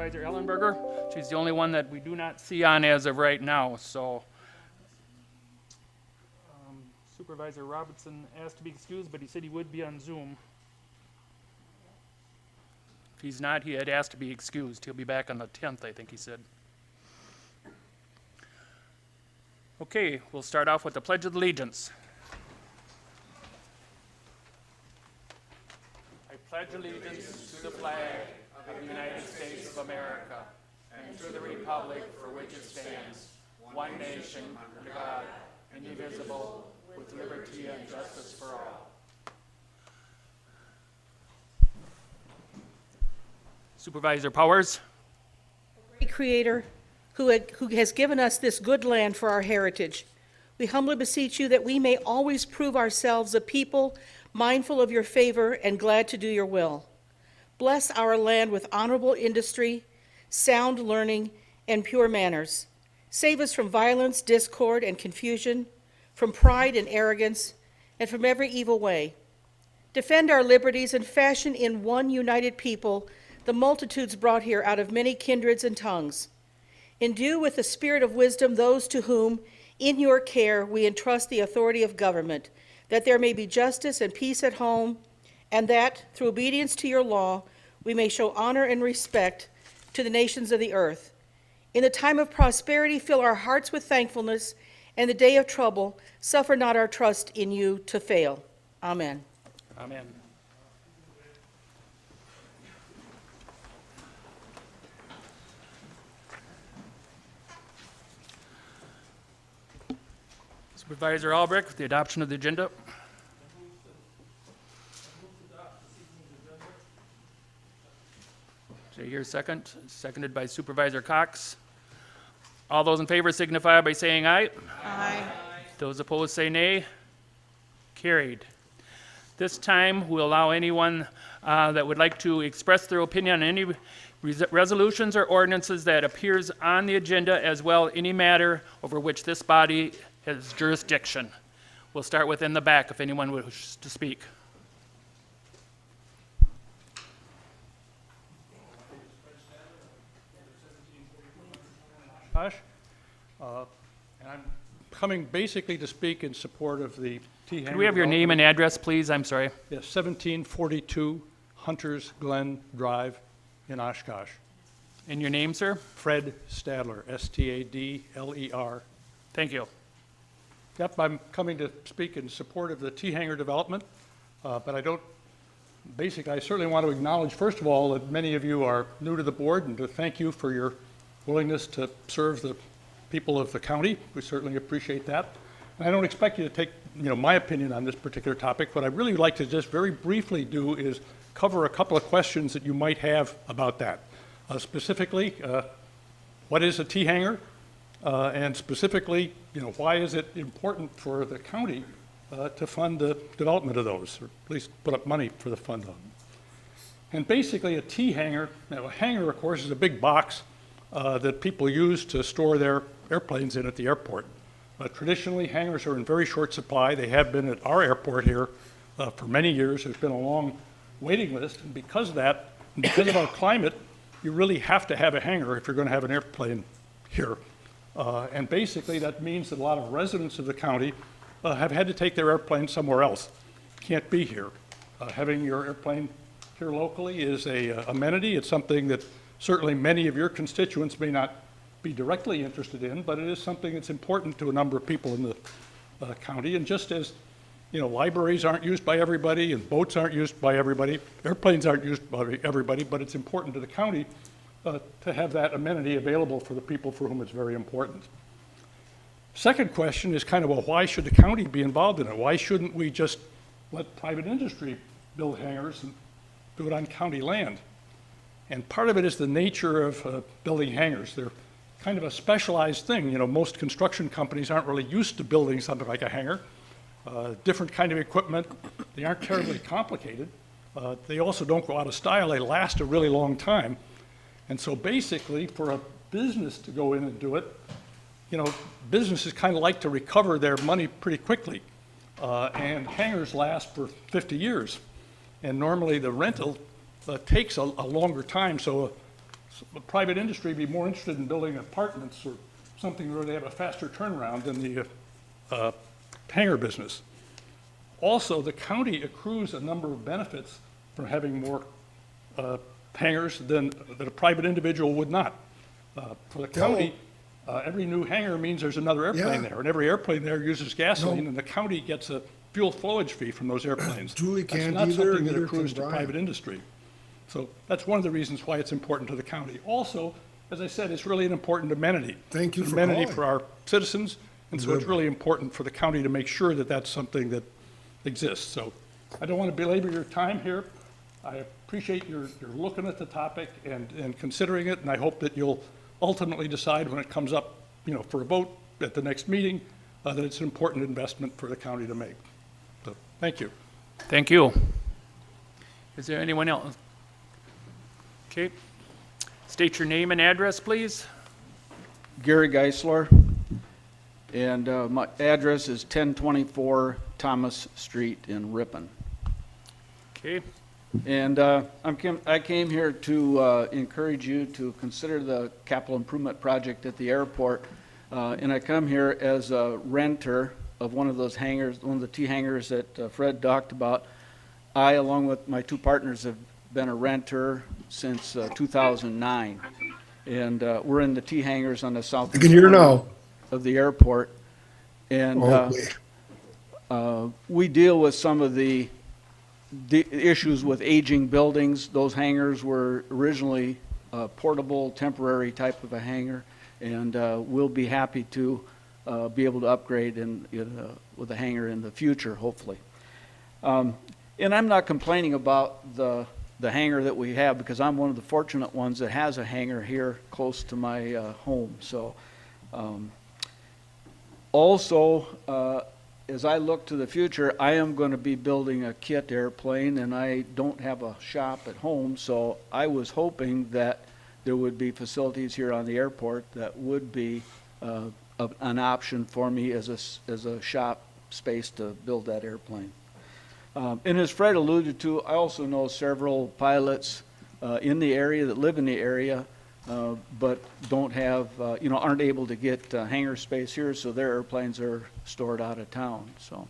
Supervisor Ellenberger. She's the only one that we do not see on as of right now, so. Supervisor Robertson asked to be excused, but he said he would be on Zoom. If he's not, he had asked to be excused. He'll be back on the 10th, I think he said. Okay, we'll start off with the Pledge of Allegiance. I pledge allegiance to the flag of the United States of America and to the republic for which it stands, one nation, under God, indivisible, with liberty and justice for all. Supervisor Powers. Great Creator, who has given us this good land for our heritage, we humbly beseech you that we may always prove ourselves a people mindful of your favor and glad to do your will. Bless our land with honorable industry, sound learning, and pure manners. Save us from violence, discord, and confusion, from pride and arrogance, and from every evil way. Defend our liberties and fashion in one united people the multitudes brought here out of many kindreds and tongues. Endue with the spirit of wisdom those to whom, in your care, we entrust the authority of government, that there may be justice and peace at home, and that, through obedience to your law, we may show honor and respect to the nations of the earth. In the time of prosperity, fill our hearts with thankfulness, and the day of trouble, suffer not our trust in you to fail. Amen. Amen. Supervisor Albrecht, the adoption of the agenda. Jay here, second. Seconded by Supervisor Cox. All those in favor signify by saying aye. Aye. Those opposed say nay. Carried. This time, we'll allow anyone that would like to express their opinion on any resolutions or ordinances that appears on the agenda, as well any matter over which this body has jurisdiction. We'll start with in the back if anyone wishes to speak. Josh, and I'm coming basically to speak in support of the T. Could we have your name and address, please? I'm sorry. Yes, 1742 Hunters Glen Drive in Oshkosh. And your name, sir? Fred Stadler, Stadler. Thank you. Yep, I'm coming to speak in support of the T-Hanger development, but I certainly want to acknowledge, first of all, that many of you are new to the board, and to thank you for your willingness to serve the people of the county. We certainly appreciate that. And I don't expect you to take, my opinion on this particular topic. What I'd really like to just very briefly do is cover a couple of questions that you might have about that. Specifically, what is a T-Hanger? And specifically, why is it important for the county to fund the development of those, or at least put up money for the fund of them? And basically, a T-Hanger, a hangar, of course, is a big box that people use to store their airplanes in at the airport. Traditionally, hangars are in very short supply. They have been at our airport here for many years. There's been a long waiting list, and because of that, and because of our climate, you really have to have a hangar if you're going to have an airplane here. And basically, that means that a lot of residents of the county have had to take their airplane somewhere else. Can't be here. Having your airplane here locally is a amenity. It's something that certainly many of your constituents may not be directly interested in, but it is something that's important to a number of people in the county. And just as, libraries aren't used by everybody, and boats aren't used by everybody, airplanes aren't used by everybody, but it's important to the county to have that amenity available for the people for whom it's very important. Second question is kind of, well, why should the county be involved in it? Why shouldn't we just let private industry build hangars and do it on county land? And part of it is the nature of building hangars. They're kind of a specialized thing. Most construction companies aren't really used to building something like a hangar. Different kind of equipment. They aren't terribly complicated. They also don't go out of style. They last a really long time. And so basically, for a business to go in and do it, businesses kind of like to recover their money pretty quickly. And hangars last for 50 years. And normally the rental takes a longer time. So the private industry be more interested in building apartments or something where they have a faster turnaround than the hangar business. Also, the county accrues a number of benefits from having more hangars than that a private individual would not. For the county, every new hangar means there's another airplane Yeah. there, and every airplane there uses gasoline, and the county gets a fuel flowage fee from those airplanes. Julie can't That's either, not something that neither accrues can to Brian. private industry. So that's one of the reasons why it's important to the county. Also, as I said, it's really an important amenity. Thank you An for amenity calling. for our citizens, and so it's Good. really important for the county to make sure that that's something that exists. So I don't want to belabor your time here. I appreciate your looking at the topic and considering it, and I hope that you'll ultimately decide when it comes up, for a vote at the next meeting, that it's an important investment for the county to make. So, thank you. Thank you. Is there anyone else? Okay. State your name and address, please. Gary Geisler, and my address is 1024 Thomas Street in Ripon. Okay. And I came here to encourage you to consider the capital improvement project at the airport. And I come here as a renter of one of those hangars, one of the T hangars that Fred talked about. I, along with my two partners, have been a renter since 2009. And we're in the T hangars on the south I can hear now. of the airport. And we deal with some of the issues with aging buildings. Those hangars were originally a portable, temporary type of a hangar, and we'll be happy to be able to upgrade with a hangar in the future, hopefully. And I'm not complaining about the hangar that we have, because I'm one of the fortunate ones that has a hangar here close to my home. So also, as I look to the future, I am going to be building a kit airplane, and I don't have a shop at home, so I was hoping that there would be facilities here on the airport that would be an option for me as a shop space to build that airplane. And as Fred alluded to, I also know several pilots in the area that live in the area, but don't have, aren't able to get hangar space here, so their airplanes are stored out of town. So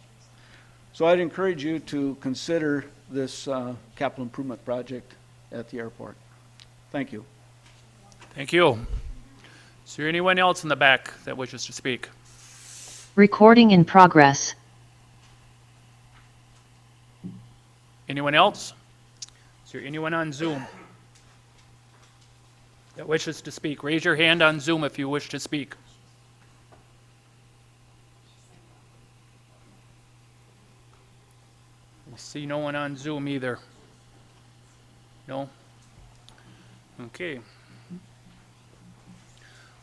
I'd encourage you to consider this capital improvement project at the airport. Thank you. Thank you. Is there anyone else in the back that wishes to speak? Recording in progress. Anyone else? Is there anyone on Zoom that wishes to speak? Raise your hand on Zoom if you wish to speak. I see no one on Zoom either. No? Okay.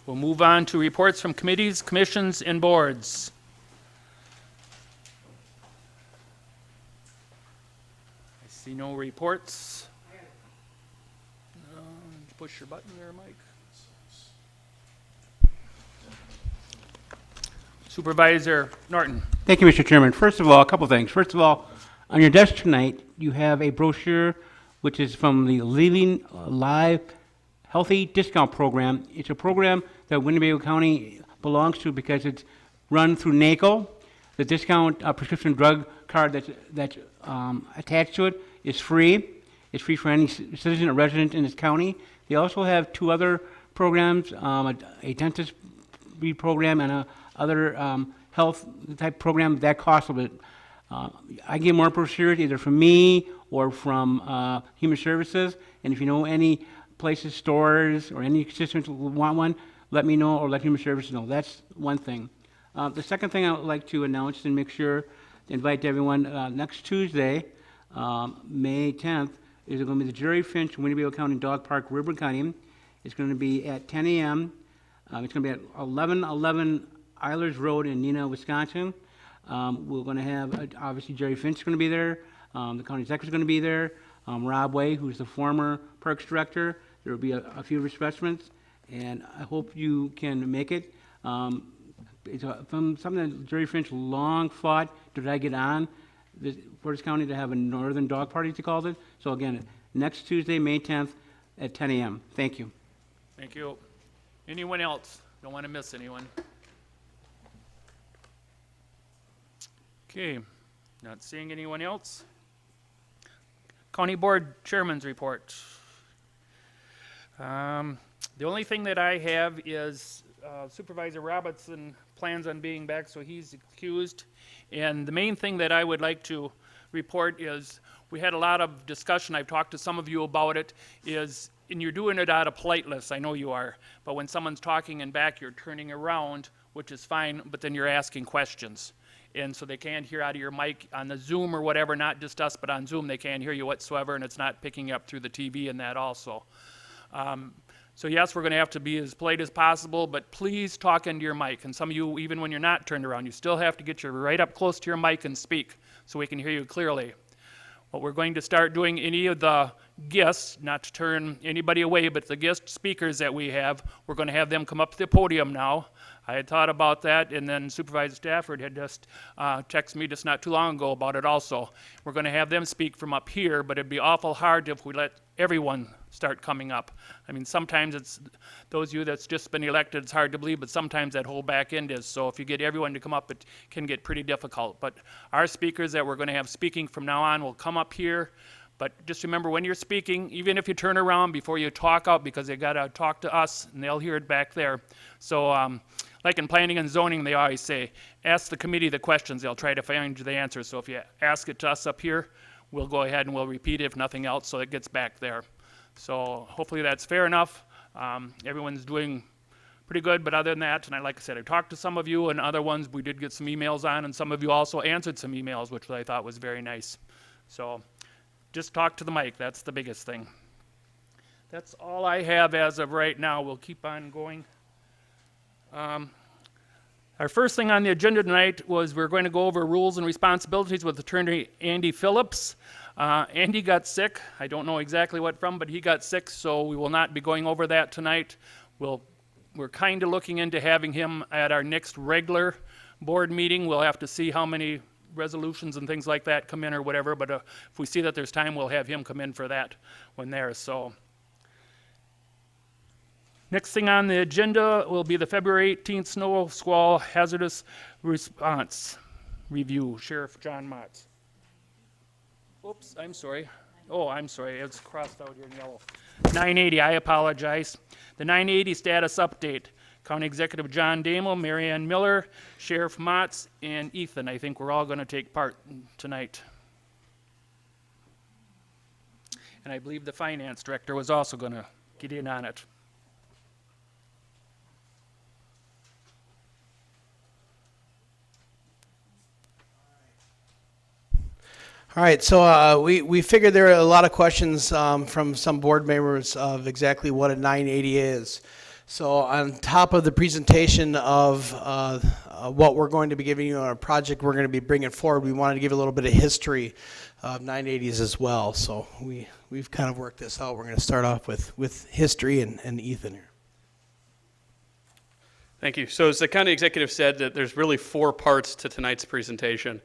We'll move on to reports from committees, commissions, and boards. I see no reports. Push your button there, Mike. Supervisor Norton. Thank you, Mr. Chairman. First of all, a couple things. First of all, on your desk tonight, you have a brochure which is from the Living Live Healthy Discount Program. It's a program that Winnebago County belongs to because it's run through NACO. The discount prescription drug card that's attached to it is free. It's free for any citizen or resident in this county. They also have two other programs, a dentist program and a other health type program that costs a bit. I get more brochures either from me or from Human Services, and if you know any places, stores, or any constituents who want one, let me know or let Human Services know. That's one thing. The second thing I would like to announce and make sure to invite everyone, next Tuesday, May 10th, is going to be the Jerry Finch Winnebago County Dog Park ribbon cutting. It's going to be at 10 a.m. It's going to be at 1111 Eilers Road in Neenah, Wisconsin. We're going to have, obviously, Jerry Finch is going to be there. The county executive is going to be there. Rob Way, who's the former Parks Director. There will be a few refreshments, and I hope you can make it. It's from something that Jerry Finch long fought to try to get on for this county to have a Northern Dog Party, as he calls it. So again, next Tuesday, May 10th at 10 a.m. Thank you. Thank you. Anyone else? Don't want to miss anyone. Okay, not seeing anyone else. County Board Chairman's report. The only thing that I have is Supervisor Robertson plans on being back, so he's excused. And the main thing that I would like to report is we had a lot of discussion. I've talked to some of you about it. And you're doing it out of politeness. I know you are. But when someone's talking in back, you're turning around, which is fine. But then you're asking questions. And so they can't hear out of your mic on the Zoom or whatever, not just us, but on Zoom, they can't hear you whatsoever, and it's not picking up through the TV and that also. So yes, we're going to have to be as polite as possible, but please talk into your mic. And some of you, even when you're not turned around, you still have to get your right up close to your mic and speak so we can hear you clearly. What we're going to start doing, any of the guests, not to turn anybody away, but the guest speakers that we have, we're going to have them come up to the podium now. I had thought about that, and then Supervisor Stafford had just texted me just not too long ago about it also. We're going to have them speak from up here, but it'd be awful hard if we let everyone start coming up. I mean, sometimes it's those of you that's just been elected, it's hard to believe, but sometimes that whole back end is. So if you get everyone to come up, it can get pretty difficult. But our speakers that we're going to have speaking from now on will come up here. But just remember, when you're speaking, even if you turn around before you talk out, because they got to talk to us, and they'll hear it back there. So like in planning and zoning, they always say, ask the committee the questions. They'll try to find the answers. So if you ask it to us up here, we'll go ahead and we'll repeat it, if nothing else, so it gets back there. So hopefully that's fair enough. Everyone's doing pretty good, but other than that, and like I said, I talked to some of you, and other ones we did get some emails on, and some of you also answered some emails, which I thought was very nice. So just talk to the mic. That's the biggest thing. That's all I have as of right now. We'll keep on going. Our first thing on the agenda tonight was we're going to go over rules and responsibilities with Attorney Andy Phillips. Andy got sick. I don't know exactly what from, but he got sick, so we will not be going over that tonight. We're kind of looking into having him at our next regular board meeting. We'll have to see how many resolutions and things like that come in or whatever, but if we see that there's time, we'll have him come in for that when there. So next thing on the agenda will be the February 18th snow squall hazardous response review. Sheriff John Motz. Oops, I'm sorry. Oh, I'm sorry. It's crossed out here in yellow. 980, I apologize. The 980 status update. County Executive John Damel, Mary Ann Miller, Sheriff Motz, and Ethan. I think we're all going to take part tonight. And I believe the Finance Director was also going to get in on it. All right, so we figured there are a lot of questions from some board members of exactly what a 980 is. So on top of the presentation of what we're going to be giving you on a project we're going to be bringing forward, we wanted to give a little bit of history of 980s as well. So we've kind of worked this out. We're going to start off with history and Ethan here. Thank you. So as the county executive said, that there's really 4 parts to tonight's presentation.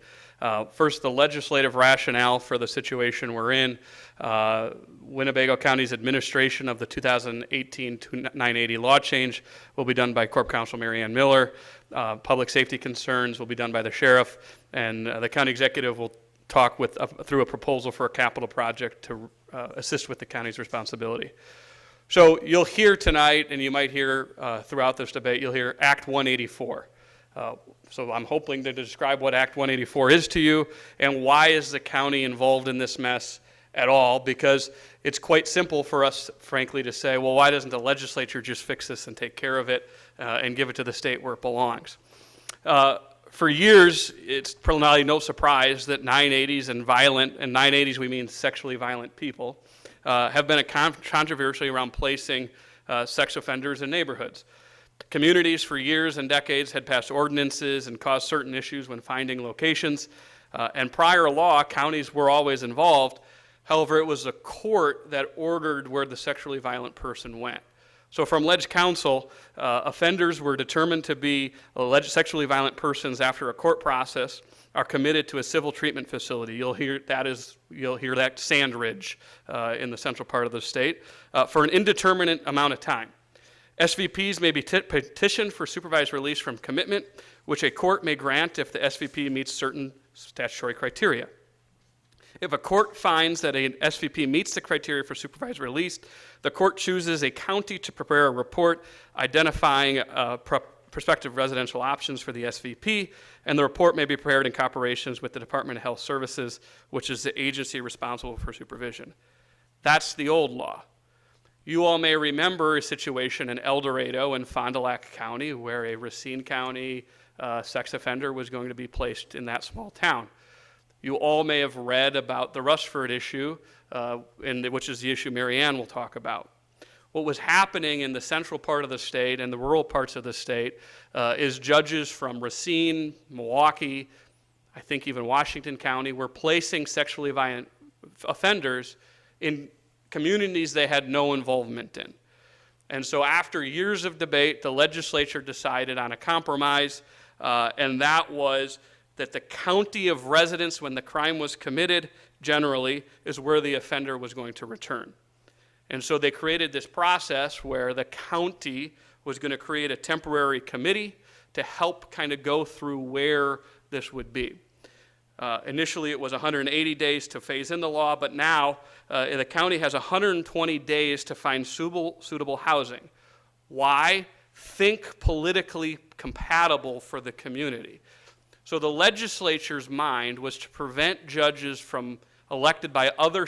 First, the legislative rationale for the situation we're in. Winnebago County's administration of the 2018 980 law change will be done by Corp Counsel Mary Ann Miller. Public safety concerns will be done by the sheriff, and the county executive will talk through a proposal for a capital project to assist with the county's responsibility. So you'll hear tonight, and you might hear throughout this debate, you'll hear Act 184. So I'm hoping to describe what Act 184 is to you and why is the county involved in this mess at all, because it's quite simple for us, frankly, to say, well, why doesn't the legislature just fix this and take care of it and give it to the state where it belongs? For years, it's probably no surprise that 980s and 980s we mean sexually violent people, have been a controversy around placing sex offenders in neighborhoods. Communities for years and decades had passed ordinances and caused certain issues when finding locations. And prior law, counties were always involved. However, it was the court that ordered where the sexually violent person went. So from Ledge Council, offenders were determined to be alleged sexually violent persons after a court process are committed to a civil treatment facility. You'll hear Sand Ridge in the central part of the state for an indeterminate amount of time. SVPs may be petitioned for supervised release from commitment, which a court may grant if the SVP meets certain statutory criteria. If a court finds that an SVP meets the criteria for supervised release, the court chooses a county to prepare a report identifying prospective residential options for the SVP, and the report may be prepared in cooperation with the Department of Health Services, which is the agency responsible for supervision. That's the old law. You all may remember a situation in El Dorado and Fond du Lac County where a Racine County sex offender was going to be placed in that small town. You all may have read about the Rushford issue, which is the issue Mary Ann will talk about. What was happening in the central part of the state and the rural parts of the state is judges from Racine, Milwaukee, I think even Washington County, were placing sexually violent offenders in communities they had no involvement in. And so after years of debate, the legislature decided on a compromise, and that was that the county of residence when the crime was committed generally is where the offender was going to return. And so they created this process where the county was going to create a temporary committee to help kind of go through where this would be. Initially, it was 180 days to phase in the law, but now the county has 120 days to find suitable housing. Why? Think politically compatible for the community. So the legislature's mind was to prevent judges from elected by other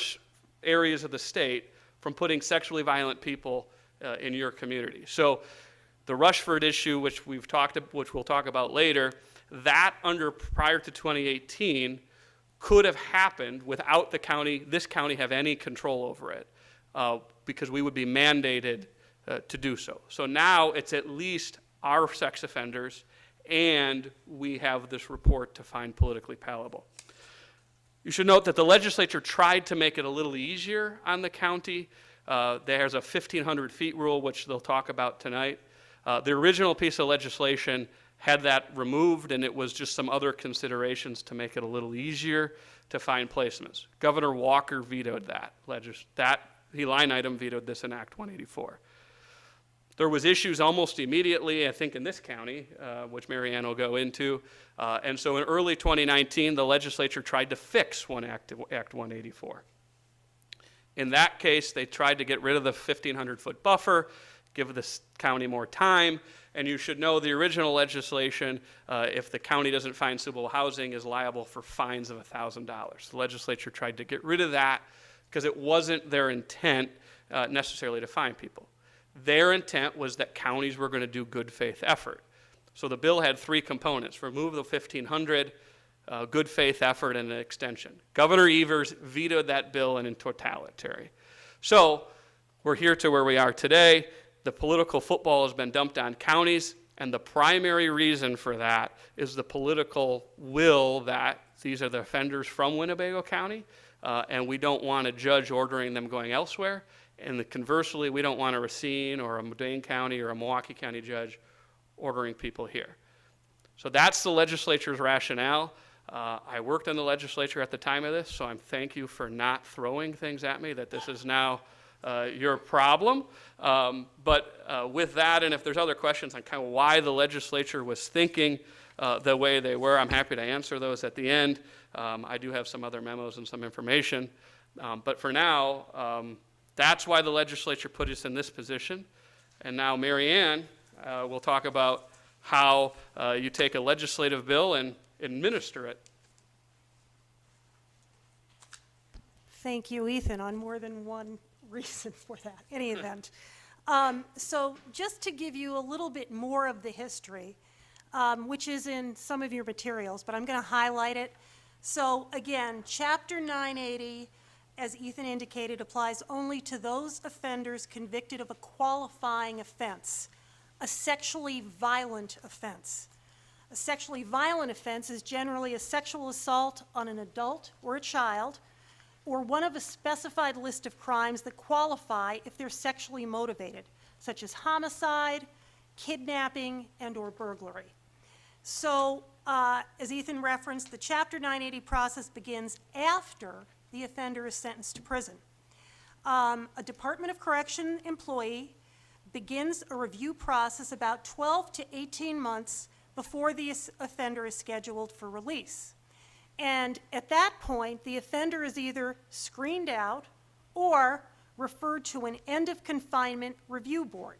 areas of the state from putting sexually violent people in your community. So the Rushford issue, which we'll talk about later, that prior to 2018 could have happened without this county have any control over it, because we would be mandated to do so. So now it's at least our sex offenders, and we have this report to find politically palatable. You should note that the legislature tried to make it a little easier on the county. There's a 1,500 feet rule, which they'll talk about tonight. The original piece of legislation had that removed, and it was just some other considerations to make it a little easier to find placements. Governor Walker vetoed that. He line item vetoed this in Act 184. There was issues almost immediately, I think, in this county, which Mary Ann will go into. And so in early 2019, the legislature tried to fix Act 184. In that case, they tried to get rid of the 1,500-foot buffer, give the county more time, and you should know the original legislation, if the county doesn't find suitable housing, is liable for fines of $1,000. The legislature tried to get rid of that because it wasn't their intent necessarily to fine people. Their intent was that counties were going to do good faith effort. So the bill had three components: remove the 1,500, good faith effort, and an extension. Governor Evers vetoed that bill in totality. So we're here to where we are today. The political football has been dumped on counties, and the primary reason for that is the political will that these are the offenders from Winnebago County, and we don't want a judge ordering them going elsewhere. And conversely, we don't want a Racine or a Dane County or a Milwaukee County judge ordering people here. So that's the legislature's rationale. I worked in the legislature at the time of this, so I thank you for not throwing things at me that this is now your problem. But with that, and if there's other questions on kind of why the legislature was thinking the way they were, I'm happy to answer those at the end. I do have some other memos and some information. But for now, that's why the legislature put us in this position. And now Mary Ann will talk about how you take a legislative bill and administer it. Thank you, Ethan, on more than one reason for that, any event. So just to give you a little bit more of the history, which is in some of your materials, but I'm going to highlight it. So again, Chapter 980, as Ethan indicated, applies only to those offenders convicted of a qualifying offense, a sexually violent offense. A sexually violent offense is generally a sexual assault on an adult or a child, or one of a specified list of crimes that qualify if they're sexually motivated, such as homicide, kidnapping, and/or burglary. So, as Ethan referenced, the Chapter 980 process begins after the offender is sentenced to prison. A Department of Correction employee begins a review process about 12 to 18 months before the offender is scheduled for release. And at that point, the offender is either screened out or referred to an end of confinement review board.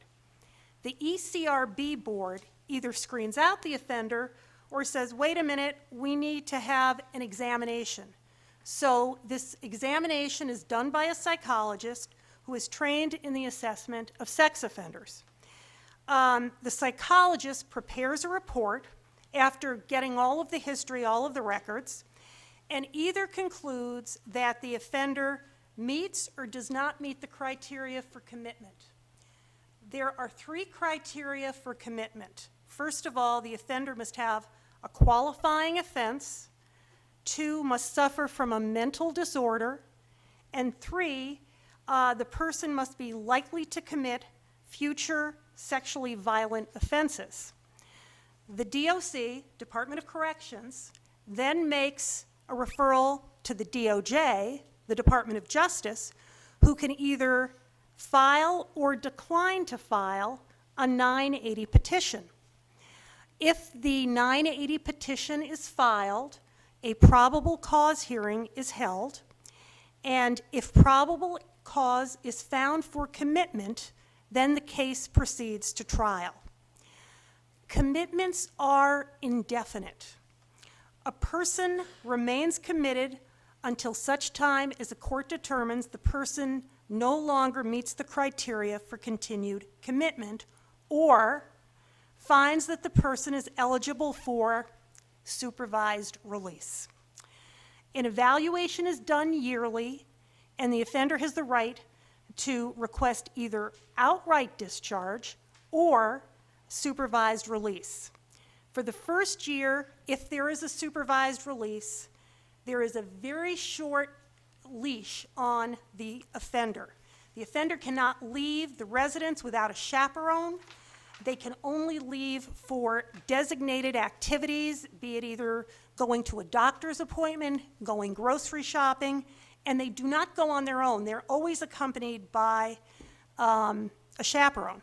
The ECRB board either screens out the offender or says, wait a minute, we need to have an examination. So this examination is done by a psychologist who is trained in the assessment of sex offenders. The psychologist prepares a report after getting all of the history, all of the records, and either concludes that the offender meets or does not meet the criteria for commitment. There are 3 criteria for commitment. First of all, the offender must have a qualifying offense. 2, must suffer from a mental disorder. And 3, the person must be likely to commit future sexually violent offenses. The DOC, Department of Corrections, then makes a referral to the DOJ, the Department of Justice, who can either file or decline to file a 980 petition. If the 980 petition is filed, a probable cause hearing is held, and if probable cause is found for commitment, then the case proceeds to trial. Commitments are indefinite. A person remains committed until such time as a court determines the person no longer meets the criteria for continued commitment or finds that the person is eligible for supervised release. An evaluation is done yearly, and the offender has the right to request either outright discharge or supervised release. For the first year, if there is a supervised release, there is a very short leash on the offender. The offender cannot leave the residence without a chaperone. They can only leave for designated activities, be it either going to a doctor's appointment, going grocery shopping, and they do not go on their own. They're always accompanied by a chaperone.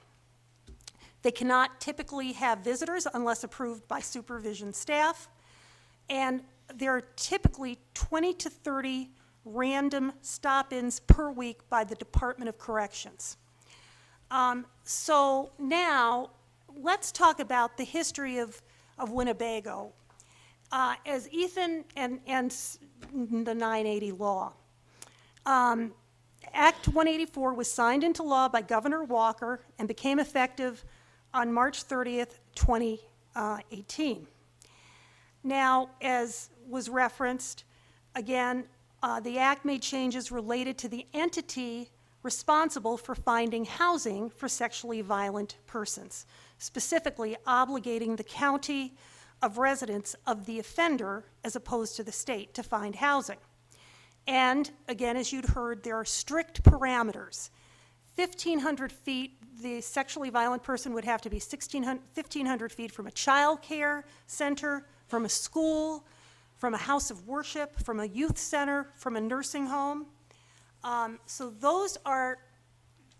They cannot typically have visitors unless approved by supervision staff, and there are typically 20 to 30 random stop-ins per week by the Department of Corrections. So now, let's talk about the history of Winnebago. As Ethan and the 980 law, Act 184 was signed into law by Governor Walker and became effective on March 30th, 2018. Now, as was referenced, again, the Act made changes related to the entity responsible for finding housing for sexually violent persons, specifically obligating the county of residence of the offender as opposed to the state to find housing. And again, as you'd heard, there are strict parameters. 1,500 feet, the sexually violent person would have to be 1,500 feet from a child care center, from a school, from a house of worship, from a youth center, from a nursing home. So those are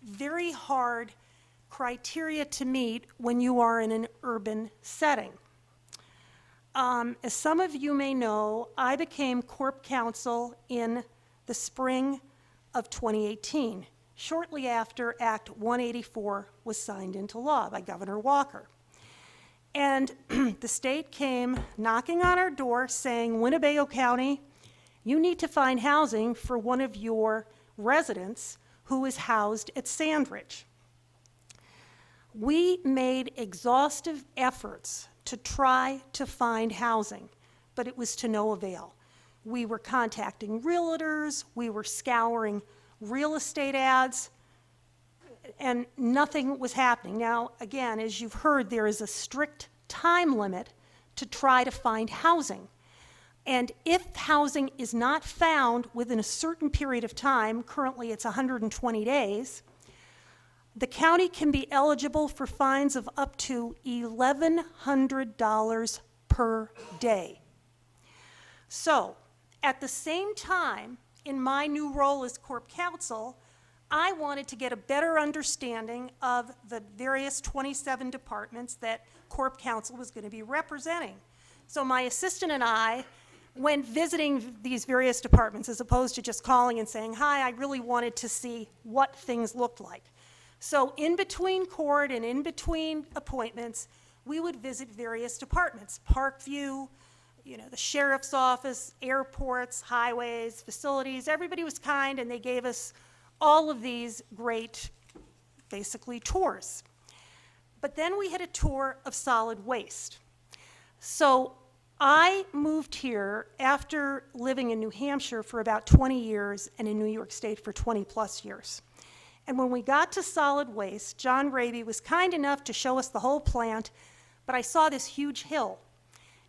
very hard criteria to meet when you are in an urban setting. As some of you may know, I became Corp Counsel in the spring of 2018, shortly after Act 184 was signed into law by Governor Walker. And the state came knocking on our door saying, Winnebago County, you need to find housing for one of your residents who is housed at Sandridge. We made exhaustive efforts to try to find housing, but it was to no avail. We were contacting realtors, we were scouring real estate ads, and nothing was happening. Now, again, as you've heard, there is a strict time limit to try to find housing. And if housing is not found within a certain period of time, currently it's 120 days, the county can be eligible for fines of up to $1,100 per day. So, at the same time, in my new role as Corp Counsel, I wanted to get a better understanding of the various 27 departments that Corp Counsel was going to be representing. So my assistant and I went visiting these various departments as opposed to just calling and saying, hi, I really wanted to see what things looked like. So in between court and in between appointments, we would visit various departments, Parkview, the sheriff's office, airports, highways, facilities. Everybody was kind, and they gave us all of these great, basically, tours. But then we had a tour of solid waste. So I moved here after living in New Hampshire for about 20 years and in New York State for 20-plus years. And when we got to solid waste, John Raby was kind enough to show us the whole plant, but I saw this huge hill.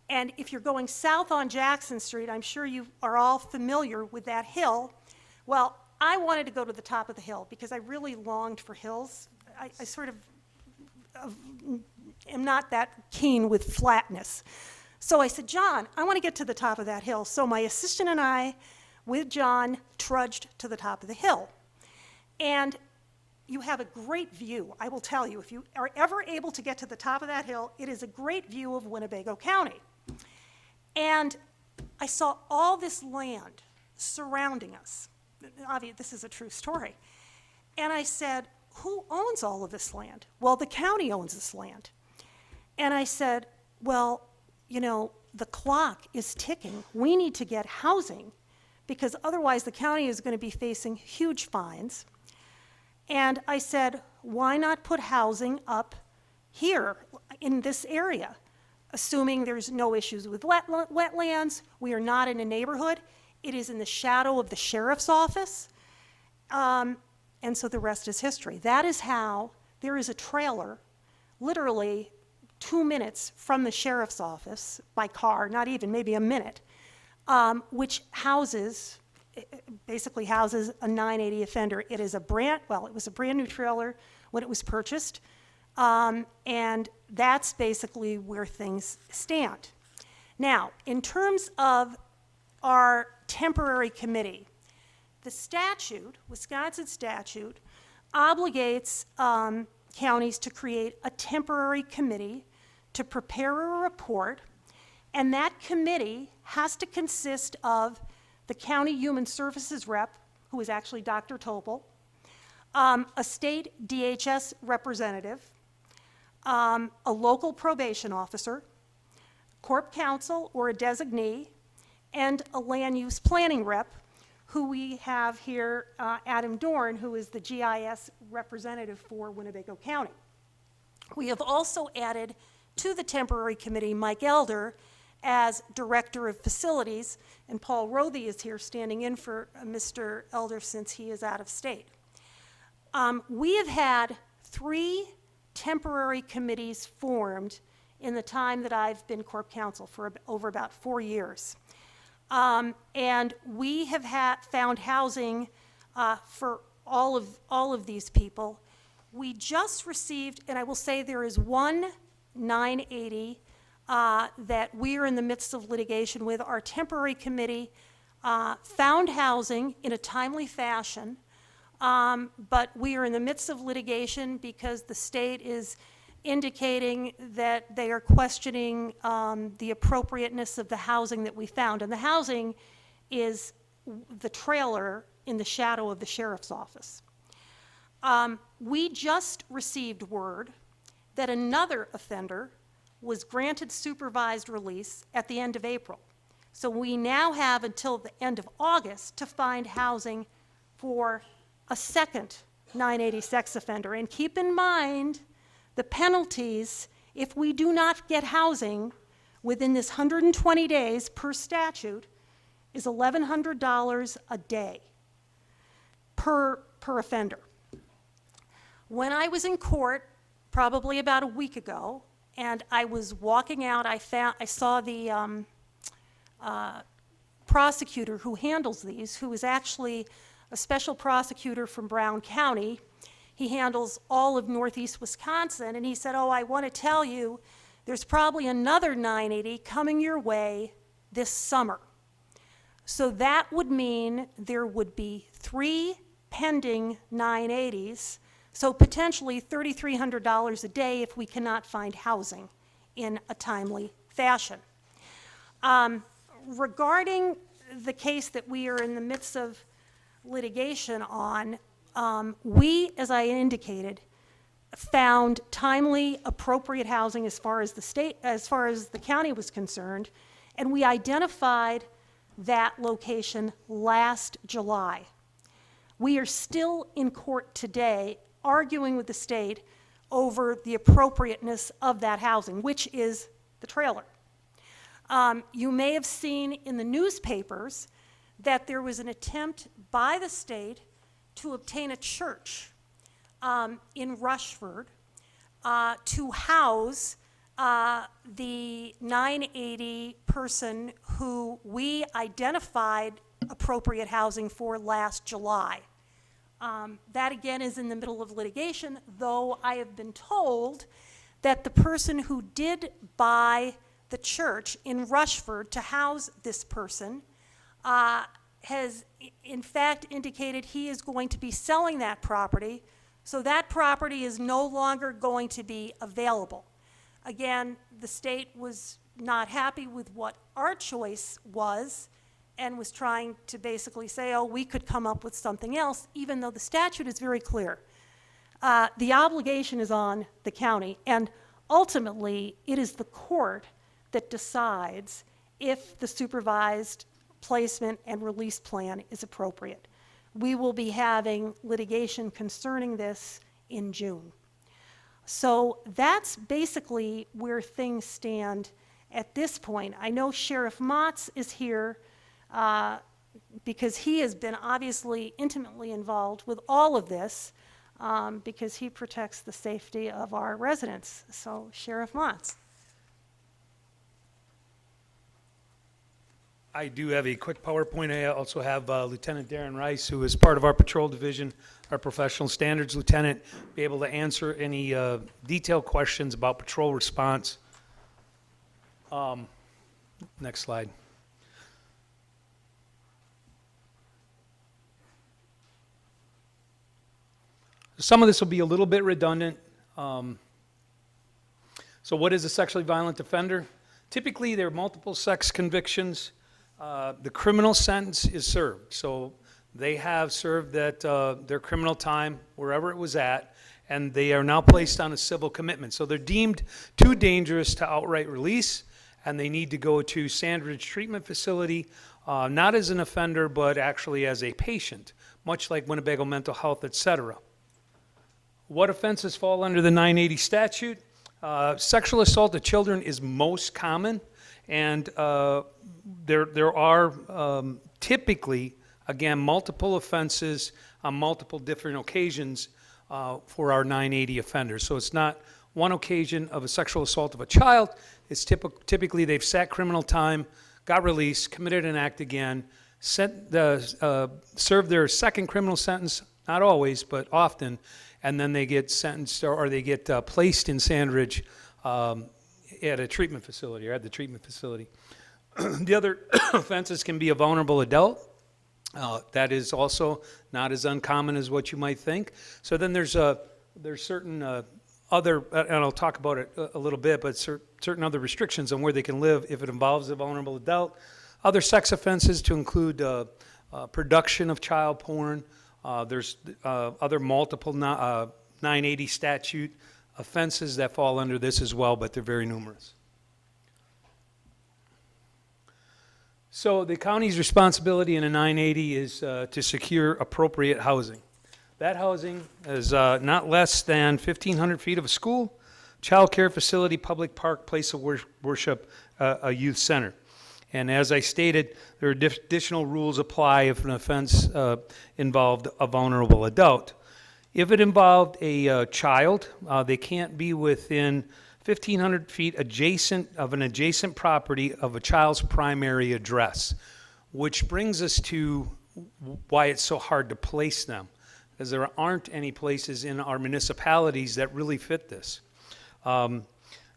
And if you're going south on Jackson Street, I'm sure you are all familiar with that hill. Well, I wanted to go to the top of the hill because I really longed for hills. I sort of am not that keen with flatness. So I said, John, I want to get to the top of that hill. So my assistant and I, with John, trudged to the top of the hill. And you have a great view, I will tell you. If you are ever able to get to the top of that hill, it is a great view of Winnebago County. And I saw all this land surrounding us. Obviously, this is a true story. And I said, who owns all of this land? Well, the county owns this land. And I said, well, the clock is ticking. We need to get housing because otherwise the county is going to be facing huge fines. And I said, why not put housing up here in this area? Assuming there's no issues with wetlands, we are not in a neighborhood. It is in the shadow of the sheriff's office. And so the rest is history. That is how there is a trailer, literally 2 minutes from the sheriff's office by car, not even, maybe a minute, which basically houses a 980 offender. It was a brand new trailer when it was purchased. And that's basically where things stand. Now, in terms of our temporary committee, the statute, Wisconsin statute, obligates counties to create a temporary committee to prepare a report, and that committee has to consist of the county human services rep, who is actually Dr. Topol, a state DHS representative, a local probation officer, corp counsel or a designee, and a land use planning rep, who we have here, Adam Dorn, who is the GIS representative for Winnebago County. We have also added to the temporary committee Mike Elder as director of facilities, and Paul Rothy is here standing in for Mr. Elder since he is out of state. We have had 3 temporary committees formed in the time that I've been corp counsel for over about 4 years. And we have found housing for all of these people. We just received, and I will say there is one 980 that we are in the midst of litigation with. Our temporary committee found housing in a timely fashion, but we are in the midst of litigation because the state is indicating that they are questioning the appropriateness of the housing that we found. And the housing is the trailer in the shadow of the sheriff's office. We just received word that another offender was granted supervised release at the end of April. So we now have until the end of August to find housing for a second 980 sex offender. And keep in mind, the penalties, if we do not get housing within this 120 days per statute, is $1,100 a day per offender. When I was in court, probably about a week ago, and I was walking out, I saw the prosecutor who handles these, who is actually a special prosecutor from Brown County. He handles all of northeast Wisconsin, and he said, oh, I want to tell you, there's probably another 980 coming your way this summer. So that would mean there would be 3 pending 980s, so potentially $3,300 a day if we cannot find housing in a timely fashion. Regarding the case that we are in the midst of litigation on, we, as I indicated, found timely, appropriate housing as far as the county was concerned, and we identified that location last July. We are still in court today arguing with the state over the appropriateness of that housing, which is the trailer. You may have seen in the newspapers that there was an attempt by the state to obtain a church in Rushford to house the 980 person who we identified appropriate housing for last July. That again is in the middle of litigation, though I have been told that the person who did buy the church in Rushford to house this person has in fact indicated he is going to be selling that property, so that property is no longer going to be available. Again, the state was not happy with what our choice was and was trying to basically say, oh, we could come up with something else, even though the statute is very clear. The obligation is on the county, and ultimately it is the court that decides if the supervised placement and release plan is appropriate. We will be having litigation concerning this in June. So that's basically where things stand at this point. I know Sheriff Motz is here because he has been obviously intimately involved with all of this because he protects the safety of our residents. So Sheriff Motz. I do have a quick PowerPoint. I also have Lieutenant Darren Rice, who is part of our patrol division, our professional standards lieutenant, be able to answer any detailed questions about patrol response. Next slide. Some of this will be a little bit redundant. So what is a sexually violent offender? Typically, there are multiple sex convictions. The criminal sentence is served. So they have served their criminal time wherever it was at, and they are now placed on a civil commitment. So they're deemed too dangerous to outright release, and they need to go to Sandridge Treatment Facility, not as an offender, but actually as a patient, much like Winnebago Mental Health, etc. What offenses fall under the 980 statute? Sexual assault of children is most common, and there are typically, again, multiple offenses on multiple different occasions for our 980 offenders. So it's not one occasion of a sexual assault of a child. It's typically they've sat criminal time, got released, committed an act again, served their second criminal sentence, not always, but often, and then they get sentenced or they get placed in Sandridge at a treatment facility or at the treatment facility. The other offenses can be a vulnerable adult. That is also not as uncommon as what you might think. So then there's certain other, and I'll talk about it a little bit, but certain other restrictions on where they can live if it involves a vulnerable adult. Other sex offenses to include production of child porn. There's other multiple 980 statute offenses that fall under this as well, but they're very numerous. So the county's responsibility in a 980 is to secure appropriate housing. That housing is not less than 1,500 feet of a school, child care facility, public park, place of worship, a youth center. And as I stated, there are additional rules apply if an offense involved a vulnerable adult. If it involved a child, they can't be within 1,500 feet of an adjacent property of a child's primary address, which brings us to why it's so hard to place them, because there aren't any places in our municipalities that really fit this. And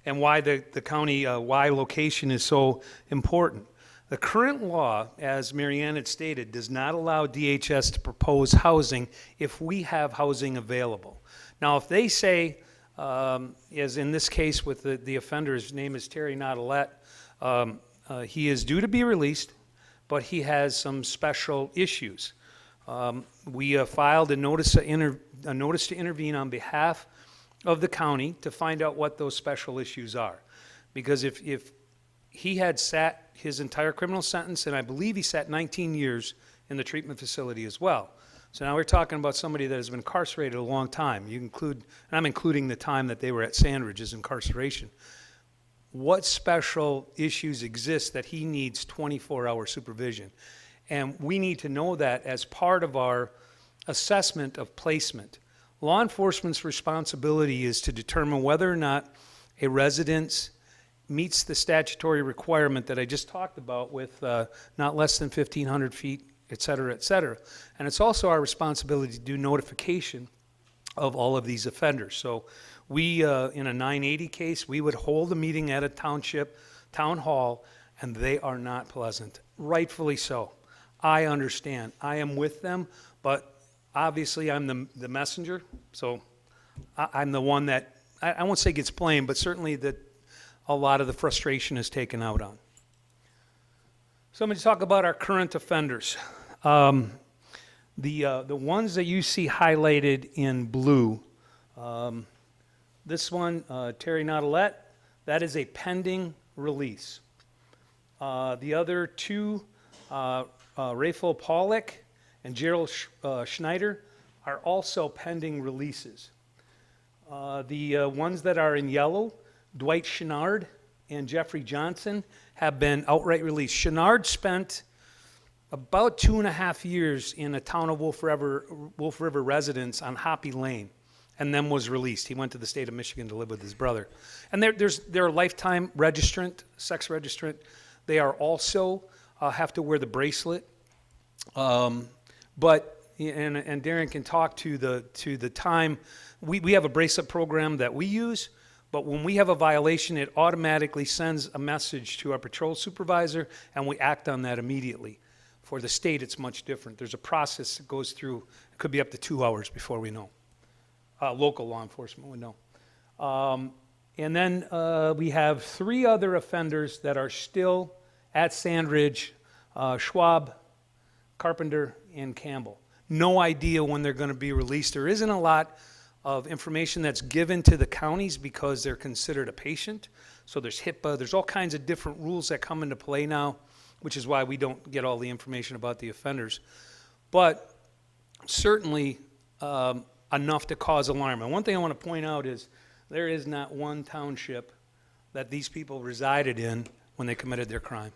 why the county, why location is so important. The current law, as Marianne had stated, does not allow DHS to propose housing if we have housing available. Now, if they say, as in this case with the offender, his name is Terry Nautilette, he is due to be released, but he has some special issues. We filed a notice to intervene on behalf of the county to find out what those special issues are. Because if he had sat his entire criminal sentence, and I believe he sat 19 years in the treatment facility as well. So now we're talking about somebody that has been incarcerated a long time. You include, and I'm including the time that they were at Sandridge's incarceration. What special issues exist that he needs 24-hour supervision? And we need to know that as part of our assessment of placement. Law enforcement's responsibility is to determine whether or not a residence meets the statutory requirement that I just talked about with not less than 1,500 feet, et cetera, et cetera. And it's also our responsibility to do notification of all of these offenders. So we, in a 980 case, we would hold a meeting at a township, town hall, and they are not pleasant. Rightfully so. I understand. I am with them, but obviously I'm the messenger, so I'm the one that, I won't say gets blamed, but certainly that a lot of the frustration is taken out on. So I'm going to talk about our current offenders. The ones that you see highlighted in blue, this one, Terry Nautilette, that is a pending release. The other two, Rafel Pollock and Gerald Schneider, are also pending releases. The ones that are in yellow, Dwight Chenard and Jeffrey Johnson, have been outright released. Chenard spent about 2.5 years in a town of Wolf River residence on Hoppy Lane, and then was released. He went to the state of Michigan to live with his brother. And they're a lifetime registrant, sex registrant. They are also have to wear the bracelet. But and Darren can talk to the time. We have a bracelet program that we use, but when we have a violation, it automatically sends a message to our patrol supervisor, and we act on that immediately. For the state, it's much different. There's a process that goes through. It could be up to 2 hours before we know. Local law enforcement would know. And then we have 3 other offenders that are still at Sandridge, Schwab, Carpenter, and Campbell. No idea when they're going to be released. There isn't a lot of information that's given to the counties because they're considered a patient. So there's HIPAA, there's all kinds of different rules that come into play now, which is why we don't get all the information about the offenders. But certainly enough to cause alarm. And one thing I want to point out is there is not one township that these people resided in when they committed their crime.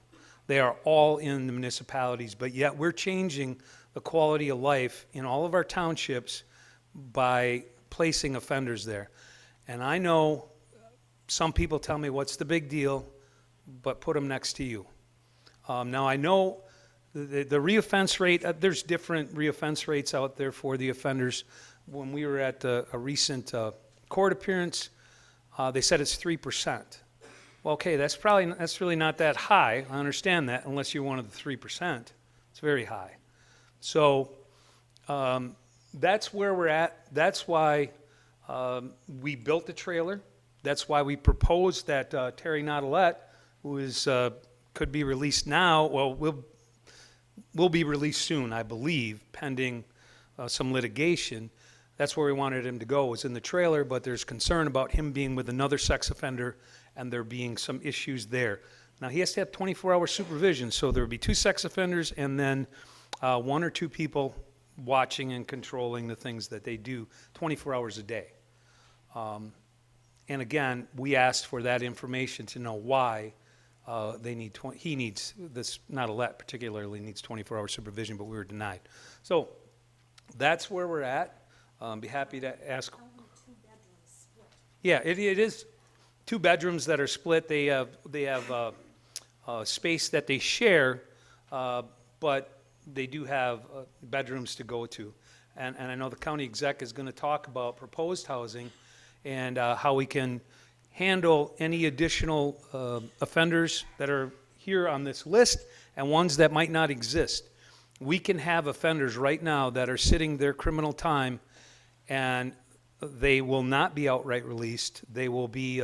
They are all in the municipalities, but yet we're changing the quality of life in all of our townships by placing offenders there. And I know some people tell me, what's the big deal, but put them next to you. Now I know the reoffense rate, there's different reoffense rates out there for the offenders. When we were at a recent court appearance, they said it's 3%. Well, okay, that's really not that high. I understand that, unless you're one of the 3%. It's very high. So that's where we're at. That's why we built the trailer. That's why we proposed that Terry Nautilette, who is could be released now, well, will be released soon, I believe, pending some litigation. That's where we wanted him to go, was in the trailer, but there's concern about him being with another sex offender and there being some issues there. Now, he has to have 24-hour supervision, so there will be 2 sex offenders and then 1 or 2 people watching and controlling the things that they do 24 hours a day. And again, we asked for that information to know why he needs, this Nautilette particularly needs 24-hour supervision, but we were denied. So that's where we're at. Be happy to ask. Yeah, it is 2 bedrooms that are split. They have space that they share, but they do have bedrooms to go to. And I know the county exec is going to talk about proposed housing and how we can handle any additional offenders that are here on this list and ones that might not exist. We can have offenders right now that are sitting their criminal time, and they will not be outright released. They will be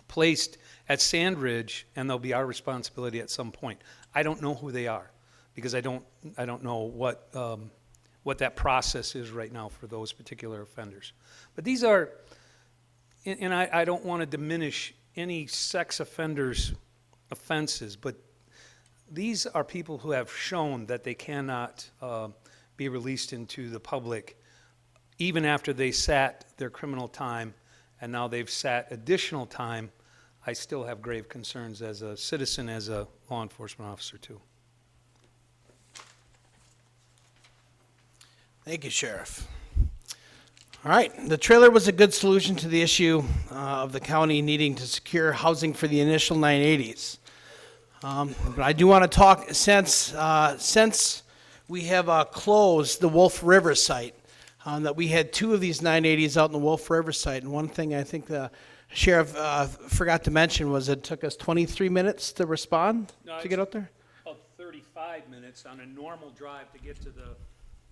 placed at Sandridge, and they'll be our responsibility at some point. I don't know who they are, because I don't know what that process is right now for those particular offenders. But these are, and I don't want to diminish any sex offenders' offenses, but these are people who have shown that they cannot be released into the public even after they sat their criminal time, and now they've sat additional time. I still have grave concerns as a citizen, as a law enforcement officer, too. Thank you, Sheriff. All right, the trailer was a good solution to the issue of the county needing to secure housing for the initial 980s. But I do want to talk, since we have closed the Wolf River site, that we had 2 of these 980s out in the Wolf River site, and one thing I think the Sheriff forgot to mention was it took us 23 minutes to respond to get out there? About 35 minutes on a normal drive to get to the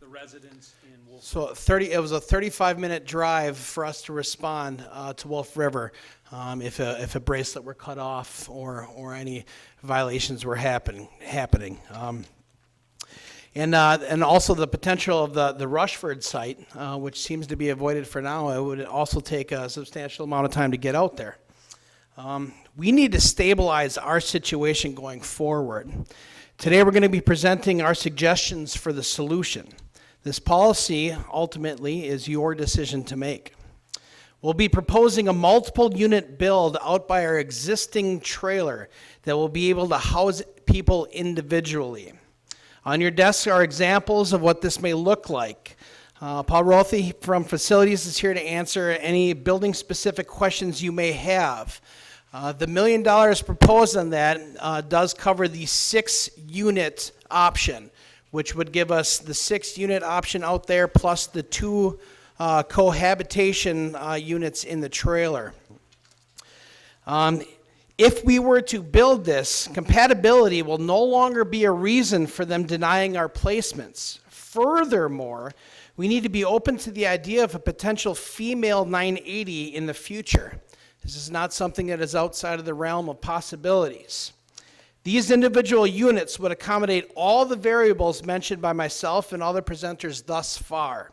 residents in Wolf. So it was a 35-minute drive for us to respond to Wolf River if a bracelet were cut off or any violations were happening. And also the potential of the Rushford site, which seems to be avoided for now. It would also take a substantial amount of time to get out there. We need to stabilize our situation going forward. Today we're going to be presenting our suggestions for the solution. This policy ultimately is your decision to make. We'll be proposing a multiple unit build out by our existing trailer that will be able to house people individually. On your desk are examples of what this may look like. Paul Rothy from Facilities is here to answer any building-specific questions you may have. The $1 million proposed on that does cover the 6-unit option, which would give us the 6-unit option out there plus the 2 cohabitation units in the trailer. If we were to build this, compatibility will no longer be a reason for them denying our placements. Furthermore, we need to be open to the idea of a potential female 980 in the future. This is not something that is outside of the realm of possibilities. These individual units would accommodate all the variables mentioned by myself and other presenters thus far.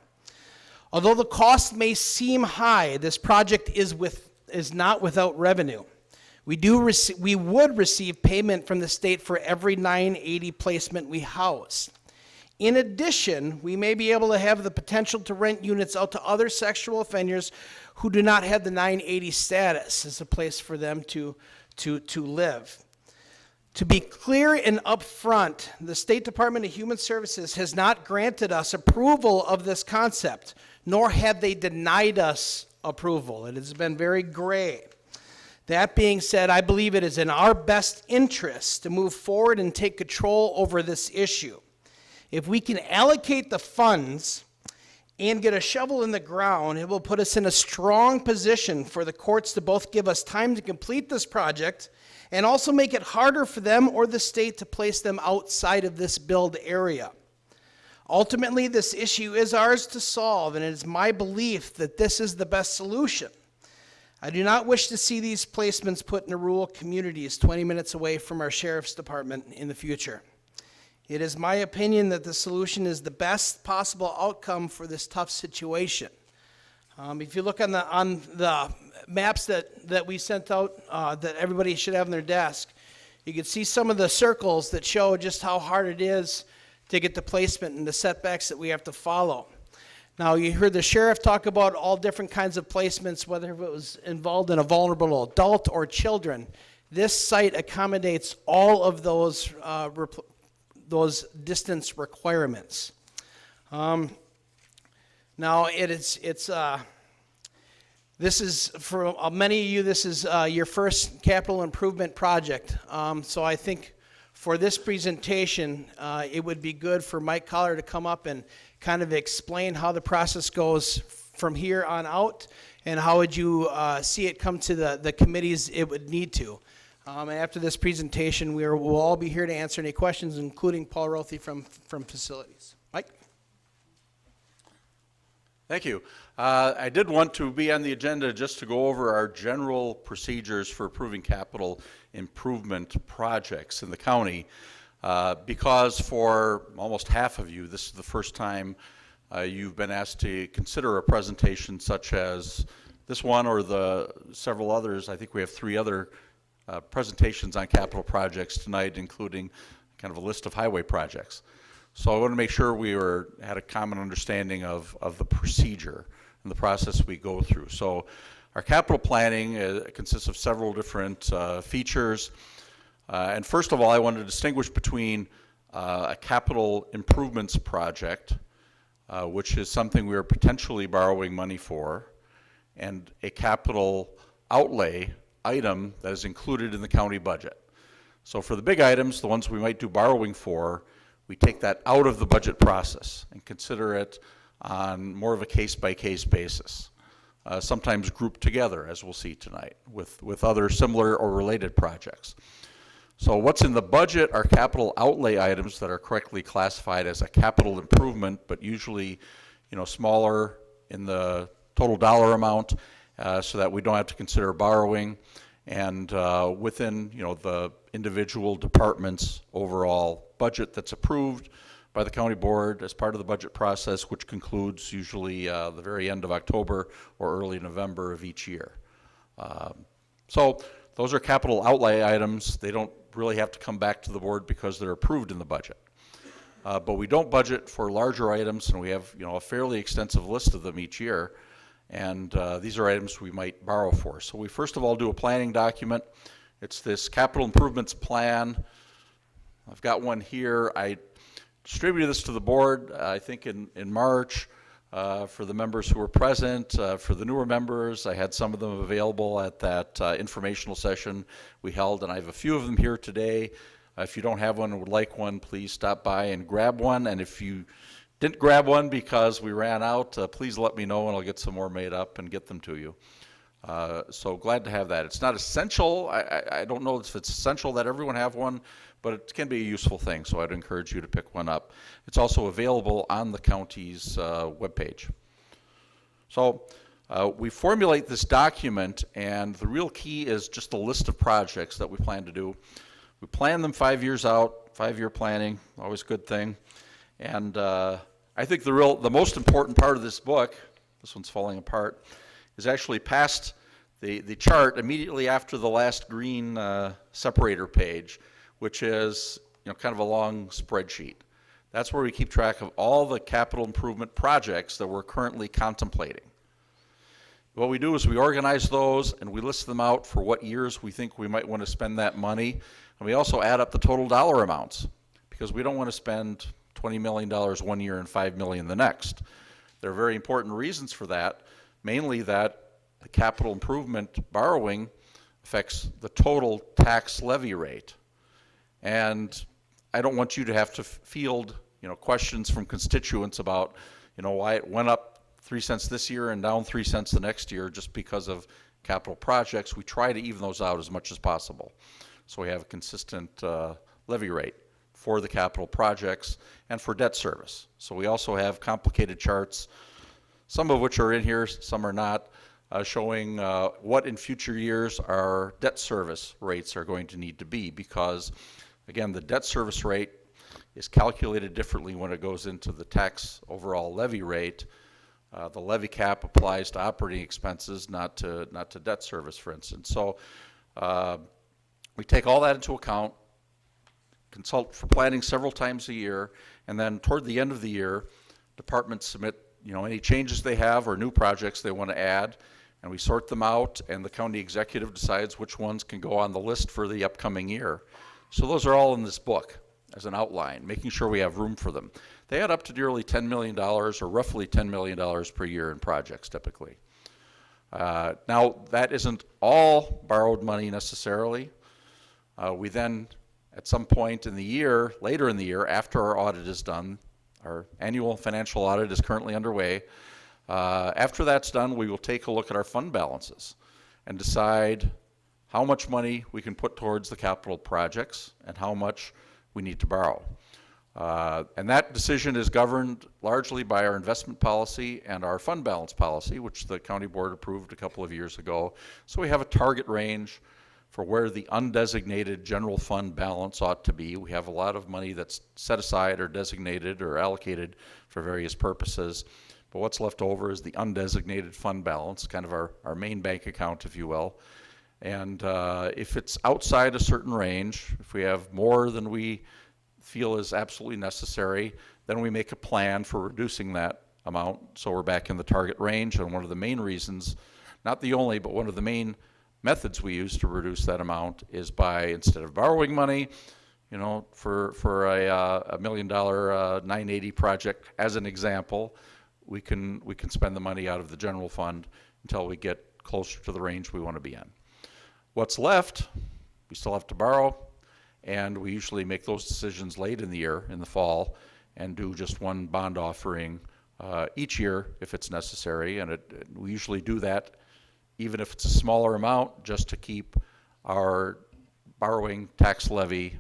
Although the cost may seem high, this project is not without revenue. We would receive payment from the state for every 980 placement we house. In addition, we may be able to have the potential to rent units out to other sexual offenders who do not have the 980 status as a place for them to live. To be clear and upfront, the State Department of Human Services has not granted us approval of this concept, nor have they denied us approval. It has been very gray. That being said, I believe it is in our best interest to move forward and take control over this issue. If we can allocate the funds and get a shovel in the ground, it will put us in a strong position for the courts to both give us time to complete this project and also make it harder for them or the state to place them outside of this build area. Ultimately, this issue is ours to solve, and it is my belief that this is the best solution. I do not wish to see these placements put into rural communities 20 minutes away from our sheriff's department in the future. It is my opinion that the solution is the best possible outcome for this tough situation. If you look on the maps that we sent out that everybody should have on their desk, you can see some of the circles that show just how hard it is to get the placement and the setbacks that we have to follow. Now, you heard the sheriff talk about all different kinds of placements, whether it was involved in a vulnerable adult or children. This site accommodates all of those distance requirements. Now, this is, for many of you, this is your first capital improvement project. So I think for this presentation, it would be good for Mike Collar to come up and kind of explain how the process goes from here on out, and how would you see it come to the committees it would need to. And after this presentation, we'll all be here to answer any questions, including Paul Rothy from Facilities. Mike? Thank you. I did want to be on the agenda just to go over our general procedures for approving capital improvement projects in the county, because for almost half of you, this is the first time you've been asked to consider a presentation such as this one or the several others. I think we have 3 other presentations on capital projects tonight, including kind of a list of highway projects. So I want to make sure we had a common understanding of the procedure and the process we go through. So our capital planning consists of several different features. And first of all, I want to distinguish between a capital improvements project, which is something we are potentially borrowing money for, and a capital outlay item that is included in the county budget. So for the big items, the ones we might do borrowing for, we take that out of the budget process and consider it on more of a case-by-case basis, sometimes grouped together, as we'll see tonight, with other similar or related projects. So what's in the budget are capital outlay items that are correctly classified as a capital improvement, but usually, smaller in the total dollar amount, so that we don't have to consider borrowing, and within the individual department's overall budget that's approved by the county board as part of the budget process, which concludes usually the very end of October or early November of each year. So those are capital outlay items. They don't really have to come back to the board because they're approved in the budget. But we don't budget for larger items, and we have a fairly extensive list of them each year. And these are items we might borrow for. So we first of all do a planning document. It's this capital improvements plan. I've got one here. I distributed this to the board, I think in March, for the members who were present. For the newer members, I had some of them available at that informational session we held, and I have a few of them here today. If you don't have one and would like one, please stop by and grab one. And if you didn't grab one because we ran out, please let me know and I'll get some more made up and get them to you. So glad to have that. It's not essential. I don't know if it's essential that everyone have one, but it can be a useful thing, so I'd encourage you to pick one up. It's also available on the county's webpage. So we formulate this document, and the real key is just a list of projects that we plan to do. We plan them 5 years out, 5-year planning, always a good thing. And I think the most important part of this book, this one's falling apart, is actually past the chart immediately after the last green separator page, which is kind of a long spreadsheet. That's where we keep track of all the capital improvement projects that we're currently contemplating. What we do is we organize those and we list them out for what years we think we might want to spend that money. And we also add up the total dollar amounts, because we don't want to spend $20 million one year and $5 million the next. There are very important reasons for that, mainly that the capital improvement borrowing affects the total tax levy rate. And I don't want you to have to field questions from constituents about why it went up 3 cents this year and down 3 cents the next year just because of capital projects. We try to even those out as much as possible, so we have a consistent levy rate for the capital projects and for debt service. So we also have complicated charts, some of which are in here, some are not, showing what in future years our debt service rates are going to need to be, because again, the debt service rate is calculated differently when it goes into the tax overall levy rate. The levy cap applies to operating expenses, not to debt service, for instance. So we take all that into account, consult for planning several times a year, and then toward the end of the year, departments submit any changes they have or new projects they want to add, and we sort them out, and the county executive decides which ones can go on the list for the upcoming year. So those are all in this book as an outline, making sure we have room for them. They add up to nearly $10 million, or roughly $10 million per year in projects typically. Now, that isn't all borrowed money necessarily. We then, at some point in the year, later in the year, after our audit is done, our annual financial audit is currently underway. After that's done, we will take a look at our fund balances and decide how much money we can put towards the capital projects and how much we need to borrow. And that decision is governed largely by our investment policy and our fund balance policy, which the county board approved a couple of years ago. So we have a target range for where the undesignated general fund balance ought to be. We have a lot of money that's set aside or designated or allocated for various purposes. But what's left over is the undesignated fund balance, kind of our main bank account, if you will. And if it's outside a certain range, if we have more than we feel is absolutely necessary, then we make a plan for reducing that amount so we're back in the target range. And one of the main reasons, not the only, but one of the main methods we use to reduce that amount is by, instead of borrowing money, you know, for a $1 million 980 project, as an example, we can spend the money out of the general fund until we get closer to the range we want to be in. What's left, we still have to borrow, and we usually make those decisions late in the year, in the fall, and do just one bond offering each year if it's necessary. And we usually do that even if it's a smaller amount, just to keep our borrowing tax levy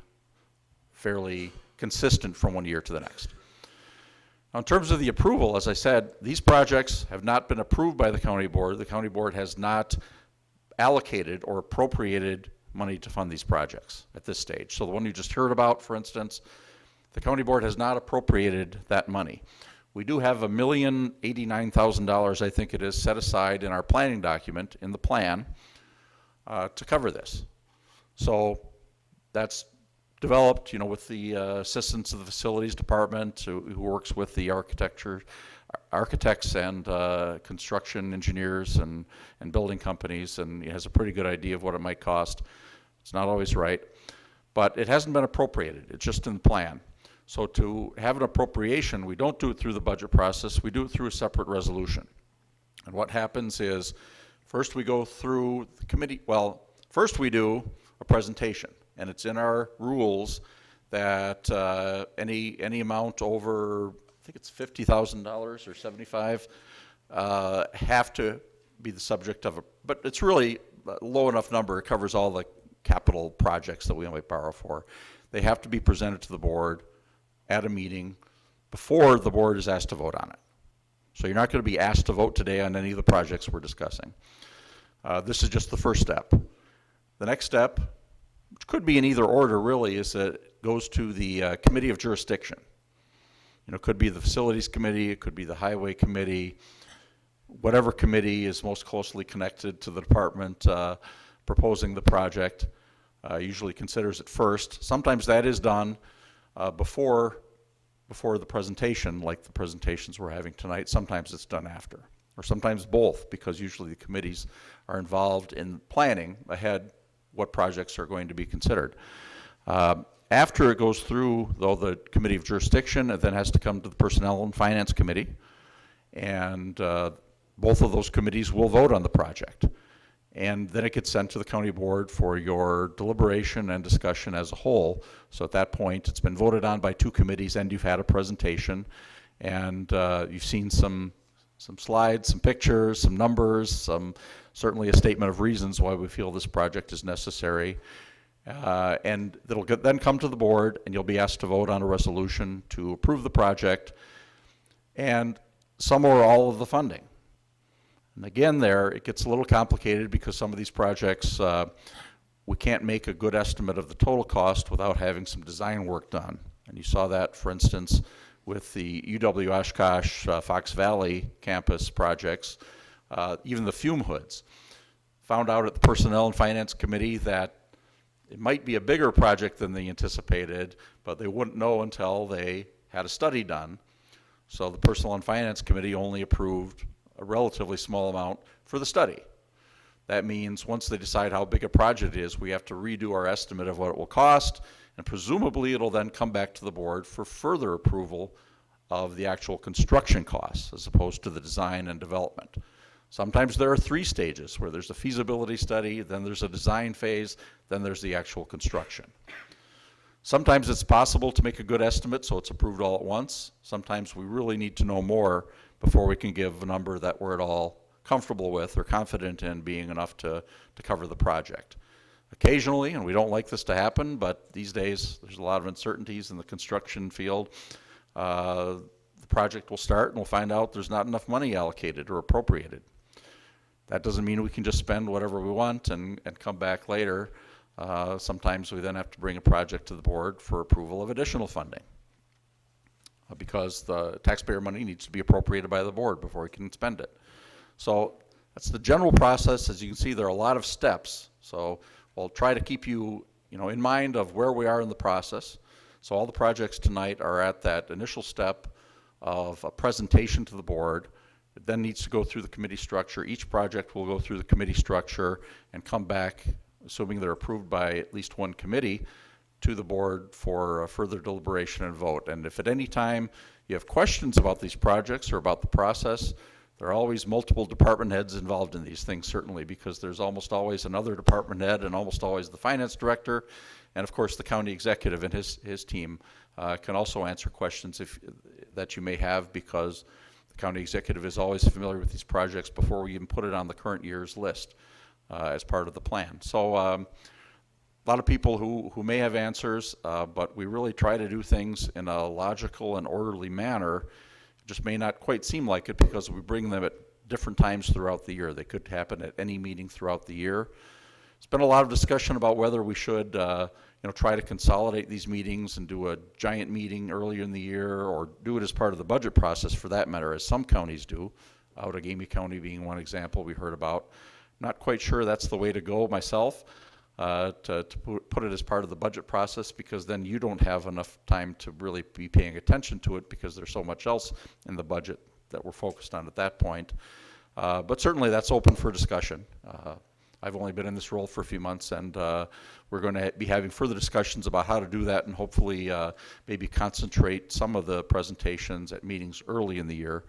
fairly consistent from one year to the next. Now, in terms of the approval, as I said, these projects have not been approved by the county board. The county board has not allocated or appropriated money to fund these projects at this stage. So the one you just heard about, for instance, the county board has not appropriated that money. We do have $1,089,000, I think it is, set aside in our planning document, in the plan, to cover this. So that's developed, you know, with the assistance of the facilities department, who works with the architects and construction engineers and building companies, and has a pretty good idea of what it might cost. It's not always right, but it hasn't been appropriated. It's just in the plan. So to have an appropriation, we don't do it through the budget process, we do it through a separate resolution. And what happens is, first we go through the committee, well, first we do a presentation, and it's in our rules that any amount over, I think it's $50,000 or 75, have to be the subject of but it's really a low enough number, it covers all the capital projects that we might borrow for. They have to be presented to the board at a meeting before the board is asked to vote on it. So you're not going to be asked to vote today on any of the projects we're discussing. This is just the first step. The next step, which could be in either order really, is that it goes to the committee of jurisdiction. You know, it could be the facilities committee, it could be the highway committee, whatever committee is most closely connected to the department proposing the project usually considers it first. Sometimes that is done before the presentation, like the presentations we're having tonight. Sometimes it's done after, or sometimes both, because usually the committees are involved in planning ahead what projects are going to be considered. After it goes through, though, the committee of jurisdiction, it then has to come to the personnel and finance committee, and both of those committees will vote on the project. And then it gets sent to the county board for your deliberation and discussion as a whole. So at that point, it's been voted on by two committees, and you've had a presentation, and you've seen some slides, some pictures, some numbers, certainly a statement of reasons why we feel this project is necessary. And it'll then come to the board, and you'll be asked to vote on a resolution to approve the project and some or all of the funding. And again, there, it gets a little complicated because some of these projects, we can't make a good estimate of the total cost without having some design work done. And you saw that, for instance, with the UW Oshkosh Fox Valley campus projects, even the fume hoods. Found out at the Personnel and Finance Committee that it might be a bigger project than they anticipated, but they wouldn't know until they had a study done. So the Personnel and Finance Committee only approved a relatively small amount for the study. That means once they decide how big a project it is, we have to redo our estimate of what it will cost, and presumably it'll then come back to the board for further approval of the actual construction costs as opposed to the design and development. Sometimes there are 3 stages where there's a feasibility study, then there's a design phase, then there's the actual construction. Sometimes it's possible to make a good estimate so it's approved all at once. Sometimes we really need to know more before we can give a number that we're at all comfortable with or confident in being enough to cover the project. occasionally, and we don't like this to happen, but these days there's a lot of uncertainties in the construction field. The project will start and we'll find out there's not enough money allocated or appropriated. That doesn't mean we can just spend whatever we want and come back later. Sometimes we then have to bring a project to the board for approval of additional funding because the taxpayer money needs to be appropriated by the board before we can spend it. So that's the general process. As you can see, there are a lot of steps. So we'll try to keep you, in mind of where we are in the process. So all the projects tonight are at that initial step of a presentation to the board. It then needs to go through the committee structure. Each project will go through the committee structure and come back, assuming they're approved by at least one committee, to the board for further deliberation and vote. And if at any time you have questions about these projects or about the process, there are always multiple department heads involved in these things, certainly, because there's almost always another department head and almost always the finance director. And of course, the county executive and his team can also answer questions that you may have, because the county executive is always familiar with these projects before we even put it on the current year's list as part of the plan. So a lot of people who may have answers, but we really try to do things in a logical and orderly manner. It just may not quite seem like it because we bring them at different times throughout the year. They could happen at any meeting throughout the year. There's been a lot of discussion about whether we should try to consolidate these meetings and do a giant meeting earlier in the year, or do it as part of the budget process for that matter, as some counties do, Outagamie County being one example we heard about. Not quite sure that's the way to go myself, to put it as part of the budget process, because then you don't have enough time to really be paying attention to it because there's so much else in the budget that we're focused on at that point. But certainly that's open for discussion. I've only been in this role for a few months, and we're going to be having further discussions about how to do that, and hopefully maybe concentrate some of the presentations at meetings early in the year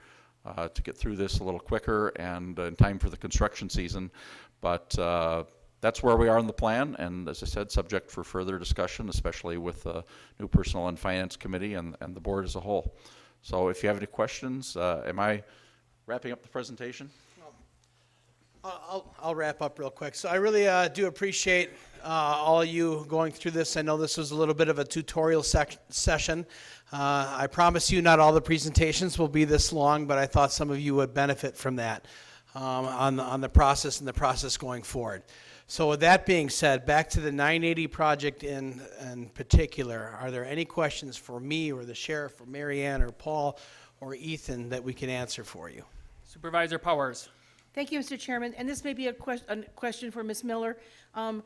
to get through this a little quicker and in time for the construction season. But that's where we are in the plan, and as I said, subject for further discussion, especially with the new Personnel and Finance Committee and the board as a whole. So if you have any questions, am I wrapping up the presentation? I'll wrap up real quick. So I really do appreciate all of you going through this. I know this was a little bit of a tutorial session. I promise you not all the presentations will be this long, but I thought some of you would benefit from that on the process and the process going forward. So with that being said, back to the 980 project in particular, are there any questions for me or the sheriff or Mary Ann or Paul or Ethan that we can answer for you? Supervisor Powers. Thank you, Mr. Chairman. And this may be a question for Ms. Miller. County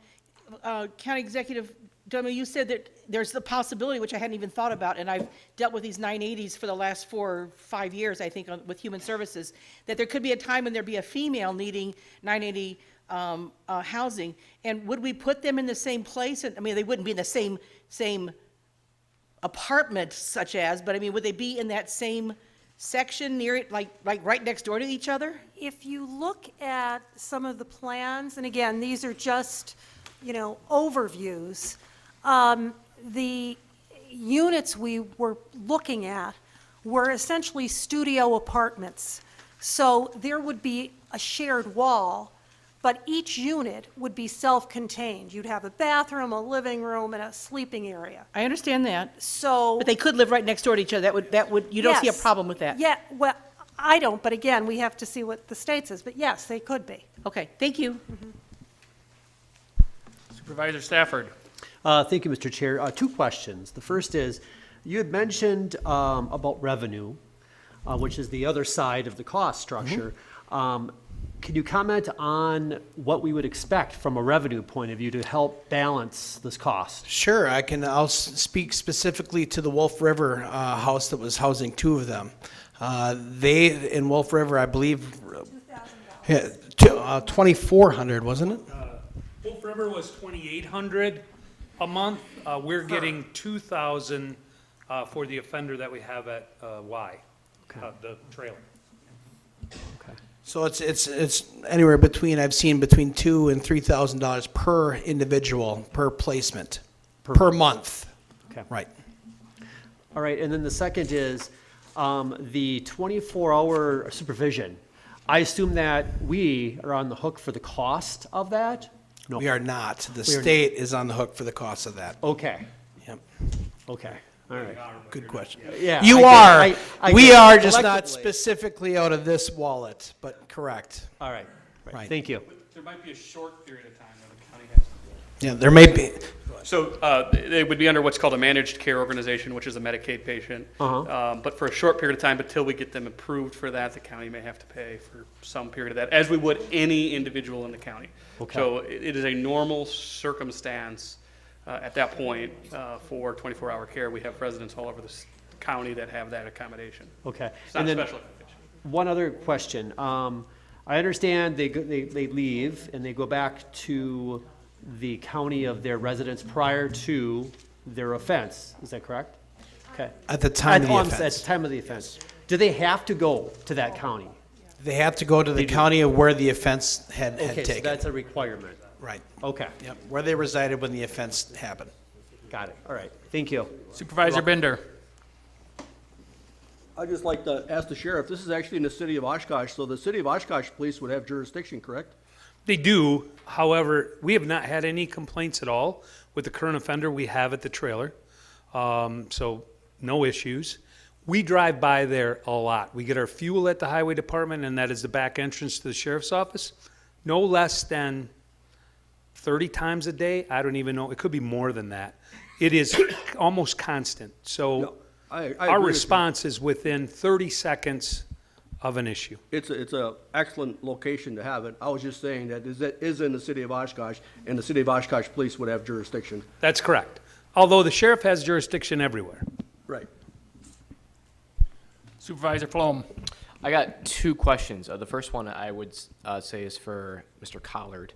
Executive Domi, you said that there's the possibility, which I hadn't even thought about, and I've dealt with these 980s for the last 4 or 5 years, I think, with Human Services, that there could be a time when there'd be a female needing 980 housing. And would we put them in the same place? I mean, they wouldn't be in the same apartment such as, but I mean, would they be in that same section near it, like right next door to each other? If you look at some of the plans, and again, these are just, overviews, the units we were looking at were essentially studio apartments. So there would be a shared wall, but each unit would be self-contained. You'd have a bathroom, a living room, and a sleeping area. I understand that. So. But they could live right next door to each other. That would, you don't see a Yes. problem with that? Yeah, well, I don't, but again, we have to see what the state says, but yes, they could be. Okay, thank you. Supervisor Stafford. Thank you, Mr. Chair. 2 questions. The first is, you had mentioned about revenue, which is the other side of the cost structure. Can you comment on what we would expect from a revenue point of view to help balance this cost? Sure, I'll speak specifically to the Wolf River house that was housing 2 of them. They, in Wolf River, I believe, $2,400, wasn't it? Wolf River was $2,800 a month. We're getting $2,000 for the offender that we have at Y, the trailer. So it's anywhere between, I've seen between $2,000 and $3,000 per individual, per placement, per month. Okay. Right. All right, and then the second is the 24-hour supervision. I assume that we are on the hook for the cost of that? No. We are not. The We are- state is on the hook for the cost of that. Okay, Yep. okay, all right. Good question. Yeah, You I are. get it. I We get it. are just not Collectively. specifically out of this wallet, but correct. All right, Right. thank you. There might be a short period of time where the county has to. Yeah, there may be. So they would be under what's called a managed care organization, which is a Medicaid patient. But for a short period of time, until we get them approved for that, the county may have to pay for some period of that, as we would any individual in the county. Okay. So it is a normal circumstance at that point for 24-hour care. We have residents all over the county that have that accommodation. Okay. It's not And a then special accommodation. one other question. I understand they leave and they go back to the county of their residence prior to their offense. Is that correct? Okay. At the time of the At offense. the time of the offense. Do they have to go to that county? They have to go to the county of where the offense had Okay, so taken. that's a requirement. Right. Okay, Yep, where they resided when the offense happened. got it. All right, thank you. Supervisor Bender. I'd just like to ask the sheriff, this is actually in the city of Oshkosh, so the city of Oshkosh police would have jurisdiction, correct? They do, however, we have not had any complaints at all with the current offender we have at the trailer. So no issues. We drive by there a lot. We get our fuel at the highway department, and that is the back entrance to the sheriff's office. No less than 30 times a day. I don't even know. It could be more than that. It is almost constant. So I agree our with you. response is within 30 seconds of an issue. It's a excellent location to have it. I was just saying that is in the city of Oshkosh, and the city of Oshkosh police would have jurisdiction. That's correct. Although the sheriff has jurisdiction everywhere. Right. Supervisor Flom. I got two questions. The first one I would say is for Mr. Collard.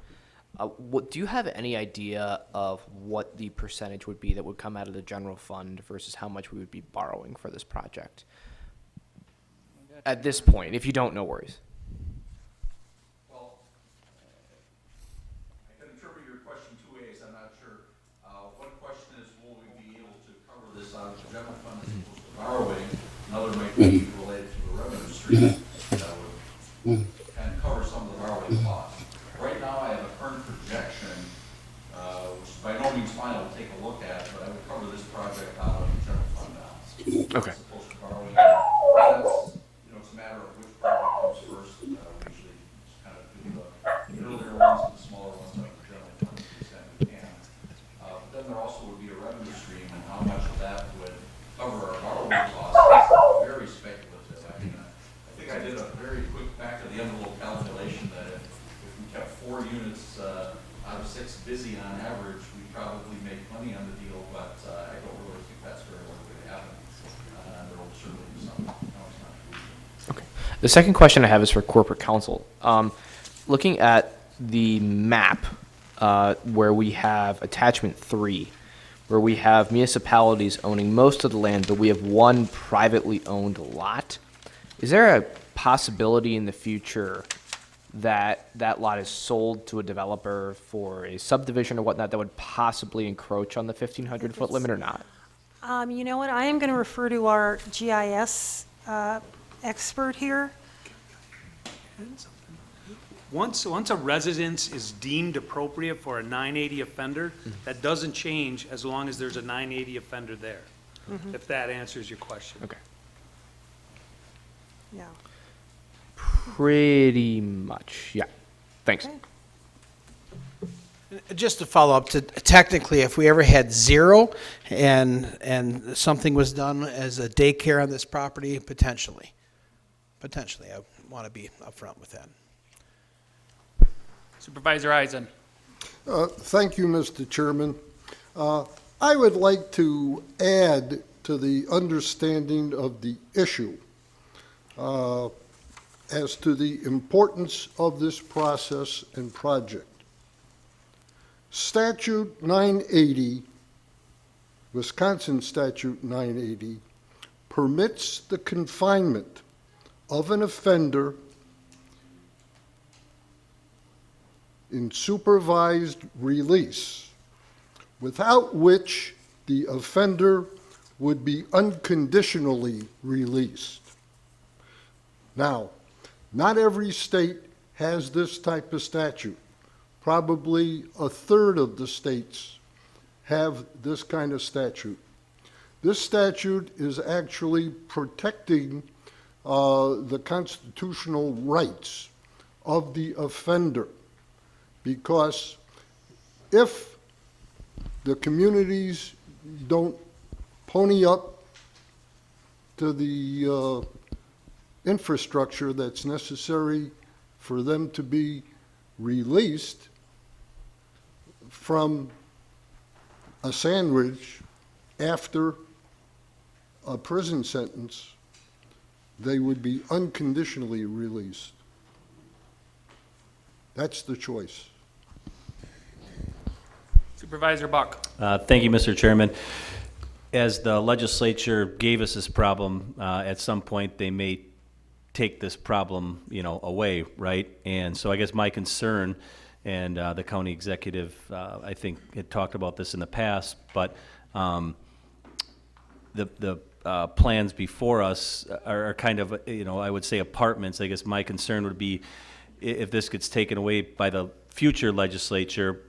Do you have any idea of what the percentage would be that would come out of the general fund versus how much we would be borrowing for this project? At this point, if you don't, no worries. Well, I can interpret your question two ways, I'm not sure. One question is, will we be able to cover this out of the general fund as opposed to borrowing? Another might be related to the revenue stream that would kind of cover some of the borrowing costs. Right now, I have a current projection, which is by no means final to take a look at, but I would cover this project out of the general fund now. Okay. As opposed to borrowing. That's, it's a matter of which project comes first. We usually just kind of do the earlier ones and the smaller ones out of the general fund to the extent we can. But then there also would be a revenue stream, and how much of that would cover our borrowing costs is very speculative. I mean, I think I did a very quick back of the envelope calculation that if we kept 4 units out of 6 busy on average, we'd probably make money on the deal, but I don't really think that's very likely to happen. There will certainly be some contribution. Okay. The second question I have is for corporate counsel. Looking at the map where we have attachment 3, where we have municipalities owning most of the land, but we have one privately owned lot. Is there a possibility in the future that that lot is sold to a developer for a subdivision or whatnot that would possibly encroach on the 1,500-foot limit or not? You know what, I am going to refer to our GIS expert here. Once a residence is deemed appropriate for a 980 offender, that doesn't change as long as there's a 980 offender there, if that answers your question. Okay. Yeah. Pretty much, yeah. Thanks. Okay. Just to follow up, technically, if we ever had 0 and something was done as a daycare on this property, potentially, I want to be upfront with that. Supervisor Eisen. Thank you, Mr. Chairman. I would like to add to the understanding of the issue as to the importance of this process and project. Statute 980, Wisconsin Statute 980, permits the confinement of an offender in supervised release, without which the offender would be unconditionally released. Now, not every state has this type of statute. probably a third of the states have this kind of statute. This statute is actually protecting the constitutional rights of the offender, because if the communities don't pony up to the infrastructure that's necessary for them to be released from a sandwich after a prison sentence, they would be unconditionally released. That's the choice. Supervisor Buck. Thank you, Mr. Chairman. As the legislature gave us this problem, at some point they may take this problem, away, right? And so I guess my concern, and the county executive, I think, had talked about this in the past, but the plans before us are kind of, I would say apartments. I guess my concern would be if this gets taken away by the future legislature,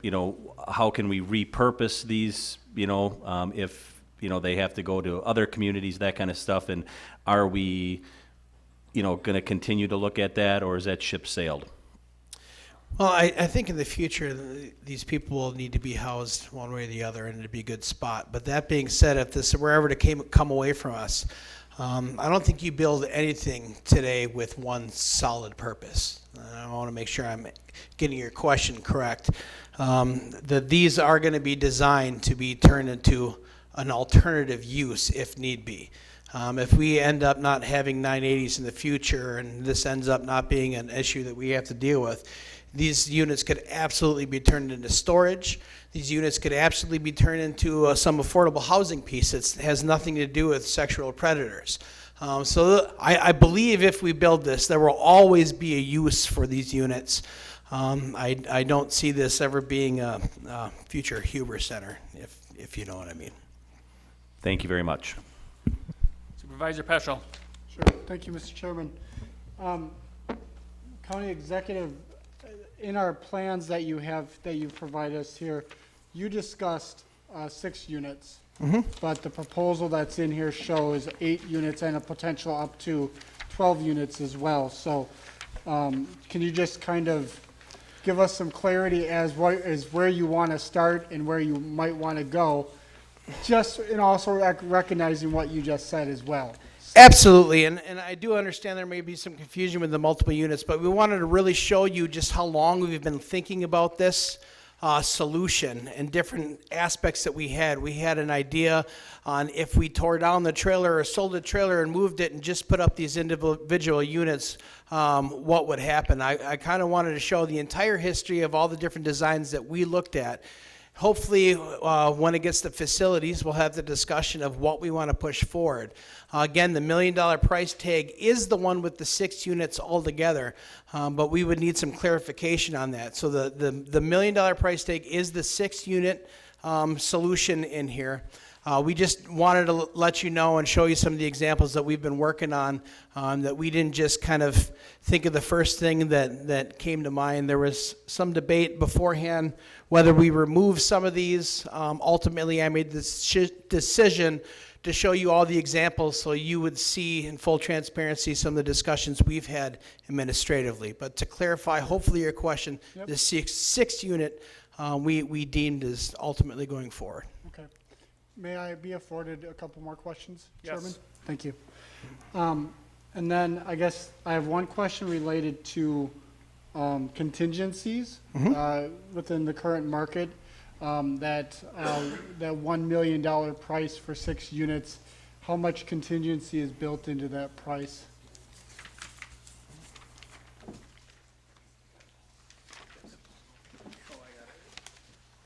how can we repurpose these, if, they have to go to other communities, that kind of stuff, and are we, going to continue to look at that, or is that ship sailed? Well, I think in the future, these people will need to be housed one way or the other, and it'd be a good spot. But that being said, if this were ever to come away from us, I don't think you build anything today with one solid purpose. I want to make sure I'm getting your question correct. That these are going to be designed to be turned into an alternative use if need be. If we end up not having 980s in the future, and this ends up not being an issue that we have to deal with, these units could absolutely be turned into storage. These units could absolutely be turned into some affordable housing piece that has nothing to do with sexual predators. So I believe if we build this, there will always be a use for these units. I don't see this ever being a future Huber Center, if you know what I mean. Thank you very much. Supervisor Peschel. Sure. Thank you, Mr. Chairman. County Executive, in our plans that you provide us here, you discussed 6 units. Mm-hmm. But the proposal that's in here shows 8 units and a potential up to 12 units as well. So can you just kind of give us some clarity as where you want to start and where you might want to go, and also recognizing what you just said as well. Absolutely, and I do understand there may be some confusion with the multiple units, but we wanted to really show you just how long we've been thinking about this solution and different aspects that we had. We had an idea on if we tore down the trailer or sold the trailer and moved it and just put up these individual units, what would happen. I kind of wanted to show the entire history of all the different designs that we looked at. Hopefully, when it gets to facilities, we'll have the discussion of what we want to push forward. Again, the $1 million price tag is the one with the 6 units altogether, but we would need some clarification on that. So the $1 million price tag is the 6-unit solution in here. We just wanted to let you know and show you some of the examples that we've been working on, that we didn't just kind of think of the first thing that came to mind. There was some debate beforehand whether we remove some of these. Ultimately, I made this decision to show you all the examples so you would see in full transparency some of the discussions we've had administratively. But to clarify, hopefully your question, Yep. the 6 unit we deemed is ultimately going forward. Okay. May I be afforded a couple more questions, Yes. Chairman? Thank you. And then I guess I have one question related to contingencies within the current market. That $1 million price for 6 units, how much contingency is built into that price?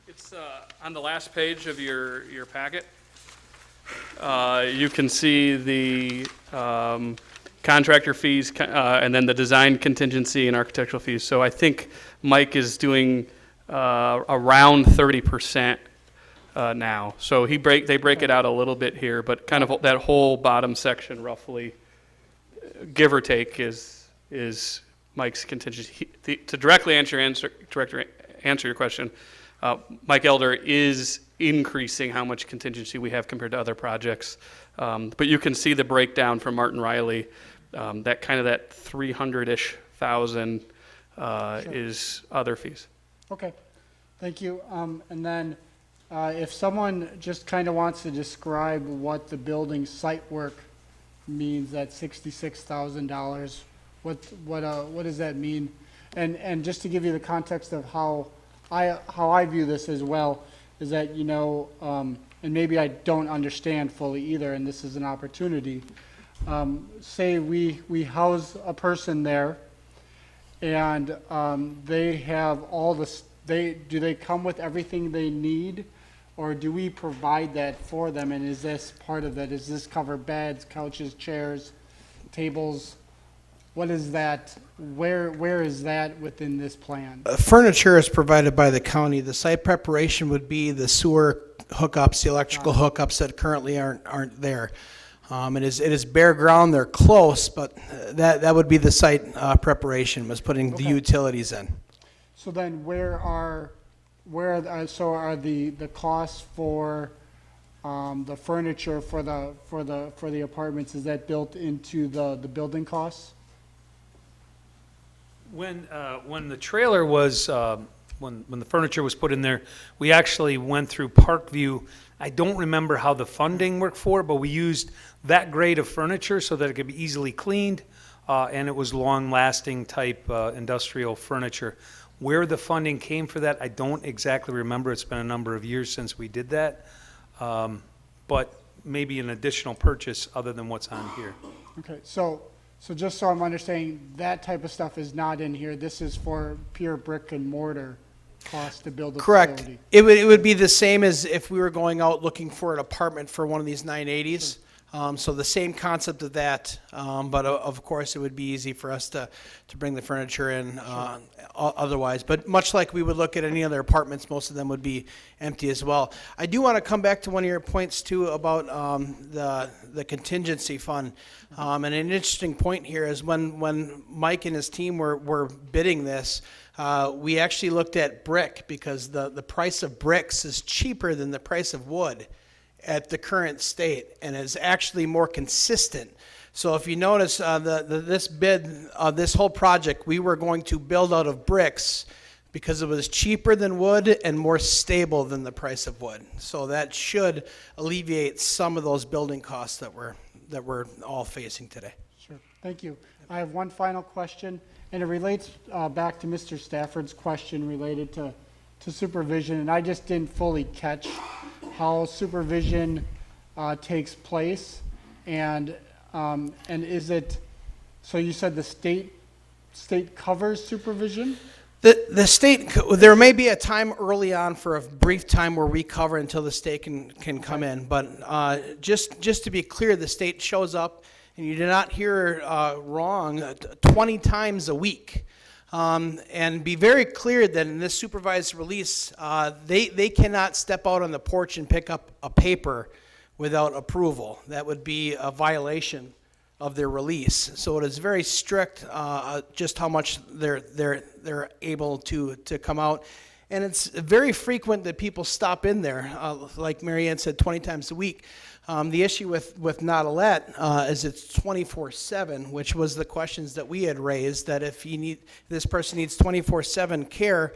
It's on the last page of your packet. You can see the contractor fees and then the design contingency and architectural fees. So I think Mike is doing around 30% now. So they break it out a little bit here, but kind of that whole bottom section roughly, give or take, is Mike's contingency. To directly answer answer your question, Mike Elder is increasing how much contingency we have compared to other projects. But you can see the breakdown from Martin Riley, that 300-ish thousand is other fees. Okay, thank you. And then if someone just kind of wants to describe what the building site work means, that $66,000, what does that mean? And just to give you the context of how I view this as well, is that, you know, and maybe I don't understand fully either, and this is an opportunity. Say we house a person there, and they have all the, do they come with everything they need, or do we provide that for them? And is this part of that? Does this cover beds, couches, chairs, tables? What is that? Where is that within this plan? Furniture is provided by the county. The site preparation would be the sewer hookups, the electrical hookups that currently aren't there. It is bare ground. They're close, but that would be the site preparation, was putting the utilities in. So then are the costs for the furniture for the apartments, is that built into the building costs? When the trailer was, when the furniture was put in there, we actually went through Parkview. I don't remember how the funding worked for it, but we used that grade of furniture so that it could be easily cleaned, and it was long-lasting type industrial furniture. Where the funding came for that, I don't exactly remember. It's been a number of years since we did that, but maybe an additional purchase other than what's on here. Okay, so just so I'm understanding, that type of stuff is not in here. This is for pure brick and mortar cost to build a Correct. facility. It would be the same as if we were going out looking for an apartment for one of these 980s. So the same concept of that, but of course it would be easy for us to bring the furniture in otherwise. But much like we would look at any other apartments, most of them would be empty as well. I do want to come back to one of your points too about the contingency fund. And an interesting point here is when Mike and his team were bidding this, we actually looked at brick because the price of bricks is cheaper than the price of wood at the current state, and is actually more consistent. So if you notice, this bid, this whole project, we were going to build out of bricks because it was cheaper than wood and more stable than the price of wood. So that should alleviate some of those building costs that we're all facing today. Sure, thank you. I have one final question, and it relates back to Mr. Stafford's question related to supervision, and I just didn't fully catch how supervision takes place, and is it, so you said the state covers supervision? The state, there may be a time early on for a brief time where we cover until the state can come in, but just to be clear, the state shows up, and you do not hear wrong, 20 times a week. And be very clear that in this supervised release, they cannot step out on the porch and pick up a paper without approval. That would be a violation of their release. So it is very strict, just how much they're able to come out. And it's very frequent that people stop in there, like Mary Ann said, 20 times a week. The issue with Nautilette is it's 24/7, which was the questions that we had raised, that if this person needs 24/7 care,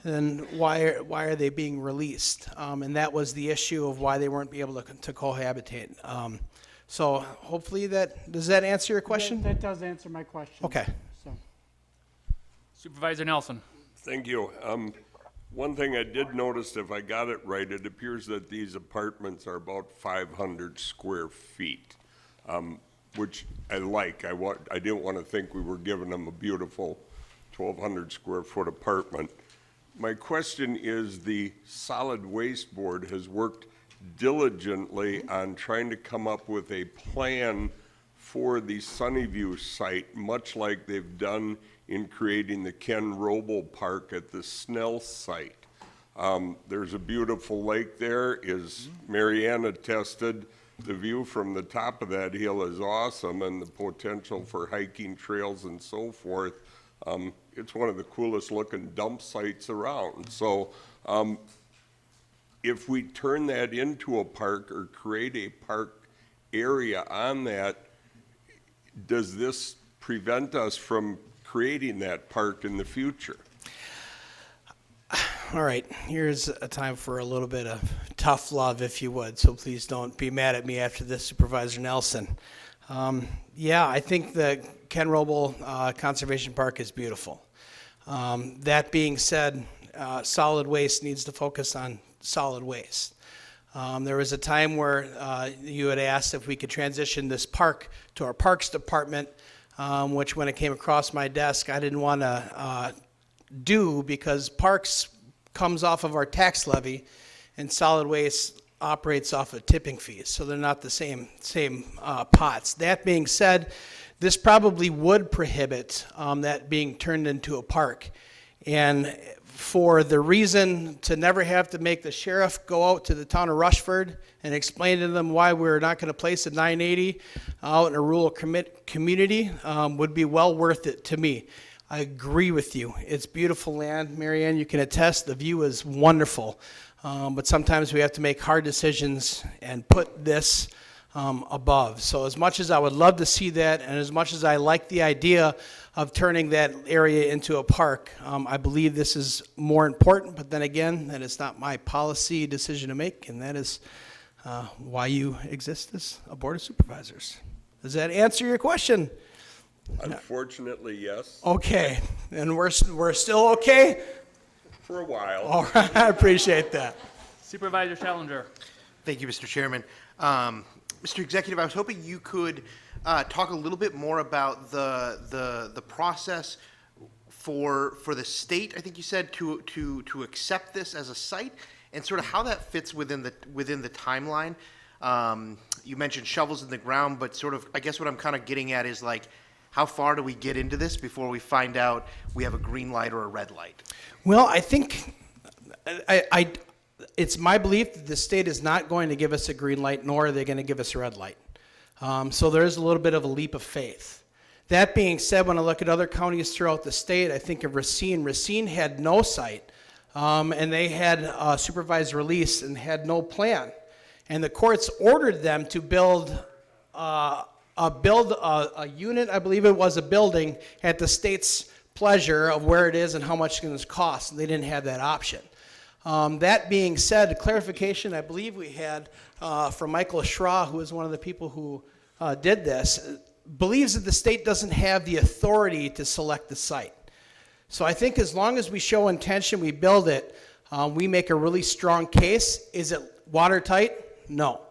then why are they being released? And that was the issue of why they weren't able to cohabitate. So hopefully does that answer your question? That does answer my question. Okay. So. Supervisor Nelson. Thank you. One thing I did notice, if I got it right, it appears that these apartments are about 500 square feet, which I like. I didn't want to think we were giving them a beautiful 1,200 square foot apartment. My question is, the Solid Waste Board has worked diligently on trying to come up with a plan for the Sunnyview site, much like they've done in creating the Ken Roble Park at the Snell site. There's a beautiful lake there. As Mariana attested, the view from the top of that hill is awesome, and the potential for hiking trails and so forth it's one of the coolest looking dump sites around. So if we turn that into a park or create a park area on that, does this prevent us from creating that park in the future? All right, here's a time for a little bit of tough love, if you would, so please don't be mad at me after this, Supervisor Nelson. Yeah, I think the Ken Roble Conservation Park is beautiful. That being said, solid waste needs to focus on solid waste. There was a time where you had asked if we could transition this park to our Parks Department, which when it came across my desk, I didn't want to do because Parks comes off of our tax levy and solid waste operates off of tipping fees, so they're not the same pots. That being said, this probably would prohibit that being turned into a park. And for the reason to never have to make the sheriff go out to the town of Rushford and explain to them why we're not going to place a 980 out in a rural community would be well worth it to me. I agree with you. It's beautiful land. Mary Ann, you can attest, the view is wonderful. But sometimes we have to make hard decisions and put this above. So as much as I would love to see that, and as much as I like the idea of turning that area into a park, I believe this is more important. But then again, that is not my policy decision to make, and that is why you exist as a board of supervisors. Does that answer your question? Unfortunately, yes. Okay, and we're still okay? For a while. All right, I appreciate that. Supervisor Challenger. Thank you, Mr. Chairman. Mr. Executive, I was hoping you could talk a little bit more about the process for the state, I think you said, to accept this as a site, and sort of how that fits within the timeline. You mentioned shovels in the ground, but sort of, I guess what I'm kind of getting at is like, how far do we get into this before we find out we have a green light or a red light? Well, I think it's my belief that the state is not going to give us a green light, nor are they going to give us a red light. So there is a little bit of a leap of faith. That being said, when I look at other counties throughout the state, I think of Racine. Racine had no site, and they had a supervised release and had no plan. And the courts ordered them to build a unit, I believe it was a building, at the state's pleasure of where it is and how much it's going to cost. They didn't have that option. That being said, clarification I believe we had from Michael Schra, who is one of the people who did this, believes that the state doesn't have the authority to select the site. So I think as long as we show intention, we build it, we make a really strong case. Is it watertight? No.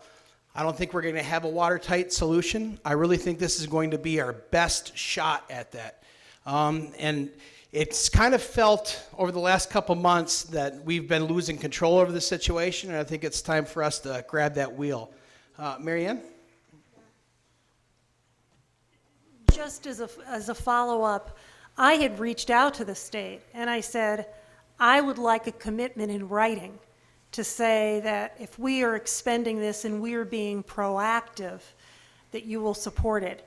I don't think we're going to have a watertight solution. I really think this is going to be our best shot at that. And it's kind of felt over the last couple months that we've been losing control over the situation, and I think it's time for us to grab that wheel. Mary Ann? Just as a follow-up, I had reached out to the state, and I said, I would like a commitment in writing to say that if we are expending this and we are being proactive, that you will support it.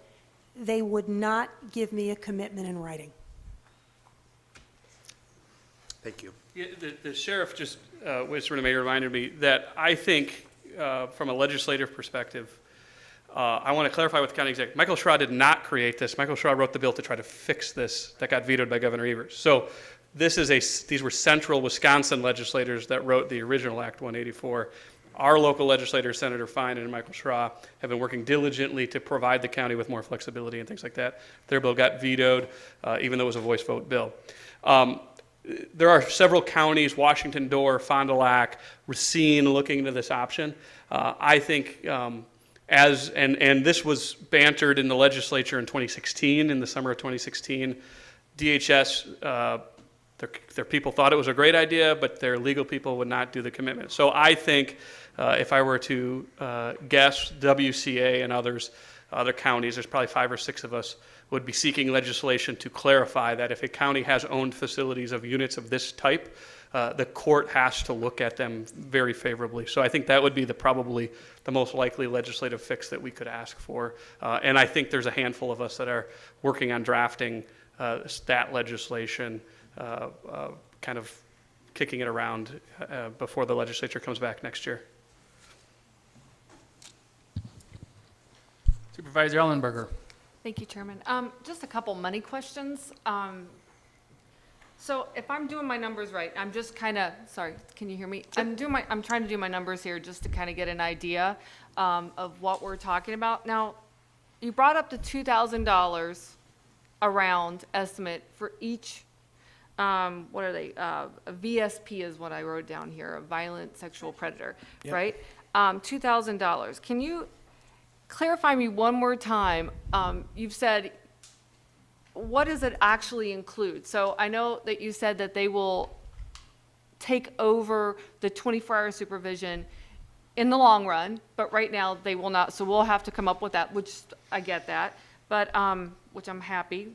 They would not give me a commitment in writing. Thank you. Yeah, the sheriff just, Mr. Mayor, reminded me that I think, from a legislative perspective, I want to clarify with the county executive. Michael Schra did not create this. Michael Schra wrote the bill to try to fix this that got vetoed by Governor Evers. So these were central Wisconsin legislators that wrote the original Act 184. Our local legislators, Senator Fine and Michael Schra, have been working diligently to provide the county with more flexibility and things like that. Their bill got vetoed, even though it was a voice vote bill. There are several counties, Washington, Door, Fond du Lac, Racine, looking into this option. I think and this was bantered in the legislature in 2016, in the summer of 2016. DHS, their people thought it was a great idea, but their legal people would not do the commitment. So I think if I were to guess, WCA and other counties, there's probably 5 or 6 of us, would be seeking legislation to clarify that if a county has owned facilities of units of this type, the court has to look at them very favorably. So I think that would be probably the most likely legislative fix that we could ask for. And I think there's a handful of us that are working on drafting that legislation, kind of kicking it around before the legislature comes back next year. Supervisor Ellenberger. Thank you, Chairman. Just a couple money questions. So if I'm doing my numbers right, I'm just kind of, sorry, can you hear me? I'm trying to do my numbers here just to kind of get an idea of what we're talking about. Now, you brought up the $2,000 around estimate for each, what are they? A VSP is what I wrote down here, a violent sexual predator, Yep. right? $2,000. Can you clarify me one more time? You've said, what does it actually include? So I know that you said that they will take over the 24-hour supervision in the long run, but right now they will not. So we'll have to come up with that, which I get that, but which I'm happy,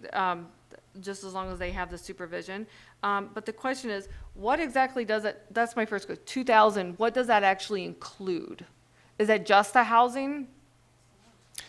just as long as they have the supervision. But the question is, what exactly does it? That's my first question. 2,000. What does that actually include? Is that just the housing?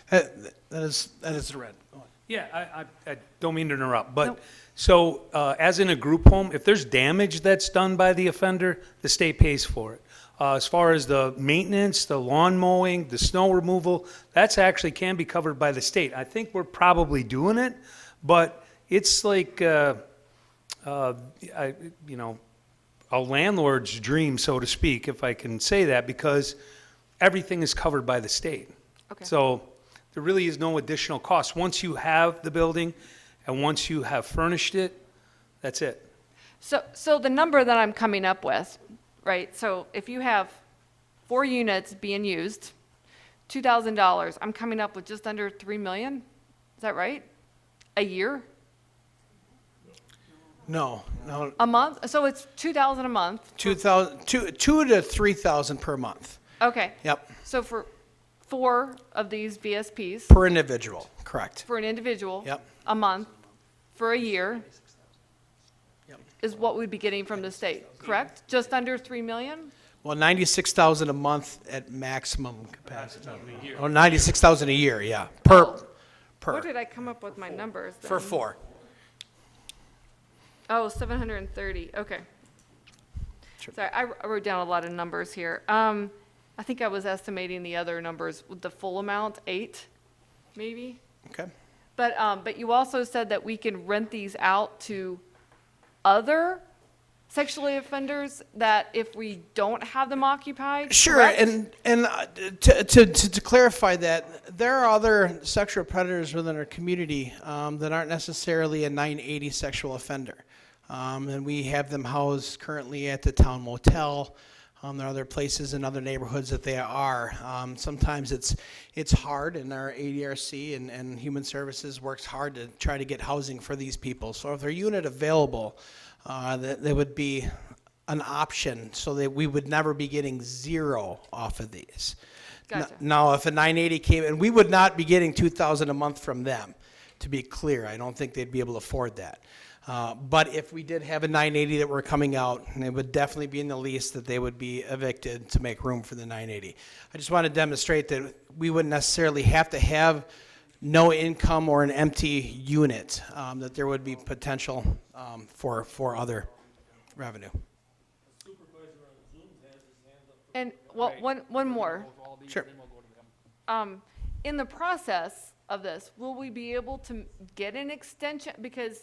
That is the red. Go on. Yeah, I don't mean to interrupt, but, so, as in a group home, if there's damage that's done by the offender, the state pays for it. As far as the maintenance, the lawn mowing, the snow removal, that's actually can be covered by the state. I think we're probably doing it, but it's like, you know, a landlord's dream, so to speak, if I can say that, because everything is covered by the state. Okay. So there really is no additional cost. Once you have the building and once you have furnished it, that's it. So the number that I'm coming up with, right? So if you have 4 units being used, $2,000, I'm coming up with just under 3 million. Is that right? A year? No. A month? So it's 2,000 a month. 2,000, 2 to 3,000 per month. Okay. Yep. So for 4 of these VSPs. Per individual, correct. For an individual. Yep. A month, for a year. Is what we'd be getting from the state, correct? Just under 3 million? Well, 96,000 a month at maximum capacity. Oh, 96,000 a year, yeah, per. Where did I come up with my numbers then? For 4. Oh, 730, okay. Sorry, I wrote down a lot of numbers here. I think I was estimating the other numbers with the full amount, 8, maybe? Okay. But you also said that we can rent these out to other sexually offenders that if we don't have them occupied? Sure, correct? and to clarify that, there are other sexual predators within our community that aren't necessarily a 980 sexual offender. And we have them housed currently at the town motel. There are other places in other neighborhoods that they are. Sometimes it's hard, and our ADRC and Human Services works hard to try to get housing for these people. So if their unit available, that would be an option, so that we would never be getting 0 off of these. Gotcha. Now, if a 980 came, and we would not be getting 2,000 a month from them, to be clear. I don't think they'd be able to afford that. But if we did have a 980 that were coming out, and it would definitely be in the lease that they would be evicted to make room for the 980. I just want to demonstrate that we wouldn't necessarily have to have no income or an empty unit, that there would be potential for other revenue. And well, one more. Sure. In the process of this, will we be able to get an extension? Because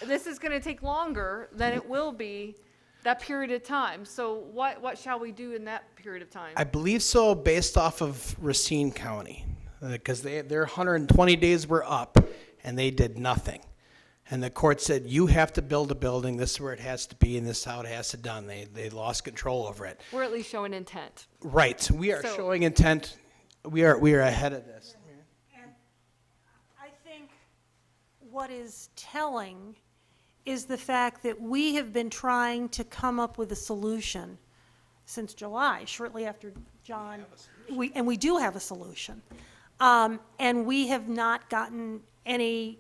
this is going to take longer than it will be that period of time. So what shall we do in that period of time? I believe so, based off of Racine County, because their 120 days were up, and they did nothing. And the court said, you have to build a building, this is where it has to be, and this is how it has to be done. They lost control over it. We're at least showing intent. Right, we are So- showing intent, we are ahead of this. I think what is telling is the fact that we have been trying to come up with a solution since July, shortly after John, and we do have a solution. And we have not gotten any,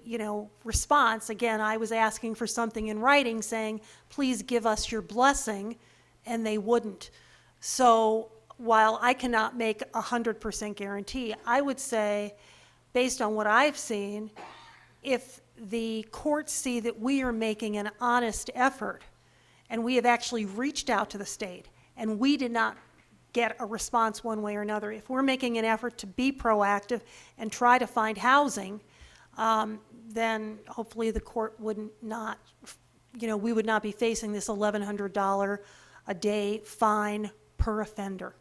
response. Again, I was asking for something in writing saying, please give us your blessing, and they wouldn't. So while I cannot make 100% guarantee, I would say, based on what I've seen, if the courts see that we are making an honest effort, and we have actually reached out to the state, and we did not get a response one way or another. If we're making an effort to be proactive and try to find housing, then hopefully the court wouldn't not, we would not be facing this $1,100 a day fine per offender.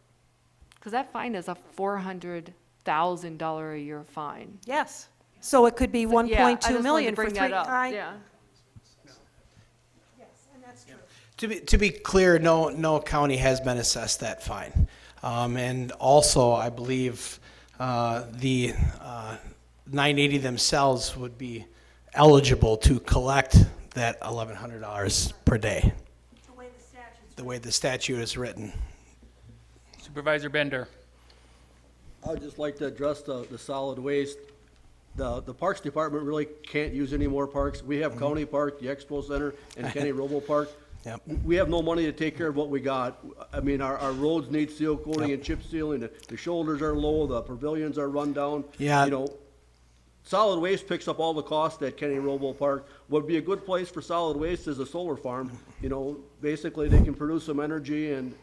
Because that fine is a $400,000 a year fine. Yes. So it could be Yeah, I just 1.2 wanted million to for bring three. that up. Yeah. Yes, and that's true. To be clear, no county has been assessed that fine. And also, I believe the 980 themselves would be eligible to collect that $1,100 per day, the way the statute is written. Supervisor Bender. I would just like to address the solid waste. The Parks Department really can't use any more parks. We have County Park, the Expo Center, and Kenny Robo Park. Yep. We have no money to take care of what we got. I mean, our roads need seal coating Yep. and chip sealing. The shoulders are low, the pavilions are run down. Yeah. Solid waste picks up all the cost at Kenny Robo Park. Would be a good place for solid waste is a solar farm. Basically they can produce some energy and,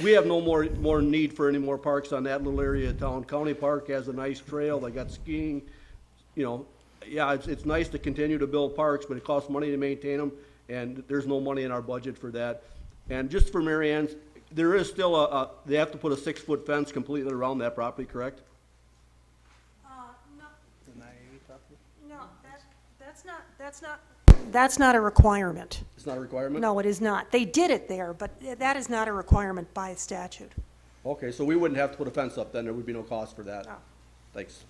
we have no more need for any more parks on that little area of town. County Park has a nice trail, they got skiing, yeah, it's nice to continue to build parks, but it costs money to maintain them, and there's no money in our budget for that. And just for Mary Ann's, there is still they have to put a 6-foot fence completely around that property, correct? No, that's not a requirement. It's not a requirement? No, it is not. They did it there, but that is not a requirement by statute. Okay, so we wouldn't have to put a fence up then, there would be no cost for that? No. Thanks.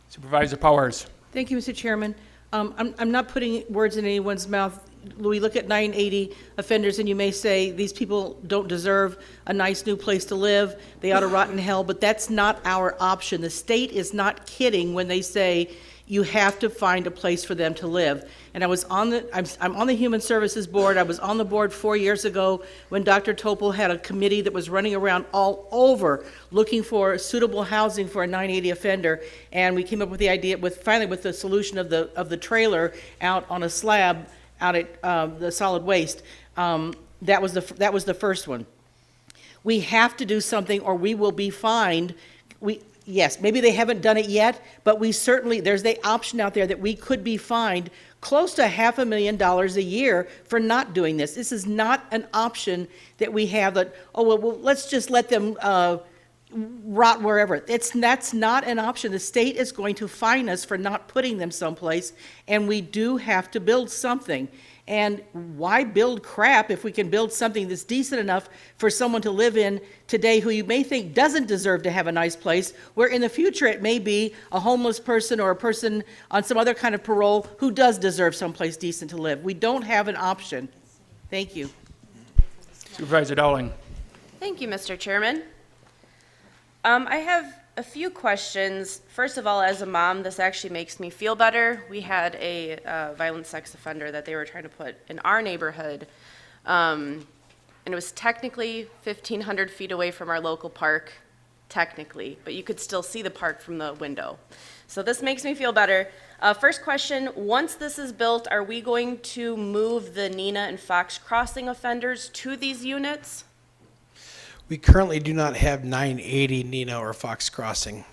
Supervisor Powers. Thank you, Mr. Chairman. I'm not putting words in anyone's mouth. We look at 980 offenders, and you may say, these people don't deserve a nice new place to live. They ought to rot in hell, but that's not our option. The state is not kidding when they say you have to find a place for them to live. And I'm on the Human Services Board. I was on the board 4 years ago when Dr. Topol had a committee that was running around all over looking for suitable housing for a 980 offender. And we came up with the idea, finally with the solution of the trailer out on a slab out at the solid waste. That was the first one. We have to do something or we will be fined. Yes, maybe they haven't done it yet, but there's the option out there that we could be fined close to $500,000 a year for not doing this. This is not an option that we have that, let's just let them rot wherever. That's not an option. The state is going to fine us for not putting them someplace, and we do have to build something. And why build crap if we can build something that's decent enough for someone to live in today who you may think doesn't deserve to have a nice place, where in the future it may be a homeless person or a person on some other kind of parole who does deserve someplace decent to live. We don't have an option. Thank you. Supervisor Dowling. Thank you, Mr. Chairman. I have a few questions. First of all, as a mom, this actually makes me feel better. We had a violent sex offender that they were trying to put in our neighborhood, and it was technically 1,500 feet away from our local park, technically, but you could still see the park from the window. So this makes me feel better. First question, once this is built, are we going to move the Nina and Fox Crossing offenders to these units? We currently do not have 980 Nina or Fox Crossing.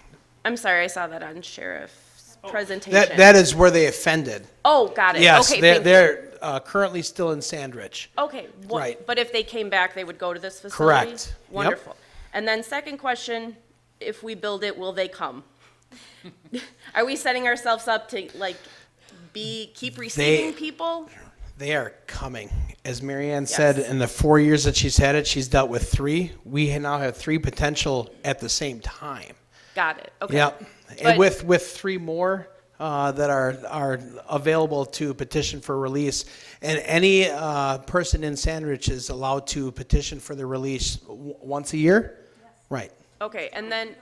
I'm sorry, I saw that on Sheriff's presentation. That is where they offended. Oh, got it. Yes, Okay, they're currently still in Sandridge. Okay, Right. But if they came back, they would go to this facility? Correct. Yep. Wonderful. And then second question, if we build it, will they come? Are we setting ourselves up to keep receiving people? They are coming. As Mary Ann said, in the 4 years that she's had it, she's dealt with 3. We now have 3 potential at the same time. Got it, okay. Yep. And with 3 more that are available to petition for release. And any person in Sandridge is allowed to petition for the release once a year? Yes. Right. Okay, and then,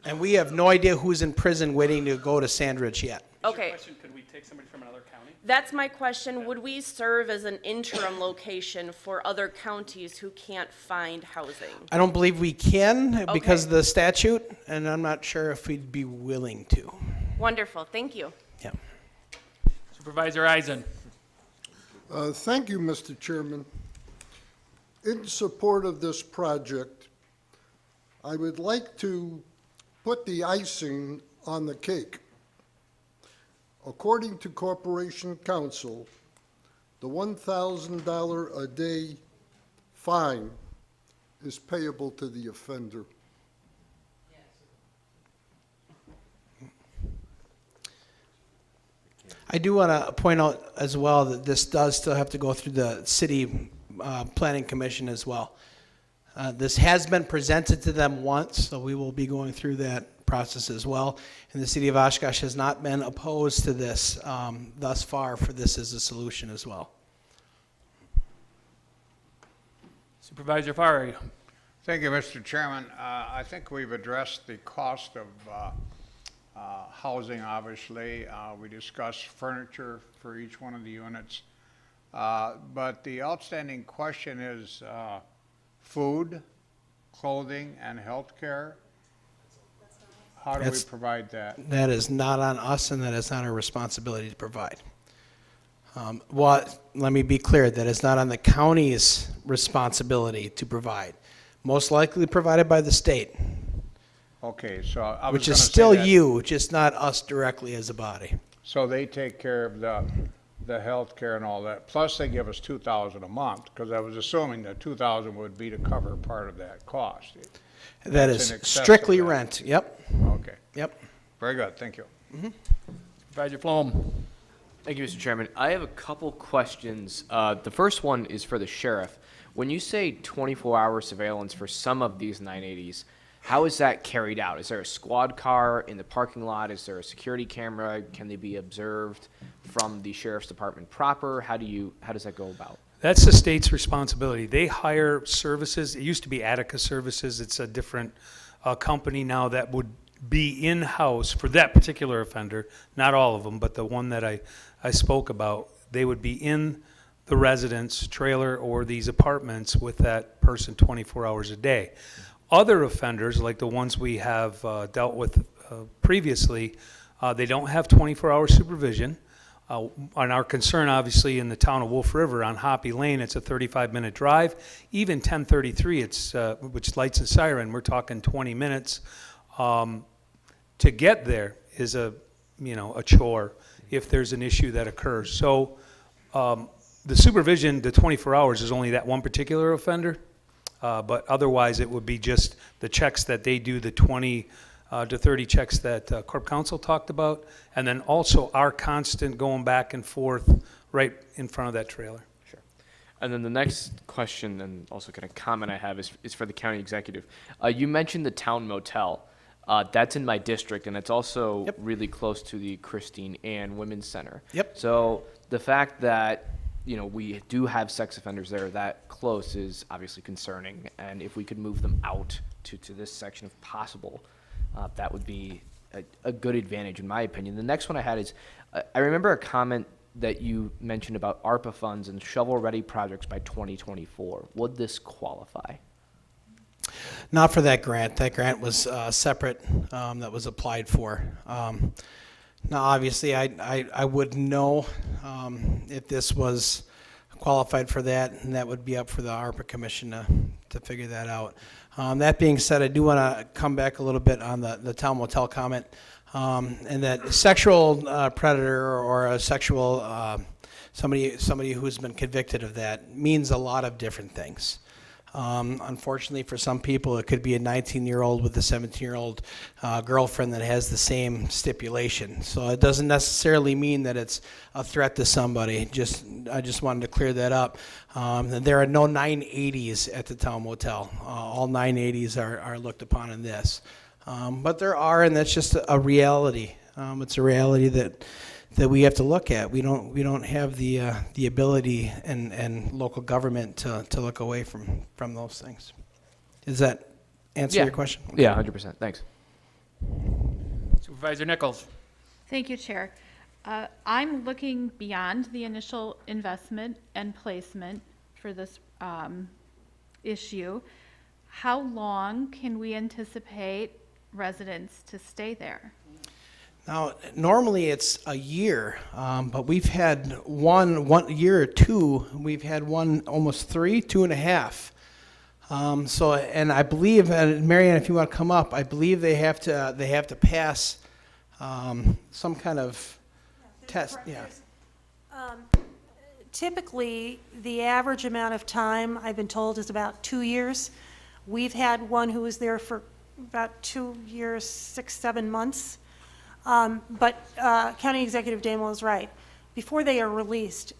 And we have no idea who's in prison waiting to go to Sandridge yet. okay. Could we take somebody from another county? That's my question. Would we serve as an interim location for other counties who can't find housing? I don't believe we can because of the statute, and I'm not sure if we'd be willing to. Wonderful, thank you. Yeah. Supervisor Eisen. Thank you, Mr. Chairman. In support of this project, I would like to put the icing on the cake. According to Corporation Counsel, the $1,000 a day fine is payable to the offender. I do want to point out as well that this does still have to go through the city planning commission as well. This has been presented to them once, so we will be going through that process as well. And the city of Oshkosh has not been opposed to this thus far for this as a solution as well. Supervisor Farr. Thank you, Mr. Chairman. I think we've addressed the cost of housing, obviously. We discussed furniture for each one of the units. But the outstanding question is food, clothing, and health care. How do we provide that? That is not on us, and that is not our responsibility to provide. Well, let me be clear, that is not on the county's responsibility to provide. Most likely provided by the state. Okay, so I was Which gonna is say still that- you, just not us directly as a body. So they take care of the health care and all that, plus they give us $2,000 a month, because I was assuming that $2,000 would be to cover part of that cost. That That's is in excess of strictly that. rent, yep. Okay. Yep. Very good, thank you. Supervisor Flom. Thank you, Mr. Chairman. I have a couple questions. The first one is for the sheriff. When you say 24-hour surveillance for some of these 980s, how is that carried out? Is there a squad car in the parking lot? Is there a security camera? Can they be observed from the sheriff's department proper? How does that go about? That's the state's responsibility. They hire services. It used to be Attica Services. It's a different company now that would be in-house for that particular offender. Not all of them, but the one that I spoke about. They would be in the residence trailer or these apartments with that person 24 hours a day. Other offenders, like the ones we have dealt with previously, they don't have 24-hour supervision. And our concern, obviously, in the town of Wolf River on Hoppy Lane, it's a 35-minute drive. Even 1033, which lights a siren, we're talking 20 minutes. To get there is a chore if there's an issue that occurs. So the supervision, the 24 hours, is only that one particular offender. But otherwise, it would be just the checks that they do, the 20 to 30 checks that Corp Counsel talked about, and then also our constant going back and forth right in front of that trailer. Sure. And then the next question and also kind of comment I have is for the county executive. You mentioned the town motel. That's in my district, and it's also really close to the Christine Ann Women's Center. Yep. So the fact that we do have sex offenders there that close is obviously concerning, and if we could move them out to this section if possible, that would be a good advantage in my opinion. The next one I had is, I remember a comment that you mentioned about ARPA funds and shovel-ready projects by 2024. Would this qualify? Not for that grant. That grant was separate, that was applied for. Now, obviously, I would know if this was qualified for that, and that would be up for the ARPA Commission to figure that out. That being said, I do want to come back a little bit on the town motel comment, and that sexual predator or a sexual somebody who's been convicted of that means a lot of different things. Unfortunately, for some people, it could be a 19-year-old with a 17-year-old girlfriend that has the same stipulation. So it doesn't necessarily mean that it's a threat to somebody. I just wanted to clear that up. There are no 980s at the town motel. All 980s are looked upon in this. But there are, and that's just a reality. It's a reality that we have to look at. We don't have the ability and local government to look away from those things. Does that answer your question? Okay. Yeah, 100%. Thanks. Supervisor Nichols. Thank you, Chair. I'm looking beyond the initial investment and placement for this issue. How long can we anticipate residents to stay there? Now, normally it's a year, but we've had one year or two. We've had one almost 2.5. So, and I believe, and Marianne, if you want to come up, I believe they have to pass some kind of test. Yeah. Typically, the average amount of time, I've been told, is about 2 years. We've had one who was there for about 2 years, 6, 7 months. But County Executive Damel is right. Before they are released,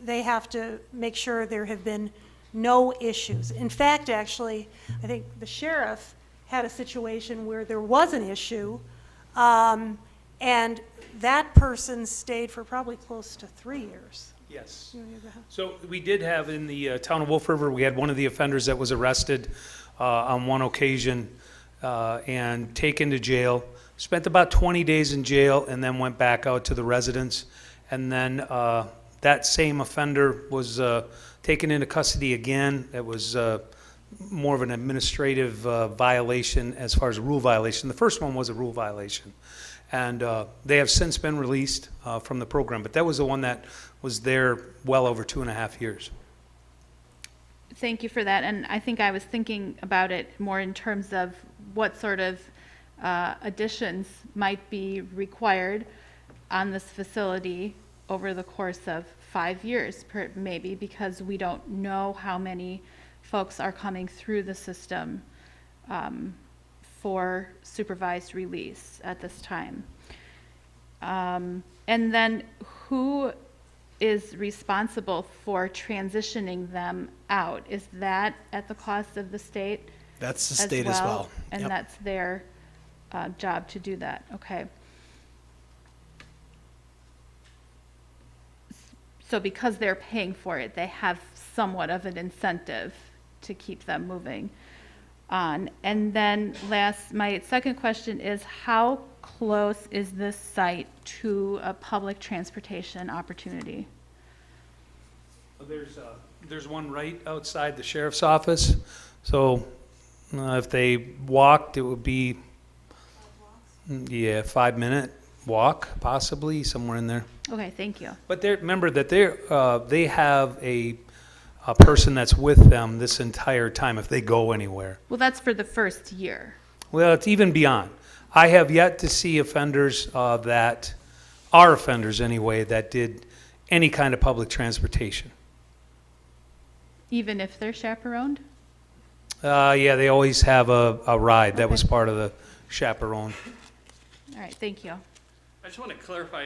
they have to make sure there have been no issues. In fact, actually, I think the sheriff had a situation where there was an issue, and that person stayed for probably close to 3 years. Yes. So we did have in the town of Wolf River, we had one of the offenders that was arrested on one occasion and taken to jail, spent about 20 days in jail, and then went back out to the residence. And then that same offender was taken into custody again. It was more of an administrative violation as far as a rule violation. The first one was a rule violation. And they have since been released from the program. But that was the one that was there well over 2.5 years. Thank you for that. And I think I was thinking about it more in terms of what sort of additions might be required on this facility over the course of 5 years, maybe, because we don't know how many folks are coming through the system for supervised release at this time. And then who is responsible for transitioning them out? Is that at the cost of the state? That's the state as well. And Yep. that's their job to do that, okay. So because they're paying for it, they have somewhat of an incentive to keep them moving on. And then my second question is, how close is this site to a public transportation opportunity? There's one right outside the sheriff's office. So if they walked, it would be, 5-minute walk, possibly, somewhere in there. Okay, thank you. But remember that they have a person that's with them this entire time if they go anywhere. Well, that's for the first year. Well, it's even beyond. I have yet to see offenders that are offenders anyway that did any kind of public transportation. Even if they're chaperoned? Yeah, they always have a ride. That was part of the chaperone. All right, thank you. I just want to clarify,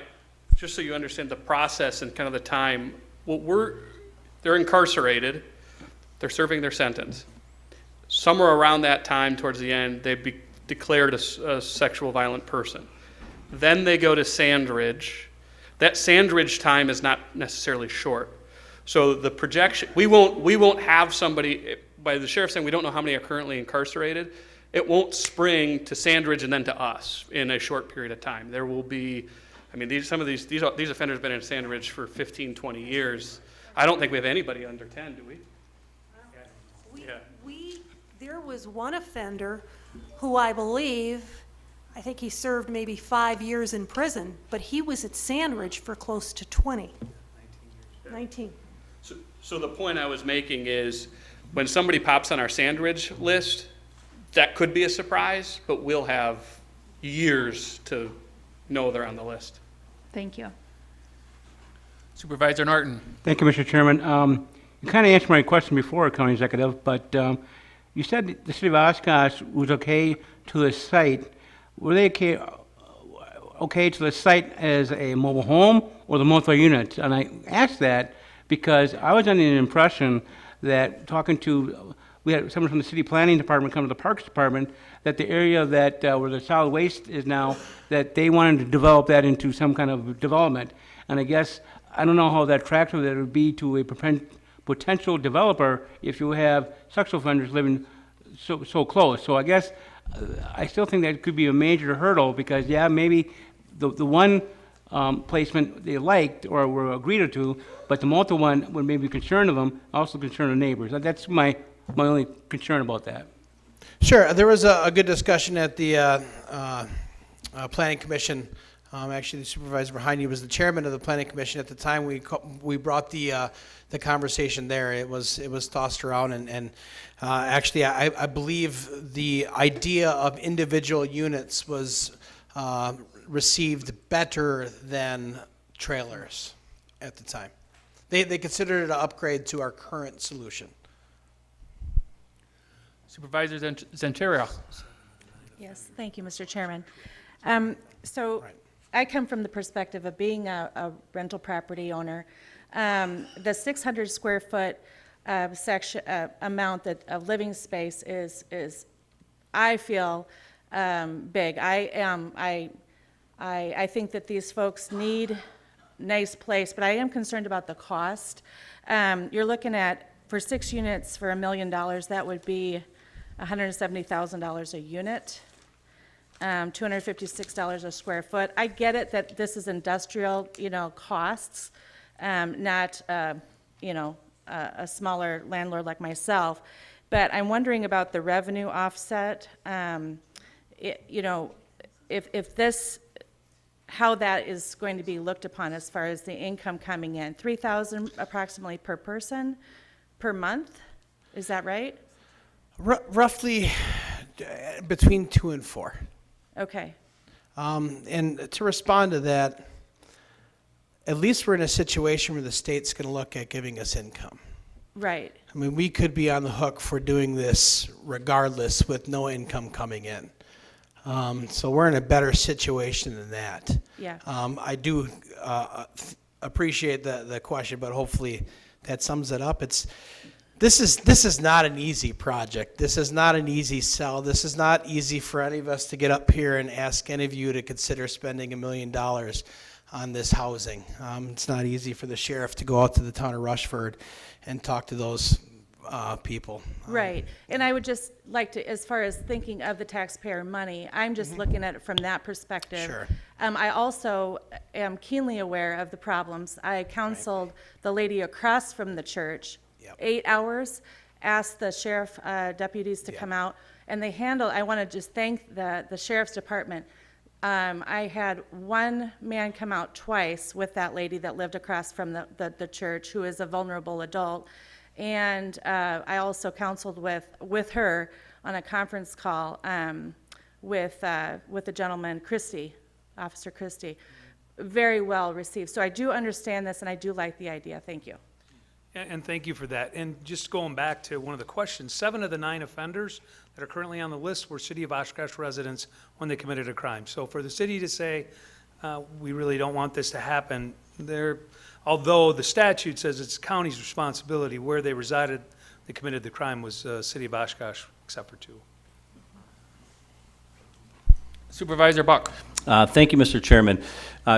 just so you understand the process and kind of the time. They're incarcerated, they're serving their sentence. Somewhere around that time, towards the end, they be declared a sexual violent person. Then they go to Sandridge. That Sandridge time is not necessarily short. So the projection, we won't have somebody, by the sheriff saying we don't know how many are currently incarcerated, it won't spring to Sandridge and then to us in a short period of time. There will be, I mean, some of these offenders have been in Sandridge for 15, 20 years. I don't think we have anybody under 10, do we? There was one offender who I think he served maybe 5 years in prison, but he was at Sandridge for close to 20. 19. So the point I was making is, when somebody pops on our Sandridge list, that could be a surprise, but we'll have years to know they're on the list. Thank you. Supervisor Norton. Thank you, Mr. Chairman. You kind of answered my question before, County Executive, but you said the city of Oshkosh was okay to the site. Were they okay to the site as a mobile home or the multiple units? And I asked that because I was under the impression that we had someone from the city planning department come to the parks department, that the area that where the solid waste is now, that they wanted to develop that into some kind of development. And I guess, I don't know how that tracks with it would be to a potential developer if you have sexual offenders living so close. So I guess I still think that could be a major hurdle because, yeah, maybe the one placement they liked or were agreed to, but the multiple one would maybe concern of them, also concern the neighbors. That's my only concern about that. Sure. There was a good discussion at the Planning Commission Actually, the supervisor behind you was the chairman of the planning commission at the time. We brought the conversation there. It was tossed around, and actually, I believe the idea of individual units was received better than trailers at the time. They considered it an upgrade to our current solution. Supervisor Zentera. Yes, thank you, Mr. Chairman. So I come from the perspective of being a rental property owner. The 600 square foot section amount of living space is I feel big. I think that these folks need nice place, but I am concerned about the cost. You're looking at, for 6 units for $1 million, that would be $170,000 a unit. $256 a square foot. I get it that this is industrial, costs, not, a smaller landlord like myself. But I'm wondering about the revenue offset. If this, how that is going to be looked upon as far as the income coming in. $3,000 approximately per person per month. Is that right? Roughly between 2 and 4. Okay. And to respond to that, at least we're in a situation where the state's going to look at giving us income. Right. I mean, we could be on the hook for doing this regardless with no income coming in. So we're in a better situation than that. Yeah. I do appreciate the question, but hopefully that sums it up. This is not an easy project. This is not an easy sell. This is not easy for any of us to get up here and ask any of you to consider spending $1 million on this housing. It's not easy for the sheriff to go out to the town of Rushford and talk to those people. Right. And I would just like to, as far as thinking of the taxpayer money, I'm just looking at it from that perspective. Sure. I also am keenly aware of the problems. I counseled the lady across from the church 8 hours, asked the sheriff deputies to come out, and they handled, I want to just thank the sheriff's department. I had one man come out twice with that lady that lived across from the church, who is a vulnerable adult. And I also counseled with her on a conference call with the gentleman, Officer Christie. Very well received. So I do understand this, and I do like the idea. Thank you. And thank you for that. And just going back to one of the questions, 7 of the 9 offenders that are currently on the list were City of Oshkosh residents when they committed a crime. So for the city to say, we really don't want this to happen, although the statute says it's the county's responsibility, where they resided, they committed the crime was City of Oshkosh, except for 2. Supervisor Buck. Thank you, Mr. Chairman.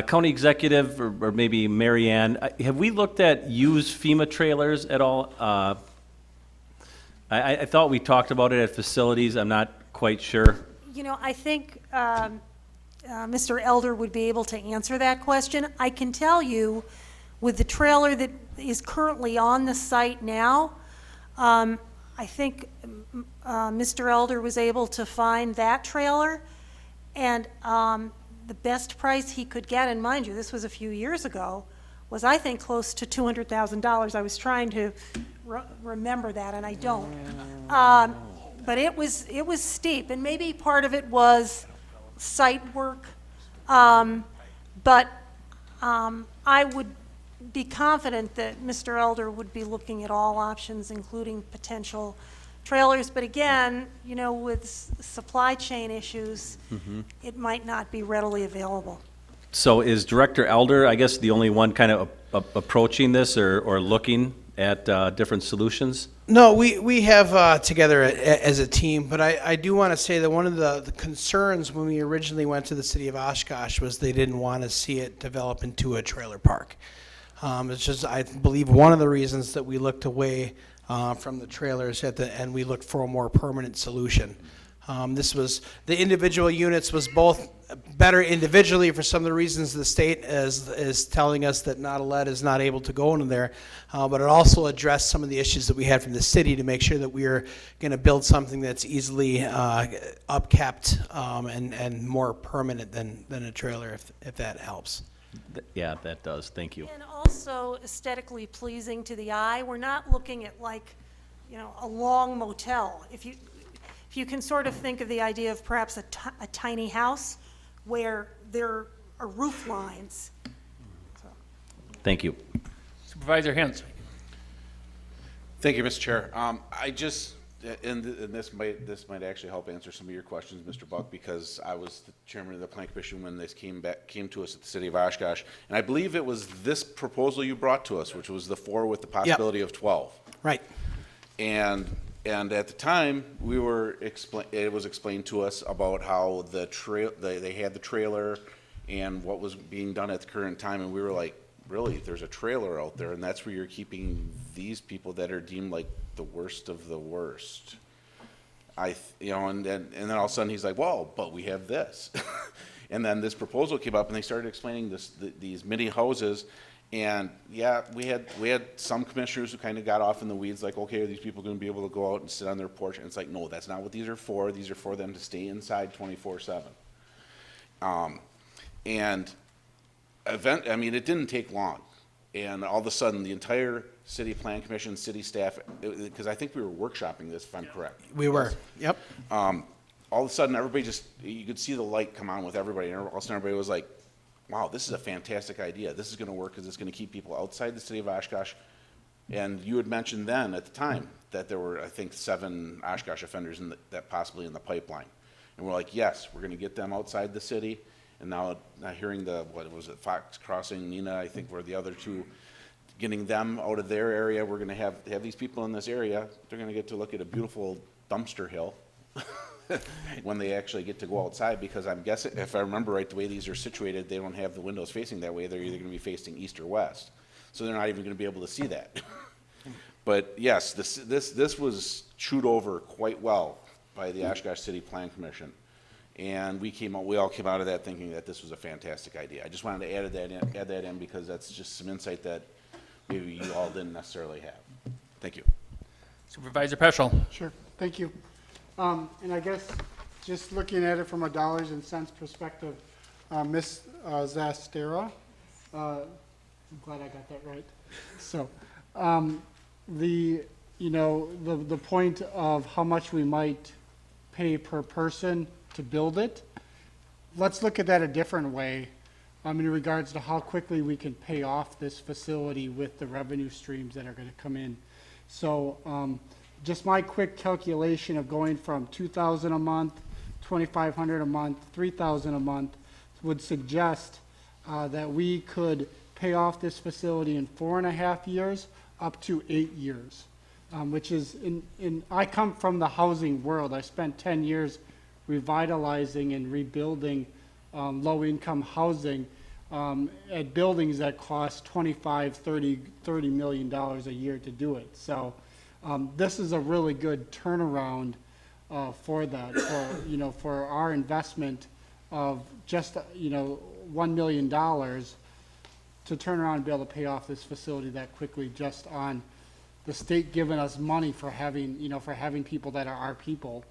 County Executive, or maybe Mary Ann, have we looked at used FEMA trailers at all? I thought we talked about it at facilities. I'm not quite sure. I think Mr. Elder would be able to answer that question. I can tell you, with the trailer that is currently on the site now, I think Mr. Elder was able to find that trailer, and the best price he could get, and mind you, this was a few years ago, was I think close to $200,000. I was trying to remember that, and I don't. But it was steep, and maybe part of it was site work. But I would be confident that Mr. Elder would be looking at all options, including potential trailers. But again, with supply chain issues, it might not be readily available. So is Director Elder, I guess, the only one kind of approaching this or looking at different solutions? No, we have together as a team, but I do want to say that one of the concerns when we originally went to the city of Oshkosh was they didn't want to see it develop into a trailer park. It's just, I believe, one of the reasons that we looked away from the trailers and we looked for a more permanent solution. This was, the individual units was both better individually for some of the reasons the state is telling us that Nautilette is not able to go into there, but it also addressed some of the issues that we had from the city to make sure that we are going to build something that's easily upkept and more permanent than a trailer, if that helps. Yeah, that does. Thank you. And also aesthetically pleasing to the eye. We're not looking at like, a long motel. If you can sort of think of the idea of perhaps a tiny house where there are roof lines. Thank you. Supervisor Hens. Thank you, Mr. Chair. I just, and this might actually help answer some of your questions, Mr. Buck, because I was the chairman of the Plan Commission when this came to us at the city of Oshkosh, and I believe it was this proposal you brought to us, which was the 4 with the possibility of 12. Right. And at the time, it was explained to us about how they had the trailer and what was being done at the current time, and we were like, really, there's a trailer out there, and that's where you're keeping these people that are deemed like the worst of the worst. And then all of a sudden he's like, well, but we have this. And then this proposal came up, and they started explaining these mini houses. And yeah, we had some commissioners who kind of got off in the weeds, like, okay, are these people going to be able to go out and sit on their porch? And it's like, no, that's not what these are for. These are for them to stay inside 24/7. It didn't take long, and all of a sudden, the entire city plan commission, city staff, because I think we were workshopping this, if I'm correct. We were. Yep. All of a sudden, everybody you could see the light come on with everybody, and all of a sudden, everybody was like, wow, this is a fantastic idea. This is going to work because it's going to keep people outside the city of Oshkosh. And you had mentioned then at the time that there were, I think, 7 Oshkosh offenders that possibly in the pipeline. And we're like, yes, we're going to get them outside the city. And now hearing what was it, Fox Crossing, Nina, I think were the other 2, getting them out of their area. We're going to have these people in this area. They're going to get to look at a beautiful dumpster hill when they actually get to go outside, because I'm guessing, if I remember right, the way these are situated, they don't have the windows facing that way. They're either going to be facing east or west. So they're not even going to be able to see that. But yes, this was chewed over quite well by the Oshkosh City Plan Commission. And we all came out of that thinking that this was a fantastic idea. I just wanted to add that in because that's just some insight that maybe you all didn't necessarily have. Thank you. Supervisor Peschel. Sure, thank you. And I guess just looking at it from a dollars and cents perspective, Ms. Zastera, I'm glad I got that right. So, the point of how much we might pay per person to build it, let's look at that a different way in regards to how quickly we can pay off this facility with the revenue streams that are going to come in. So just my quick calculation of going from $2,000 a month, $2,500 a month, $3,000 a month would suggest that we could pay off this facility in 4.5 years up to 8 years, which is I come from the housing world. I spent 10 years revitalizing and rebuilding low-income housing at buildings that cost $25–30 million a year to do it. So this is a really good turnaround for that, for our investment of just $1 million to turn around and be able to pay off this facility that quickly, just on the state giving us money for having people that are our people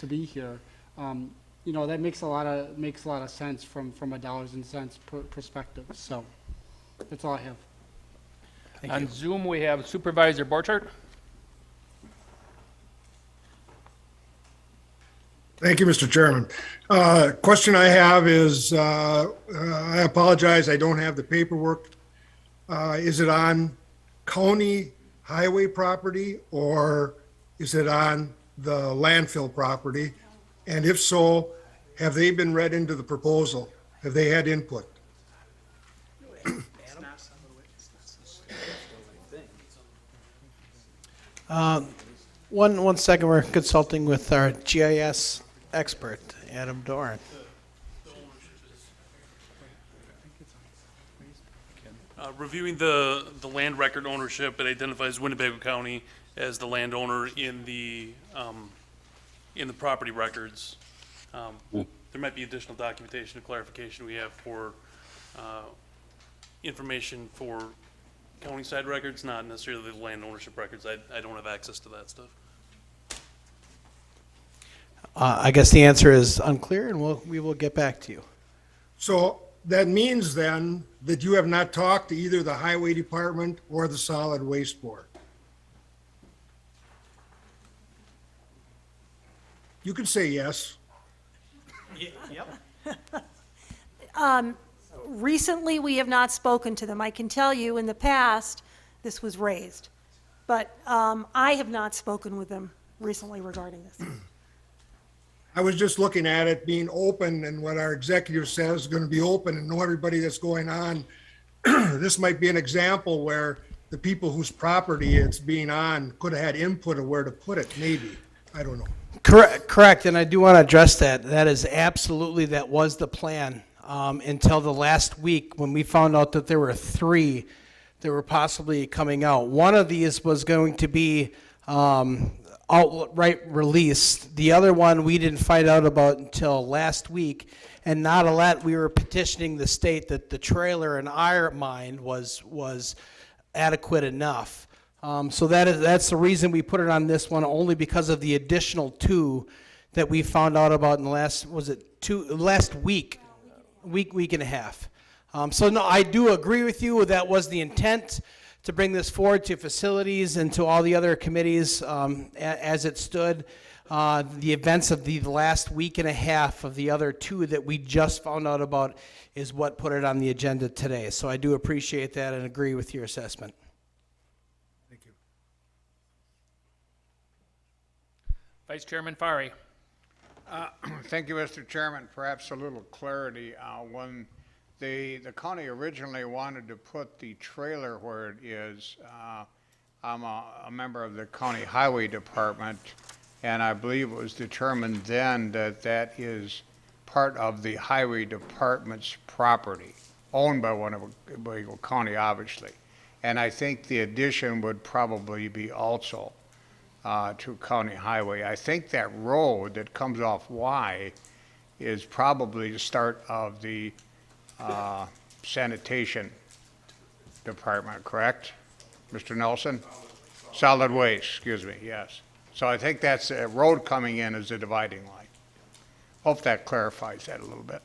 to be here. That makes a lot of sense from a dollars and cents perspective. So that's all I have. On Zoom, we have Supervisor Borchardt. Thank you, Mr. Chairman. Question I have is, I apologize, I don't have the paperwork. Is it on county highway property or is it on the landfill property? And if so, have they been read into the proposal? Have they had input? One second, we're consulting with our GIS expert, Adam Doran. Reviewing the land record ownership, it identifies Winnebago County as the landowner in the property records. there might be additional documentation and clarification we have for information for county side records, not necessarily the land ownership records. I don't have access to that stuff. I guess the answer is unclear, and we will get back to you. So that means then that you have not talked to either the highway department or the solid waste board? You can say yes. Recently, we have not spoken to them. I can tell you, in the past, this was raised. But I have not spoken with them recently regarding this. I was just looking at it being open, and what our executive says is going to be open and know everybody that's going on. This might be an example where the people whose property it's being on could have had input of where to put it, maybe. I don't know. Correct, and I do want to address that. That is absolutely, that was the plan until the last week when we found out that there were 3 that were possibly coming out. One of these was going to be outright released. The other one we didn't find out about until last week, and not a lot. We were petitioning the state that the trailer in our mind was adequate enough. So that's the reason we put it on this one, only because of the additional 2 that we found out about in the last week and a half. So no, I do agree with you. That was the intent, to bring this forward to facilities and to all the other committees as it stood. The events of the last week and a half of the other 2 that we just found out about is what put it on the agenda today. So I do appreciate that and agree with your assessment. Thank you. Vice Chairman Fari. Thank you, Mr. Chairman. Perhaps a little clarity. When the county originally wanted to put the trailer where it is, I'm a member of the county highway department, and I believe it was determined then that that is part of the highway department's property, owned by Winnebago County, obviously. And I think the addition would probably be also to county highway. I think that road that comes off Y is probably the start of the sanitation department, correct? Mr. Nelson? Solid waste, excuse me, yes. So I think that's a road coming in as a dividing line. Hope that clarifies that a little bit.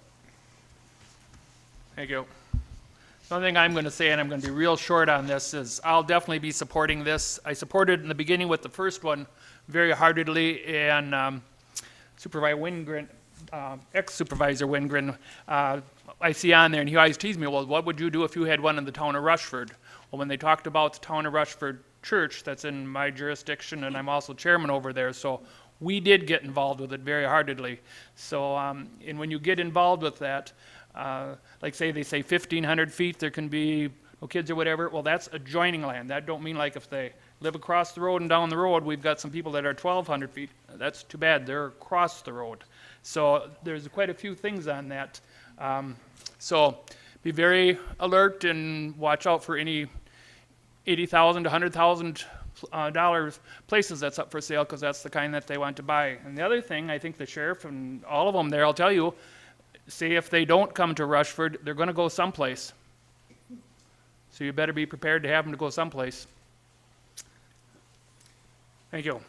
Thank you. The only thing I'm going to say, and I'm going to be real short on this, is I'll definitely be supporting this. I supported in the beginning with the first one very heartedly, and Supervisor Wingren, ex-Supervisor Wingren, I see on there, and he always teased me, well, what would you do if you had one in the town of Rushford? Well, when they talked about the town of Rushford Church, that's in my jurisdiction, and I'm also chairman over there, so we did get involved with it very heartedly. So, and when you get involved with that, like they say 1,500 feet, there can be no kids or whatever, well, that's adjoining land. That don't mean like if they live across the road and down the road, we've got some people that are 1,200 feet. That's too bad, they're across the road. So there's quite a few things on that. So be very alert and watch out for any $80,000 to $100,000 places that's up for sale, because that's the kind that they want to buy. And the other thing, I think the sheriff and all of them there, I'll tell you, say if they don't come to Rushford, they're going to go someplace. So you better be prepared to have them to go someplace. Thank you.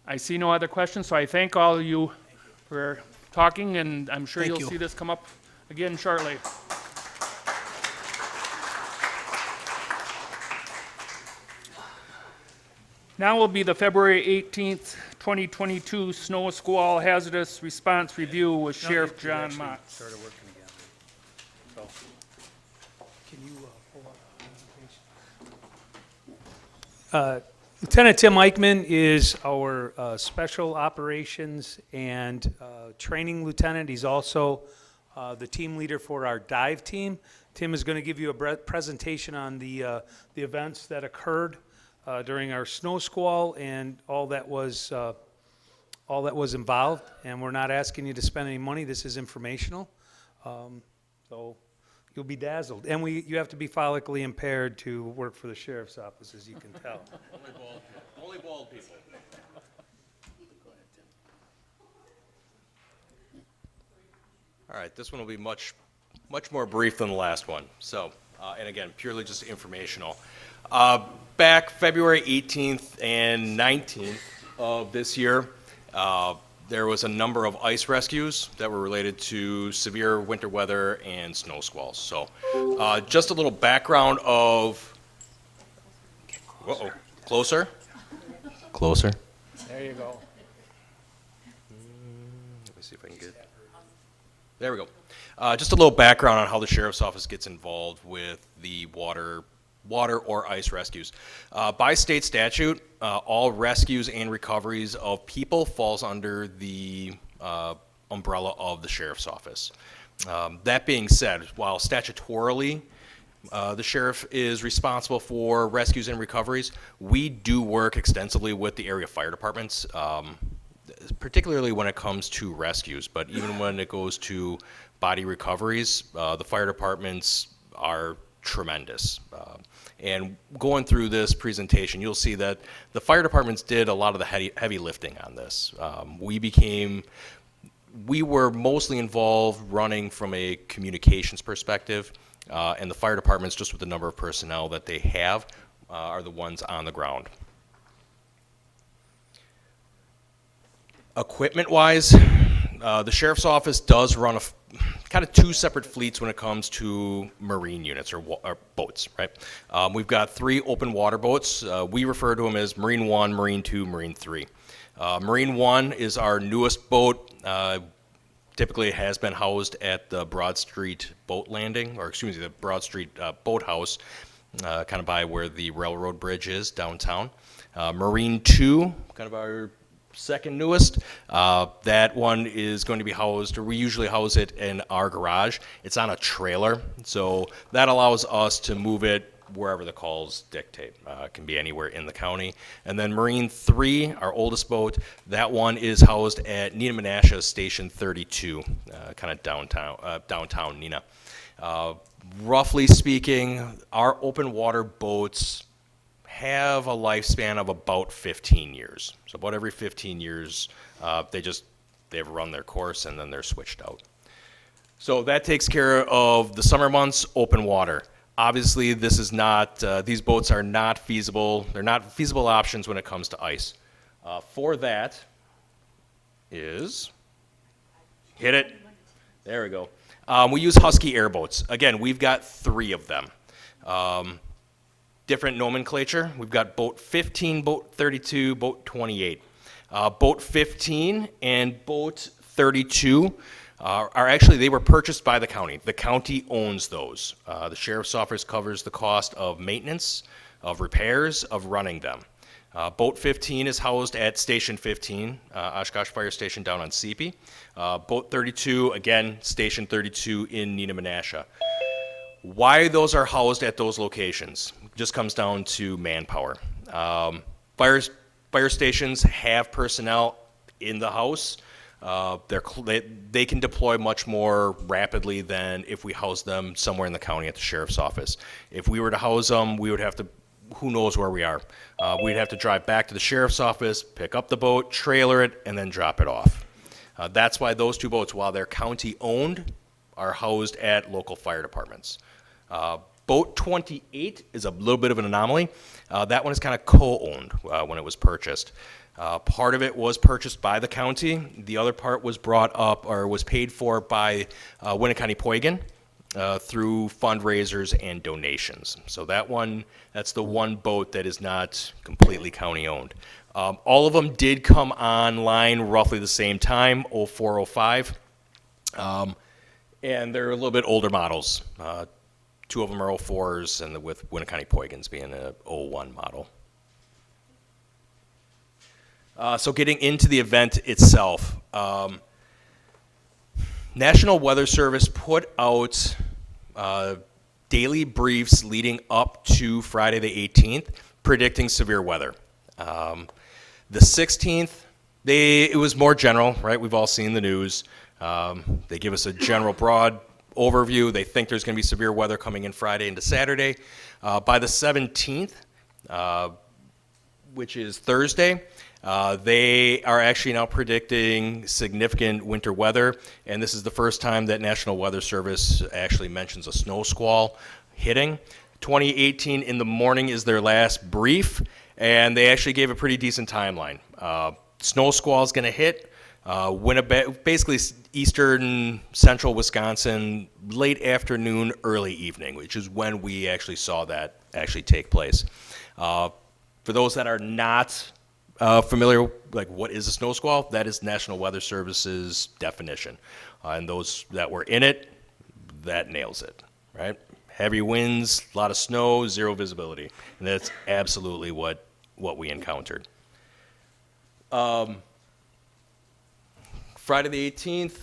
I see no other questions, so I thank all of you for talking, and I'm sure you'll see this come up again shortly. Now will be the February 18th, 2022 Snow Squall Hazardous Response Review with Sheriff John Mott. Started working again. So, can you pull up? Lieutenant Tim Eichmann is our Special Operations and Training Lieutenant. He's also the team leader for our dive team. Tim is going to give you a presentation on the events that occurred during our snow squall and all that was involved. And we're not asking you to spend any money. This is informational. So you'll be dazzled. And you have to be follically impaired to work for the sheriff's office, as you can tell. Only bald people. All right, this one will be much more brief than the last one. So, and again, purely just informational. Back February 18th and 19th of this year, there was a number of ice rescues that were related to severe winter weather and snow squalls. So, just a little background of. Uh-oh, closer. Closer. There you go. Let me see if I can get. There we go. Just a little background on how the sheriff's office gets involved with the water or ice rescues. By state statute, all rescues and recoveries of people falls under the umbrella of the sheriff's office. That being said, while statutorily the sheriff is responsible for rescues and recoveries, we do work extensively with the area fire departments, particularly when it comes to rescues, but even when it goes to body recoveries, the fire departments are tremendous. And going through this presentation, you'll see that the fire departments did a lot of the heavy lifting on this. We were mostly involved running from a communications perspective, and the fire departments, just with the number of personnel that they have, are the ones on the ground. Equipment-wise, the sheriff's office does run kind of two separate fleets when it comes to marine units or boats, right? We've got 3 open water boats. We refer to them as Marine 1, Marine 2, Marine 3. Marine 1 is our newest boat. Typically it has been housed at the Broad Street boat landing, or excuse me, the Broad Street boathouse, kind of by where the railroad bridge is downtown. Marine 2, kind of our second newest, that one is going to be housed, or we usually house it in our garage. It's on a trailer, so that allows us to move it wherever the calls dictate. It can be anywhere in the county. And then Marine 3, our oldest boat, that one is housed at Nina Menasha Station 32, kind of downtown Nina. Roughly speaking, our open water boats have a lifespan of about 15 years. So about every 15 years, they've run their course and then they're switched out. So that takes care of the summer months, open water. Obviously, this is not, these boats are not feasible. They're not feasible options when it comes to ice. For that is, hit it. There we go. We use Husky airboats. Again, we've got 3 of them. Different nomenclature. We've got boat 15, boat 32, boat 28. Boat 15 and boat 32 are actually, they were purchased by the county. The county owns those. The sheriff's office covers the cost of maintenance, of repairs, of running them. Boat 15 is housed at Station 15, Oshkosh Fire Station down on CP. Boat 32, again, Station 32 in Nina Menasha. Why those are housed at those locations just comes down to manpower. Fire stations have personnel in the house. They can deploy much more rapidly than if we house them somewhere in the county at the sheriff's office. If we were to house them, we would have to, who knows where we are. We'd have to drive back to the sheriff's office, pick up the boat, trailer it, and then drop it off. That's why those 2 boats, while they're county-owned, are housed at local fire departments. Boat 28 is a little bit of an anomaly. That one is kind of co-owned when it was purchased. Part of it was purchased by the county. The other part was brought up or was paid for by Winnebago through fundraisers and donations. So that's the one boat that is not completely county-owned. All of them did come online roughly the same time, 04, 05. And they're a little bit older models. 2 of them are 04s, and with Winnebago being a 01 model. So getting into the event itself, National Weather Service put out daily briefs leading up to Friday the 18th, predicting severe weather. The 16th, it was more general, right? We've all seen the news. They give us a general broad overview. They think there's going to be severe weather coming in Friday into Saturday. By the 17th, which is Thursday. They are actually now predicting significant winter weather, and this is the first time that National Weather Service actually mentions a snow squall hitting. 2018 in the morning is their last brief, and they actually gave a pretty decent timeline. Snow squall is going to hit Winnebago, basically eastern central Wisconsin, late afternoon, early evening, which is when we actually saw that actually take place. For those that are not familiar, like what is a snow squall? That is National Weather Service's definition. And those that were in it, that nails it, right? Heavy winds, a lot of snow, zero visibility. And that's absolutely what we encountered. Friday the 18th,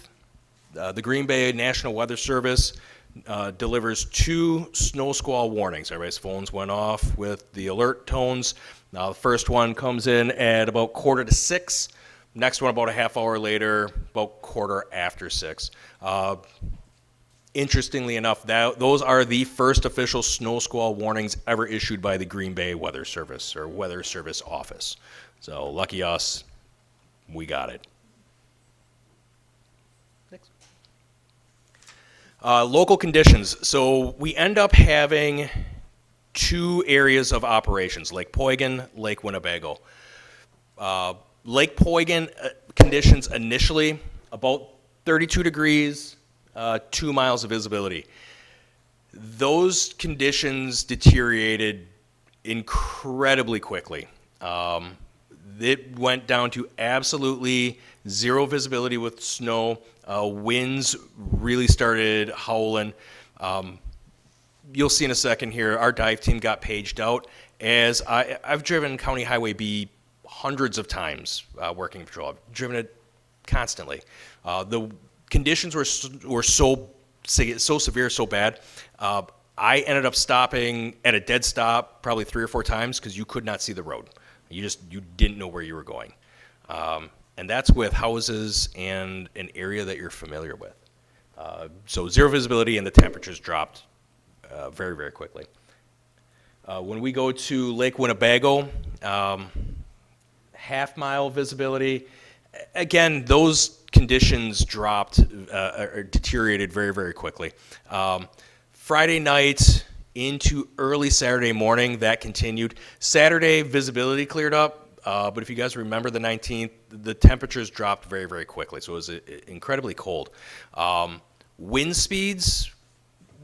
the Green Bay National Weather Service delivers 2 snow squall warnings. Everybody's phones went off with the alert tones. Now, the first one comes in at about 5:45. Next one about a half hour later, about 6:15. Interestingly enough, those are the first official snow squall warnings ever issued by the Green Bay Weather Service or Weather Service Office. So lucky us, we got it. Next. Local conditions. So we end up having 2 areas of operations, Lake Poygan, Lake Winnebago. Lake Poygan conditions initially about 32 degrees, 2 miles of visibility. Those conditions deteriorated incredibly quickly. It went down to absolutely zero visibility with snow. Winds really started howling. You'll see in a second here, our dive team got paged out. As I've driven County Highway B hundreds of times working patrol. I've driven it constantly. The conditions were so severe, so bad. I ended up stopping at a dead stop probably 3 or 4 times because you could not see the road. You didn't know where you were going. And that's with houses and an area that you're familiar with. So zero visibility and the temperatures dropped very, very quickly. When we go to Lake Winnebago, half-mile visibility, again, those conditions dropped or deteriorated very, very quickly. Friday night into early Saturday morning, that continued. Saturday, visibility cleared up, but if you guys remember the 19th, the temperatures dropped very, very quickly, so it was incredibly cold. Wind speeds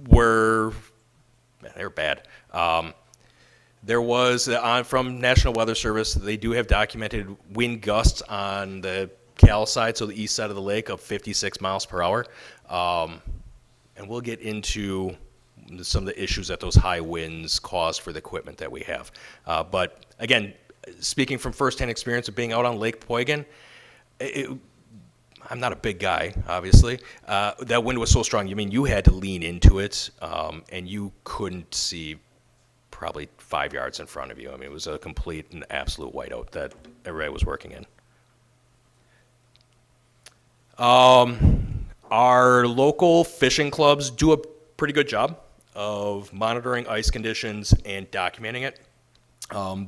were bad. There was, from National Weather Service, they do have documented wind gusts on the Cal side, so the east side of the lake, of 56 miles per hour. And we'll get into some of the issues that those high winds cause for the equipment that we have. But again, speaking from firsthand experience of being out on Lake Poygan, I'm not a big guy, obviously. That wind was so strong, you had to lean into it, and you couldn't see probably 5 yards in front of you. It was a complete and absolute whiteout that everybody was working in. Our local fishing clubs do a pretty good job of monitoring ice conditions and documenting it.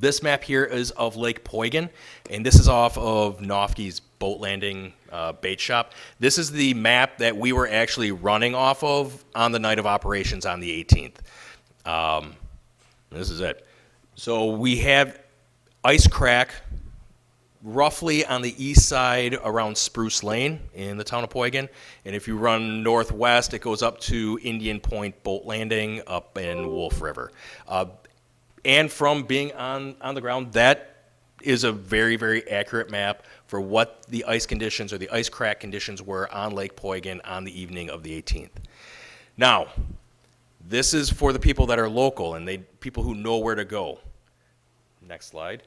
This map here is of Lake Poygan, and this is off of Nofke's boat landing bait shop. This is the map that we were actually running off of on the night of operations on the 18th. This is it. So we have ice crack roughly on the east side around Spruce Lane in the town of Poygan. And if you run northwest, it goes up to Indian Point Boat Landing up in Wolf River. And from being on the ground, that is a very, very accurate map for what the ice conditions or the ice crack conditions were on Lake Poygan on the evening of the 18th. Now, this is for the people that are local and people who know where to go. Next slide.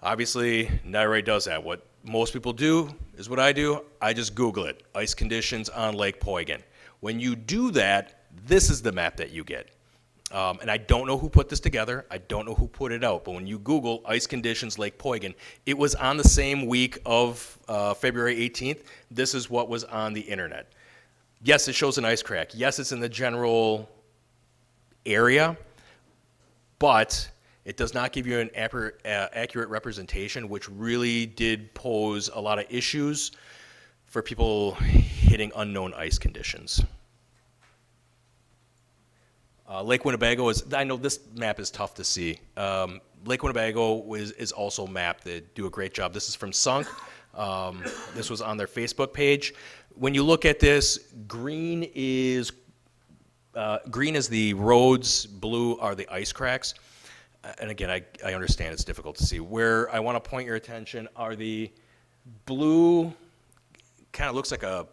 Obviously, not everybody does that. What most people do is what I do. I just Google it, ice conditions on Lake Poygan. When you do that, this is the map that you get. And I don't know who put this together. I don't know who put it out. But when you Google ice conditions Lake Poygan, it was on the same week of February 18th. This is what was on the internet. Yes, it shows an ice crack. Yes, it's in the general area. But It does not give you an accurate representation, which really did pose a lot of issues for people hitting unknown ice conditions. Lake Winnebago is, I know this map is tough to see. Lake Winnebago is also mapped. They do a great job. This is from Sunk. This was on their Facebook page. When you look at this, green is the roads, blue are the ice cracks. And again, I understand it's difficult to see. Where I want to point your attention are the blue, kind of looks like a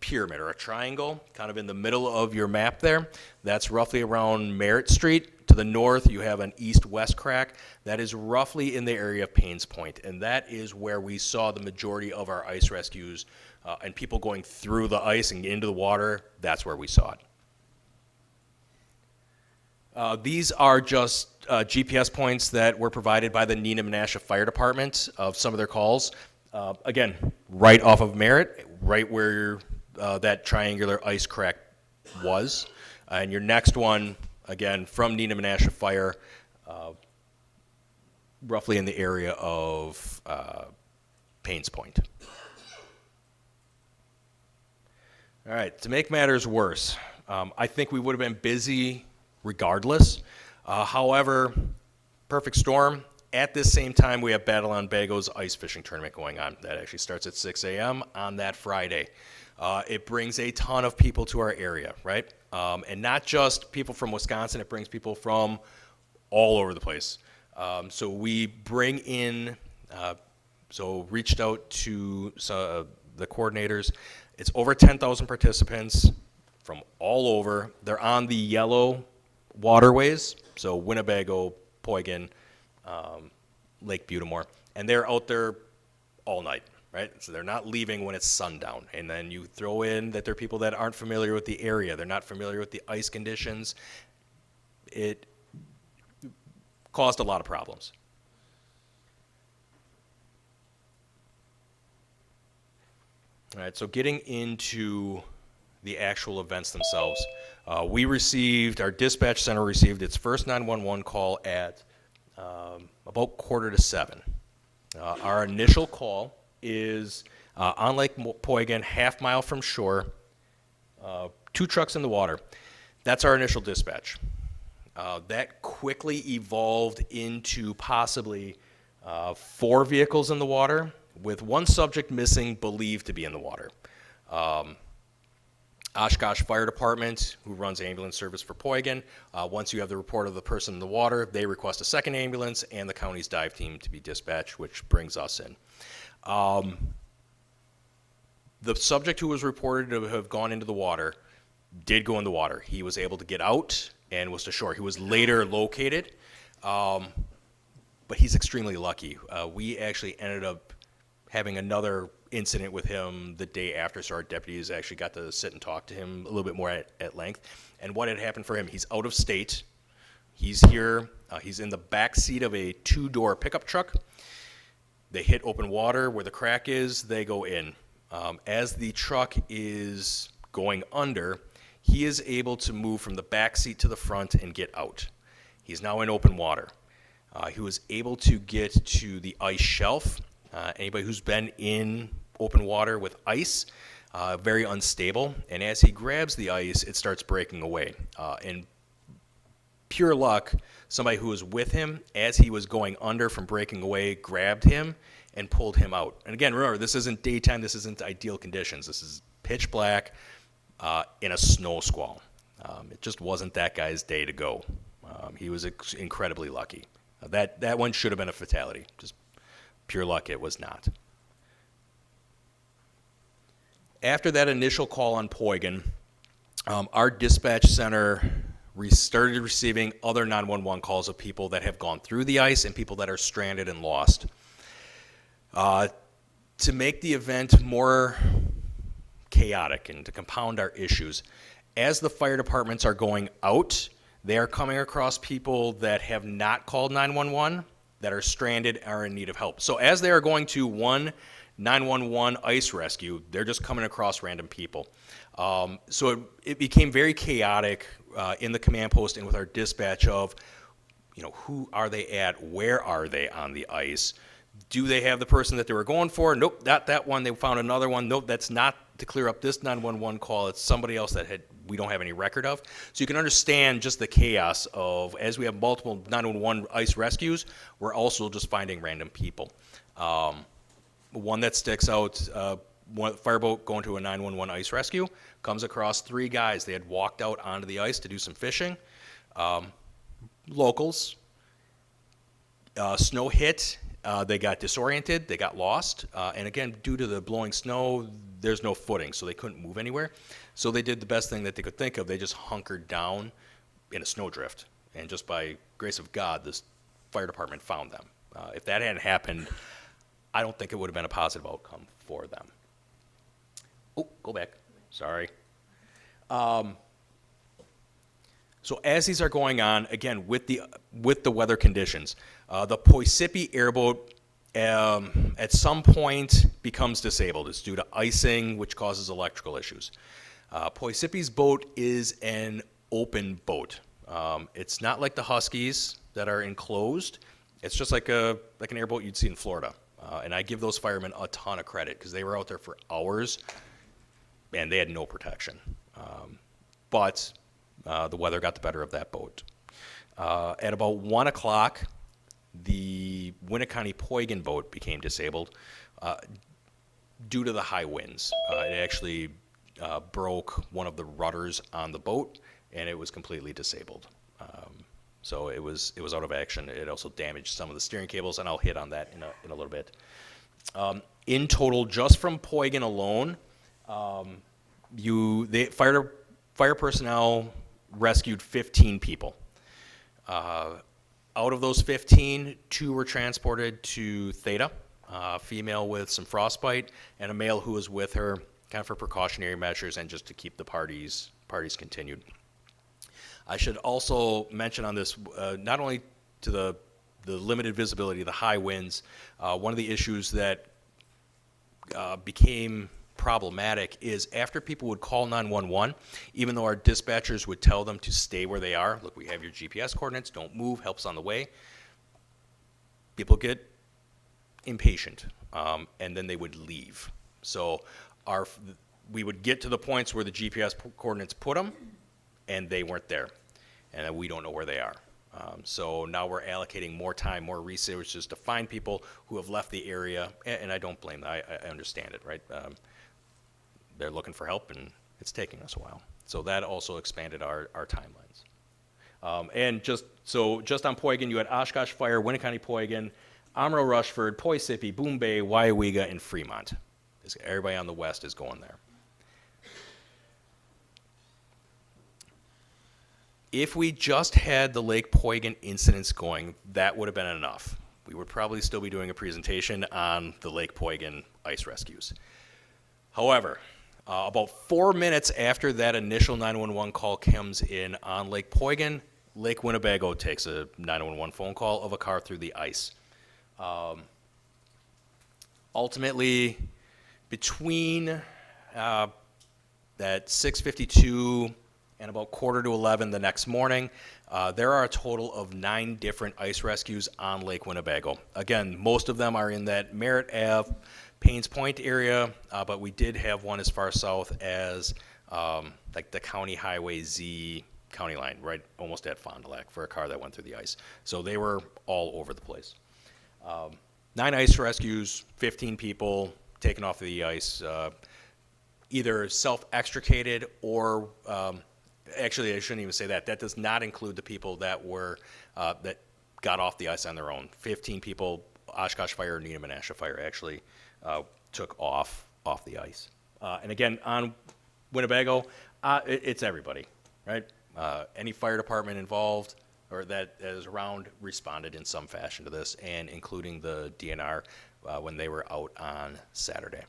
pyramid or a triangle, kind of in the middle of your map there. That's roughly around Merritt Street. To the north, you have an east-west crack. That is roughly in the area of Paynes Point, and that is where we saw the majority of our ice rescues and people going through the ice and into the water. That's where we saw it. These are just GPS points that were provided by the Neenah Menasha Fire Department of some of their calls. Again, right off of Merritt, right where that triangular ice crack was. And your next one, again, from Neenah Menasha Fire, roughly in the area of Paynes Point. All right, to make matters worse, I think we would have been busy regardless. However, perfect storm. At this same time, we have Battle on Bago's ice fishing tournament going on. That actually starts at 6 a.m. on that Friday. It brings a ton of people to our area, right? And not just people from Wisconsin, it brings people from all over the place. So we bring in, reached out to the coordinators. It's over 10,000 participants from all over. They're on the yellow waterways, so Winnebago, Poygan, Lake Butamore, and they're out there all night, right? So they're not leaving when it's sundown. And then you throw in that there are people that aren't familiar with the area, they're not familiar with the ice conditions. It caused a lot of problems. All right, so getting into the actual events themselves, our dispatch center received its first 911 call at about 6:45. Our initial call is on Lake Poygan, half-mile from shore, 2 trucks in the water. That's our initial dispatch. That quickly evolved into possibly 4 vehicles in the water, with 1 subject missing, believed to be in the water. Oshkosh Fire Department, who runs ambulance service for Poygan, once you have the report of the person in the water, they request a second ambulance and the county's dive team to be dispatched, which brings us in. The subject who was reported to have gone into the water did go in the water. He was able to get out and was to shore. He was later located, but he's extremely lucky. We actually ended up having another incident with him the day after, so our deputies actually got to sit and talk to him a little bit more at length. And what had happened for him, he's out of state. He's here. He's in the back seat of a 2-door pickup truck. They hit open water where the crack is. They go in. As the truck is going under, he is able to move from the back seat to the front and get out. He's now in open water. He was able to get to the ice shelf. Anybody who's been in open water with ice, very unstable. And as he grabs the ice, it starts breaking away. And pure luck, somebody who was with him as he was going under from breaking away grabbed him and pulled him out. And again, remember, this isn't daytime. This isn't ideal conditions. This is pitch black in a snow squall. It just wasn't that guy's day to go. He was incredibly lucky. That one should have been a fatality. Just pure luck, it was not. After that initial call on Poygan, our dispatch center started receiving other 911 calls of people that have gone through the ice and people that are stranded and lost. To make the event more chaotic and to compound our issues, as the fire departments are going out, they are coming across people that have not called 911, that are stranded, are in need of help. So as they are going to one 911 ice rescue, they're just coming across random people. So it became very chaotic in the command post and with our dispatch of who are they at? Where are they on the ice? Do they have the person that they were going for? Nope, not that one. They found another one. Nope, that's not to clear up this 911 call. It's somebody else that we don't have any record of. So you can understand just the chaos of, as we have multiple 911 ice rescues, we're also just finding random people. One that sticks out, one fireboat going to a 911 ice rescue, comes across 3 guys. They had walked out onto the ice to do some fishing. Locals. Snow hit. They got disoriented. They got lost. And again, due to the blowing snow, there's no footing, so they couldn't move anywhere. So they did the best thing that they could think of. They just hunkered down in a snowdrift. And just by grace of God, this fire department found them. If that hadn't happened, I don't think it would have been a positive outcome for them. Oh, go back. Sorry. So as these are going on, again, with the weather conditions, the Poisippi airboat at some point becomes disabled. It's due to icing, which causes electrical issues. Poisippi's boat is an open boat. It's not like the Huskies that are enclosed. It's just like an airboat you'd see in Florida. And I give those firemen a ton of credit because they were out there for hours and they had no protection. But the weather got the better of that boat. At about 1 o'clock, the Winnebago boat became disabled due to the high winds. It actually broke one of the rudders on the boat, and it was completely disabled. So it was out of action. It also damaged some of the steering cables, and I'll hit on that in a little bit. In total, just from Poigan alone, fire personnel rescued 15 people. Out of those 15, 2 were transported to Theta, a female with some frostbite, and a male who was with her, kind of for precautionary measures and just to keep the parties continued. I should also mention on this, not only to the limited visibility, the high winds, one of the issues that became problematic is after people would call 911, even though our dispatchers would tell them to stay where they are, look, we have your GPS coordinates, don't move, help's on the way, people get impatient, and then they would leave. So we would get to the points where the GPS coordinates put them, and they weren't there, and we don't know where they are. So now we're allocating more time, more resources to find people who have left the area, and I don't blame them. I understand it, right? They're looking for help, and it's taking us a while. So that also expanded our timelines. And just on Poigan, you had Oshkosh Fire, Winnebago-Poigan, Amro Rushford, Poisippi, Boom Bay, Waiawega, and Fremont. Everybody on the west is going there. If we just had the Lake Poigan incidents going, that would have been enough. We would probably still be doing a presentation on the Lake Poigan ice rescues. However, about 4 minutes after that initial 911 call comes in on Lake Poigan, Lake Winnebago takes a 911 phone call of a car through the ice. Ultimately, between that 6:52 and about 10:45 the next morning, there are a total of 9 different ice rescues on Lake Winnebago. Again, most of them are in that Merritt Ave, Paynes Point area, but we did have one as far south as like the County Highway Z county line, right almost at Fond du Lac, for a car that went through the ice. So they were all over the place. 9 ice rescues, 15 people taken off of the ice, either self-extricated or actually, I shouldn't even say that. That does not include the people that that got off the ice on their own. 15 people, Oshkosh Fire and Neenah Menasha Fire actually took off the ice. And again, on Winnebago, it's everybody, right? Any fire department involved or that is around responded in some fashion to this, and including the DNR when they were out on Saturday.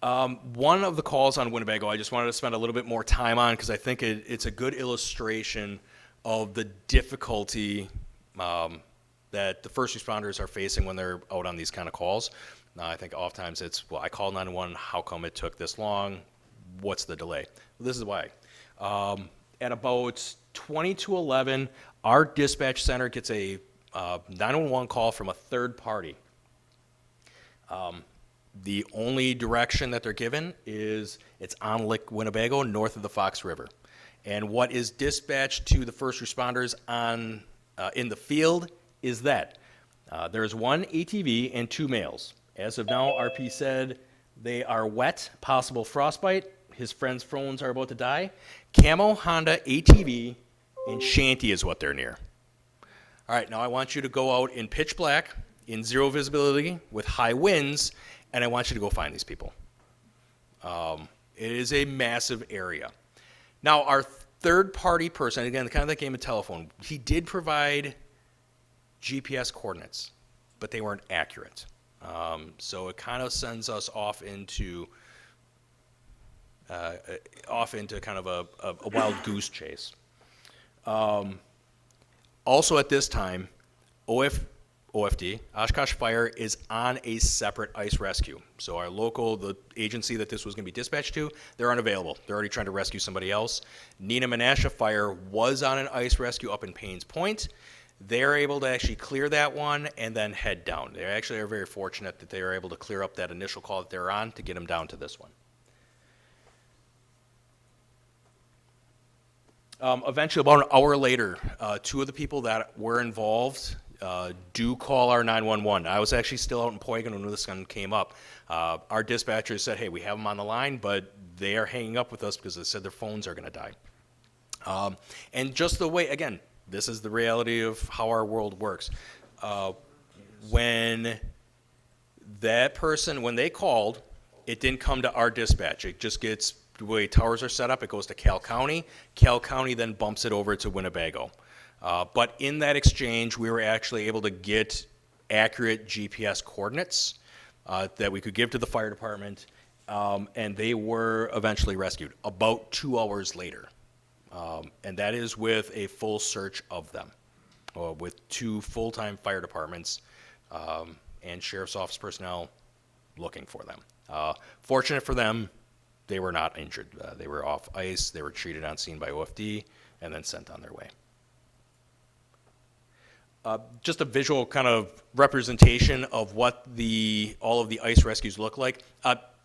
One of the calls on Winnebago I just wanted to spend a little bit more time on because I think it's a good illustration of the difficulty that the first responders are facing when they're out on these kind of calls. I think oftentimes it's, well, I called 911, how come it took this long? What's the delay? Well, this is why. at about 20 to 11, our dispatch center gets a 911 call from a third party. The only direction that they're given is it's on Lake Winnebago, north of the Fox River. And what is dispatched to the first responders on in the field is that there is one ATV and 2 males. As of now, RP said they are wet, possible frostbite. His friend's phones are about to die. Camo, Honda, ATV, and Shanty is what they're near. All right, now I want you to go out in pitch black, in 0 visibility, with high winds, and I want you to go find these people. It is a massive area. Now, our third-party person, again, kind of that game of telephone, he did provide GPS coordinates, but they weren't accurate. So it kind of sends us off into kind of a wild goose chase. Also at this time, OFD, Oshkosh Fire, is on a separate ice rescue. So our local, the agency that this was going to be dispatched to, they're unavailable. They're already trying to rescue somebody else. Neenah Menasha Fire was on an ice rescue up in Paynes Point. They're able to actually clear that one and then head down. They actually are very fortunate that they were able to clear up that initial call that they were on to get them down to this one. Eventually, about an hour later, 2 of the people that were involved do call our 911. I was actually still out in Poygan when this one came up. Our dispatchers said, hey, we have them on the line, but they are hanging up with us because they said their phones are going to die. And just the way, again, this is the reality of how our world works. When that person, when they called, it didn't come to our dispatch. It just gets, the way towers are set up, it goes to Cal County. Cal County then bumps it over to Winnebago. But in that exchange, we were actually able to get accurate GPS coordinates that we could give to the fire department, and they were eventually rescued about 2 hours later. And that is with a full search of them, with 2 full-time fire departments and sheriff's office personnel looking for them. Fortunate for them, they were not injured. They were off ice, they were treated on scene by OFD, and then sent on their way. Just a visual kind of representation of what all of the ice rescues look like.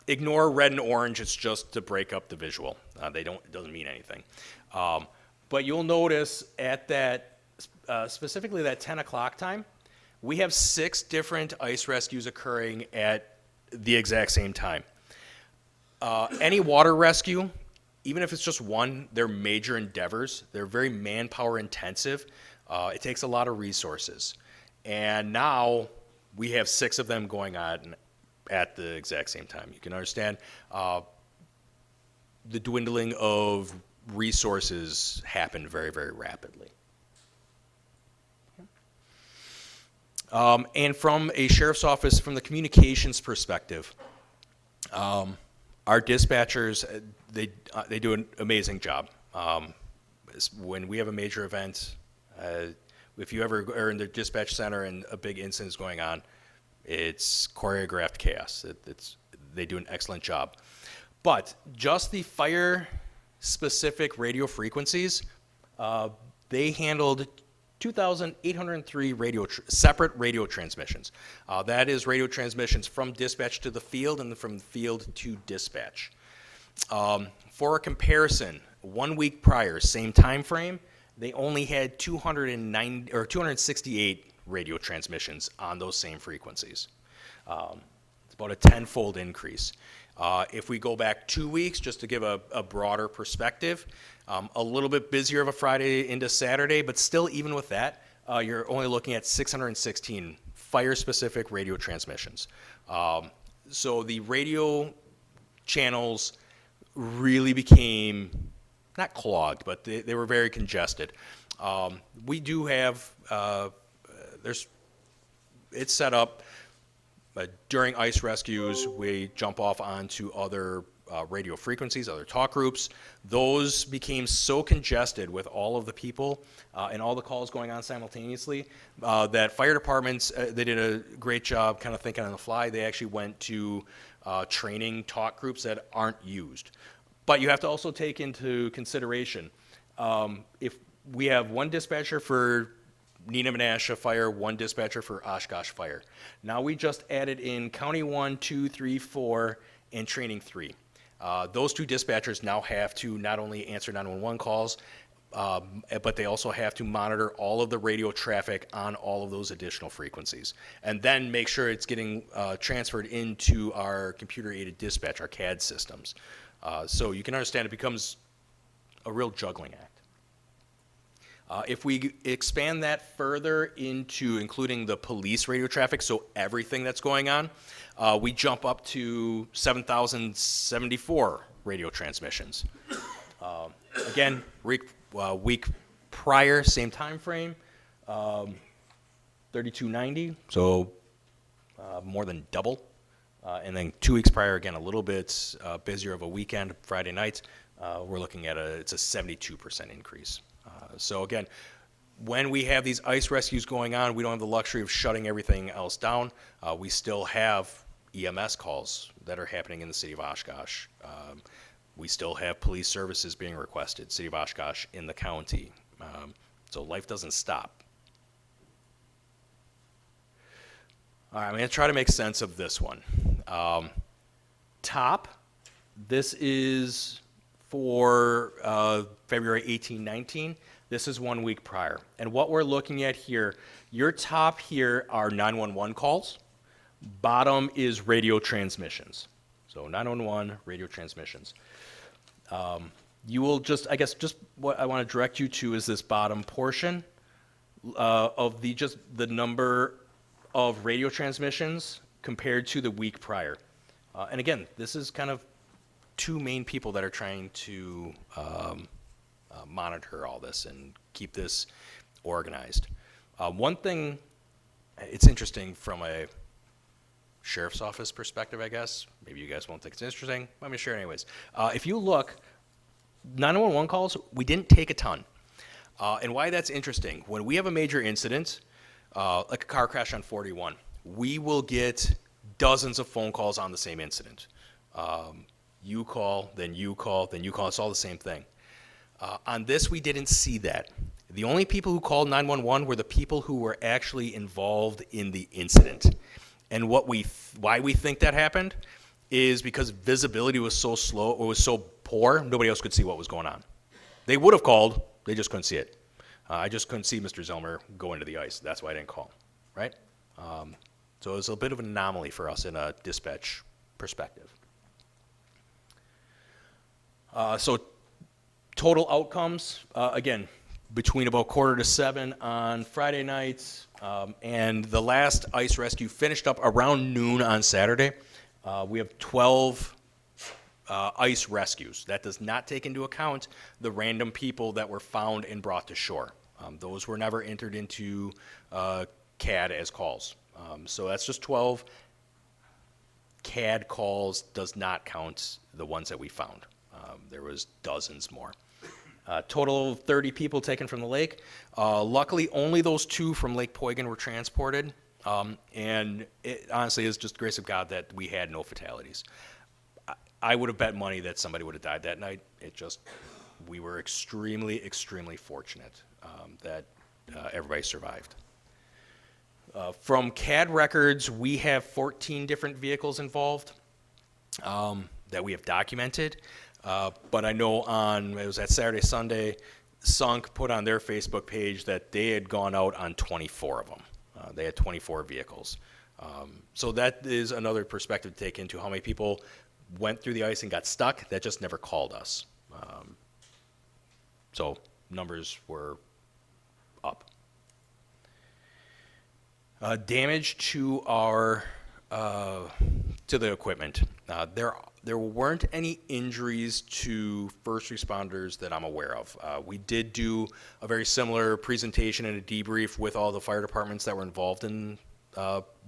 Ignore red and orange, it's just to break up the visual. It doesn't mean anything. But you'll notice at that, specifically that 10 o'clock time, we have 6 different ice rescues occurring at the exact same time. Any water rescue, even if it's just one, they're major endeavors. They're very manpower intensive. It takes a lot of resources. And now we have 6 of them going on at the exact same time. You can understand the dwindling of resources happened very, very rapidly. And from a sheriff's office, from the communications perspective, our dispatchers, they do an amazing job. When we have a major event, if you ever are in the dispatch center and a big incident is going on, it's choreographed chaos. They do an excellent job. But just the fire-specific radio frequencies, they handled 2,803 separate radio transmissions. That is radio transmissions from dispatch to the field and from the field to dispatch. For a comparison, 1 week prior, same time frame, they only had 268 radio transmissions on those same frequencies. It's about a 10-fold increase. If we go back 2 weeks, just to give a broader perspective, a little bit busier of a Friday into Saturday, but still, even with that, you're only looking at 616 fire-specific radio transmissions. So the radio channels really became, not clogged, but they were very congested. We do have, it's set up during ice rescues, we jump off onto other radio frequencies, other talk groups. Those became so congested with all of the people and all the calls going on simultaneously that fire departments, they did a great job kind of thinking on the fly. They actually went to training talk groups that aren't used. But you have to also take into consideration If we have one dispatcher for Neenah Menasha Fire, one dispatcher for Oshkosh Fire. Now we just added in County 1, 2, 3, 4, and Training 3. Those two dispatchers now have to not only answer 911 calls, but they also have to monitor all of the radio traffic on all of those additional frequencies, and then make sure it's getting transferred into our computer-aided dispatch, our CAD systems. So you can understand it becomes a real juggling act. If we expand that further into including the police radio traffic, so everything that's going on, we jump up to 7,074 radio transmissions. Again, week prior, same time frame, 3290, so more than double. And then 2 weeks prior, again, a little bit busier of a weekend, Friday night, we're looking at it's a 72% increase. So again, when we have these ice rescues going on, we don't have the luxury of shutting everything else down. We still have EMS calls that are happening in the city of Oshkosh. We still have police services being requested, city of Oshkosh, in the county. So life doesn't stop. All right, I'm going to try to make sense of this one. Top, this is for February 18-19. This is 1 week prior. And what we're looking at here, your top here are 911 calls. Bottom is radio transmissions. So 911, radio transmissions. You will just what I want to direct you to is this bottom portion of the number of radio transmissions compared to the week prior. And again, this is kind of two main people that are trying to monitor all this and keep this organized. One thing, it's interesting from a sheriff's office perspective, I guess. Maybe you guys won't think it's interesting. I'm going to share it anyways. If you look, 911 calls, we didn't take a ton. And why that's interesting, when we have a major incident, like a car crash on 41, we will get dozens of phone calls on the same incident. You call, then you call, then you call. It's all the same thing. On this, we didn't see that. The only people who called 911 were the people who were actually involved in the incident. And why we think that happened is because visibility was so slow or was so poor, nobody else could see what was going on. They would have called, they just couldn't see it. I just couldn't see Mr. Zelmer go into the ice. That's why I didn't call, right? So it was a bit of an anomaly for us in a dispatch perspective. So total outcomes, again, between about 6:45 on Friday nights, and the last ice rescue finished up around noon on Saturday. We have 12 ice rescues. That does not take into account the random people that were found and brought to shore. Those were never entered into CAD as calls. So that's just 12 CAD calls, does not count the ones that we found. There was dozens more. Total of 30 people taken from the lake. Luckily, only those 2 from Lake Poygan were transported. And it honestly is just the grace of God that we had no fatalities. I would have bet money that somebody would have died that night. We were extremely, extremely fortunate that everybody survived. From CAD records, we have 14 different vehicles involved that we have documented. But I know it was that Saturday, Sunday, Sunk put on their Facebook page that they had gone out on 24 of them. They had 24 vehicles. So that is another perspective to take into how many people went through the ice and got stuck that just never called us. So numbers were up. Damage to to the equipment. There weren't any injuries to first responders that I'm aware of. We did do a very similar presentation and a debrief with all the fire departments that were involved in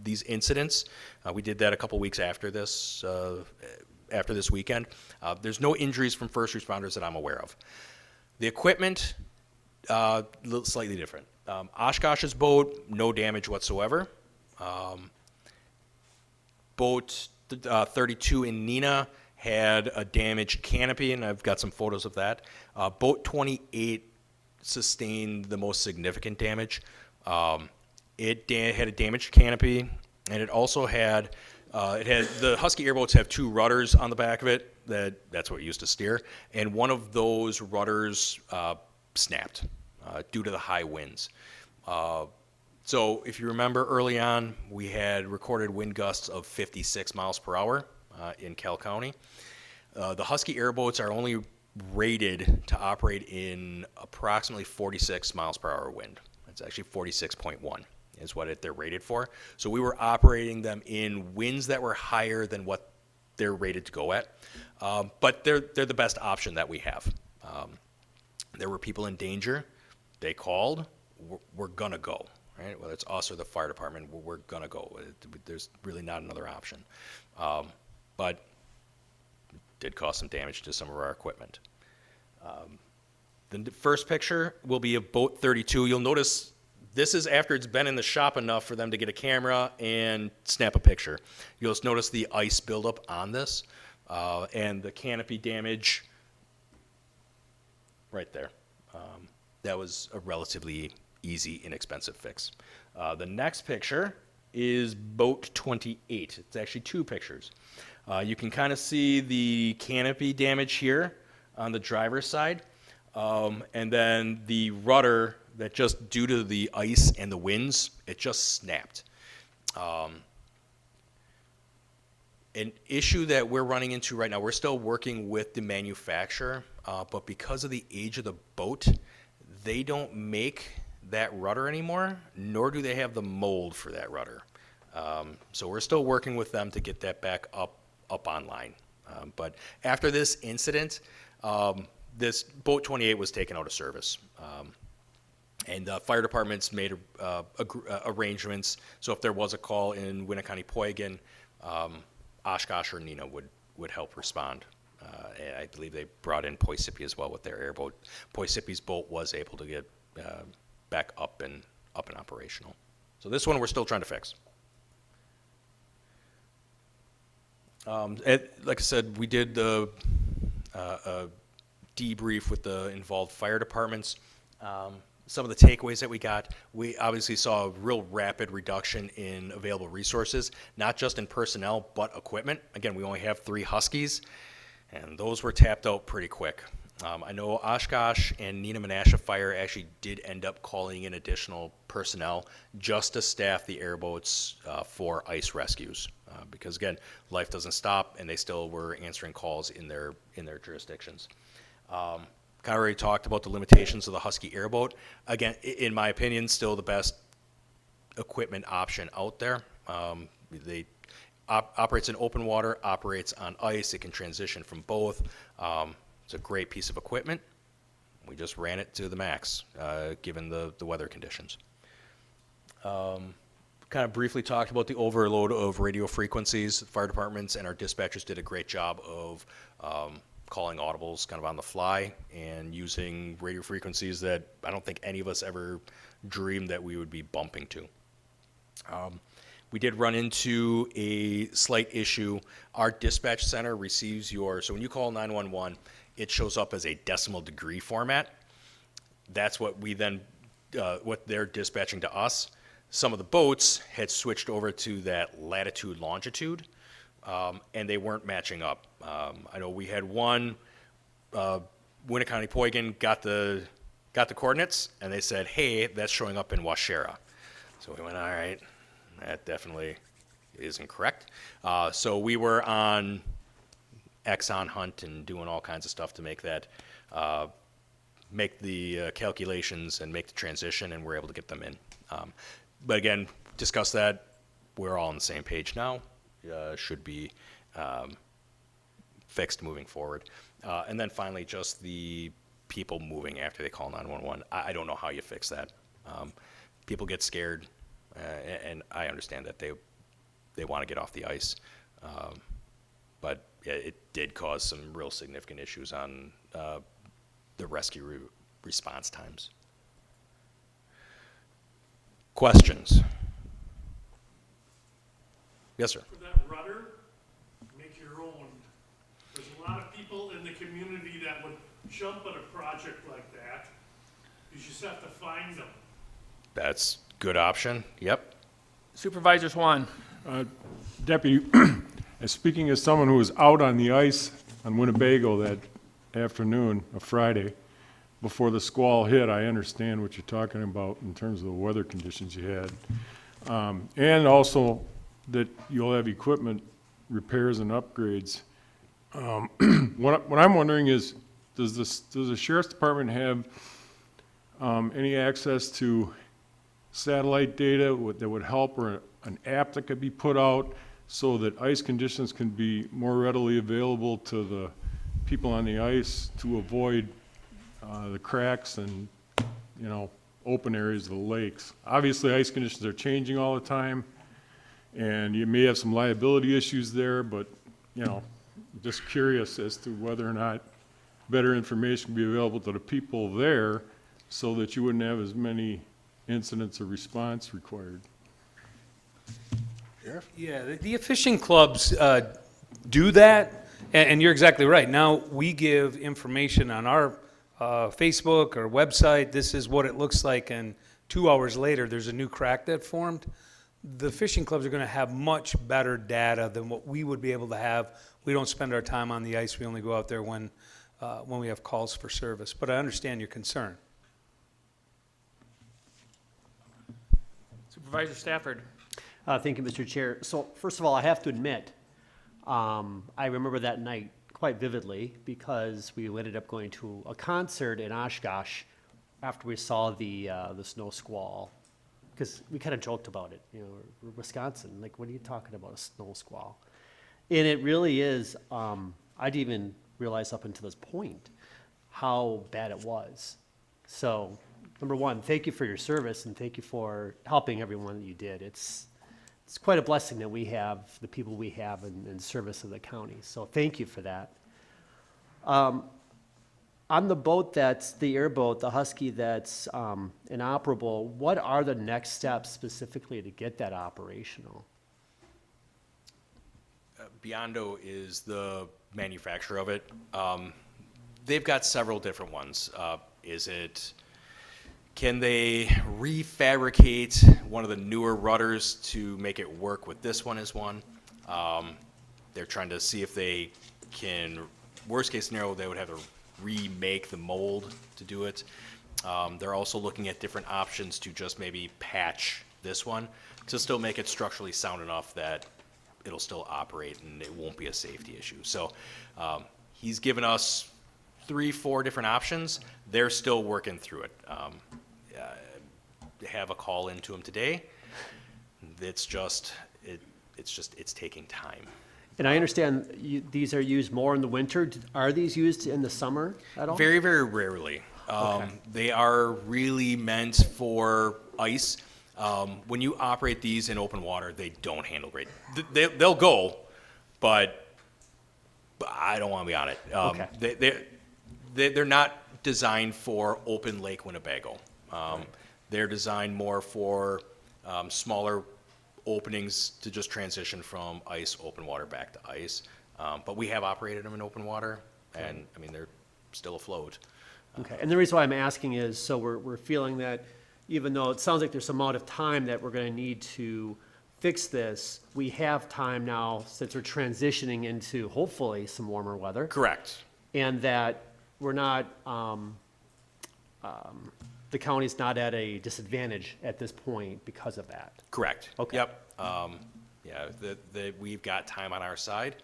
these incidents. We did that a couple weeks after this weekend. There's no injuries from first responders that I'm aware of. The equipment, slightly different. Oshkosh's boat, no damage whatsoever. Boat 32 in Neenah had a damaged canopy, and I've got some photos of that. Boat 28 sustained the most significant damage. It had a damaged canopy, and it also had, the Husky airboats have 2 rudders on the back of it. That's what we used to steer, and one of those rudders snapped due to the high winds. So if you remember early on, we had recorded wind gusts of 56 miles per hour in Cal County. The Husky airboats are only rated to operate in approximately 46 miles per hour wind. It's actually 46.1 is what they're rated for. So we were operating them in winds that were higher than what they're rated to go at. But they're the best option that we have. There were people in danger. They called. We're going to go. Right? Whether it's us or the fire department, we're going to go. There's really not another option. But it did cause some damage to some of our equipment. The first picture will be of boat 32. You'll notice this is after it's been in the shop enough for them to get a camera and snap a picture. You'll notice the ice buildup on this and the canopy damage right there. That was a relatively easy, inexpensive fix. The next picture is boat 28. It's actually 2 pictures. You can kind of see the canopy damage here on the driver's side, and then the rudder that just due to the ice and the winds, it just snapped. An issue that we're running into right now, we're still working with the manufacturer, but because of the age of the boat, they don't make that rudder anymore, nor do they have the mold for that rudder. So we're still working with them to get that back up online. But after this incident, this boat 28 was taken out of service. And fire departments made arrangements. So if there was a call in Winnebago, Oshkosh or Neenah would help respond. And I believe they brought in Poisippi as well with their airboat. Poisippi's boat was able to get back up and operational. So this one we're still trying to fix. Like I said, we did the debrief with the involved fire departments. Some of the takeaways that we got, we obviously saw a real rapid reduction in available resources, not just in personnel, but equipment. Again, we only have 3 Huskies, and those were tapped out pretty quick. I know Oshkosh and Neenah Menasha Fire actually did end up calling in additional personnel just to staff the airboats for ice rescues. Because again, life doesn't stop, and they still were answering calls in their jurisdictions. Kind of already talked about the limitations of the Husky airboat. Again, in my opinion, still the best equipment option out there. They operates in open water, operates on ice. It can transition from both. It's a great piece of equipment. We just ran it to the max, given the weather conditions. Kind of briefly talked about the overload of radio frequencies. The fire departments and our dispatchers did a great job of calling audibles kind of on the fly and using radio frequencies that I don't think any of us ever dreamed that we would be bumping to. We did run into a slight issue. Our dispatch center receives so when you call 911, it shows up as a decimal degree format. That's what we then, what they're dispatching to us. Some of the boats had switched over to that latitude, longitude, and they weren't matching up. I know we had one, Winnebago got the coordinates, and they said, hey, that's showing up in Washera. So we went, all right, that definitely isn't correct. So we were on Exxon Hunt and doing all kinds of stuff to make that, make the calculations and make the transition, and we're able to get them in. But again, discuss that. We're all on the same page now. Should be fixed moving forward. And then finally, just the people moving after they call 911. I don't know how you fix that. People get scared, and I understand that they want to get off the ice. But it did cause some real significant issues on the rescue response times. Questions? Yes, sir. For that rudder, make your own community that would jump at a project like that. You just have to find them. That's good option, yep. Supervisor Swan. Deputy, speaking as someone who was out on the ice on Winnebago that afternoon, a Friday, before the squall hit, I understand what you're talking about in terms of the weather conditions you had. And also that you'll have equipment repairs and upgrades. What I'm wondering is, does the Sheriff's Department have any access to satellite data that would help, or an app that could be put out so that ice conditions can be more readily available to the people on the ice to avoid the cracks and, open areas of the lakes? Obviously, ice conditions are changing all the time, and you may have some liability issues there, but, just curious as to whether or not better information can be available to the people there so that you wouldn't have as many incidents of response required. Sheriff? Yeah, the fishing clubs do that, and you're exactly right. Now, we give information on our Facebook or website. This is what it looks like, and 2 hours later, there's a new crack that formed. The fishing clubs are going to have much better data than what we would be able to have. We don't spend our time on the ice. We only go out there when we have calls for service. But I understand your concern. Supervisor Stafford. Thank you, Mr. Chair. So first of all, I have to admit, I remember that night quite vividly because we ended up going to a concert in Oshkosh after we saw the snow squall. Because we kind of joked about it, Wisconsin, like, what are you talking about, a snow squall? And it really is, I didn't even realize up until this point how bad it was. So, number one, thank you for your service and thank you for helping everyone that you did. It's quite a blessing that we have the people we have in service of the county. So thank you for that. On the boat that's the airboat, the Husky that's inoperable, what are the next steps specifically to get that operational? Biondo is the manufacturer of it. They've got several different ones. Can they refabricate one of the newer rudders to make it work with this one as one? They're trying to see if they can, worst case scenario, they would have to remake the mold to do it. They're also looking at different options to just maybe patch this one to still make it structurally sound enough that it'll still operate and it won't be a safety issue. So he's given us 3-4 different options. They're still working through it. Have a call into him today. It's taking time. And I understand these are used more in the winter. Are these used in the summer at all? Very, very rarely. Okay. They are really meant for ice. When you operate these in open water, they don't handle great. They'll go, but I don't want to be on it. Okay. They're not designed for open lake Winnebago. They're designed more for smaller openings to just transition from ice, open water back to ice. But we have operated them in open water, and I mean, they're still afloat. Okay, and the reason why I'm asking is, so we're feeling that even though it sounds like there's some amount of time that we're gonna need to fix this, we have time now since we're transitioning into hopefully some warmer weather. Correct. And that we're not, the county's not at a disadvantage at this point because of that. Correct. Okay. Yep. We've got time on our side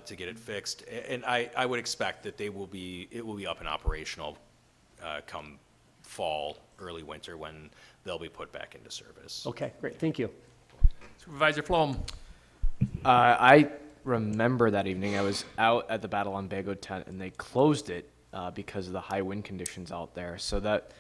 to get it fixed, and I would expect that it will be up and operational come fall, early winter when they'll be put back into service. Okay, great, thank you. Supervisor Flom. I remember that evening. I was out at the Battle on Bago tent, and they closed it because of the high wind conditions out there. So that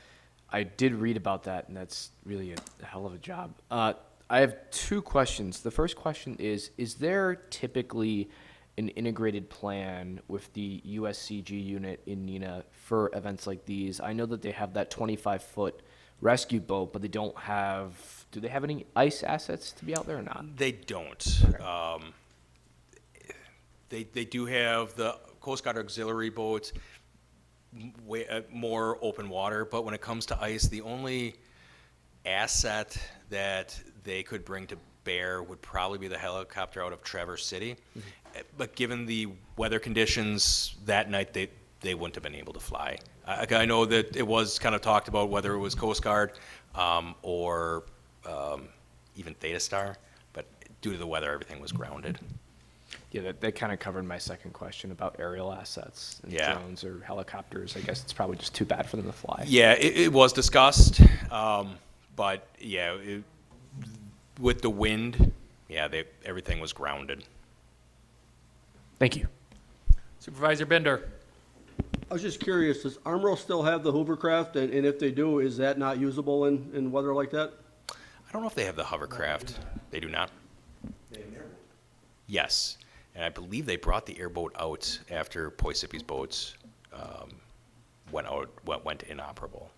I did read about that, and that's really a hell of a job. I have 2 questions. The first question is there typically an integrated plan with the USCG unit in Neenah for events like these? I know that they have that 25-foot rescue boat, but they don't have, do they have any ice assets to be out there or not? They don't. Okay. They do have the Coast Guard auxiliary boats, more open water. But when it comes to ice, the only asset that they could bring to bear would probably be the helicopter out of Traverse City. But given the weather conditions that night, they wouldn't have been able to fly. I know that it was kind of talked about whether it was Coast Guard or even Theta Star, but due to the weather, everything was grounded. Yeah, that kind of covered my second question about aerial assets and Yeah. drones or helicopters. I guess it's probably just too bad for them to fly. Yeah, it was discussed, but yeah, with the wind, yeah, everything was grounded. Thank you. Supervisor Bender. I was just curious, does Armro still have the hovercraft, and if they do, is that not usable in weather like that? I don't know if they have the hovercraft. They do not. They have an airboat. Yes, and I believe they brought the airboat out after Poisippi's boats went inoperable.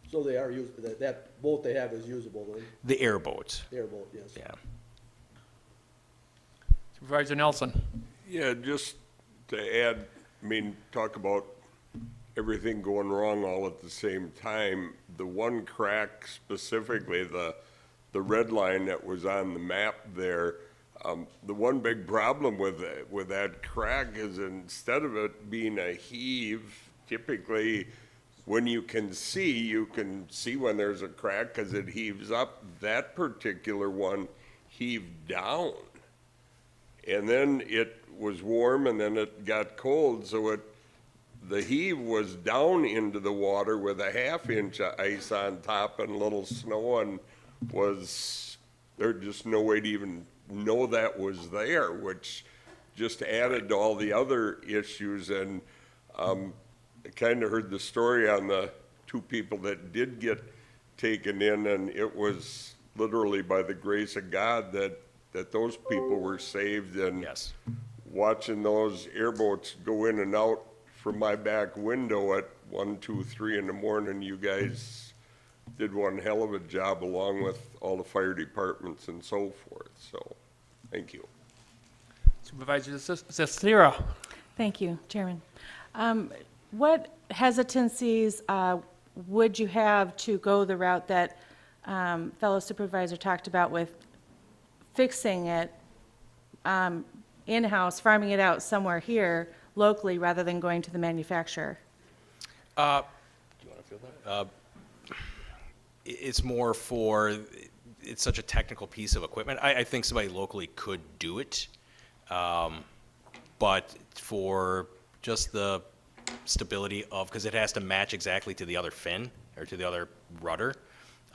So they are that boat they have is usable then? The airboat. The airboat, yes. Yeah. Supervisor Nelson. Yeah, just to add, I mean, talk about everything going wrong all at the same time. The one crack specifically, the red line that was on the map there, the one big problem with that crack is instead of it being a heave, typically when you can see when there's a crack because it heaves up. That particular one heaved down. And then it was warm and then it got cold, so the heave was down into the water with a half-inch of ice on top and a little snow, and there's just no way to even know that was there, which just added to all the other issues. And I kind of heard the story on the two people that did get taken in, and it was literally by the grace of God that those people were saved. And yes, watching those airboats go in and out from my back window at 1, 2, 3 in the morning, you guys did one hell of a job along with all the fire departments and so forth. So, thank you. Supervisor Cicero. Thank you, Chairman. What hesitancies would you have to go the route that fellow supervisor talked about with fixing it in-house, farming it out somewhere here locally rather than going to the manufacturer? Do you want to feel that? It's more it's such a technical piece of equipment. I think somebody locally could do it, but for just the stability because it has to match exactly to the other fin or to the other rudder.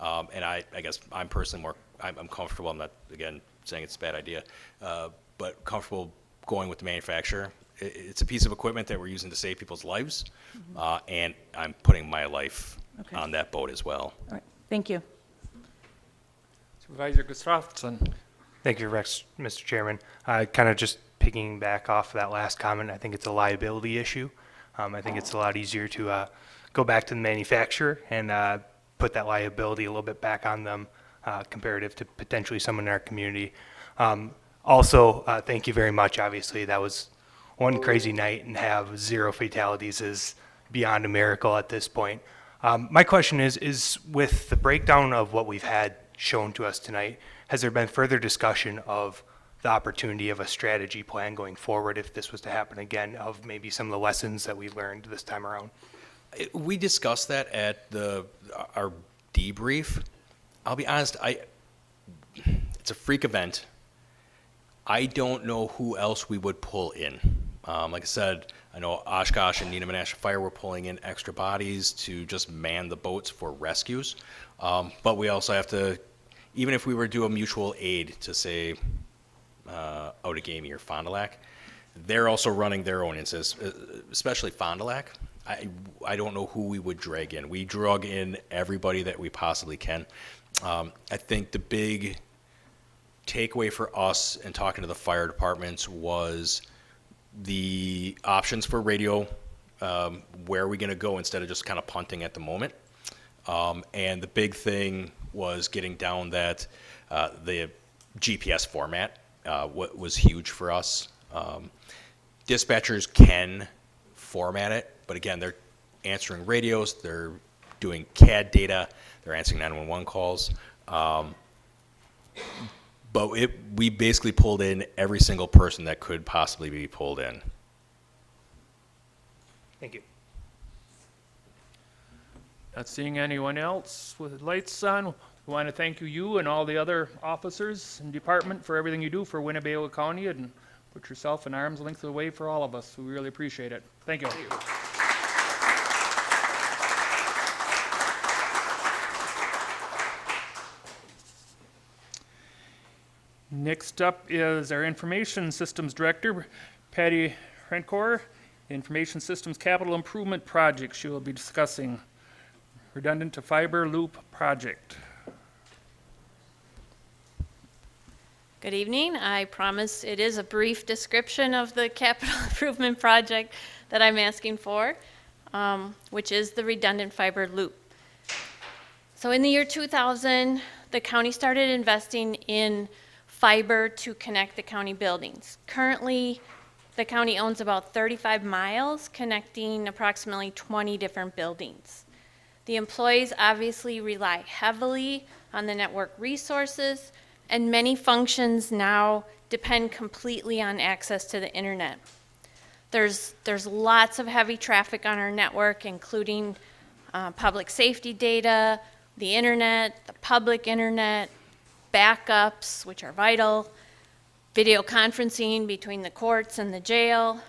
And I guess I'm personally I'm comfortable. I'm not, again, saying it's a bad idea, but comfortable going with the manufacturer. It's a piece of equipment that we're using to save people's lives, and I'm putting my life on that boat as well. All right, thank you. Supervisor Gustafson. Thank you, Rex, Mr. Chairman. Kind of just picking back off that last comment, I think it's a liability issue. I think it's a lot easier to go back to the manufacturer and put that liability a little bit back on them comparative to potentially someone in our community. Also, thank you very much. Obviously, that was one crazy night, and have 0 fatalities is beyond a miracle at this point. My question is with the breakdown of what we've had shown to us tonight, has there been further discussion of the opportunity of a strategy plan going forward if this was to happen again, of maybe some of the lessons that we learned this time around? We discussed that at our debrief. I'll be honest, it's a freak event. I don't know who else we would pull in. Like I said, I know Oshkosh and Needham and National Fire were pulling in extra bodies to just man the boats for rescues. But we also have to, even if we were to do a mutual aid to say Outagamie or Fond du Lac, they're also running their own instances, especially Fond du Lac. I don't know who we would drag in. We drug in everybody that we possibly can. I think the big takeaway for us in talking to the fire departments was the options for radio, where are we going to go instead of just kind of punting at the moment. And the big thing was getting down that the GPS format was huge for us. Dispatchers can format it, but again, they're answering radios, they're doing CAD data, they're answering 911 calls. But we basically pulled in every single person that could possibly be pulled in. Thank you. Not seeing anyone else with lights on. We want to thank you and all the other officers and department for everything you do for Winnebago County, and put yourself an arm's length away for all of us. We really appreciate it. Thank you. Next up is our Information Systems Director, Patty Rencor. Information Systems Capital Improvement Project she will be discussing. Redundant to Fiber Loop Project. Good evening. I promise it is a brief description of the capital improvement project that I'm asking for, which is the redundant fiber loop. So in the year 2000, the county started investing in fiber to connect the county buildings. Currently, the county owns about 35 miles connecting approximately 20 different buildings. The employees obviously rely heavily on the network resources, and many functions now depend completely on access to the internet. There's lots of heavy traffic on our network, including public safety data, the internet, the public internet, backups, which are vital, video conferencing between the courts and the jail.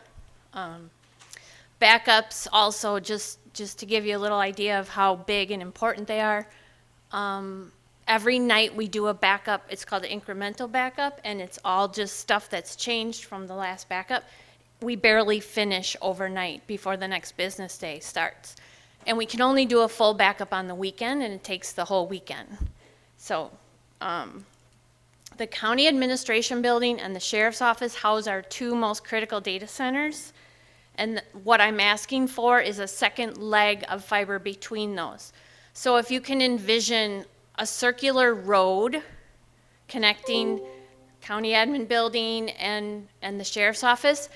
Backups also, just to give you a little idea of how big and important they are. Every night we do a backup. It's called an incremental backup, and it's all just stuff that's changed from the last backup. We barely finish overnight before the next business day starts. And we can only do a full backup on the weekend, and it takes the whole weekend. So the county administration building and the sheriff's office house our two most critical data centers. And what I'm asking for is a second leg of fiber between those. So if you can envision a circular road connecting county admin building and the sheriff's office,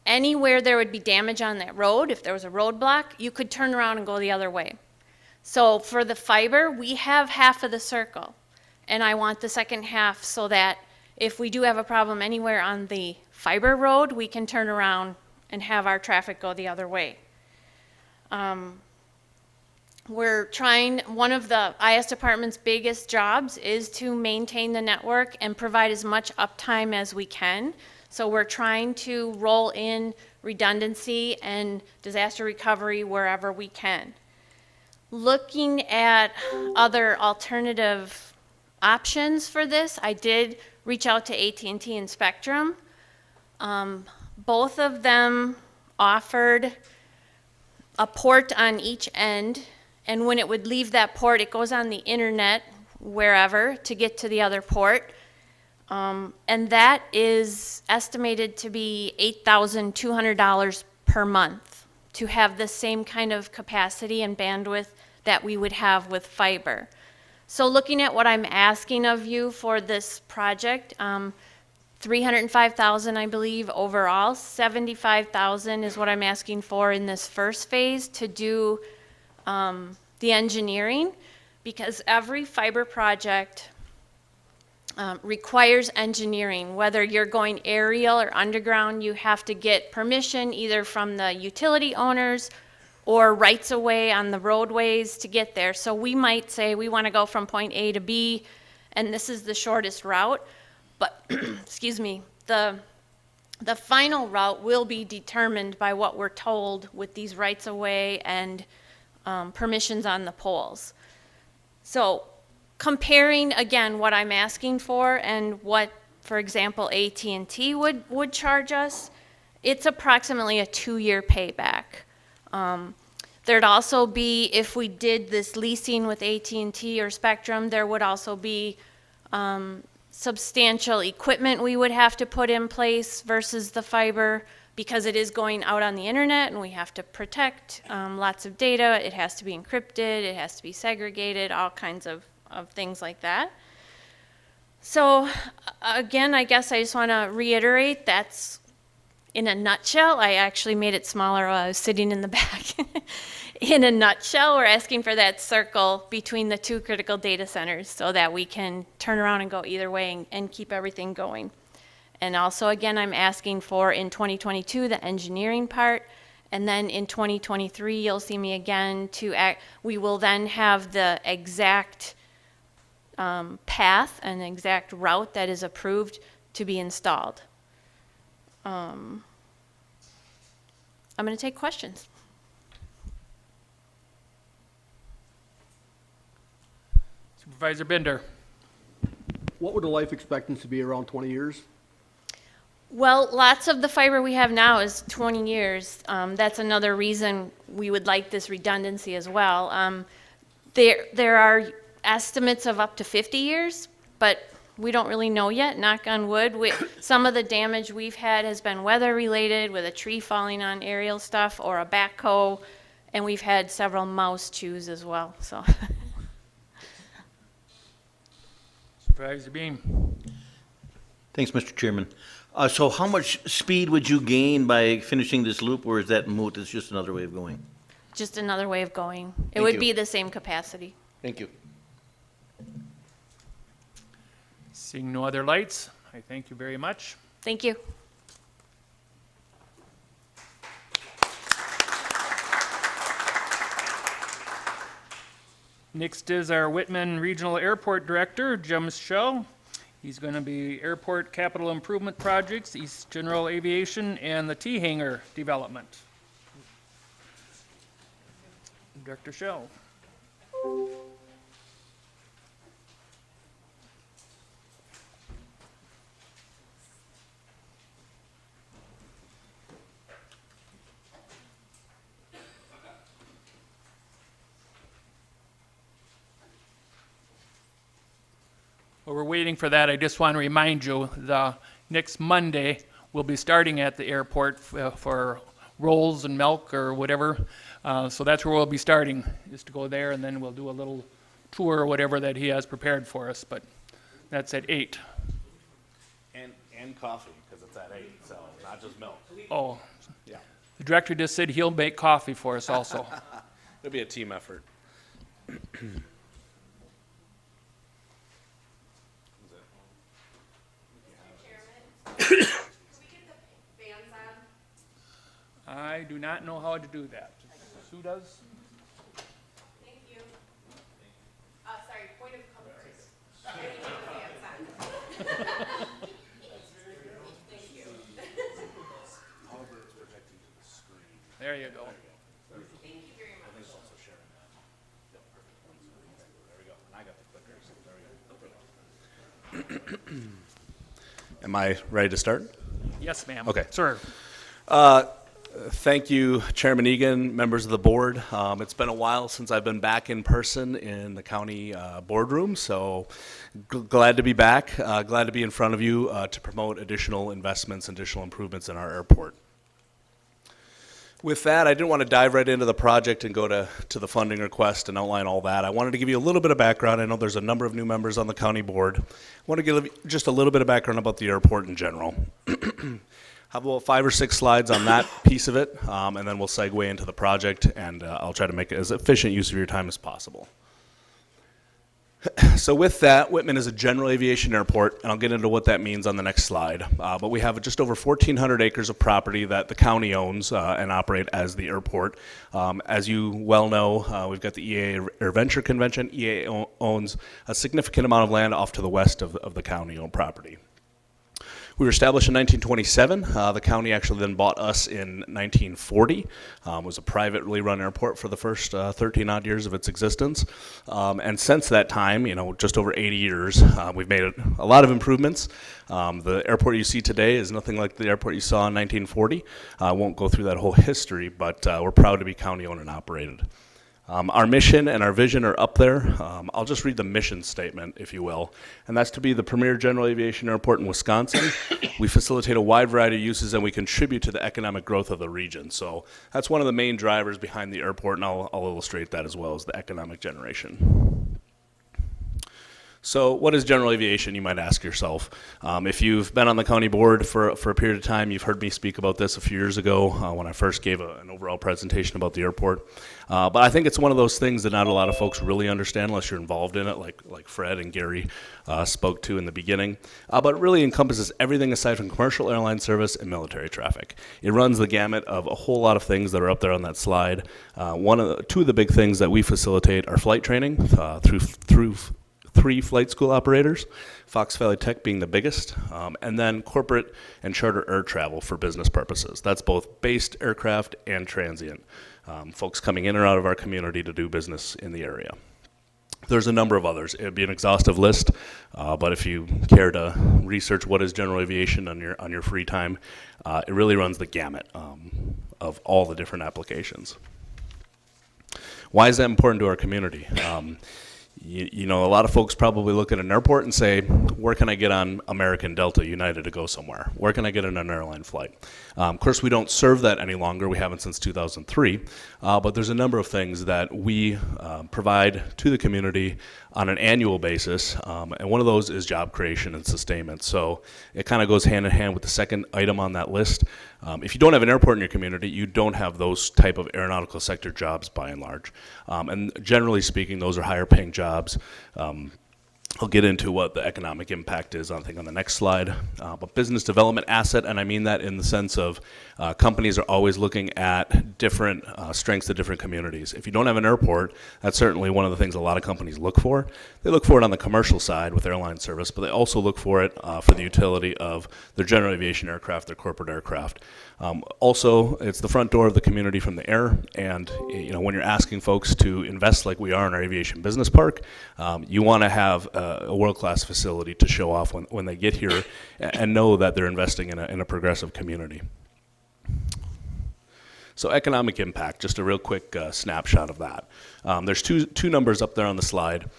anywhere there would be damage on that road, if there was a roadblock, you could turn around and go the other way. So for the fiber, we have half of the circle, and I want the second half so that if we do have a problem anywhere on the fiber road, we can turn around and have our traffic go the other way. We're trying, one of the IS department's biggest jobs is to maintain the network and provide as much uptime as we can. So we're trying to roll in redundancy and disaster recovery wherever we can. Looking at other alternative options for this, I did reach out to AT&T and Spectrum. Both of them offered a port on each end, and when it would leave that port, it goes on the internet wherever to get to the other port. And that is estimated to be $8,200 per month to have the same kind of capacity and bandwidth that we would have with fiber. So looking at what I'm asking of you for this project, $305,000 I believe overall, $75,000 is what I'm asking for in this first phase to do the engineering, because every fiber project requires engineering. Whether you're going aerial or underground, you have to get permission either from the utility owners or rights of way on the roadways to get there. So we might say we want to go from point A to B, and this is the shortest route. But, excuse me, the final route will be determined by what we're told with these rights of way and permissions on the poles. So comparing, again, what I'm asking for and what, for example, AT&T would charge us, it's approximately a 2-year payback. There'd also be, if we did this leasing with AT&T or Spectrum, there would also be substantial equipment we would have to put in place versus the fiber, because it is going out on the internet and we have to protect lots of data. It has to be encrypted, it has to be segregated, all kinds of things like that. So again, I guess I just want to reiterate, that's in a nutshell, I actually made it smaller while I was sitting in the back. In a nutshell, we're asking for that circle between the two critical data centers so that we can turn around and go either way and keep everything going. And also, again, I'm asking for in 2022, the engineering part, and then in 2023, you'll see me again we will then have the exact path and exact route that is approved to be installed. I'm going to take questions. Supervisor Bender. What would the life expectancy be, around 20 years? Well, lots of the fiber we have now is 20 years. That's another reason we would like this redundancy as well. There are estimates of up to 50 years, but we don't really know yet, knock on wood. Some of the damage we've had has been weather related, with a tree falling on aerial stuff or a backhoe, and we've had several mouse chews as well, so. Supervisor Beam. Thanks, Mr. Chairman. So how much speed would you gain by finishing this loop, or is that moot? It's just another way of going? Just another way of going. It Thank would you. be the same capacity. Thank you. Seeing no other lights, I thank you very much. Thank you. Next is our Whitman Regional Airport Director, Jim Schell. He's going to be Airport Capital Improvement Projects, East General Aviation, and the T-Hangar Development. Director Schell. While we're waiting for that, I just want to remind you, the next Monday, we'll be starting at the airport for rolls and milk or whatever. So that's where we'll be starting, is to go there, and then we'll do a little tour or whatever that he has prepared for us, but that's at 8. And coffee, because it's at 8, so not just milk. Oh, Yeah. the director just said he'll make coffee for us also. It'll be a team effort. I do not know how to do that. Who does? Thank you. Sorry, point of comfort. Thank you. There you go. Thank you very much. Am I ready to start? Yes, ma'am. Okay. Sir. Thank you, Chairman Egan, members of the board. It's been a while since I've been back in person in the county boardroom, so glad to be back. Glad to be in front of you to promote additional investments, additional improvements in our airport. With that, I didn't want to dive right into the project and go to the funding request and outline all that. I wanted to give you a little bit of background. I know there's a number of new members on the county board. I want to give just a little bit of background about the airport in general. Have about 5 or 6 slides on that piece of it, and then we'll segue into the project, and I'll try to make it as efficient use of your time as possible. So with that, Whitman is a general aviation airport, and I'll get into what that means on the next slide. But we have just over 1,400 acres of property that the county owns and operate as the airport. As you well know, we've got the EAA Air Venture Convention. EAA owns a significant amount of land off to the west of the county-owned property. We were established in 1927. The county actually then bought us in 1940. It was a privately run airport for the first 13-odd years of its existence. And since that time, just over 80 years, we've made a lot of improvements. The airport you see today is nothing like the airport you saw in 1940. I won't go through that whole history, but we're proud to be county-owned and operated. Our mission and our vision are up there. I'll just read the mission statement, if you will, and that's to be the premier general aviation airport in Wisconsin. We facilitate a wide variety of uses, and we contribute to the economic growth of the region. So that's one of the main drivers behind the airport, and I'll illustrate that as well as the economic generation. So what is general aviation, you might ask yourself. If you've been on the county board for a period of time, you've heard me speak about this a few years ago when I first gave an overall presentation about the airport. But I think it's one of those things that not a lot of folks really understand unless you're involved in it, like Fred and Gary spoke to in the beginning. But it really encompasses everything aside from commercial airline service and military traffic. It runs the gamut of a whole lot of things that are up there on that slide. Two of the big things that we facilitate are flight training through 3 flight school operators, Fox Valley Tech being the biggest, and then corporate and charter air travel for business purposes. That's both based aircraft and transient, folks coming in or out of our community to do business in the area. There's a number of others. It would be an exhaustive list, but if you care to research what is general aviation on your free time, it really runs the gamut of all the different applications. Why is that important to our community? You know, a lot of folks probably look at an airport and say, where can I get on American, Delta, United to go somewhere? Where can I get on an airline flight? Of course, we don't serve that any longer. We haven't since 2003. But there's a number of things that we provide to the community on an annual basis. And one of those is job creation and sustainment. So it kind of goes hand in hand with the second item on that list. If you don't have an airport in your community, you don't have those type of aeronautical sector jobs by and large. And generally speaking, those are higher paying jobs. I'll get into what the economic impact is, I think, on the next slide. But business development asset, and I mean that in the sense of companies are always looking at different strengths of different communities. If you don't have an airport, that's certainly one of the things a lot of companies look for. They look for it on the commercial side with airline service, but they also look for it for the utility of their general aviation aircraft, their corporate aircraft. Also, it's the front door of the community from the air, and you know, when you're asking folks to invest like we are in our aviation business park, you want to have a world-class facility to show off when they get here and know that they're investing in a progressive community. So economic impact, just a real quick snapshot of that. There's two numbers up there on the slide.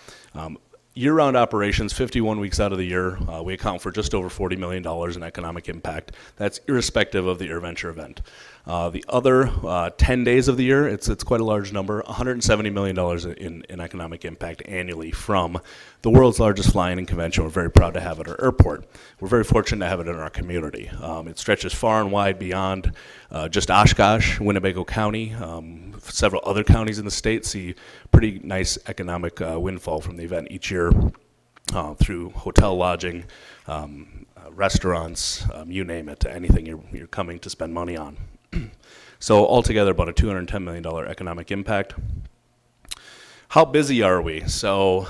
Year-round operations, 51 weeks out of the year, we account for just over $40 million in economic impact. That's irrespective of the AirVenture event. The other 10 days of the year, it's quite a large number, $170 million in economic impact annually from the world's largest flying and convention we're very proud to have at our airport. We're very fortunate to have it in our community. It stretches far and wide beyond just Oshkosh, Winnebago County. Several other counties in the state see pretty nice economic windfall from the event each year through hotel lodging, restaurants, you name it, anything you're coming to spend money on. So altogether, about a $210 million economic impact. How busy are we? So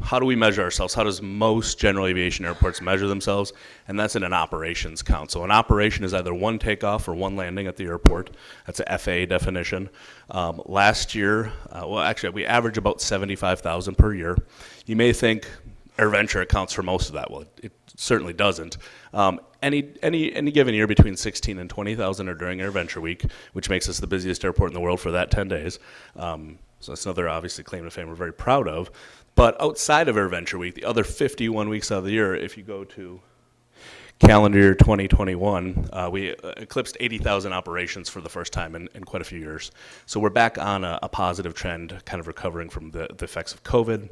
how do we measure ourselves? How does most general aviation airports measure themselves? And that's in an operations count. So an operation is either one takeoff or one landing at the airport. That's a FAA definition. Last year, well, actually, we average about 75,000 per year. You may think AirVenture accounts for most of that. Well, it certainly doesn't. Any given year between 16 and 20,000 are during AirVenture week, which makes us the busiest airport in the world for that 10 days. So that's another obviously claim to fame we're very proud of. But outside of AirVenture week, the other 51 weeks out of the year, if you go to calendar year 2021, we eclipsed 80,000 operations for the first time in quite a few years. So we're back on a positive trend, kind of recovering from the effects of COVID.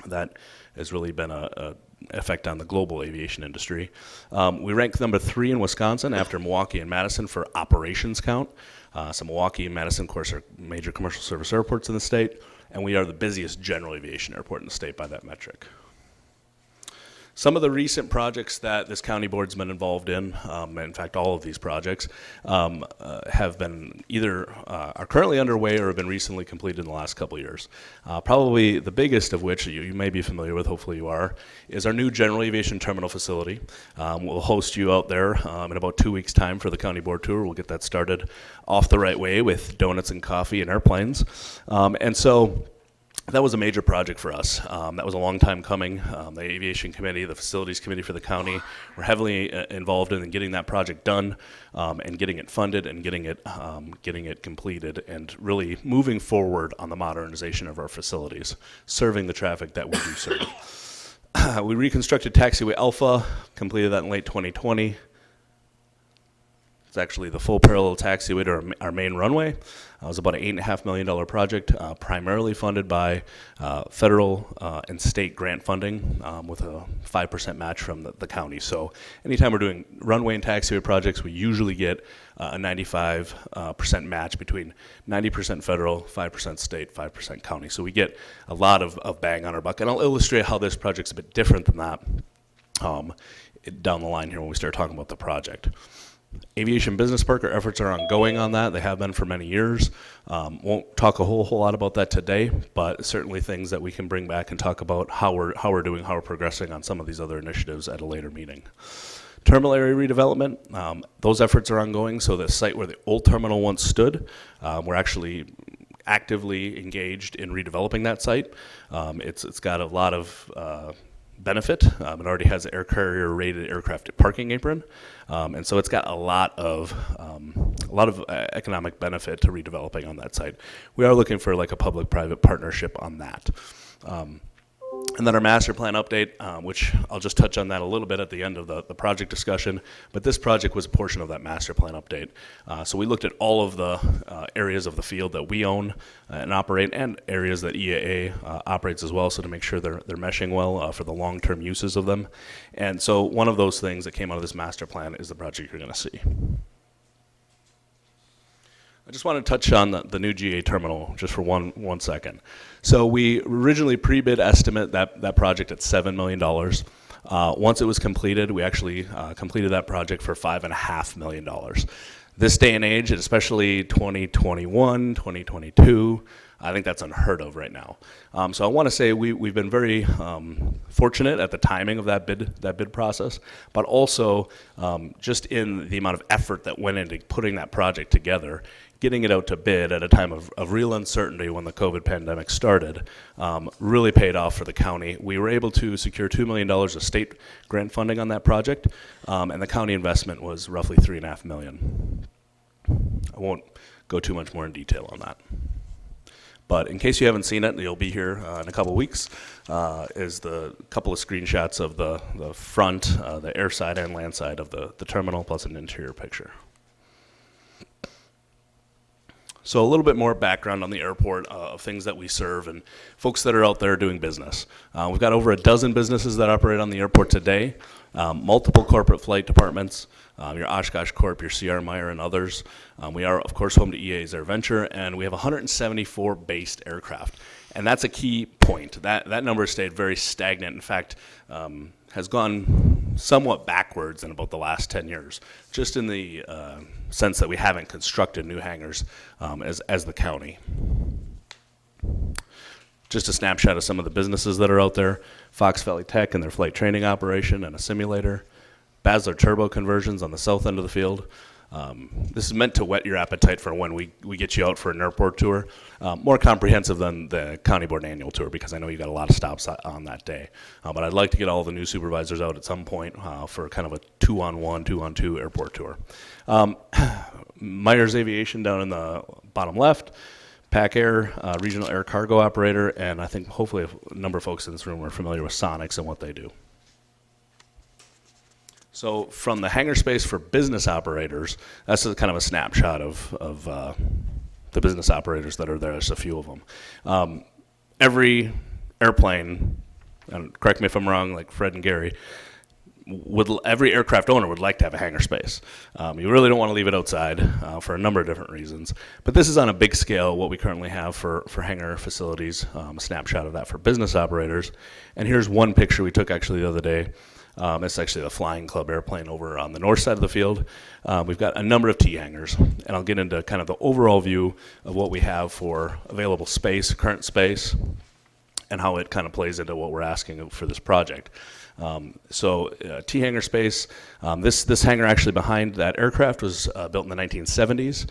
That has really been a effect on the global aviation industry. We rank number 3 in Wisconsin after Milwaukee and Madison for operations count. So Milwaukee and Madison, of course, are major commercial service airports in the state, and we are the busiest general aviation airport in the state by that metric. Some of the recent projects that this county board's been involved in fact all of these projects, have been either are currently underway or have been recently completed in the last couple of years. Probably the biggest of which you may be familiar with, hopefully you are, is our new general aviation terminal facility. We'll host you out there in about 2 weeks' time for the county board tour. We'll get that started off the right way with donuts and coffee and airplanes. And so that was a major project for us. That was a long time coming. The aviation committee, the facilities committee for the county were heavily involved in getting that project done and getting it funded and getting it completed and really moving forward on the modernization of our facilities, serving the traffic that we do serve. We reconstructed Taxiway Alpha, completed that in late 2020. It's actually the full parallel taxiway to our main runway. It was about an $8.5 million project, primarily funded by federal and state grant funding with a 5% match from the county. So anytime we're doing runway and taxiway projects, we usually get a 95% match between 90% federal, 5% state, 5% county. So we get a lot of bang on our buck. And I'll illustrate how this project's a bit different than that down the line here when we start talking about the project. Aviation Business Park, our efforts are ongoing on that. They have been for many years. Won't talk a whole lot about that today, but certainly things that we can bring back and talk about how we're doing, how we're progressing on some of these other initiatives at a later meeting. Terminal area redevelopment, those efforts are ongoing. So the site where the old terminal once stood, we're actually actively engaged in redeveloping that site. It's got a lot of benefit. It already has an air carrier rated aircraft parking apron, and so it's got a lot of economic benefit to redeveloping on that site. We are looking for like a public-private partnership on that. And then our master plan update, which I'll just touch on that a little bit at the end of the project discussion, but this project was a portion of that master plan update. So we looked at all of the areas of the field that we own and operate, and areas that EAA operates as well, so to make sure they're meshing well for the long-term uses of them. And so one of those things that came out of this master plan is the project you're going to see. I just want to touch on the new GA terminal just for one second. So we originally pre-bid estimate that project at $7 million. Once it was completed, we actually completed that project for $5.5 million. This day and age, especially 2021, 2022, I think that's unheard of right now. So I want to say we've been very fortunate at the timing of that bid process, but also just in the amount of effort that went into putting that project together. Getting it out to bid at a time of real uncertainty when the COVID pandemic started really paid off for the county. We were able to secure $2 million of state grant funding on that project, and the county investment was roughly $3.5 million. I won't go too much more in detail on that. But in case you haven't seen it, you'll be here in a couple weeks, is the couple of screenshots of the front, the air side and land side of the terminal, plus an interior picture. So a little bit more background on the airport of things that we serve and folks that are out there doing business. We've got over a dozen businesses that operate on the airport today, multiple corporate flight departments, your Oshkosh Corp, your C.R. Meyer, and others. We are, of course, home to EA's Air Venture, and we have 174 based aircraft. And that's a key point. That number stayed very stagnant. In fact, has gone somewhat backwards in about the last 10 years, just in the sense that we haven't constructed new hangars as the county. Just a snapshot of some of the businesses that are out there. Fox Valley Tech and their flight training operation and a simulator. Basler Turbo Conversions on the south end of the field. This is meant to whet your appetite for when we get you out for an airport tour. More comprehensive than the county board annual tour, because I know you got a lot of stops on that day. But I'd like to get all the new supervisors out at some point for kind of a 2-on-1, 2-on-2 airport tour. Myers Aviation down in the bottom left. Pac Air, regional air cargo operator, and I think hopefully a number of folks in this room are familiar with Sonics and what they do. So from the hangar space for business operators, that's kind of a snapshot of the business operators that are there. There's a few of them. Every airplane, and correct me if I'm wrong, like Fred and Gary, every aircraft owner would like to have a hangar space. You really don't want to leave it outside for a number of different reasons. But this is on a big scale, what we currently have for hangar facilities, a snapshot of that for business operators. And here's one picture we took actually the other day. It's actually the Flying Club airplane over on the north side of the field. We've got a number of T hangars, and I'll get into kind of the overall view of what we have for available space, current space, and how it kind of plays into what we're asking for this project. T hangar space, this hangar actually behind that aircraft was built in the 1970s.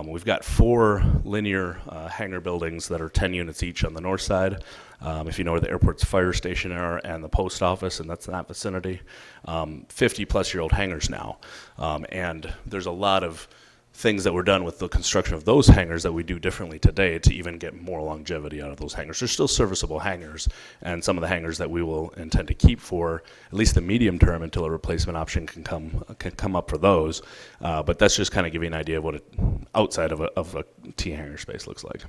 We've got 4 linear hangar buildings that are 10 units each on the north side. If you know where the airport's fire station are and the post office, and that's in that vicinity. 50-plus-year-old hangars now. And there's a lot of things that were done with the construction of those hangars that we do differently today to even get more longevity out of those hangars. They're still serviceable hangars, and some of the hangars that we will intend to keep for at least the medium term until a replacement option can come up for those. But that's just kind of giving you an idea of what outside of a T hangar space looks like.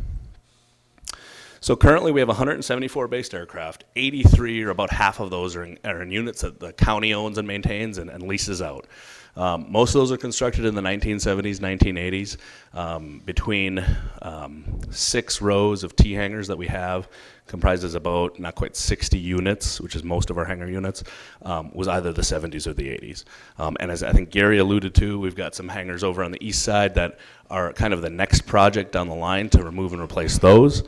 So currently we have 174 based aircraft. 83, or about half of those, are in units that the county owns and maintains and leases out. Most of those are constructed in the 1970s, 1980s. Between 6 rows of T hangars that we have comprises about not quite 60 units, which is most of our hangar units, was either the 70s or the 80s. And as I think Gary alluded to, we've got some hangars over on the east side that are kind of the next project down the line to remove and replace those.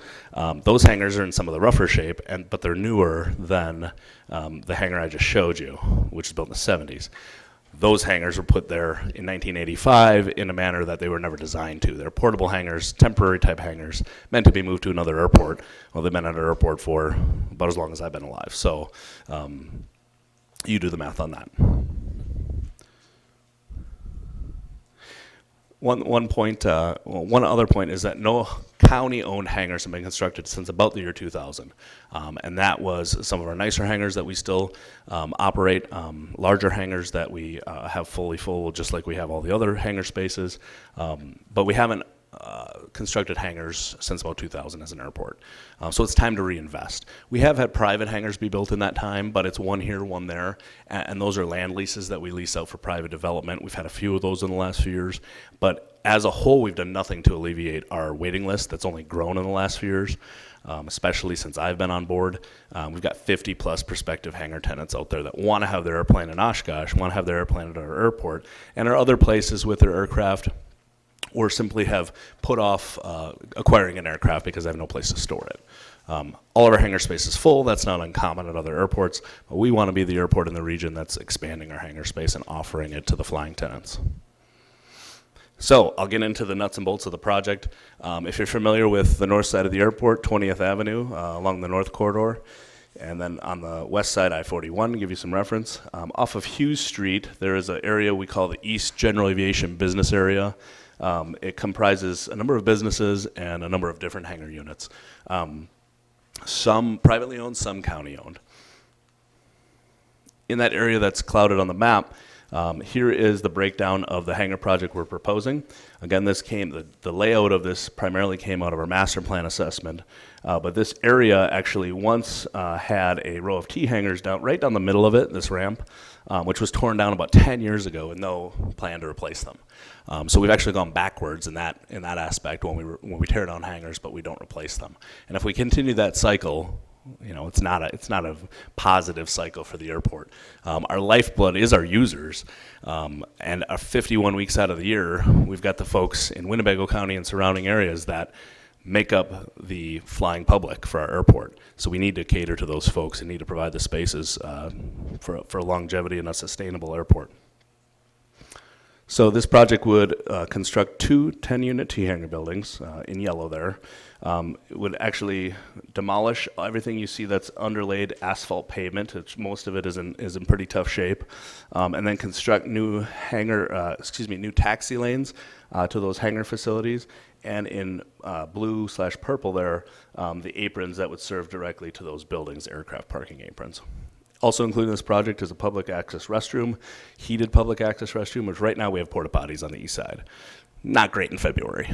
Those hangars are in some of the rougher shape, but they're newer than the hangar I just showed you, which is built in the 70s. Those hangars were put there in 1985 in a manner that they were never designed to. They're portable hangars, temporary type hangars, meant to be moved to another airport. Well, they've been at our airport for about as long as I've been alive. So you do the math on that. One other point is that no county-owned hangars have been constructed since about the year 2000, and that was some of our nicer hangars that we still operate, larger hangars that we have fully full, just like we have all the other hangar spaces, but we haven't constructed hangars since about 2000 as an airport. So it's time to reinvest. We have had private hangars be built in that time, but it's one here, one there, and those are land leases that we lease out for private development. We've had a few of those in the last few years, but as a whole, we've done nothing to alleviate our waiting list that's only grown in the last few years, especially since I've been on board. We've got 50 plus prospective hangar tenants out there that want to have their airplane in Oshkosh, want to have their airplane at our airport, and are other places with their aircraft, or simply have put off acquiring an aircraft because they have no place to store it. All of our hangar space is full. That's not uncommon at other airports, but we want to be the airport in the region that's expanding our hangar space and offering it to the flying tenants. So I'll get into the nuts and bolts of the project. If you're familiar with the north side of the airport, 20th Avenue along the north corridor, and then on the west side, I-41, to give you some reference, off of Hughes Street, there is an area we call the East General Aviation Business Area. It comprises a number of businesses and a number of different hangar units. Some privately owned, some county owned. In that area that's clouded on the map, here is the breakdown of the hangar project we're proposing. Again, the layout of this primarily came out of our master plan assessment, but this area actually once had a row of T hangars right down the middle of it, this ramp, which was torn down about 10 years ago with no plan to replace them. So we've actually gone backwards in that aspect when we tear down hangars, but we don't replace them. And if we continue that cycle, it's not a positive cycle for the airport. Our lifeblood is our users, and 51 weeks out of the year, we've got the folks in Winnebago County and surrounding areas that make up the flying public for our airport. So we need to cater to those folks and need to provide the spaces for longevity and a sustainable airport. So this project would construct 2 10-unit T-hangar buildings in yellow there. It would actually demolish everything you see that's underlaid asphalt pavement, which most of it is in pretty tough shape, and then construct new taxi lanes to those hangar facilities, and in blue/purple there, the aprons that would serve directly to those buildings, aircraft parking aprons. Also included in this project is a public access restroom, heated public access restroom, which right now we have porta potties on the east side. Not great in February.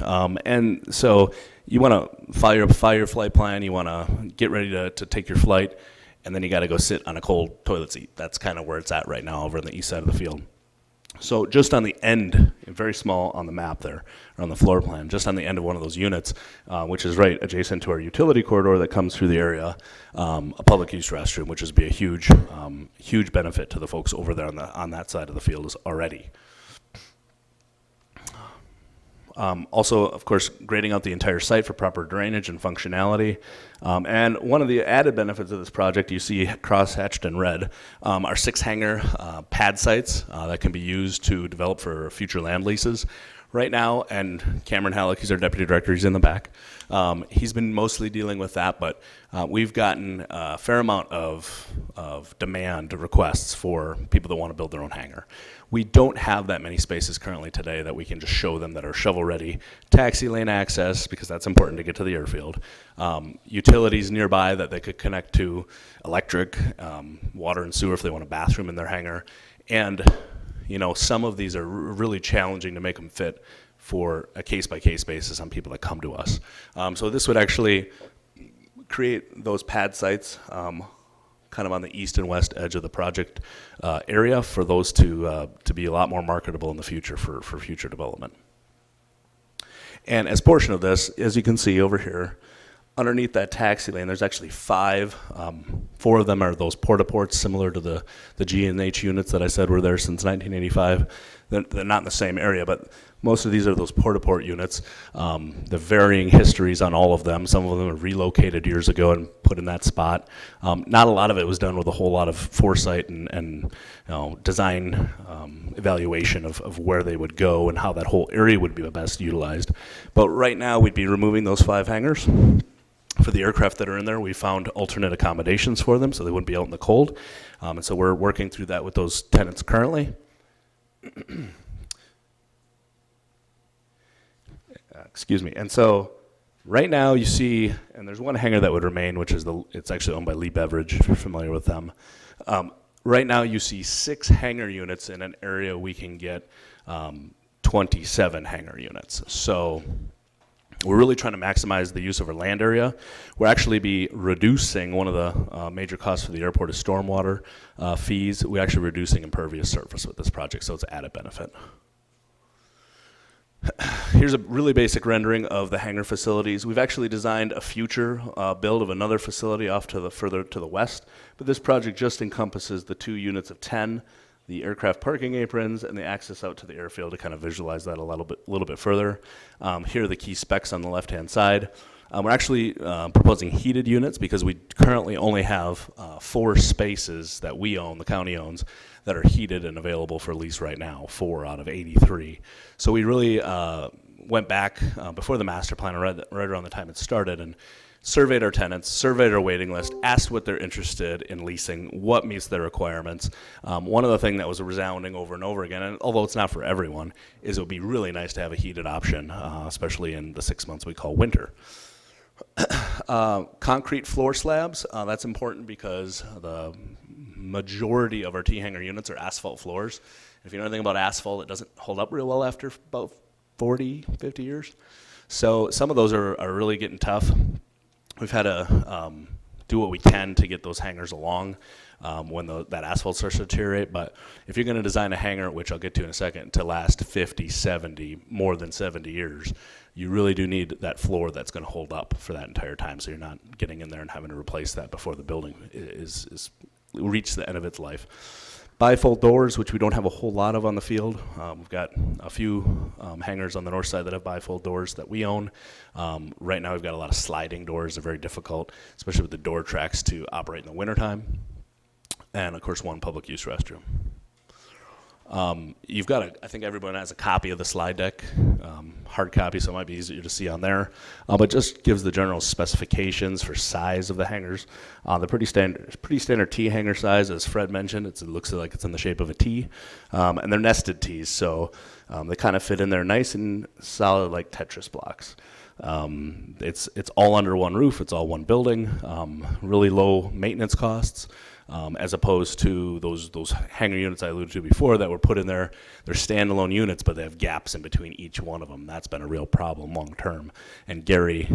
And so you want to file your flight plan, you want to get ready to take your flight, and then you got to go sit on a cold toilet seat. That's kind of where it's at right now over on the east side of the field. So just on the end, very small on the map there, or on the floor plan, just on the end of one of those units, which is right adjacent to our utility corridor that comes through the area, a public use restroom, which would be a huge benefit to the folks over there on that side of the field is already. Also, of course, grading out the entire site for proper drainage and functionality. And one of the added benefits of this project, you see cross-hatched in red, are 6 hangar pad sites that can be used to develop for future land leases. Right now, and Cameron Halleck, he's our deputy director, he's in the back. He's been mostly dealing with that, but we've gotten a fair amount of demand requests for people that want to build their own hangar. We don't have that many spaces currently today that we can just show them that are shovel-ready. Taxi lane access, because that's important to get to the airfield. Utilities nearby that they could connect to, electric, water and sewer if they want a bathroom in their hangar. And you know, some of these are really challenging to make them fit for a case-by-case basis on people that come to us. So this would actually create those pad sites kind of on the east and west edge of the project area for those to be a lot more marketable in the future for future development. And as portion of this, as you can see over here, underneath that taxi lane, there's actually 5. 4 of them are those porta-ports similar to the G&H units that I said were there since 1985. They're not in the same area, but most of these are those porta-port units. The varying histories on all of them. Some of them were relocated years ago and put in that spot. Not a lot of it was done with a whole lot of foresight and design evaluation of where they would go and how that whole area would be best utilized. But right now, we'd be removing those 5 hangars. For the aircraft that are in there, we found alternate accommodations for them so they wouldn't be out in the cold. And so we're working through that with those tenants currently. Excuse me. And so right now you see, and there's one hangar that would remain, which is it's actually owned by Lee Beverage, if you're familiar with them. Right now you see 6 hangar units in an area we can get 27 hangar units. So we're really trying to maximize the use of our land area. We'll actually be reducing one of the major costs for the airport is stormwater fees. We're actually reducing impervious surface with this project, so it's an added benefit. Here's a really basic rendering of the hangar facilities. We've actually designed a future build of another facility off to the further to the west, but this project just encompasses the 2 units of 10, the aircraft parking aprons, and the access out to the airfield to kind of visualize that a little bit further. Here are the key specs on the left-hand side. We're actually proposing heated units because we currently only have 4 spaces that we own, the county owns, that are heated and available for lease right now, 4 out of 83. So we really went back before the master plan, right around the time it started, and surveyed our tenants, surveyed our waiting list, asked what they're interested in leasing, what meets their requirements. One of the things that was resounding over and over again, and although it's not for everyone, is it would be really nice to have a heated option, especially in the 6 months we call winter. Concrete floor slabs, that's important because the majority of our T-hanger units are asphalt floors. If you know anything about asphalt, it doesn't hold up real well after about 40, 50 years. So some of those are really getting tough. We've had to do what we can to get those hangars along when that asphalt starts to deteriorate. But if you're going to design a hangar, which I'll get to in a second, to last 50, 70, more than 70 years, you really do need that floor that's going to hold up for that entire time, so you're not getting in there and having to replace that before the building is reached the end of its life. Bifold doors, which we don't have a whole lot of on the field. We've got a few hangars on the north side that have bifold doors that we own. Right now we've got a lot of sliding doors. They're very difficult, especially with the door tracks to operate in the wintertime. And of course, one public use restroom. You've got I think everyone has a copy of the slide deck, hard copy, so it might be easier to see on there. But just gives the general specifications for size of the hangars. They're pretty standard T hanger size, as Fred mentioned. It looks like it's in the shape of a T, and they're nested Ts, so they kind of fit in there nice and solid like Tetris blocks. It's all under one roof. It's all one building. Really low maintenance costs. As opposed to those hangar units I alluded to before that were put in there. They're standalone units, but they have gaps in between each one of them. That's been a real problem long term, and Gary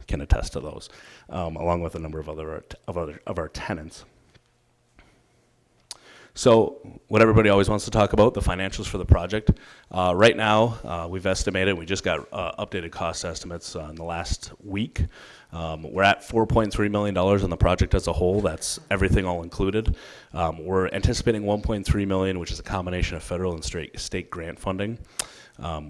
can attest to those, along with a number of our tenants. So what everybody always wants to talk about, the financials for the project. Right now, we've estimated, we just got updated cost estimates in the last week. We're at $4.3 million on the project as a whole. That's everything all included. We're anticipating $1.3 million, which is a combination of federal and state grant funding.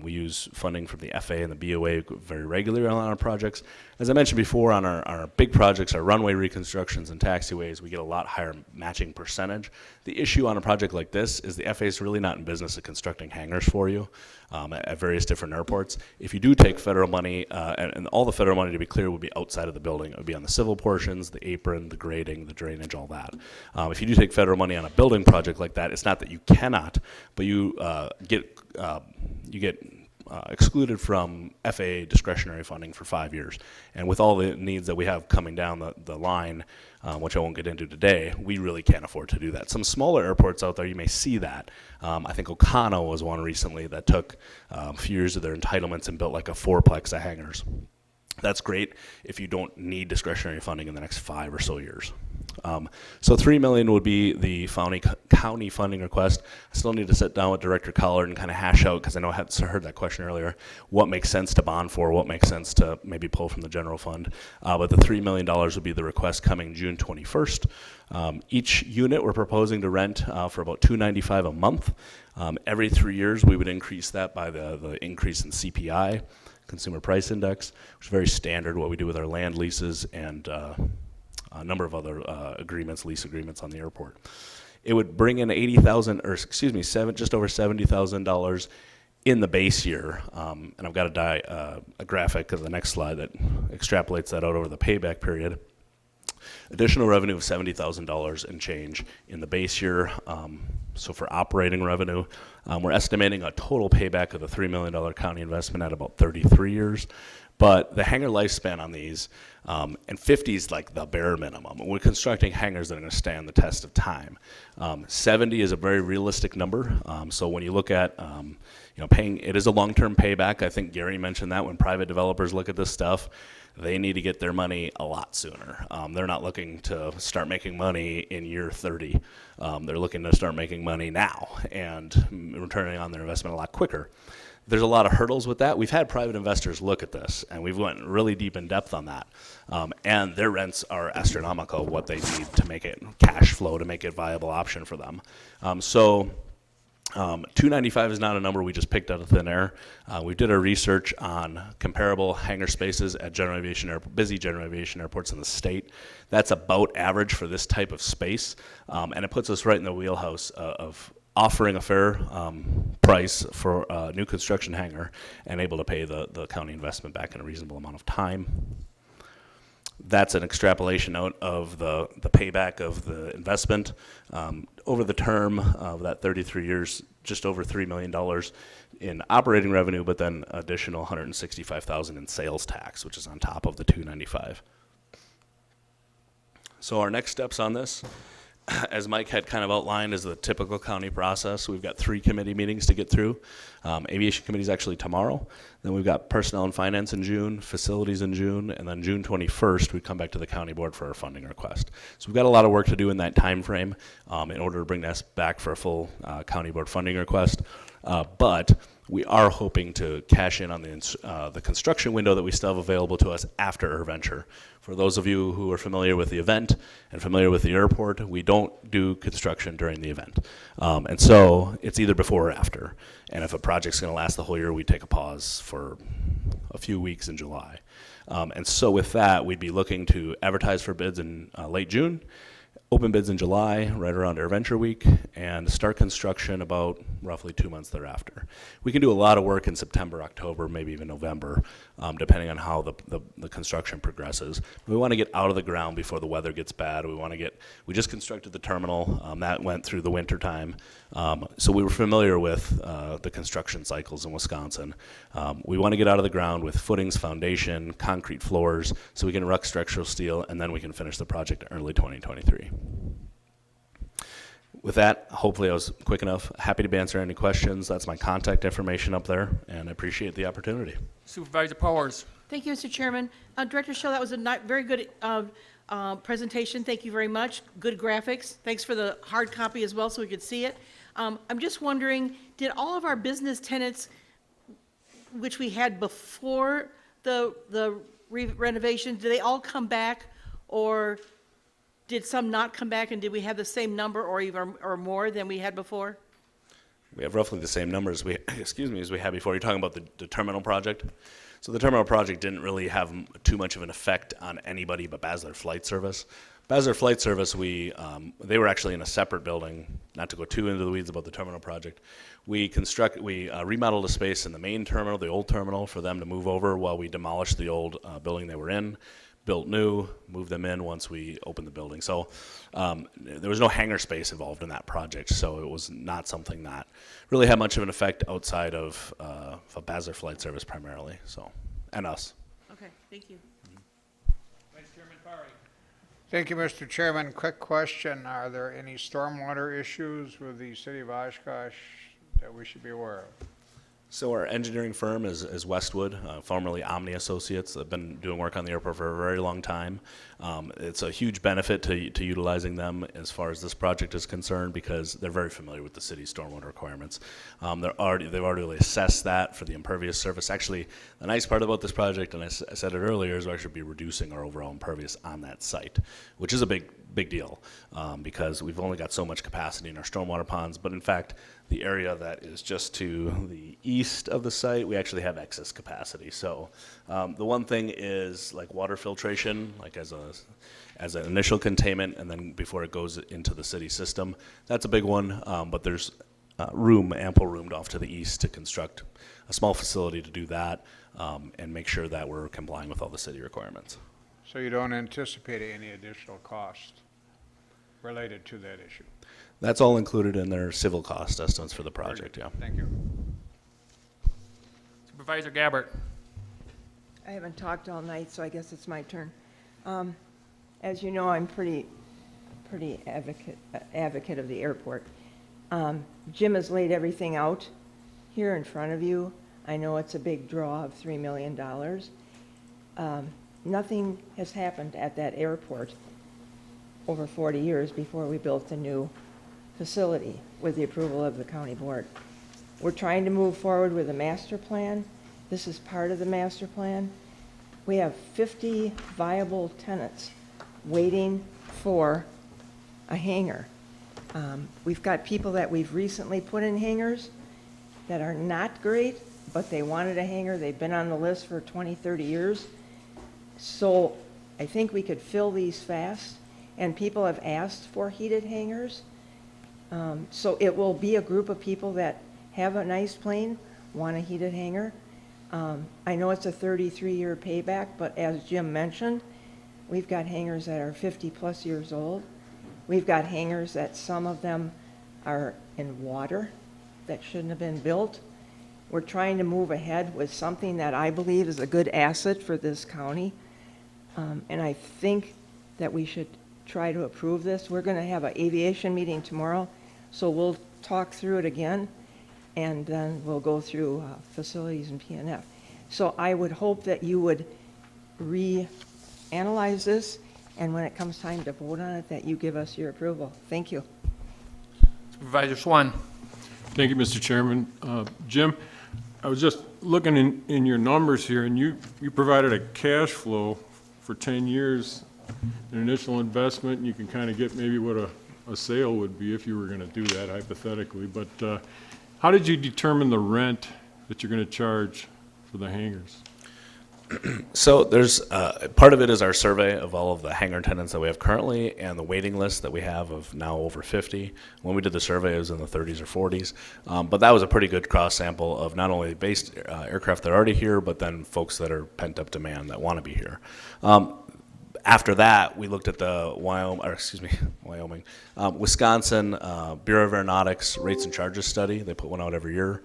We use funding from the FA and the BOA very regularly on our projects. As I mentioned before, on our big projects, our runway reconstructions and taxiways, we get a lot higher matching percentage. The issue on a project like this is the FA is really not in business of constructing hangars for you at various different airports. If you do take federal money, and all the federal money, to be clear, would be outside of the building. It would be on the civil portions, the apron, the grading, the drainage, all that. If you do take federal money on a building project like that, it's not that you cannot, but you get excluded from FAA discretionary funding for 5 years. And with all the needs that we have coming down the line, which I won't get into today, we really can't afford to do that. Some smaller airports out there, you may see that. I think Ocano was one recently that took a few years of their entitlements and built like a fourplex of hangars. That's great if you don't need discretionary funding in the next 5 or so years. So $3 million would be the county funding request. I still need to sit down with Director Collard and kind of hash out, because I know I had heard that question earlier, what makes sense to bond for, what makes sense to maybe pull from the general fund. But the $3 million would be the request coming June 21st. Each unit we're proposing to rent for about $295 a month. Every 3 years we would increase that by the increase in CPI, Consumer Price Index, which is very standard what we do with our land leases and a number of other lease agreements on the airport. It would bring in just over $70,000 in the base year, and I've got a graphic of the next slide that extrapolates that out over the payback period. Additional revenue of $70,000 and change in the base year. So for operating revenue, we're estimating a total payback of the $3 million county investment at about 33 years. But the hangar lifespan on these, and 50 is like the bare minimum. We're constructing hangars that are going to stand the test of time. 70 is a very realistic number. So when you look at, paying, it is a long-term payback. I think Gary mentioned that when private developers look at this stuff, they need to get their money a lot sooner. They're not looking to start making money in year 30. They're looking to start making money now and returning on their investment a lot quicker. There's a lot of hurdles with that. We've had private investors look at this, and we've went really deep in depth on that. And their rents are astronomical, what they need to make it cash flow, to make it a viable option for them. $295 is not a number we just picked out of thin air. We did our research on comparable hangar spaces at busy general aviation airports in the state. That's about average for this type of space, and it puts us right in the wheelhouse of offering a fair price for a new construction hangar and able to pay the county investment back in a reasonable amount of time. That's an extrapolation out of the payback of the investment. Over the term of that 33 years, just over $3 million in operating revenue, but then additional $165,000 in sales tax, which is on top of the $295. So our next steps on this, as Mike had kind of outlined, is the typical county process. We've got 3 committee meetings to get through. Aviation committee is actually tomorrow. Then we've got personnel and finance in June, facilities in June, and then June 21st we come back to the county board for our funding request. So we've got a lot of work to do in that time frame in order to bring this back for a full county board funding request. But we are hoping to cash in on the construction window that we still have available to us after AirVenture. For those of you who are familiar with the event and familiar with the airport, we don't do construction during the event. And so it's either before or after. And if a project's going to last the whole year, we take a pause for a few weeks in July. And so with that, we'd be looking to advertise for bids in late June, open bids in July, right around AirVenture Week, and start construction about roughly 2 months thereafter. We can do a lot of work in September, October, maybe even November, depending on how the construction progresses. We want to get out of the ground before the weather gets bad. We just constructed the terminal. That went through the winter time. So we were familiar with the construction cycles in Wisconsin. We want to get out of the ground with footings, foundation, concrete floors, so we can erect structural steel, and then we can finish the project in early 2023. With that, hopefully I was quick enough. Happy to answer any questions. That's my contact information up there, and I appreciate the opportunity. Supervisor Powers. Thank you, Mr. Chairman. Director Shaw, that was a very good presentation. Thank you very much. Good graphics. Thanks for the hard copy as well so we could see it. I'm just wondering, did all of our business tenants, which we had before the renovation, do they all come back, or did some not come back, and did we have the same number or even or more than we had before? we have roughly the same numbers as we had before. You're talking about the terminal project. So the terminal project didn't really have too much of an effect on anybody but Basler Flight Service. Basler Flight Service, they were actually in a separate building. Not to go too into the weeds about the terminal project, we remodeled a space in the main terminal, the old terminal, for them to move over while we demolished the old building they were in, built new, moved them in once we opened the building. So there was no hangar space involved in that project, so it was not something that really had much of an effect outside of Basler Flight Service primarily, and us. Okay, thank you. Vice Chairman Fari. Thank you, Mr. Chairman. Quick question. Are there any stormwater issues with the city of Oshkosh that we should be aware of? So our engineering firm is Westwood, formerly Omni Associates. They've been doing work on the airport for a very long time. It's a huge benefit to utilizing them as far as this project is concerned because they're very familiar with the city's stormwater requirements. They've already assessed that for the impervious surface. Actually, the nice part about this project, and I said it earlier, is we'll actually be reducing our overall impervious on that site, which is a big deal because we've only got so much capacity in our stormwater ponds. But in fact, the area that is just to the east of the site, we actually have excess capacity. So the one thing is like water filtration, like as an initial containment, and then before it goes into the city system. That's a big one, but there's ample room off to the east to construct a small facility to do that and make sure that we're complying with all the city requirements. So you don't anticipate any additional cost related to that issue? That's all included in their civil cost estimates for the project, yeah. Thank you. Supervisor Gabbard. I haven't talked all night, so I guess it's my turn. As you know, I'm pretty advocate of the airport. Jim has laid everything out here in front of you. I know it's a big draw of $3 million. Nothing has happened at that airport over 40 years before we built a new facility with the approval of the county board. We're trying to move forward with a master plan. This is part of the master plan. We have 50 viable tenants waiting for a hangar. We've got people that we've recently put in hangars that are not great, but they wanted a hangar. They've been on the list for 20, 30 years. So I think we could fill these fast, and people have asked for heated hangars. So it will be a group of people that have a nice plane, want a heated hangar. I know it's a 33-year payback, but as Jim mentioned, we've got hangars that are 50-plus years old. We've got hangars that some of them are in water that shouldn't have been built. We're trying to move ahead with something that I believe is a good asset for this county. And I think that we should try to approve this. We're going to have an aviation meeting tomorrow, so we'll talk through it again, and then we'll go through facilities and P&F. So I would hope that you would reanalyze this, and when it comes time to vote on it, that you give us your approval. Thank you. Supervisor Swan. Thank you, Mr. Chairman. Jim, I was just looking in your numbers here, and you provided a cash flow for 10 years, an initial investment, and you can kind of get maybe what a sale would be if you were going to do that hypothetically. But how did you determine the rent that you're going to charge for the hangars? So there's part of it is our survey of all of the hangar tenants that we have currently and the waiting list that we have of now over 50. When we did the survey, it was in the 30s or 40s. But that was a pretty good cross sample of not only based aircraft that are already here, but then folks that are pent up demand that want to be here. After that, we looked at the Wyoming, Wisconsin Bureau of Aeronautics rates and charges study. They put one out every year.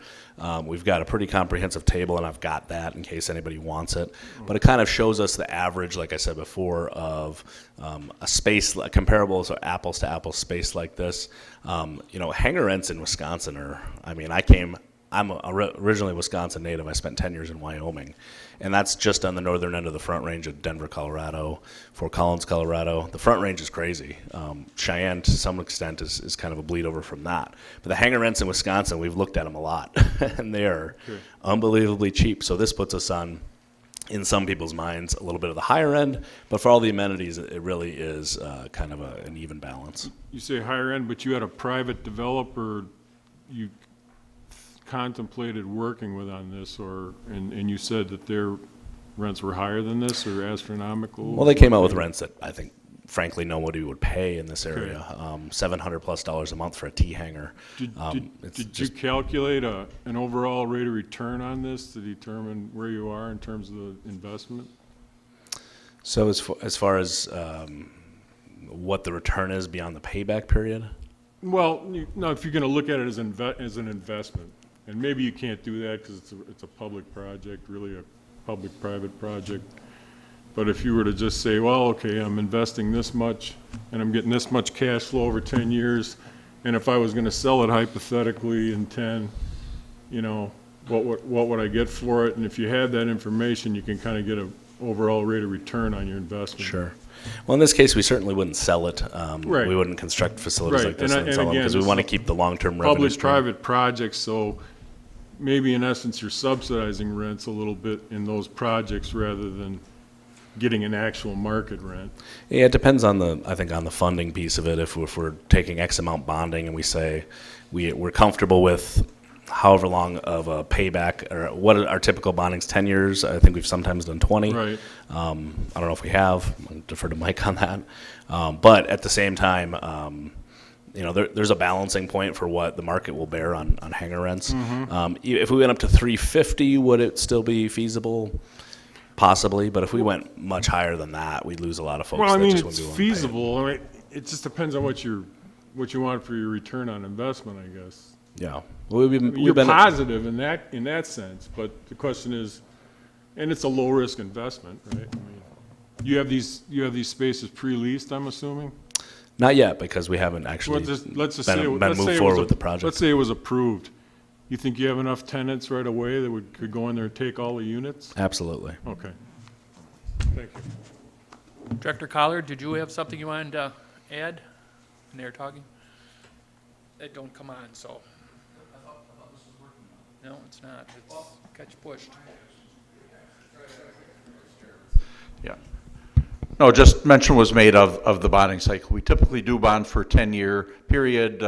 We've got a pretty comprehensive table, and I've got that in case anybody wants it. But it kind of shows us the average, like I said before, of a space, a comparable, so apples to apples space like this. Hangar rents in Wisconsin are, I'm originally a Wisconsin native. I spent 10 years in Wyoming, and that's just on the northern end of the Front Range of Denver, Colorado, Fort Collins, Colorado. The Front Range is crazy. Cheyenne, to some extent, is kind of a bleed over from that. But the hangar rents in Wisconsin, we've looked at them a lot, and they are unbelievably cheap. So this puts us on, in some people's minds, a little bit of the higher end, but for all the amenities, it really is kind of an even balance. You say higher end, but you had a private developer, contemplated working with on this, and you said that their rents were higher than this or astronomical? Well, they came out with rents that I think, frankly, nobody would pay in this area. $700+ a month for a T hanger. Did you calculate an overall rate of return on this to determine where you are in terms of the investment? So as far as what the return is beyond the payback period? Well, no, if you're going to look at it as an investment, and maybe you can't do that because it's a public project, really a public-private project. But if you were to just say, well, okay, I'm investing this much, and I'm getting this much cash flow over 10 years, and if I was going to sell it hypothetically in 10, you know, what would I get for it? And if you had that information, you can kind of get an overall rate of return on your investment. Sure. Well, in this case, we certainly wouldn't sell it. Right. We wouldn't construct facilities Right. like this And and sell them again, because we this want to is keep the long-term revenue stream. Public-private projects, so maybe in essence you're subsidizing rents a little bit in those projects rather than getting an actual market rent. Yeah, it depends on I think on the funding piece of it. If we're taking X amount bonding and we say we're comfortable with however long of a payback, or what our typical bonding's 10 years. I think we've sometimes done 20. Right. I don't know if we have. I'll defer to Mike on that. But at the same time, you know, there's a balancing point for what the market will bear on hanger rents. If we went up to 350, would it still be feasible? Possibly, but if we went much higher than that, we'd lose a lot of folks. Well, I that mean, just it's wouldn't be willing to pay it. feasible. I mean, it just depends on what you want for your return on investment, I guess. Yeah. Well, You're positive in that sense, but the question is, and it's a low risk investment, right? I mean, you have these spaces pre-leased, I'm assuming. Not yet, because we haven't actually let's just been moved forward with the project. Let's say it was approved. You think you have enough tenants right away that could go in there and take all the units? Absolutely. Okay. Thank you. Director Collard, did you have something you wanted to add when they were talking? It don't come on, so. No, it's not. It's catch pushed. Yeah. No, just mention was made of the bonding cycle. We typically do bond for a 10-year period,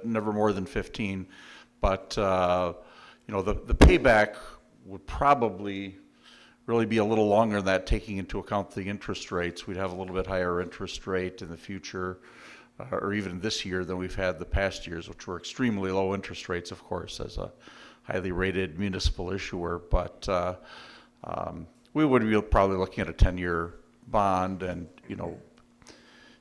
never more than 15. But, you know, the payback would probably really be a little longer than that, taking into account the interest rates. We'd have a little bit higher interest rate in the future, or even this year than we've had the past years, which were extremely low interest rates, of course, as a highly rated municipal issuer. But we would be probably looking at a 10-year bond, and, you know,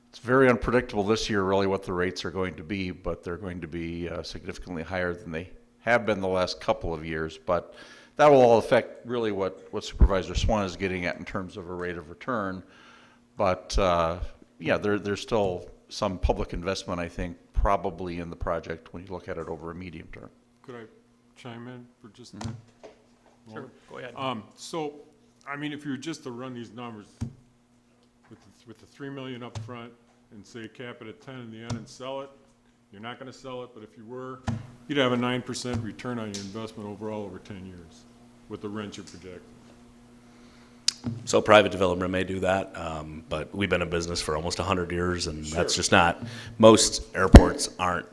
it's very unpredictable this year really what the rates are going to be, but they're going to be significantly higher than they have been the last couple of years. But that will all affect really what Supervisor Swan is getting at in terms of a rate of return. But yeah, there's still some public investment, I think, probably in the project when you look at it over a medium term. Could I chime in for just a Sure, go ahead. So, I mean, if you were just to run these numbers with the $3 million up front and say cap it at 10 in the end and sell it, you're not going to sell it, but if you were, you'd have a 9% return on your investment overall over 10 years with the rent you're projecting. So private developer may do that, but we've been in business for almost 100 years, and that's just not, most airports aren't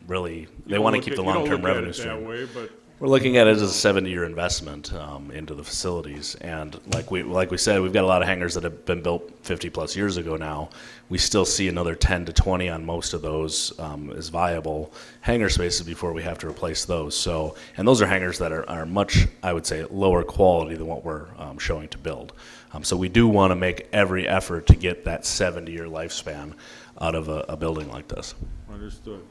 really, they want to keep the long-term revenue stream. That way, but We're looking at it as a 70-year investment into the facilities, and like we said, we've got a lot of hangars that have been built 50-plus years ago now. We still see another 10 to 20 on most of those as viable hangar spaces before we have to replace those. So, and those are hangars that are much, I would say, lower quality than what we're showing to build. So we do want to make every effort to get that 70-year lifespan out of a building like this. Understood.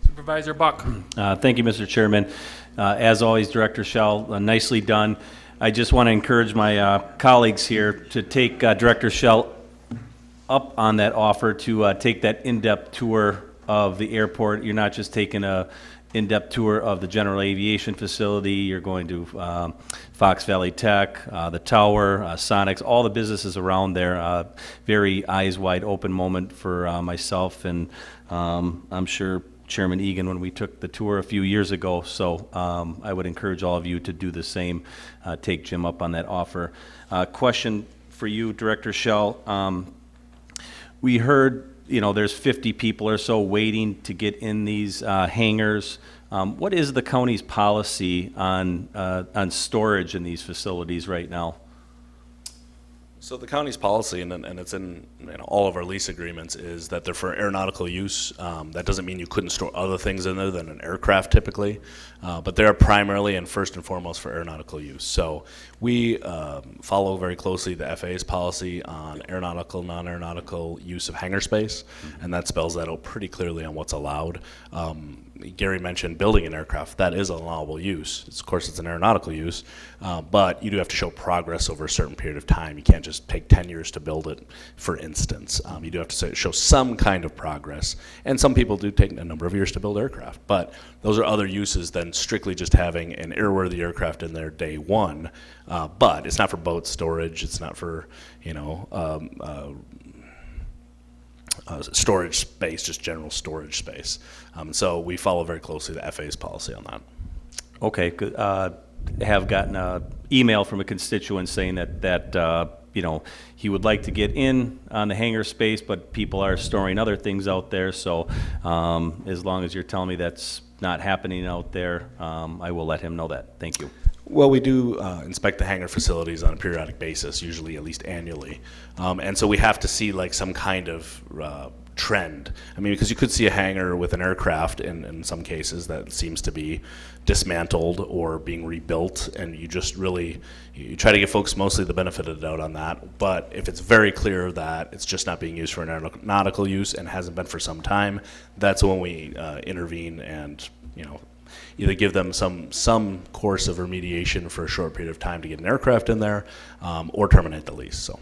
Supervisor Buck. Thank you, Mr. Chairman. As always, Director Schell, nicely done. I just want to encourage my colleagues here to take Director Schell up on that offer to take that in-depth tour of the airport. You're not just taking a in-depth tour of the general aviation facility. You're going to Fox Valley Tech, the tower, Sonics, all the businesses around there. Very eyes wide open moment for myself, and I'm sure Chairman Egan when we took the tour a few years ago. So I would encourage all of you to do the same. Take Jim up on that offer. Question for you, Director Schell. We heard there's 50 people or so waiting to get in these hangars. What is the county's policy on storage in these facilities right now? So the county's policy, and it's in all of our lease agreements, is that they're for aeronautical use. That doesn't mean you couldn't store other things in there than an aircraft typically, but they're primarily and first and foremost for aeronautical use. So we follow very closely the FAA's policy on aeronautical, non-aeronautical use of hangar space, and that spells that out pretty clearly on what's allowed. Gary mentioned building an aircraft. That is an allowable use. Of course, it's an aeronautical use, but you do have to show progress over a certain period of time. You can't just take 10 years to build it, for instance. You do have to show some kind of progress, and some people do take a number of years to build aircraft, but those are other uses than strictly just having an airworthy aircraft in there day one, but it's not for boat storage. It's not for, storage space, just general storage space. So we follow very closely the FAA's policy on that. Okay, good. Have gotten an email from a constituent saying that he would like to get in on the hangar space, but people are storing other things out there. So as long as you're telling me that's not happening out there, I will let him know that. Thank you. Well, we do inspect the hangar facilities on a periodic basis, usually at least annually. And so we have to see like some kind of trend. I mean, because you could see a hangar with an aircraft in some cases that seems to be dismantled or being rebuilt, and you just really, you try to give folks mostly the benefit of the doubt on that. But if it's very clear that it's just not being used for an aeronautical use and hasn't been for some time, that's when we intervene and, either give them some course of remediation for a short period of time to get an aircraft in there, or terminate the lease. So,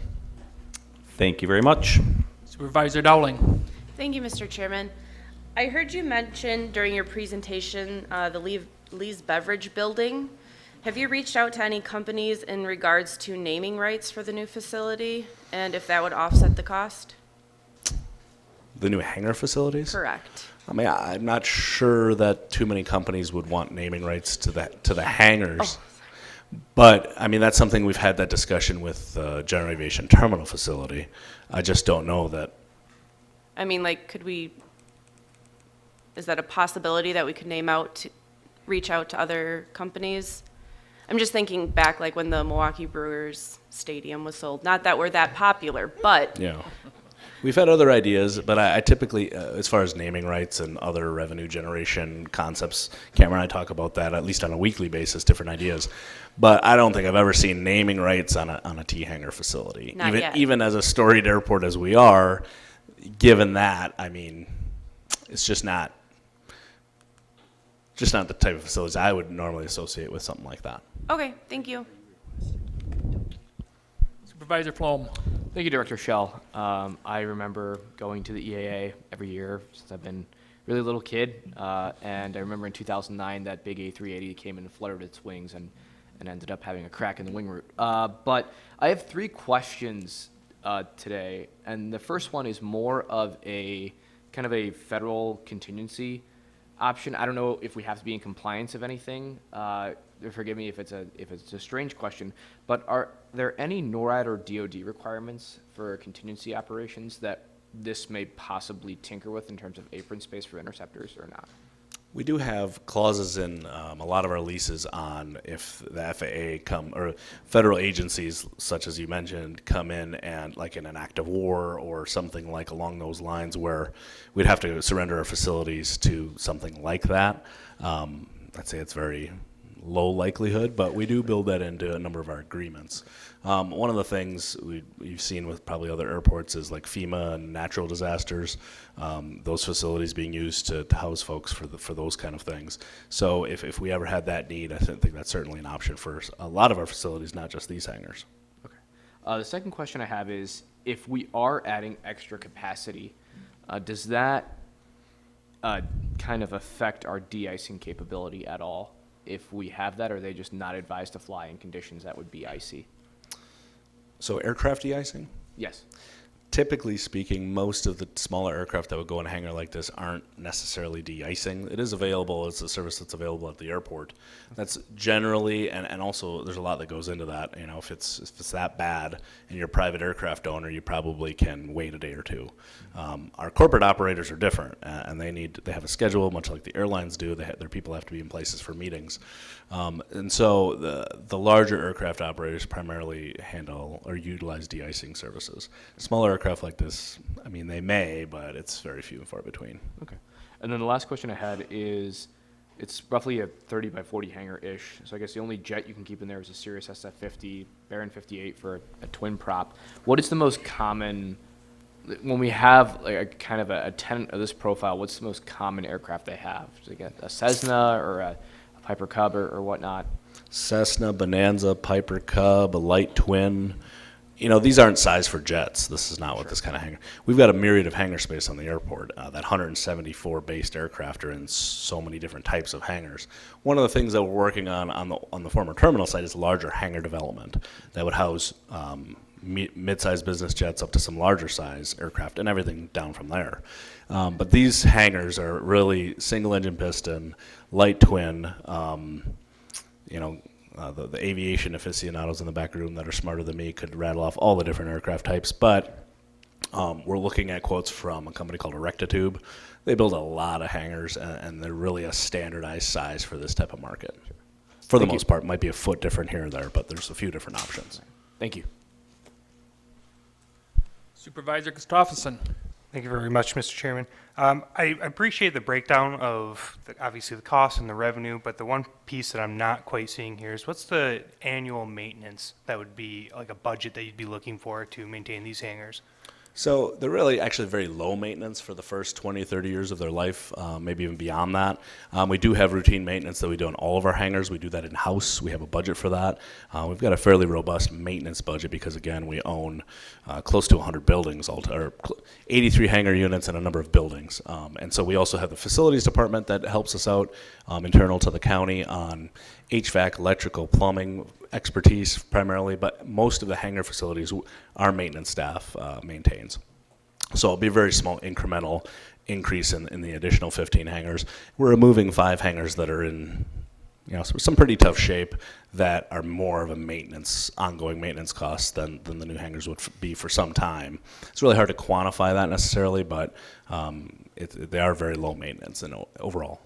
thank you very much. Supervisor Dowling. Thank you, Mr. Chairman. I heard you mention during your presentation the Lee's Beverage Building. Have you reached out to any companies in regards to naming rights for the new facility, and if that would offset the cost? the new hangar facilities? Correct. I mean, I'm not sure that too many companies would want naming rights to the hangars. But, I mean, that's something we've had that discussion with the General Aviation Terminal facility. I just don't know that. I mean, like, is that a possibility that we could reach out to other companies? I'm just thinking back, like, when the Milwaukee Brewers Stadium was sold. Not that we're that popular, but. Yeah. We've had other ideas, but I typically, as far as naming rights and other revenue generation concepts, Cameron and I talk about that at least on a weekly basis, different ideas. But I don't think I've ever seen naming rights on a T hangar facility. Not yet. Even as a storied airport as we are, given that, I mean, it's just not the type of facilities I would normally associate with something like that. Okay, thank you. Supervisor Flom. Thank you, Director Schell. I remember going to the EAA every year since I've been a really little kid, and I remember in 2009 that big A380 came and fluttered its wings and ended up having a crack in the wing root. But I have 3 questions today, and the first one is more of a kind of a federal contingency option. I don't know if we have to be in compliance of anything. Forgive me if it's a strange question, but are there any NORAD or DoD requirements for contingency operations that this may possibly tinker with in terms of apron space for interceptors or not? We do have clauses in a lot of our leases on if the FAA or federal agencies, such as you mentioned, come in and like in an act of war or something like along those lines where we'd have to surrender our facilities to something like that. I'd say it's very low likelihood, but we do build that into a number of our agreements. One of the things we've seen with probably other airports is like FEMA and natural disasters, those facilities being used to house folks for those kind of things. So if we ever had that need, I think that's certainly an option for a lot of our facilities, not just these hangars. Okay. The second question I have is, if we are adding extra capacity, does that kind of affect our de-icing capability at all? If we have that, or are they just not advised to fly in conditions that would be icy? So aircraft de-icing? Yes. Typically speaking, most of the smaller aircraft that would go in a hangar like this aren't necessarily de-icing. It is available. It's a service that's available at the airport. That's generally, and also there's a lot that goes into that. You know, if it's that bad and you're a private aircraft owner, you probably can wait a day or two. Our corporate operators are different, and they have a schedule, much like the airlines do. Their people have to be in places for meetings. And so the larger aircraft operators primarily handle or utilize de-icing services. Smaller aircraft like this, I mean, they may, but it's very few and far between. Okay. And then the last question I had is, it's roughly a 30 by 40 hangar-ish. So I guess the only jet you can keep in there is a Sirius SF-50, Baron 58 for a twin prop. What is the most common, when we have like a kind of a tenant of this profile, what's the most common aircraft they have? Is it a Cessna or a Piper Cub or whatnot? Cessna, Bonanza, Piper Cub, a light twin. You know, these aren't sized for jets. This is not what this kind of hangar. We've got a myriad of hangar space on the airport. That 174 based aircraft are in so many different types of hangars. One of the things that we're working on the former terminal site is larger hangar development that would house mid-sized business jets up to some larger size aircraft and everything down from there. But these hangars are really single engine piston, light twin, the aviation aficionados in the back room that are smarter than me could rattle off all the different aircraft types, but we're looking at quotes from a company called Erectitube. They build a lot of hangars, and they're really a standardized size for this type of market. For the most part, might be a foot different here or there, but there's a few different options. Thank you. Supervisor Christopherson. Thank you very much, Mr. Chairman. I appreciate the breakdown of obviously the cost and the revenue, but the one piece that I'm not quite seeing here is what's the annual maintenance that would be like a budget that you'd be looking for to maintain these hangars? So they're really actually very low maintenance for the first 20, 30 years of their life, maybe even beyond that. We do have routine maintenance that we do on all of our hangars. We do that in-house. We have a budget for that. We've got a fairly robust maintenance budget because, again, we own close to 100 buildings, or 83 hangar units and a number of buildings. And so we also have the facilities department that helps us out, internal to the county, on HVAC, electrical, plumbing, expertise primarily, but most of the hangar facilities our maintenance staff maintains. So it'll be a very small incremental increase in the additional 15 hangars. We're removing 5 hangars that are in some pretty tough shape that are more of a ongoing maintenance cost than the new hangars would be for some time. It's really hard to quantify that necessarily, but they are very low maintenance overall.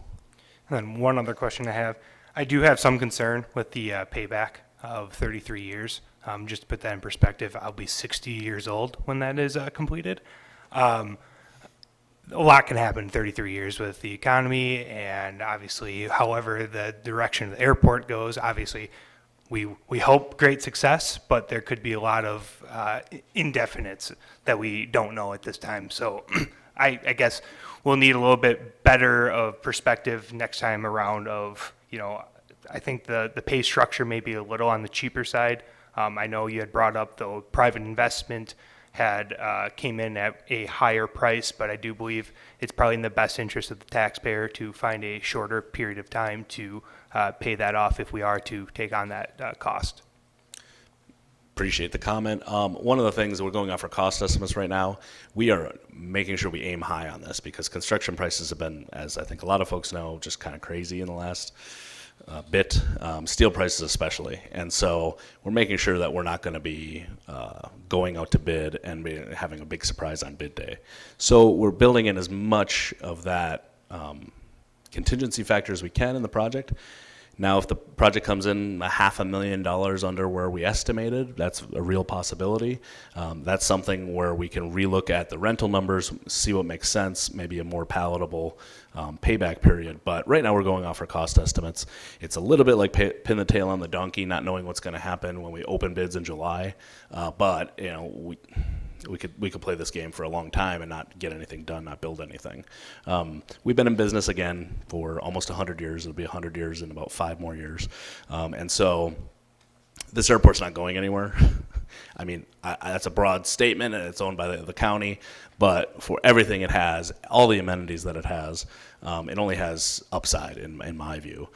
And then one other question I have. I do have some concern with the payback of 33 years. Just to put that in perspective, I'll be 60 years old when that is completed. A lot can happen in 33 years with the economy, and obviously, however the direction of the airport goes, obviously, we hope great success, but there could be a lot of indefinites that we don't know at this time. So I guess we'll need a little bit better of perspective next time around of, I think the pay structure may be a little on the cheaper side. I know you had brought up the private investment came in at a higher price, but I do believe it's probably in the best interest of the taxpayer to find a shorter period of time to pay that off if we are to take on that cost. Appreciate the comment. One of the things that we're going off for cost estimates right now, we are making sure we aim high on this because construction prices have been, as I think a lot of folks know, just kind of crazy in the last bit, steel prices especially. And so we're making sure that we're not going to be going out to bid and having a big surprise on bid day. So we're building in as much of that contingency factor as we can in the project. Now, if the project comes in $500,000 under where we estimated, that's a real possibility. That's something where we can relook at the rental numbers, see what makes sense, maybe a more palatable payback period. But right now we're going off our cost estimates. It's a little bit like pin the tail on the donkey, not knowing what's going to happen when we open bids in July. But we could play this game for a long time and not get anything done, not build anything. We've been in business again for almost 100 years. It'll be 100 years in about 5 more years. And so this airport's not going anywhere. I mean, that's a broad statement, and it's owned by the county. But for everything it has, all the amenities that it has, it only has upside in my view.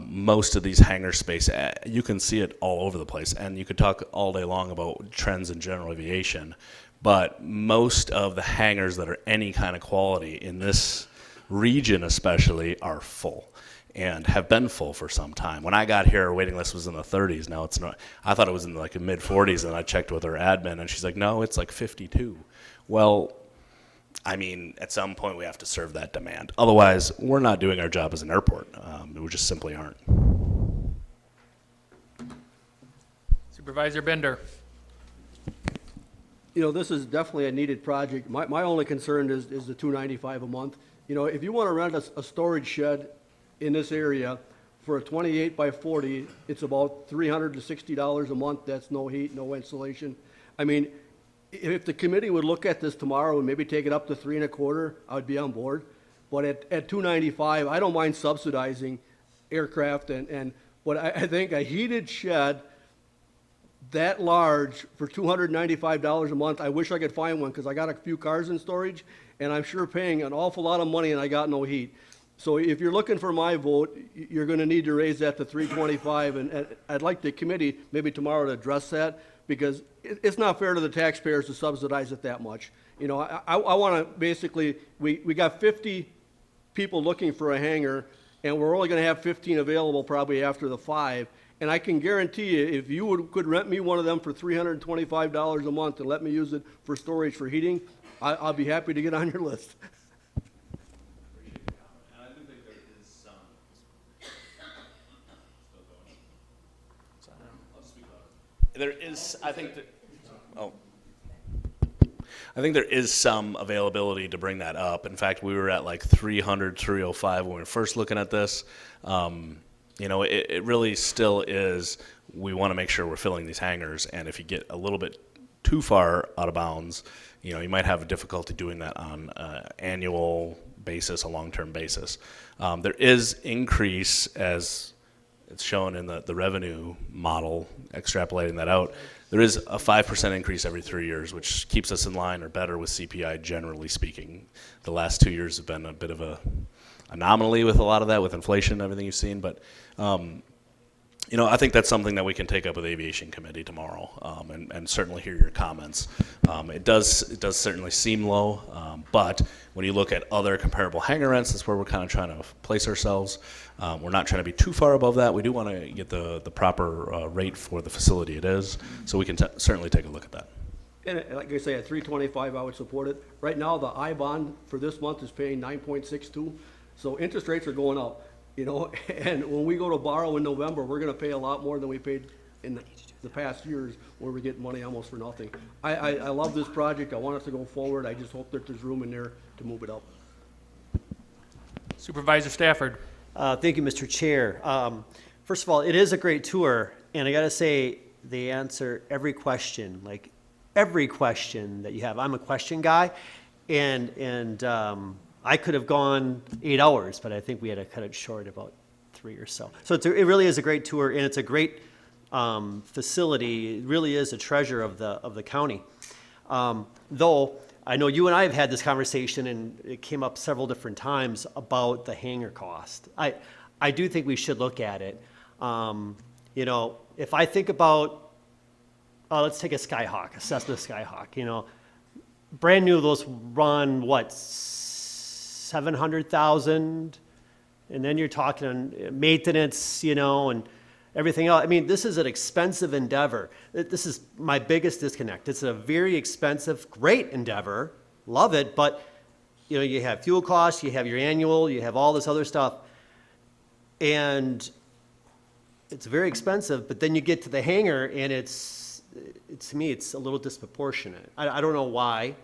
Most of these hangar space, you can see it all over the place. And you could talk all day long about trends in general aviation. but most of the hangars that are any kind of quality in this region especially are full and have been full for some time. When I got here, our waiting list was in the 30s. Now it's not. I thought it was in like the mid 40s, and I checked with her admin, and she's like, no, it's like 52. Well, I mean, at some point we have to serve that demand. Otherwise, we're not doing our job as an airport. We just simply aren't. Supervisor Bender. You know, this is definitely a needed project. My only concern is the $295 a month. You know, if you want to rent a storage shed in this area for a 28 by 40, it's about $360 a month. That's no heat, no insulation. I mean, if the committee would look at this tomorrow and maybe take it up to 3 1/4, I would be on board. But at $295, I don't mind subsidizing aircraft but I think a heated shed that large for $295 a month, I wish I could find one because I got a few cars in storage and I'm sure paying an awful lot of money and I got no heat. So if you're looking for my vote, you're going to need to raise that to $325, and I'd like the committee maybe tomorrow to address that, because it's not fair to the taxpayers to subsidize it that much. You know, I want to basically, we got 50 people looking for a hangar, and we're only going to have 15 available probably after the 5. And I can guarantee you, if you could rent me one of them for $325 a month and let me use it for storage for heating, I'll be happy to get on your list. There is, I think there is some availability to bring that up. In fact, we were at like 300, 305 when we were first looking at this. You know, it really still is, we want to make sure we're filling these hangars, and if you get a little bit too far out of bounds, you know, you might have a difficulty doing that on an annual basis, a long-term basis. There is increase, as it's shown in the revenue model, extrapolating that out. There is a 5% increase every 3 years, which keeps us in line or better with CPI, generally speaking. The last 2 years have been a bit of a anomaly with a lot of that, with inflation and everything you've seen. But, you know, I think that's something that we can take up with Aviation Committee tomorrow, and certainly hear your comments. It does certainly seem low, but when you look at other comparable hangar rents, that's where we're kind of trying to place ourselves. We're not trying to be too far above that. We do want to get the proper rate for the facility it is, so we can certainly take a look at that. And like I say, at $325, I would support it. Right now, the I-bond for this month is paying 9.62, so interest rates are going up, you know, and when we go to borrow in November, we're going to pay a lot more than we paid in the past years, where we're getting money almost for nothing. I love this project. I want it to go forward. I just hope that there's room in there to move it up. Supervisor Stafford. Thank you, Mr. Chair. First of all, it is a great tour, and I got to say, they answer every question, like every question that you have. I'm a question guy, and I could have gone 8 hours, but I think we had to cut it short about 3 or so. So it really is a great tour, and it's a great facility. It really is a treasure of the county. Though I know you and I have had this conversation, and it came up several different times about the hangar cost. I do think we should look at it. You know, if I think about, let's take a Skyhawk, a Cessna Skyhawk. You know, brand new, those run what, 700,000, and then you're talking maintenance, you know, and everything else. I mean, this is an expensive endeavor. This is my biggest disconnect. It's a very expensive, great endeavor. Love it, but you know, you have fuel costs, you have your annual, you have all this other stuff, and it's very expensive. But then you get to the hangar, and it's to me, it's a little disproportionate. I don't know why.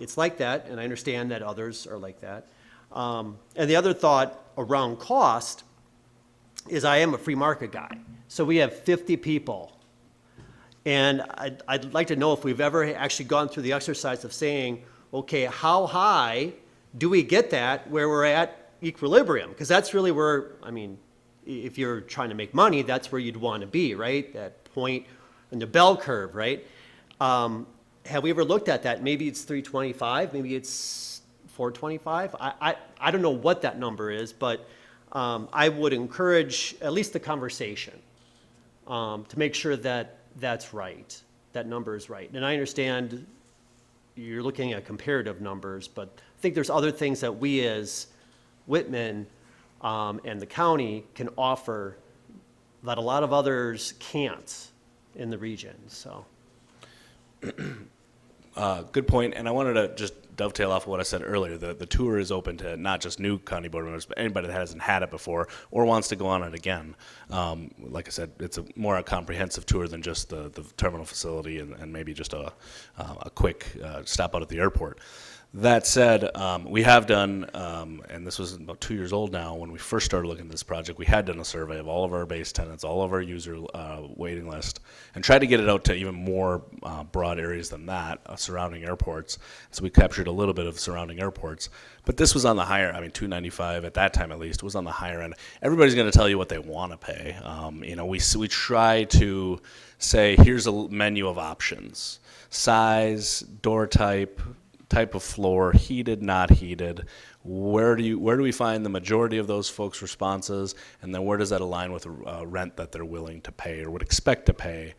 It's like that, and I understand that others are like that. And the other thought around cost is, I am a free market guy. So we have 50 people. And I'd like to know if we've ever actually gone through the exercise of saying, okay, how high do we get that where we're at equilibrium? Because that's really where, I mean, if you're trying to make money, that's where you'd want to be, right? That point in the bell curve, right? Have we ever looked at that? Maybe it's 325, maybe it's 425. I don't know what that number is, but I would encourage at least the conversation to make sure that that's right, that number is right. And I understand you're looking at comparative numbers, but I think there's other things that we as Whitman and the county can offer that a lot of others can't in the region, so. Good point, and I wanted to just dovetail off of what I said earlier. The tour is open to not just new county board members, but anybody that hasn't had it before or wants to go on it again. Like I said, it's a more comprehensive tour than just the terminal facility and maybe just a quick stop out at the airport. That said, we have done, and this was about 2 years old now, when we first started looking at this project, we had done a survey of all of our base tenants, all of our user waiting list, and tried to get it out to even more broad areas than that, surrounding airports. So we captured a little bit of surrounding airports. But this was on the higher, I mean, 295 at that time at least, was on the higher end. Everybody's going to tell you what they want to pay. We try to say, here's a menu of options. Size, door type of floor, heated, not heated. Where do we find the majority of those folks' responses, and then where does that align with rent that they're willing to pay or would expect to pay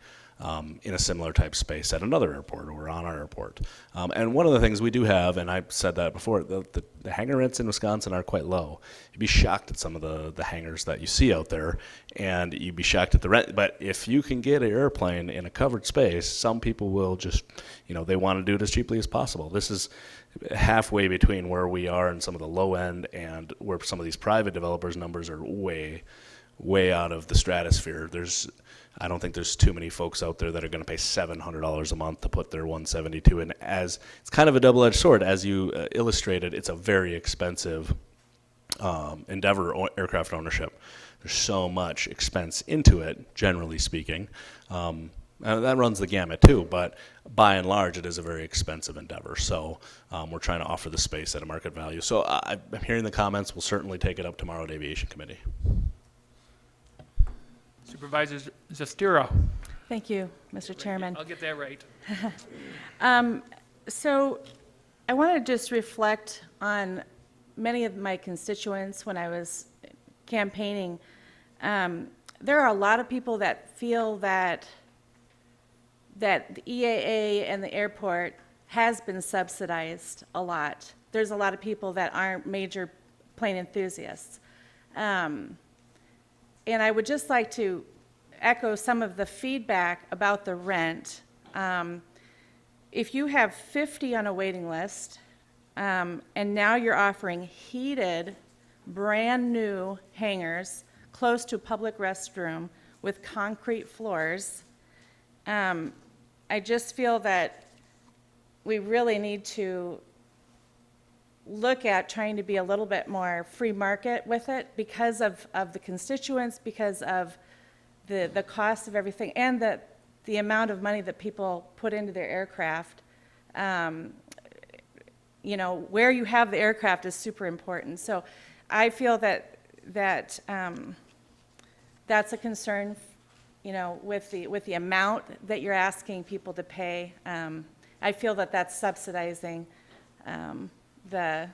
in a similar type space at another airport or on our airport? And one of the things we do have, and I've said that before, the hangar rents in Wisconsin are quite low. You'd be shocked at some of the hangars that you see out there, and you'd be shocked at the rent. But if you can get an airplane in a covered space, some people will just, they want to do it as cheaply as possible. This is halfway between where we are in some of the low end and where some of these private developers' numbers are way out of the stratosphere. I don't think there's too many folks out there that are going to pay $700 a month to put their 172 in. As it's kind of a double-edged sword, as you illustrated. It's a very expensive endeavor, aircraft ownership. There's so much expense into it, generally speaking. And that runs the gamut too, but by and large, it is a very expensive endeavor. So we're trying to offer the space at a market value. So I'm hearing the comments. We'll certainly take it up tomorrow at Aviation Committee. Supervisor Zastiro. Thank you, Mr. Chairman. I'll get that right. So I want to just reflect on many of my constituents when I was campaigning. There are a lot of people that feel that the EAA and the airport has been subsidized a lot. There's a lot of people that aren't major plane enthusiasts. And I would just like to echo some of the feedback about the rent. If you have 50 on a waiting list, and now you're offering heated, brand-new hangars close to a public restroom with concrete floors, I just feel that we really need to look at trying to be a little bit more free market with it because of the constituents, because of the cost of everything, and the amount of money that people put into their aircraft. Where you have the aircraft is super important. So I feel that that's a concern, with the amount that you're asking people to pay. I feel that that's subsidizing the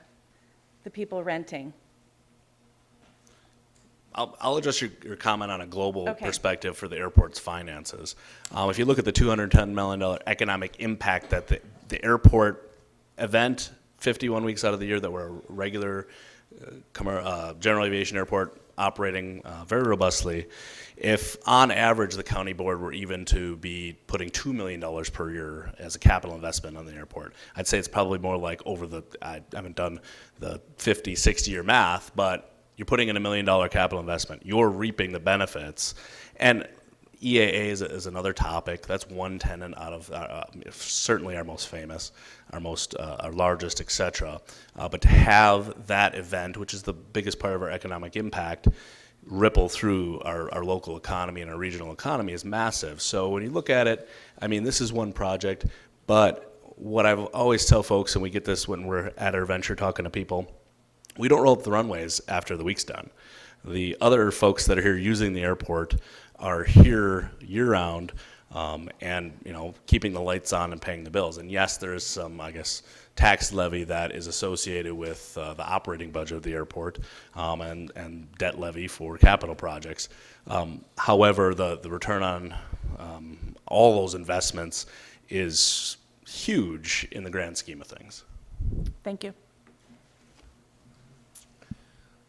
people renting. I'll address your comment on a global Okay. perspective for the airport's finances. If you look at the $210 million economic impact that the airport event, 51 weeks out of the year that we're a regular general aviation airport operating very robustly, if on average the county board were even to be putting $2 million per year as a capital investment on the airport, I'd say it's probably more like I haven't done the 50, 60-year math, but you're putting in $1 million capital investment. You're reaping the benefits. And EAA is another topic. That's one tenant out of certainly our most famous, our largest, et cetera. But to have that event, which is the biggest part of our economic impact, ripple through our local economy and our regional economy is massive. So when you look at it, this is one project, but what I always tell folks, and we get this when we're at our venture talking to people, we don't roll up the runways after the week's done. The other folks that are here using the airport are here year-round, and keeping the lights on and paying the bills. And yes, there is some, tax levy that is associated with the operating budget of the airport, and debt levy for capital projects. However, the return on all those investments is huge in the grand scheme of things. Thank you.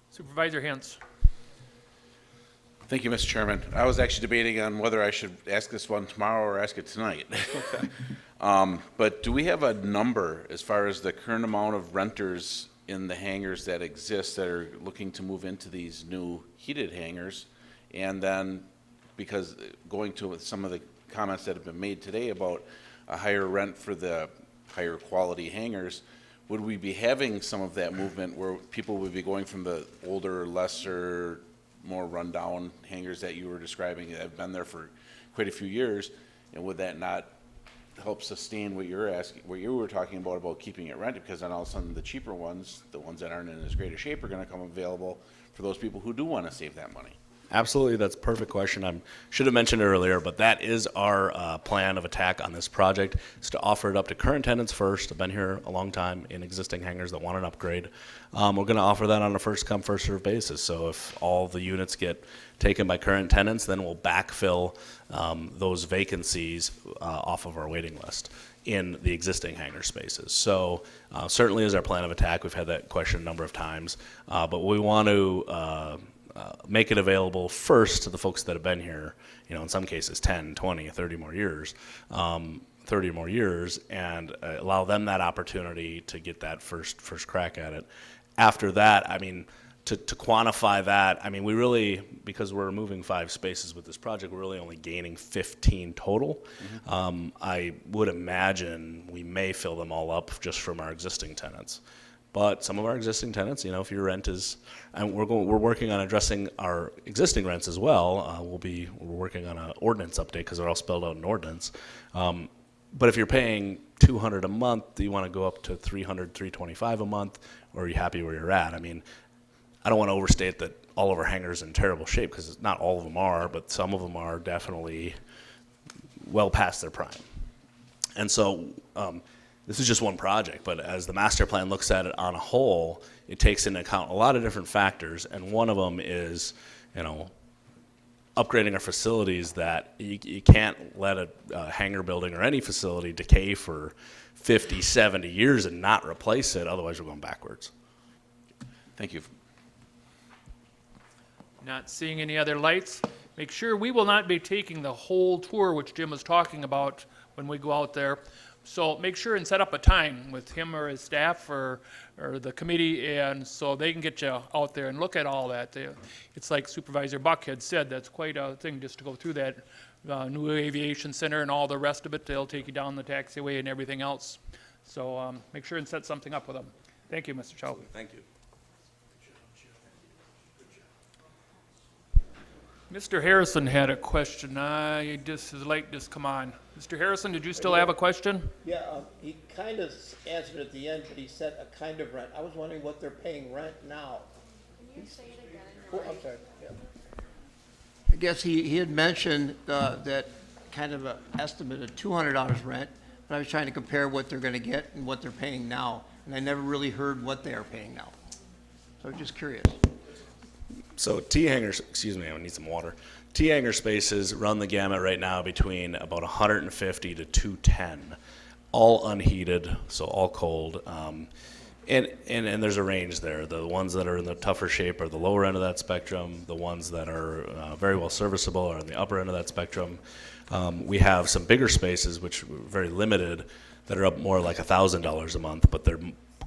Supervisor Hintz. Thank you, Mr. Chairman. I was actually debating on whether I should ask this one tomorrow or ask it tonight. But do we have a number as far as the current amount of renters in the hangars that exist that are looking to move into these new heated hangars? And then, because going to some of the comments that have been made today about a higher rent for the higher quality hangars, would we be having some of that movement where people would be going from the older, lesser, more rundown hangars that you were describing that have been there for quite a few years, and would that not help sustain what you're asking, what you were talking about keeping it rented? Because then all of a sudden the cheaper ones, the ones that aren't in as great a shape, are going to come available for those people who do want to save that money. Absolutely, that's a perfect question. I should have mentioned earlier, but that is our plan of attack on this project, is to offer it up to current tenants first. I've been here a long time in existing hangars that want an upgrade. We're going to offer that on a first-come, first-served basis. So if all the units get taken by current tenants, then we'll backfill those vacancies off of our waiting list in the existing hangar spaces. So certainly is our plan of attack. We've had that question a number of times, but we want to make it available first to the folks that have been here, in some cases 10, 20, 30 more years, 30 or more years, and allow them that opportunity to get that first crack at it. After that, to quantify that, we really, because we're removing 5 spaces with this project, we're really only gaining 15 total. I would imagine we may fill them all up just from our existing tenants. But some of our existing tenants, if your rent is, and we're working on addressing our existing rents as well. We're working on an ordinance update because they're all spelled out in ordinance. But if you're paying $200 a month, do you want to go up to $300, $325 a month, or are you happy where you're at? I don't want to overstate that all of our hangars are in terrible shape, because not all of them are, but some of them are definitely well past their prime. And so this is just one project, but as the master plan looks at it on a whole, it takes into account a lot of different factors, and one of them is, upgrading our facilities. That you can't let a hangar building or any facility decay for 50, 70 years and not replace it, otherwise we're going backwards. Thank you. Not seeing any other lights. Make sure we will not be taking the whole tour, which Jim was talking about, when we go out there. So make sure and set up a time with him or his staff or the committee, and so they can get you out there and look at all that. It's like Supervisor Buck had said, that's quite a thing just to go through that new aviation center and all the rest of it. They'll take you down the taxiway and everything else. So make sure and set something up with them. Thank you, Mr. Chow. Thank you. Mr. Harrison had a question. His light just come on. Mr. Harrison, did you still have a question? Yeah, he kind of answered at the end, but he said a kind of rent. I was wondering what they're paying rent now. Can you say it again? Oh, I'm sorry. Yeah. I guess he had mentioned that kind of an estimate of $200 rent, but I was trying to compare what they're going to get and what they're paying now, and I never really heard what they are paying now. So I'm just curious. So T-hangers, excuse me, I need some water. T-hanger spaces run the gamut right now between about 150 to 210, all unheated, so all cold. And there's a range there. The ones that are in the tougher shape are the lower end of that spectrum. The ones that are very well serviceable are in the upper end of that spectrum. We have some bigger spaces, which are very limited, that are up more like $1,000 a month, but they're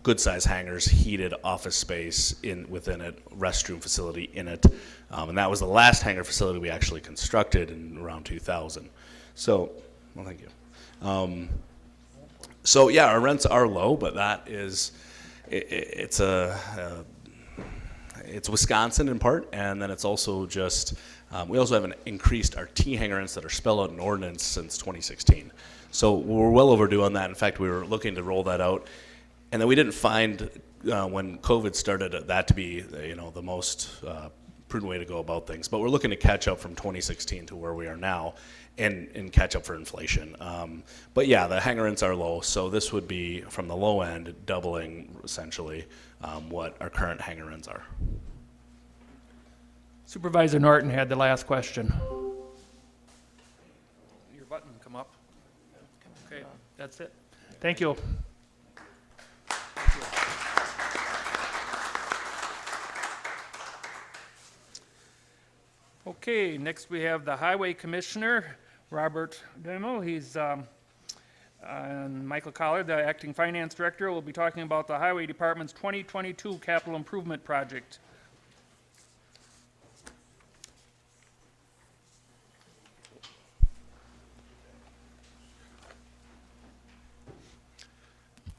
good-sized hangars, heated office space within it, restroom facility in it. And that was the last hangar facility we actually constructed in around 2000. So, well, thank you. So yeah, our rents are low, but that is, it's Wisconsin in part, and then it's also just, we also haven't increased our T-hanger rents that are spelled out in ordinance since 2016. So we're well overdue on that. In fact, we were looking to roll that out. And then we didn't find, when COVID started, that to be the most prudent way to go about things. But we're looking to catch up from 2016 to where we are now and catch up for inflation. But yeah, the hangar rents are low, so this would be, from the low end, doubling essentially what our current hangar rents are. Supervisor Norton had the last question. Your button come up. Okay, that's it. Thank you. Okay, next we have the Highway Commissioner, Robert Demo. He's, and Michael Collard, the Acting Finance Director, will be talking about the Highway Department's 2022 Capital Improvement Project.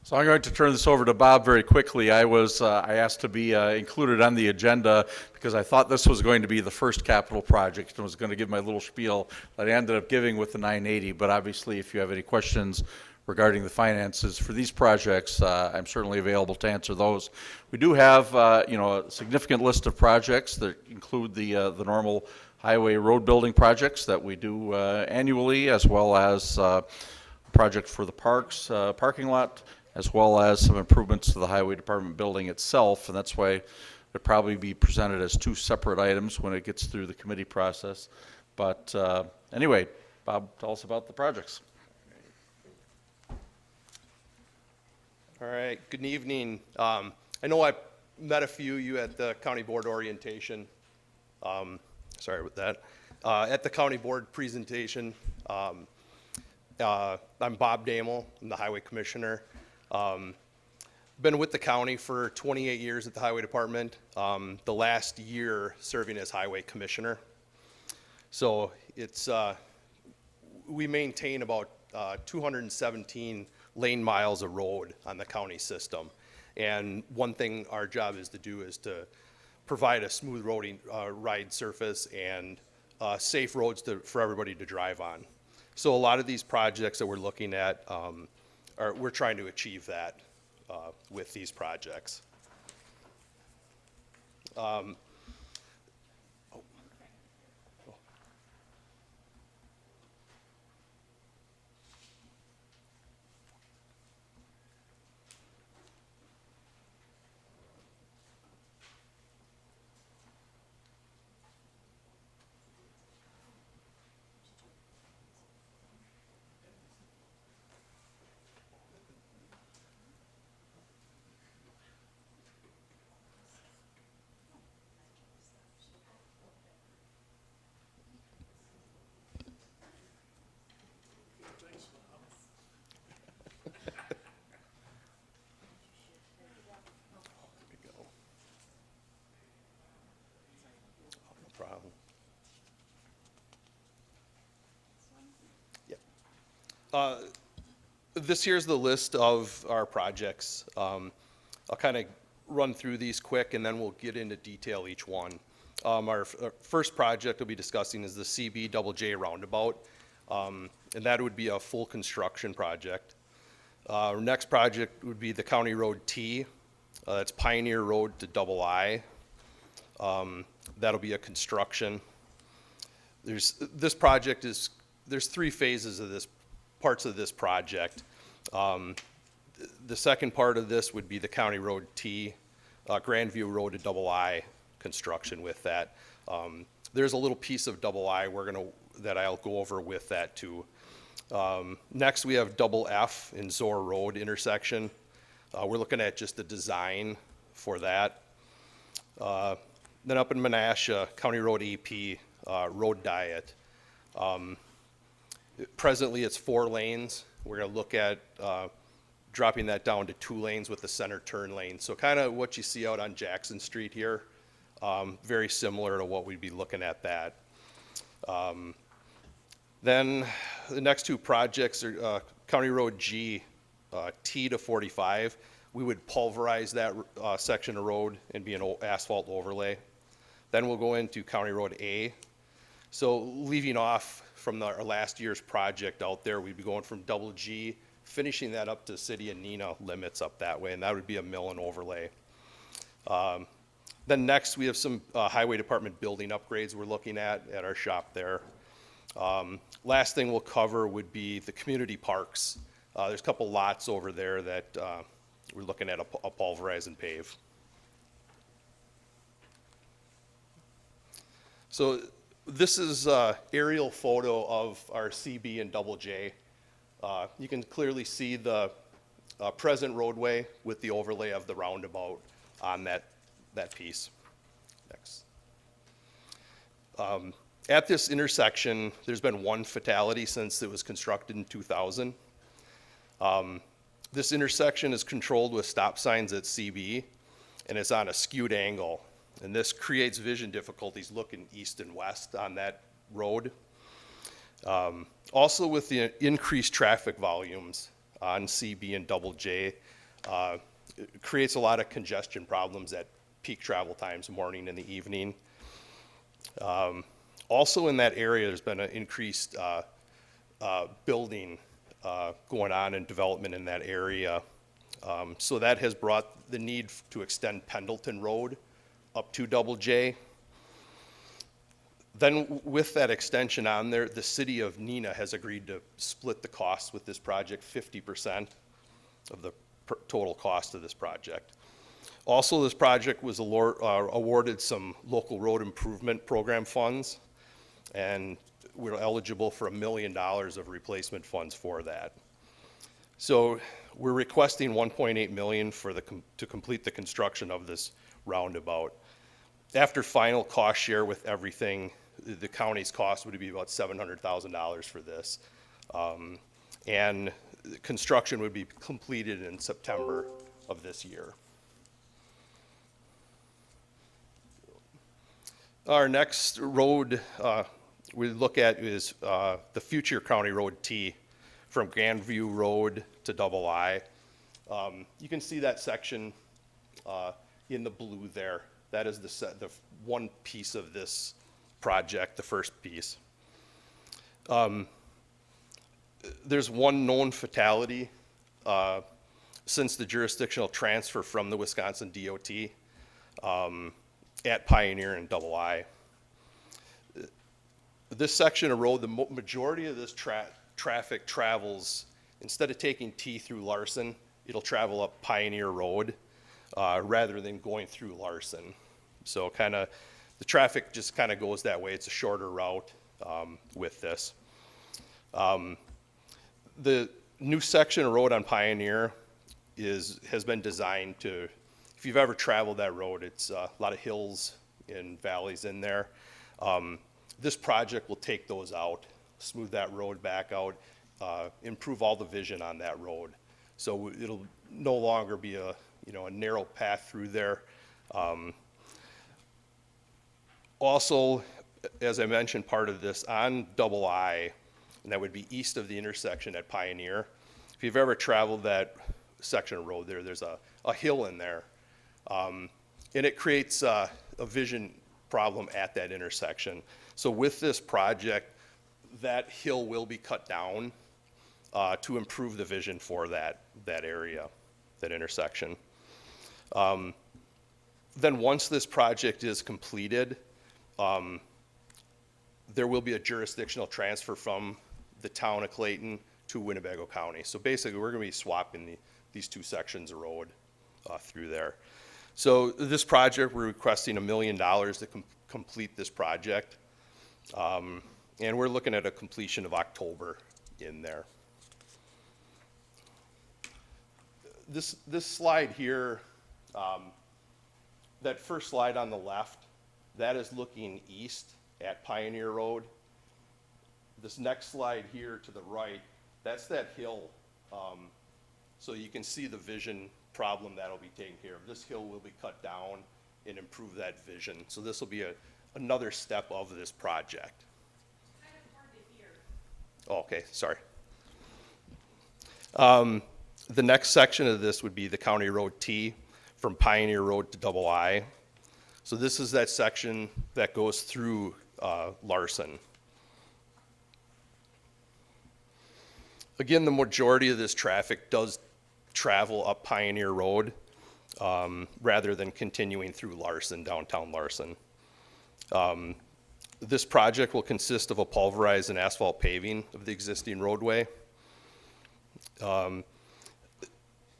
So I'm going to turn this over to Bob very quickly. I asked to be included on the agenda because I thought this was going to be the first capital project and was going to give my little spiel that I ended up giving with the 980. But obviously, if you have any questions regarding the finances for these projects, I'm certainly available to answer those. We do have, a significant list of projects that include the normal highway road building projects that we do annually, as well as a project for the parks parking lot, as well as some improvements to the highway department building itself, and that's why it'll probably be presented as two separate items when it gets through the committee process. But anyway, Bob, tell us about the projects. All right, good evening. I know I met a few of you at the county board orientation. Sorry about that. At the county board presentation, I'm Bob Damel. I'm the highway commissioner. Been with the county for 28 years at the highway department. The last year serving as highway commissioner. So it's we maintain about 217 lane miles of road on the county system, and one thing our job is to do is to provide a smooth ride surface and safe roads for everybody to drive on. So a lot of these projects that we're looking at, we're trying to achieve that with these projects. This here's the list of our projects. I'll kind of run through these quick and then we'll get into detail each one. Our first project we'll be discussing is the CB-J roundabout, and that would be a full construction project. Our next project would be the County Road T. That's Pioneer Road to Double I. That'll be a construction. There's three phases of parts of this project. The second part of this would be the County Road T, Grandview Road to Double I construction with that. There's a little piece of Double I that I'll go over with that too. Next we have Double F in Zor Road intersection. We're looking at just the design for that. Then up in Menasha, County Road AP, road diet. Presently it's 4 lanes. We're going to look at dropping that down to 2 lanes with the center turn lane. So kind of what you see out on Jackson Street here, very similar to what we'd be looking at that. Then the next 2 projects are County Road G, T to 45. We would pulverize that section of road and be an asphalt overlay. Then we'll go into County Road A. So leaving off from our last year's project out there, we'd be going from Double G, finishing that up to City of Neenah limits up that way, and that would be a mill and overlay. Then next we have some highway department building upgrades we're looking at our shop there. Last thing we'll cover would be the community parks. There's a couple lots over there that we're looking at a pulverize and pave. So this is an aerial photo of our CB and Double J. You can clearly see the present roadway with the overlay of the roundabout on that piece. Next. At this intersection, there's been one fatality since it was constructed in 2000. This intersection is controlled with stop signs at CB, and it's on a skewed angle. And this creates vision difficulties looking east and west on that road. Also, with the increased traffic volumes on CB and Double J, it creates a lot of congestion problems at peak travel times, morning and the evening. Also in that area, there's been an increased building going on and development in that area. So that has brought the need to extend Pendleton Road up to Double J. Then with that extension on there, the city of Neenah has agreed to split the costs with this project, 50% of the total cost of this project. Also, this project was awarded some local road improvement program funds, and we're eligible for $1 million of replacement funds for that. So we're requesting $1.8 million to complete the construction of this roundabout. After final cost share with everything, the county's cost would be about $700,000 for this. And construction would be completed in September of this year. Our next road we look at is the future County Road T from Grandview Road to Double I. You can see that section in the blue there. That is the one piece of this project, the first piece. There's one known fatality since the jurisdictional transfer from the Wisconsin DOT at Pioneer and Double I. This section of road, the majority of this traffic travels, instead of taking T through Larson, it'll travel up Pioneer Road rather than going through Larson. So the traffic just kind of goes that way. It's a shorter route with this. The new section of road on Pioneer has been designed to, if you've ever traveled that road, it's a lot of hills and valleys in there. This project will take those out, smooth that road back out, improve all the vision on that road. So it'll no longer be a narrow path through there. Also, as I mentioned, part of this on Double I, and that would be east of the intersection at Pioneer. If you've ever traveled that section of road there's a hill in there. And it creates a vision problem at that intersection. So with this project, that hill will be cut down to improve the vision for that area, that intersection. Then once this project is completed, there will be a jurisdictional transfer from the town of Clayton to Winnebago County. So basically, we're going to be swapping these two sections of road through there. So this project, we're requesting $1 million to complete this project. And we're looking at a completion of October in there. This slide here, that first slide on the left, that is looking east at Pioneer Road. This next slide here to the right, that's that hill. So you can see the vision problem that'll be taken care of. This hill will be cut down and improve that vision. So this will be another step of this project. Kind of hard to hear. Oh, okay, sorry. The next section of this would be the County Road T from Pioneer Road to Double I. So this is that section that goes through Larson. Again, the majority of this traffic does travel up Pioneer Road rather than continuing through Larson, downtown Larson. This project will consist of a pulverized and asphalt paving of the existing roadway.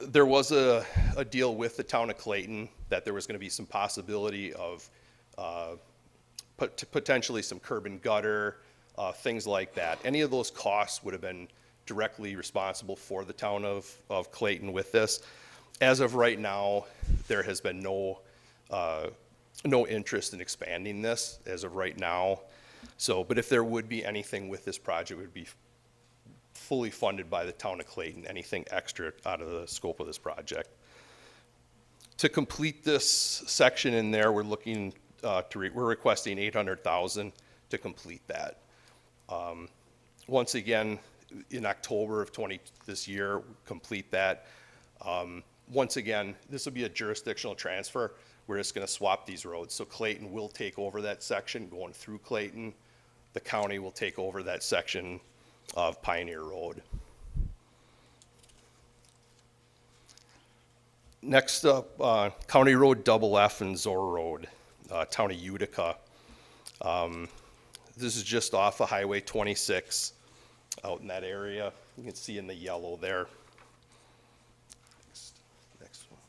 There was a deal with the town of Clayton that there was going to be some possibility of potentially some curb and gutter, things like that. Any of those costs would have been directly responsible for the town of Clayton with this. As of right now, there has been no interest in expanding this as of right now. So, but if there would be anything with this project, it would be fully funded by the town of Clayton, anything extra out of the scope of this project. To complete this section in there, we're looking we're requesting $800,000 to complete that. Once again, in October of this year, complete that. Once again, this will be a jurisdictional transfer. We're just going to swap these roads. So Clayton will take over that section going through Clayton. The county will take over that section of Pioneer Road. Next up, County Road Double F and Zor Road, town of Utica. This is just off of Highway 26 out in that area. You can see in the yellow there. Next one.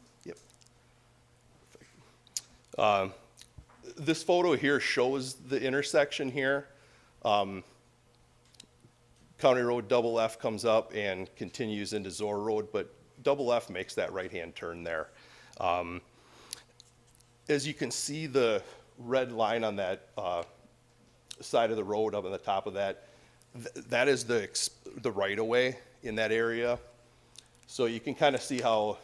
Yep. This photo here shows the intersection here. County Road Double F comes up and continues into Zor Road, but Double F makes that right-hand turn there. As you can see, the red line on that side of the road up on the top of that, that is the right-of-way in that area. So you can kind of see how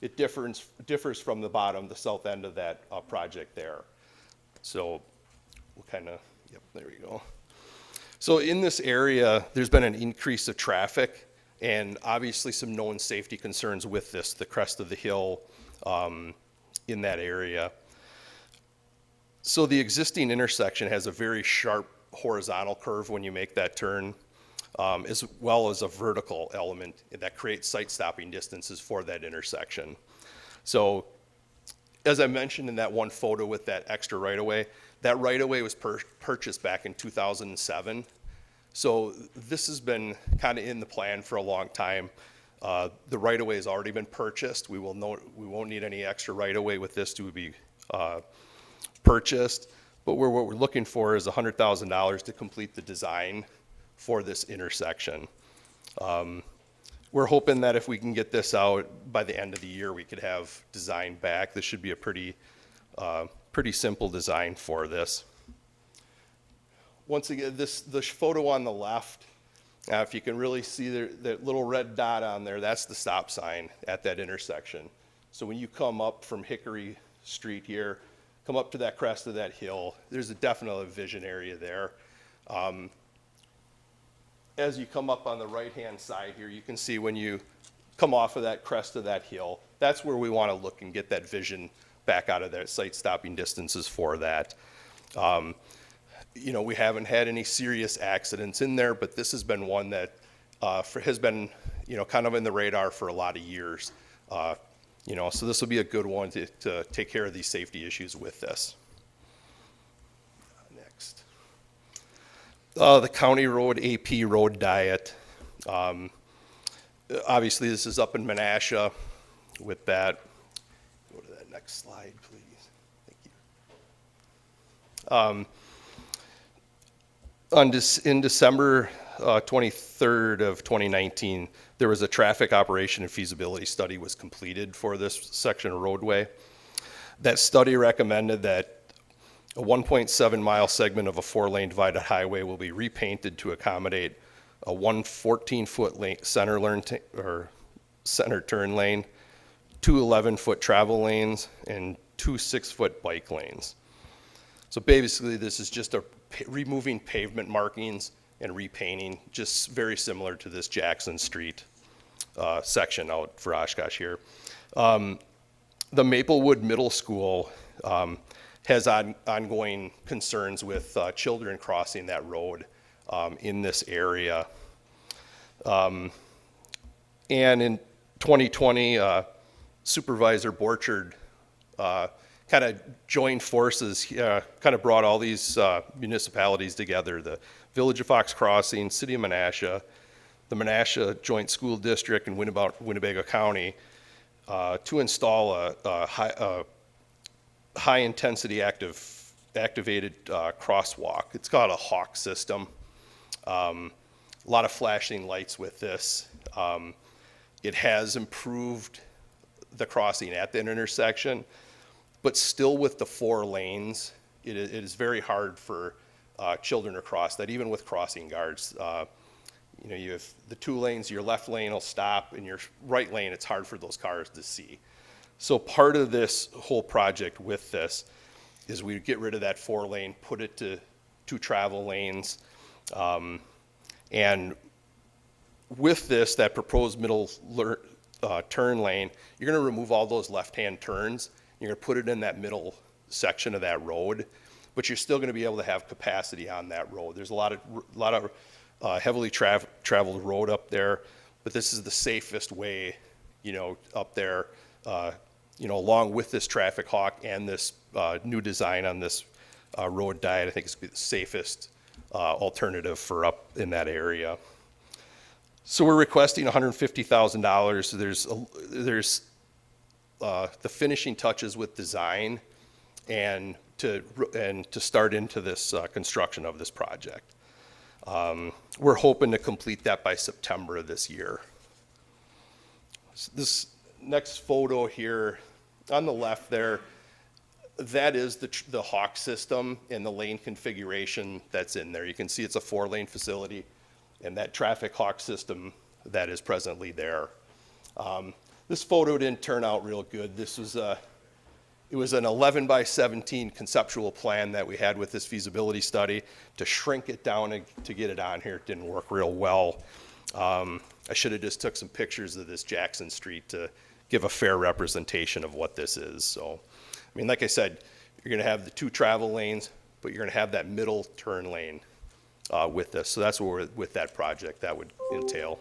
it differs from the bottom, the south end of that project there. So we'll kind of, yep, there we go. So in this area, there's been an increase of traffic and obviously some known safety concerns with this, the crest of the hill in that area. So the existing intersection has a very sharp horizontal curve when you make that turn, as well as a vertical element that creates sight stopping distances for that intersection. So as I mentioned in that one photo with that extra right-of-way, that right-of-way was purchased back in 2007. So this has been kind of in the plan for a long time. The right-of-way has already been purchased. We won't need any extra right-of-way with this to be purchased. But what we're looking for is $100,000 to complete the design for this intersection. We're hoping that if we can get this out by the end of the year, we could have design back. This should be a pretty simple design for this. Once again, the photo on the left, if you can really see that little red dot on there, that's the stop sign at that intersection. So when you come up from Hickory Street here, come up to that crest of that hill, there's definitely a vision area there. As you come up on the right-hand side here, you can see when you come off of that crest of that hill, that's where we want to look and get that vision back out of there, sight stopping distances for that. You know, we haven't had any serious accidents in there, but this has been one that has been, you know, kind of in the radar for a lot of years. You know, so this will be a good one to take care of these safety issues with this. Next. The County Road AP Road Diet. Obviously, this is up in Menasha with that. Go to that next slide, please. Thank you. In December 23rd of 2019, there was a traffic operation and feasibility study was completed for this section of roadway. That study recommended that a 1.7 mile segment of a 4-lane divided highway will be repainted to accommodate a 14-foot center turn lane, 2 11-foot travel lanes, and 2 6-foot bike lanes. So basically, this is just removing pavement markings and repainting, just very similar to this Jackson Street section out for Oshkosh here. The Maplewood Middle School has ongoing concerns with children crossing that road in this area. And in 2020, Supervisor Borchard kind of joined forces, kind of brought all these municipalities together, the Village of Fox Crossing, City of Menasha, the Menasha Joint School District, and Winnebago County to install a high-intensity activated crosswalk. It's called a HAWK system. A lot of flashing lights with this. It has improved the crossing at that intersection, but still with the 4 lanes, it is very hard for children to cross that, even with crossing guards. You know, you have the 2 lanes, your left lane will stop, and your right lane, it's hard for those cars to see. So part of this whole project with this is we get rid of that 4 lane, put it to 2 travel lanes, and with this, that proposed middle turn lane, you're going to remove all those left-hand turns. You're going to put it in that middle section of that road, but you're still going to be able to have capacity on that road. There's a lot of heavily traveled road up there, but this is the safest way, you know, up there, you know, along with this traffic hawk and this new design on this road diet. I think it's the safest alternative for up in that area. So we're requesting $150,000. There's the finishing touches with design and to start into this construction of this project. We're hoping to complete that by September of this year. This next photo here on the left there, that is the Hawk system and the lane configuration that's in there. You can see it's a 4-lane facility, and that traffic Hawk system that is presently there. This photo didn't turn out real good. This was it was an 11 by 17 conceptual plan that we had with this feasibility study. To shrink it down to get it on here, it didn't work real well. I should have just took some pictures of this Jackson Street to give a fair representation of what this is. So, I mean, like I said, you're gonna have the 2 travel lanes, but you're gonna have that middle turn lane with this. So that's what with that project that would entail.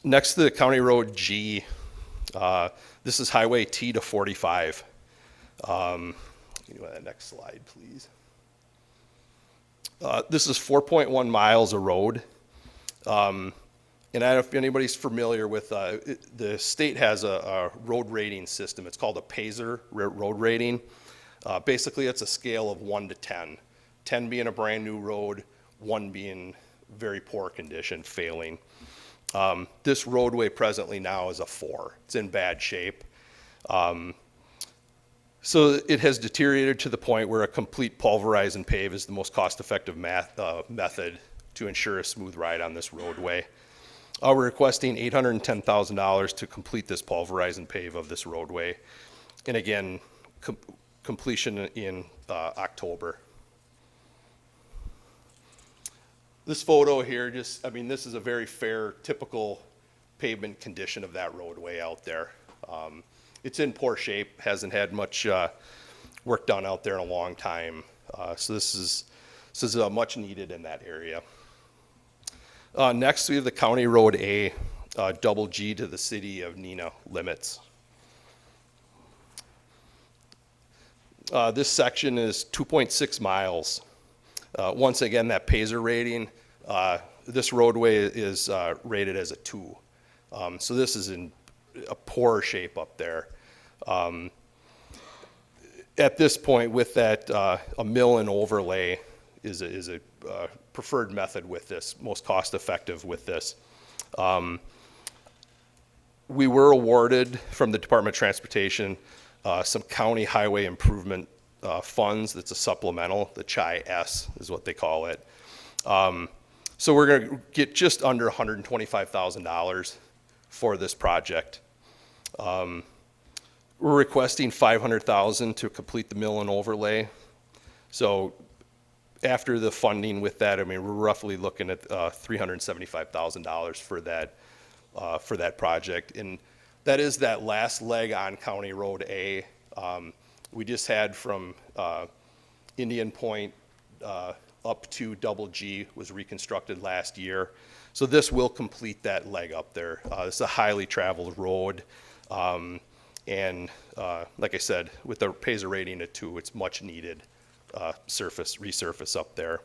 Next to the County Road G, this is Highway T to 45. Can you go to that next slide, please? This is 4.1 miles of road. And I don't know if anybody's familiar with, the state has a road rating system. It's called a PASER road rating. Basically, it's a scale of 1 to 10. 10 being a brand new road, 1 being very poor condition, failing. This roadway presently now is a 4. It's in bad shape. So it has deteriorated to the point where a complete pulverize and pave is the most cost-effective method to ensure a smooth ride on this roadway. We're requesting $810,000 to complete this pulverize and pave of this roadway. And again, completion in October. This photo here, just, I mean, this is a very fair, typical pavement condition of that roadway out there. It's in poor shape, hasn't had much work done out there in a long time. So this is much needed in that area. Next, we have the County Road A, double G to the city of Neenah limits. This section is 2.6 miles. Once again, that PASER rating, this roadway is rated as a 2. So this is in a poor shape up there. At this point, with that, a mill and overlay is a preferred method with this, most cost-effective with this. We were awarded from the Department of Transportation some county highway improvement funds. That's a supplemental. The CHI-S is what they call it. So we're going to get just under $125,000 for this project. We're requesting $500,000 to complete the mill and overlay. So after the funding with that, I mean, we're roughly looking at $375,000 for that project. And that is that last leg on County Road A. We just had from Indian Point up to Double G was reconstructed last year. So this will complete that leg up there. It's a highly traveled road. And like I said, with the PASER rating at 2, it's much needed resurface up there.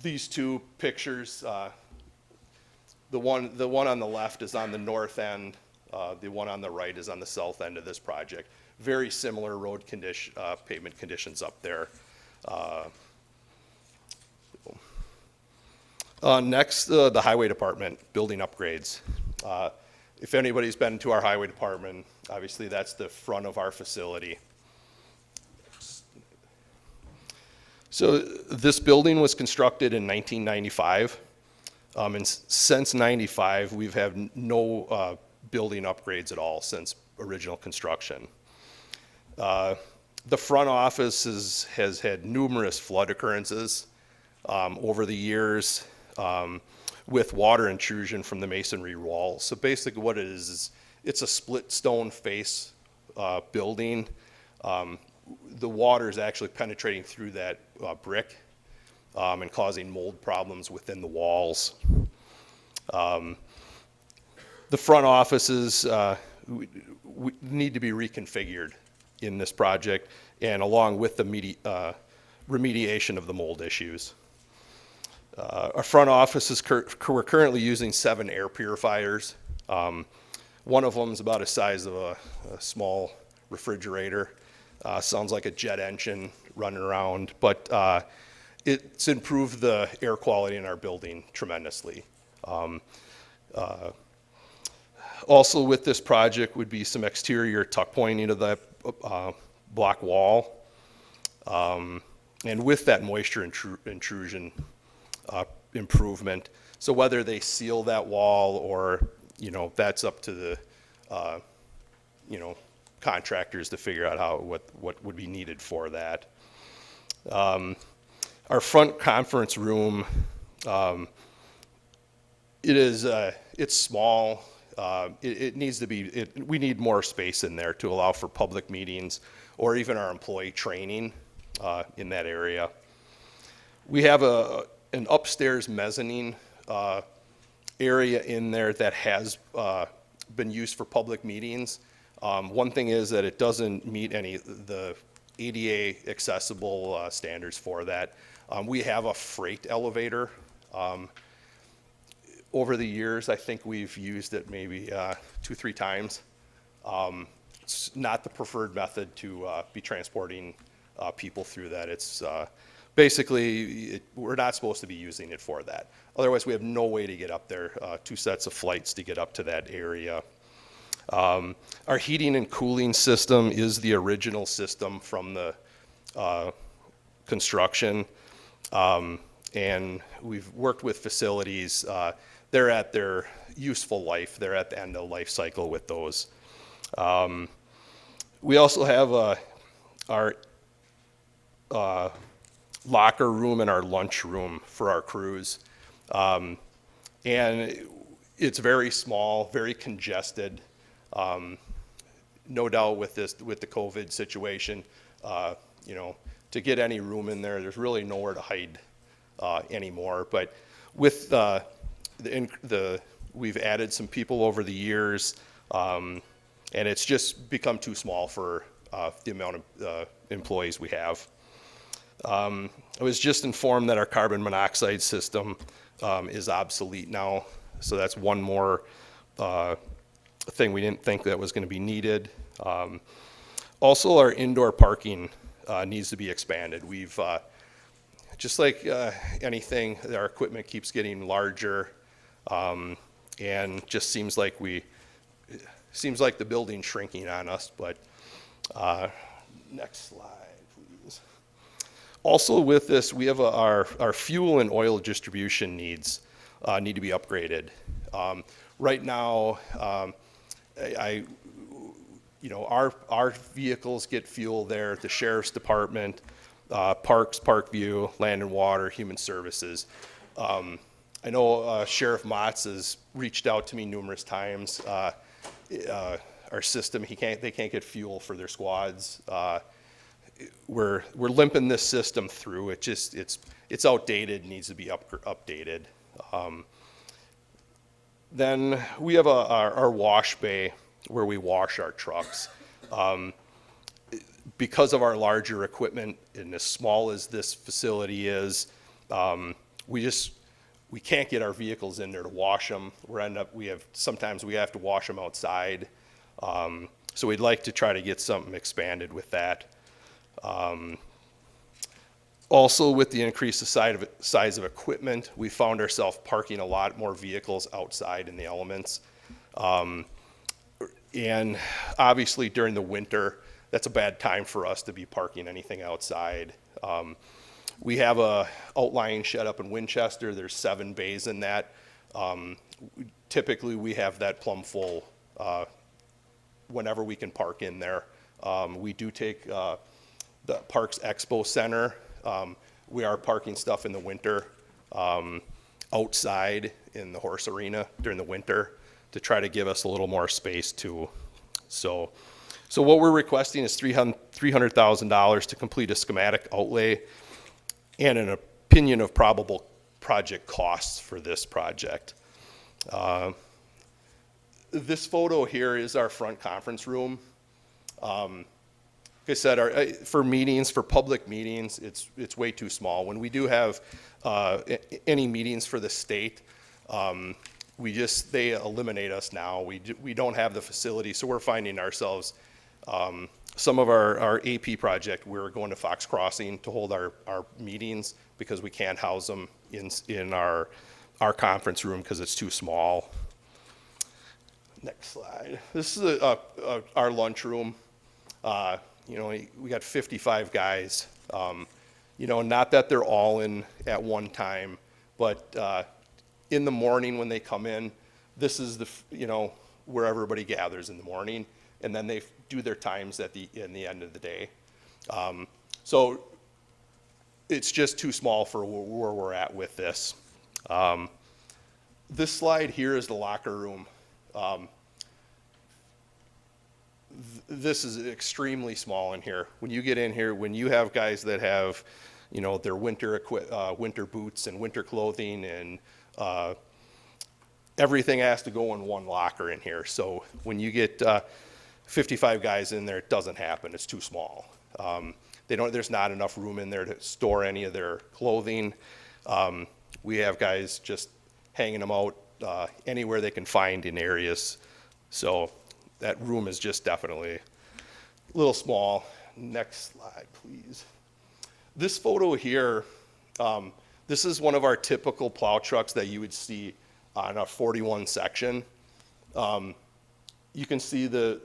These 2 pictures, the one on the left is on the north end, the one on the right is on the south end of this project. Very similar road condition, pavement conditions up there. Next, the highway department, building upgrades. If anybody's been to our highway department, obviously that's the front of our facility. So this building was constructed in 1995. And since 95, we've had no building upgrades at all since original construction. The front office has had numerous flood occurrences over the years with water intrusion from the masonry wall. So basically what it is it's a split stone face building. The water is actually penetrating through that brick and causing mold problems within the walls. The front offices we need to be reconfigured in this project, and along with the remediation of the mold issues. Our front office is we're currently using 7 air purifiers. One of them is about the size of a small refrigerator. Sounds like a jet engine running around, but it's improved the air quality in our building tremendously. Also with this project would be some exterior tuck pointing of that block wall. And with that moisture intrusion improvement. So whether they seal that wall or, that's up to the, contractors to figure out what would be needed for that. Our front conference room, it's small. It needs to be, we need more space in there to allow for public meetings or even our employee training in that area. We have an upstairs mezzanine area in there that has been used for public meetings. One thing is that it doesn't meet any of the ADA accessible standards for that. We have a freight elevator. Over the years, I think we've used it maybe 2-3 times. It's not the preferred method to be transporting people through that. It's basically, we're not supposed to be using it for that. Otherwise, we have no way to get up there, 2 sets of flights to get up to that area. Our heating and cooling system is the original system from the construction. And we've worked with facilities. They're at their useful life. They're at the end of the life cycle with those. We also have our locker room and our lunch room for our crews. And it's very small, very congested. No doubt with the COVID situation, to get any room in there, there's really nowhere to hide anymore. But with we've added some people over the years, and it's just become too small for the amount of employees we have. I was just informed that our carbon monoxide system is obsolete now, so that's one more thing we didn't think that was going to be needed. Also, our indoor parking needs to be expanded. We've just like anything, our equipment keeps getting larger, and just seems like the building's shrinking on us. But next slide, please. Also, with this, we have our fuel and oil distribution needs need to be upgraded. Right now, our vehicles get fuel there. The sheriff's department, Parks, Parkview, Land and Water, Human Services. I know Sheriff Motz has reached out to me numerous times. Our system, they can't get fuel for their squads. We're limping this system through. It's outdated, needs to be updated. Then we have our wash bay where we wash our trucks. Because of our larger equipment and as small as this facility is, we can't get our vehicles in there to wash them. Sometimes we have to wash them outside. So we'd like to try to get something expanded with that. Also, with the increased size of equipment, we found ourselves parking a lot more vehicles outside in the elements. And obviously during the winter, that's a bad time for us to be parking anything outside. We have a outlying shed up in Winchester. There's 7 bays in that. Typically, we have that plumb full whenever we can park in there. We do take the Parks Expo Center. We are parking stuff in the winter outside in the horse arena during the winter to try to give us a little more space too. So what we're requesting is $300,000 to complete a schematic outlay and an opinion of probable project costs for this project. This photo here is our front conference room. Like I said, for meetings, for public meetings, it's way too small. When we do have any meetings for the state, they eliminate us now. We don't have the facility, so we're finding ourselves, some of our AP project, we're going to Fox Crossing to hold our meetings because we can't house them in our conference room because it's too small. Next slide. This is our lunchroom. We got 55 guys. Not that they're all in at one time, but in the morning when they come in, this is where everybody gathers in the morning, and then they do their times in the end of the day. So it's just too small for where we're at with this. This slide here is the locker room. This is extremely small in here. When you get in here, when you have guys that have, their winter boots and winter clothing and everything has to go in one locker in here. So when you get 55 guys in there, it doesn't happen. It's too small. There's not enough room in there to store any of their clothing. We have guys just hanging them out anywhere they can find in areas. So that room is just definitely a little small. Next slide, please. This photo here, this is one of our typical plow trucks that you would see on a 41 section. You can see the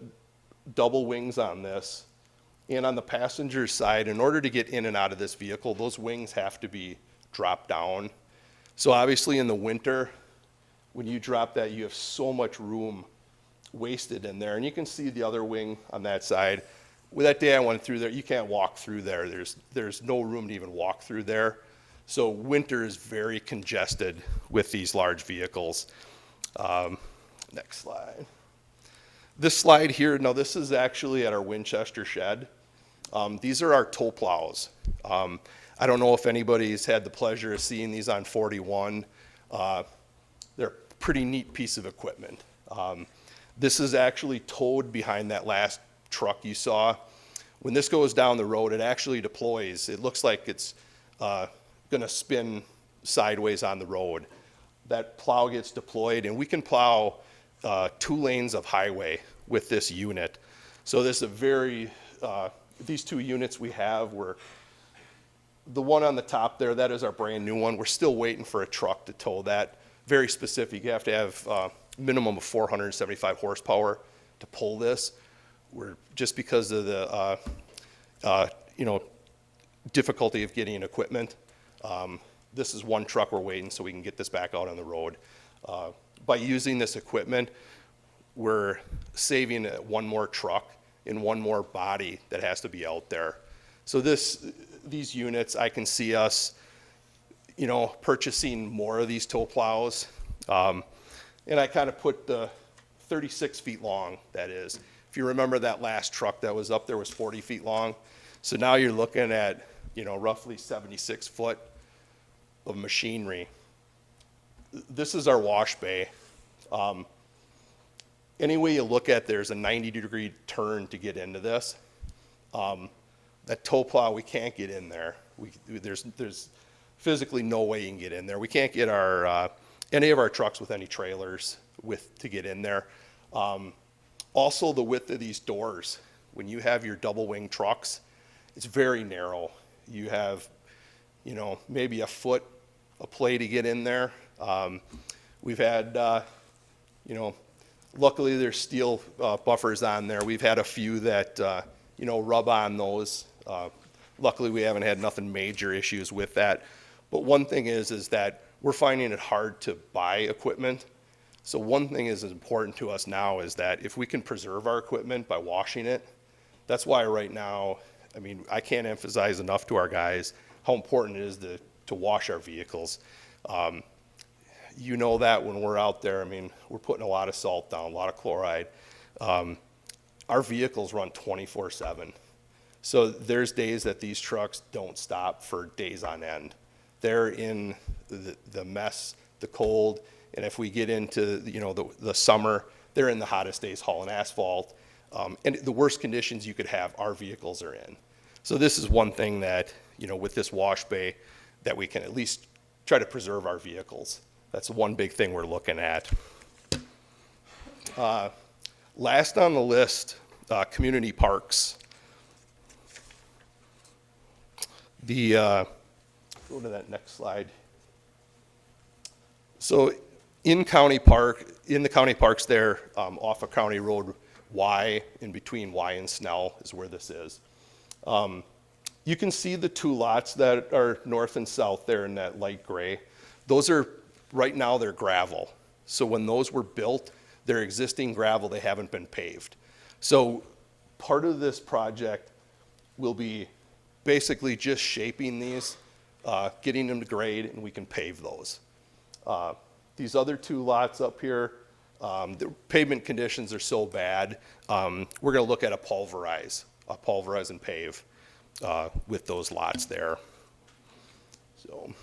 double wings on this. And on the passenger side, in order to get in and out of this vehicle, those wings have to be dropped down. So obviously in the winter, when you drop that, you have so much room wasted in there. And you can see the other wing on that side. With that day I went through there, you can't walk through there. There's no room to even walk through there. So winter is very congested with these large vehicles. Next slide. This slide here, now this is actually at our Winchester shed. These are our tow plows. I don't know if anybody's had the pleasure of seeing these on 41. They're a pretty neat piece of equipment. This is actually towed behind that last truck you saw. When this goes down the road, it actually deploys. It looks like it's going to spin sideways on the road. That plow gets deployed, and we can plow 2 lanes of highway with this unit. So this is a very, these 2 units we have were, the one on the top there, that is our brand new one. We're still waiting for a truck to tow that. Very specific. You have to have minimum of 475 horsepower to pull this. We're just because of the difficulty of getting equipment. This is one truck we're waiting so we can get this back out on the road. By using this equipment, we're saving one more truck and one more body that has to be out there. So these units, I can see us, purchasing more of these tow plows. And I kind of put the 36 feet long, that is. If you remember that last truck that was up there was 40 feet long. So now you're looking at, roughly 76 foot of machinery. This is our wash bay. Any way you look at, there's a 90-degree turn to get into this. That tow plow, we can't get in there. There's physically no way you can get in there. We can't get any of our trucks with any trailers to get in there. Also, the width of these doors. When you have your double wing trucks, it's very narrow. You have you know, maybe a foot of play to get in there. We've had, you know, luckily there's steel buffers on there. We've had a few that, you know, rub on those. Luckily, we haven't had nothing major issues with that. But one thing is that we're finding it hard to buy equipment. So one thing is important to us now is that if we can preserve our equipment by washing it, that's why right now, I mean, I can't emphasize enough to our guys how important it is to wash our vehicles. You know that when we're out there, I mean, we're putting a lot of salt down, a lot of chloride. Our vehicles run 24/7. So there's days that these trucks don't stop for days on end. They're in the mess, the cold, and if we get into, you know, the summer, they're in the hottest days hauling asphalt. And the worst conditions you could have, our vehicles are in. So this is one thing that, you know, with this wash bay, that we can at least try to preserve our vehicles. That's one big thing we're looking at. Last on the list, community parks. Go to that next slide. So in the county parks there, off of County Road Y, in between Y and Snell is where this is. You can see the two lots that are north and south there in that light gray. Those are, right now they're gravel. So when those were built, they're existing gravel, they haven't been paved. So part of this project will be basically just shaping these, getting them to grade, and we can pave those. These other two lots up here, the pavement conditions are so bad, we're gonna look at a pulverize and pave with those lots there. So,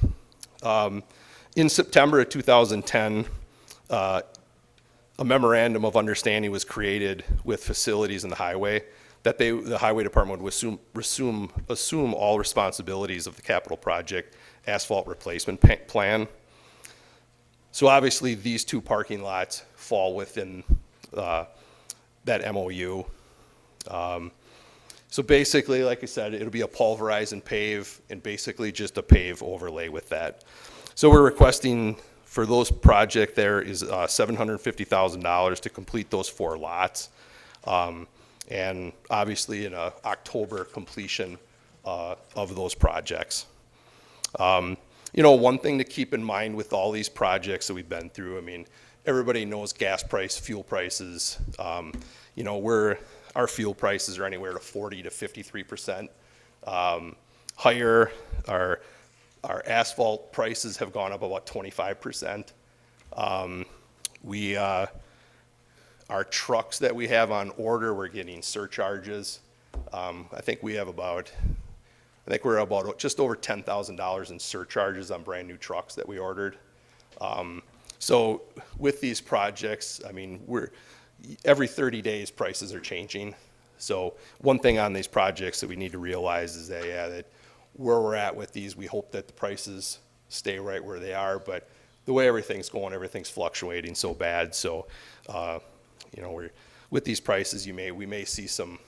in September of 2010, a memorandum of understanding was created with facilities in the highway that the highway department would assume all responsibilities of the capital project asphalt replacement plan. So obviously these two parking lots fall within that MOU. So basically, like I said, it'll be a pulverize and pave, and basically just a pave overlay with that. So we're requesting for those project there is $750,000 to complete those 4 lots. And obviously in a October completion of those projects. You know, one thing to keep in mind with all these projects that we've been through, I mean, everybody knows gas price, fuel prices. You know, our fuel prices are anywhere to 40 to 53% higher. Our asphalt prices have gone up about 25%. Our trucks that we have on order, we're getting surcharges. I think we're about just over $10,000 in surcharges on brand new trucks that we ordered. So with these projects, I mean, every 30 days prices are changing. So one thing on these projects that we need to realize is that where we're at with these, we hope that the prices stay right where they are, but the way everything's going, everything's fluctuating so bad. So, you know, with these prices, we may see some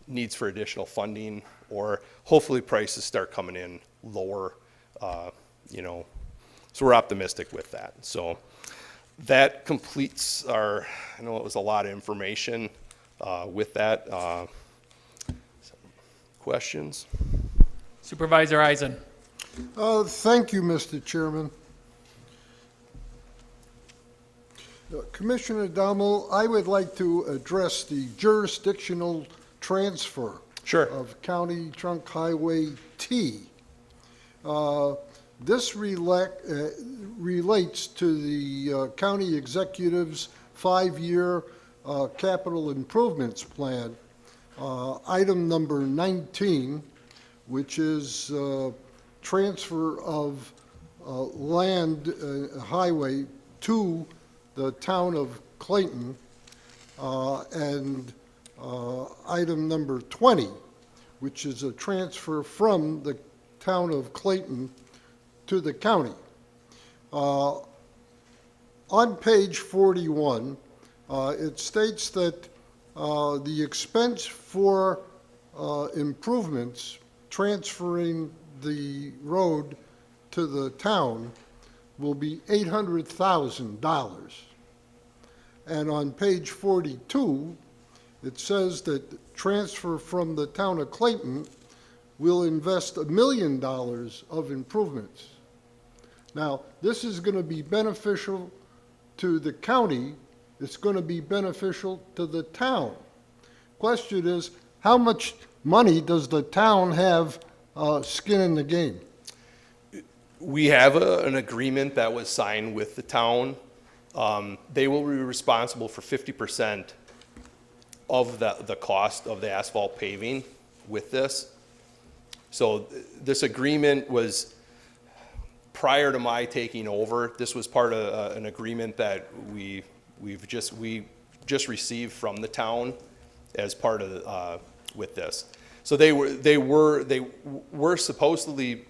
needs for additional funding, or hopefully prices start coming in lower, you know, so we're optimistic with that. So that completes I know it was a lot of information with that. Questions? Supervisor Eisen. Thank you, Mr. Chairman. Commissioner Dummel, I would like to address the jurisdictional transfer of County Trunk Highway T. This relates to the county executive's 5-year capital improvements plan. Item number 19, which is transfer of land highway to the town of Clayton, and item number 20, which is a transfer from the town of Clayton to the county. On page 41, it states that the expense for improvements transferring the road to the town will be $800,000. And on page 42, it says that transfer from the town of Clayton will invest $1 million of improvements. Now, this is going to be beneficial to the county. It's going to be beneficial to the town. Question is, how much money does the town have skin in the game? We have an agreement that was signed with the town. They will be responsible for 50% of the cost of the asphalt paving with this. So this agreement was, prior to my taking over, this was part of an agreement that we just received from the town as part of with this. So they were supposedly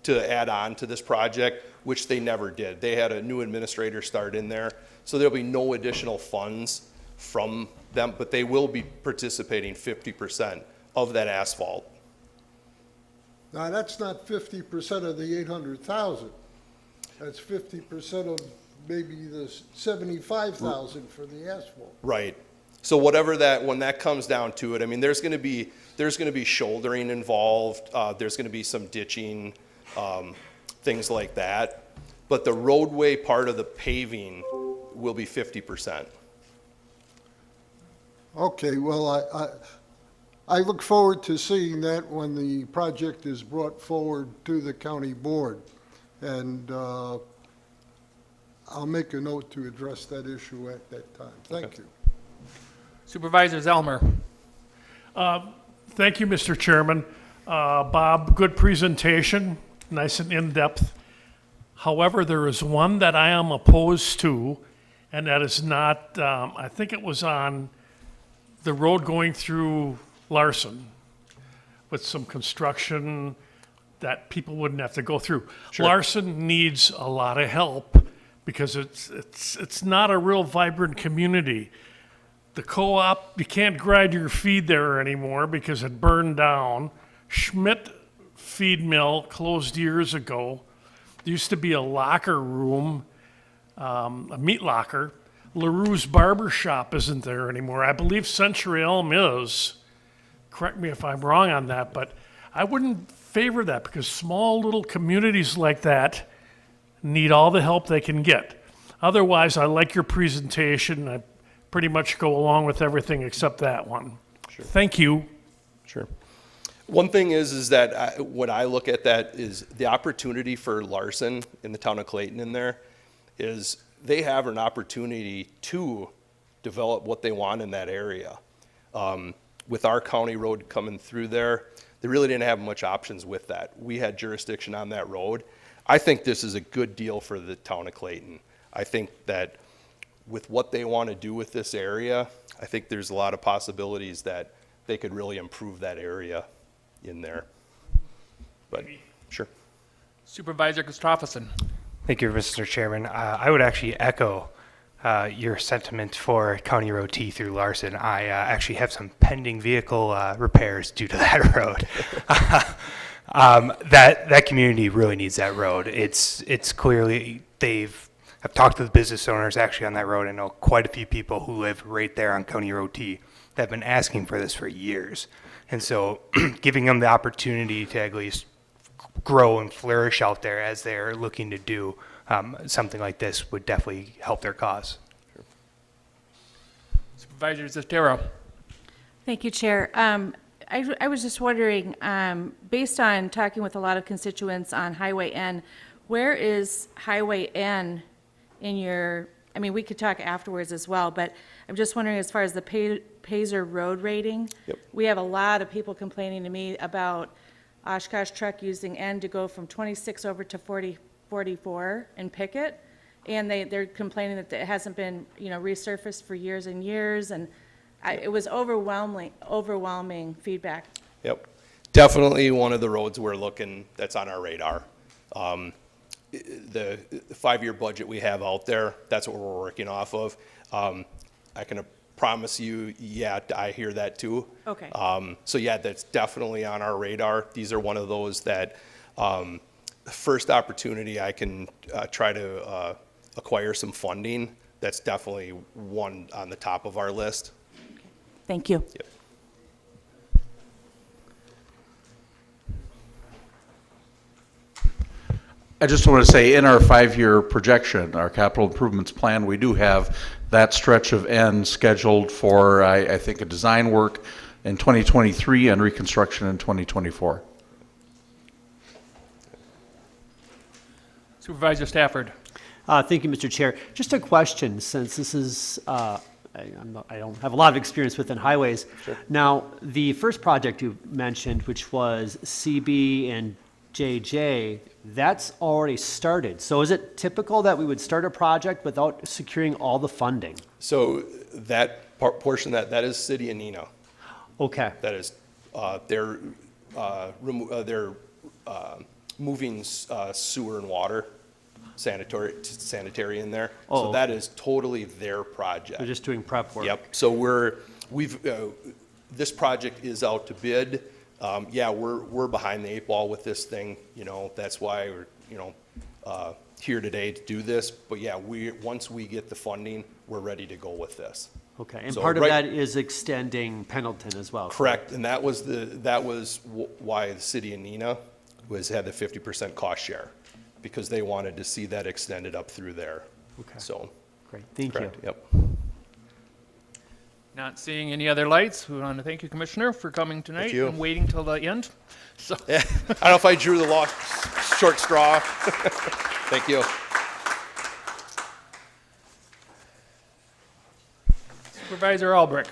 to add on to this project, which they never did. They had a new administrator start in there, so there'll be no additional funds from them, but they will be participating 50% of that asphalt. Now, that's not 50% of the 800,000. That's 50% of maybe the 75,000 for the asphalt. Right. So whatever that, when that comes down to it, I mean, there's going to be shouldering involved. There's going to be some ditching, things like that. But the roadway part of the paving will be 50%. Okay, well, I look forward to seeing that when the project is brought forward to the county board. And I'll make a note to address that issue at that time. Thank you. Supervisor Zelmer. Thank you, Mr. Chairman. Bob, good presentation, nice and in-depth. However, there is one that I am opposed to, and that is not, I think it was on the road going through Larson with some construction that people wouldn't have to go through. Sure. Larson needs a lot of help because it's not a real vibrant community. The co-op, you can't grind your feed there anymore because it burned down. Schmidt Feed Mill closed years ago. There used to be a locker room, a meat locker. LaRue's Barber Shop isn't there anymore. I believe Century Elm is. Correct me if I'm wrong on that, but I wouldn't favor that because small little communities like that need all the help they can get. Otherwise, I like your presentation. I pretty much go along with everything except that one. Sure. Thank you. Sure. One thing is that when I look at that is the opportunity for Larson in the town of Clayton in there is they have an opportunity to develop what they want in that area. With our county road coming through there, they really didn't have much options with that. We had jurisdiction on that road. I think this is a good deal for the town of Clayton. I think that with what they want to do with this area, I think there's a lot of possibilities that they could really improve that area in there. But, sure. Supervisor Christopherson. Thank you, Mr. Chairman. I would actually echo your sentiment for County Road T through Larson. I actually have some pending vehicle repairs due to that road. That community really needs that road. It's clearly, I've talked to the business owners actually on that road. I know quite a few people who live right there on County Road T that have been asking for this for years. And so giving them the opportunity to at least grow and flourish out there as they're looking to do something like this would definitely help their cause. Supervisor Zestero. Thank you, Chair. I was just wondering, based on talking with a lot of constituents on Highway N, where is Highway N in your, I mean, we could talk afterwards as well, but I'm just wondering as far as the Pazer road rating. Yep. We have a lot of people complaining to me about Oshkosh truck using N to go from 26 over to 44 in Pickett. And they're complaining that it hasn't been, resurfaced for years and years. And it was overwhelming feedback. Yep. Definitely one of the roads we're looking, that's on our radar. The 5-year budget we have out there, that's what we're working off of. I can promise you, yeah, I hear that too. Okay. So yeah, that's definitely on our radar. These are one of those that, first opportunity I can try to acquire some funding, that's definitely one on the top of our list. Thank you. Yep. I just want to say, in our 5-year projection, our capital improvements plan, we do have that stretch of end scheduled for, I think, a design work in 2023 and reconstruction in 2024. Supervisor Stafford. Thank you, Mr. Chair. Just a question, since this is, I don't have a lot of experience within highways. Now, the first project you mentioned, which was CB and JJ, that's already started. So is it typical that we would start a project without securing all the funding? So that portion, that is City of Neenah. Okay. That is, they're moving sewer and water, sanitary in there. Oh, So that is totally their project. They're just doing prep work. Yep, so this project is out to bid. Yeah, we're behind the 8 ball with this thing, you know, that's why we're, you know, here today to do this. But yeah, once we get the funding, we're ready to go with this. Okay, and So part of right- that is extending Pendleton as well. Correct, and that was why the City of Neenah had the 50% cost share, because they wanted to see that extended up through there. Okay. So. Great, thank you. Correct, yep. Not seeing any other lights. We want to thank you, Commissioner, for coming tonight you. and waiting till the end. So, Yeah, I don't know if I drew the long, short straw. Thank you. Supervisor Albrecht.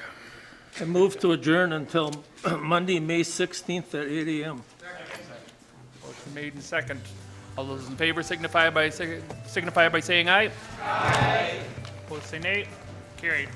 I move to adjourn until Monday, May 16th at 8 a.m. Motion made and second. All those in favor signify by saying aye. Aye. Opposed say nay. Carried.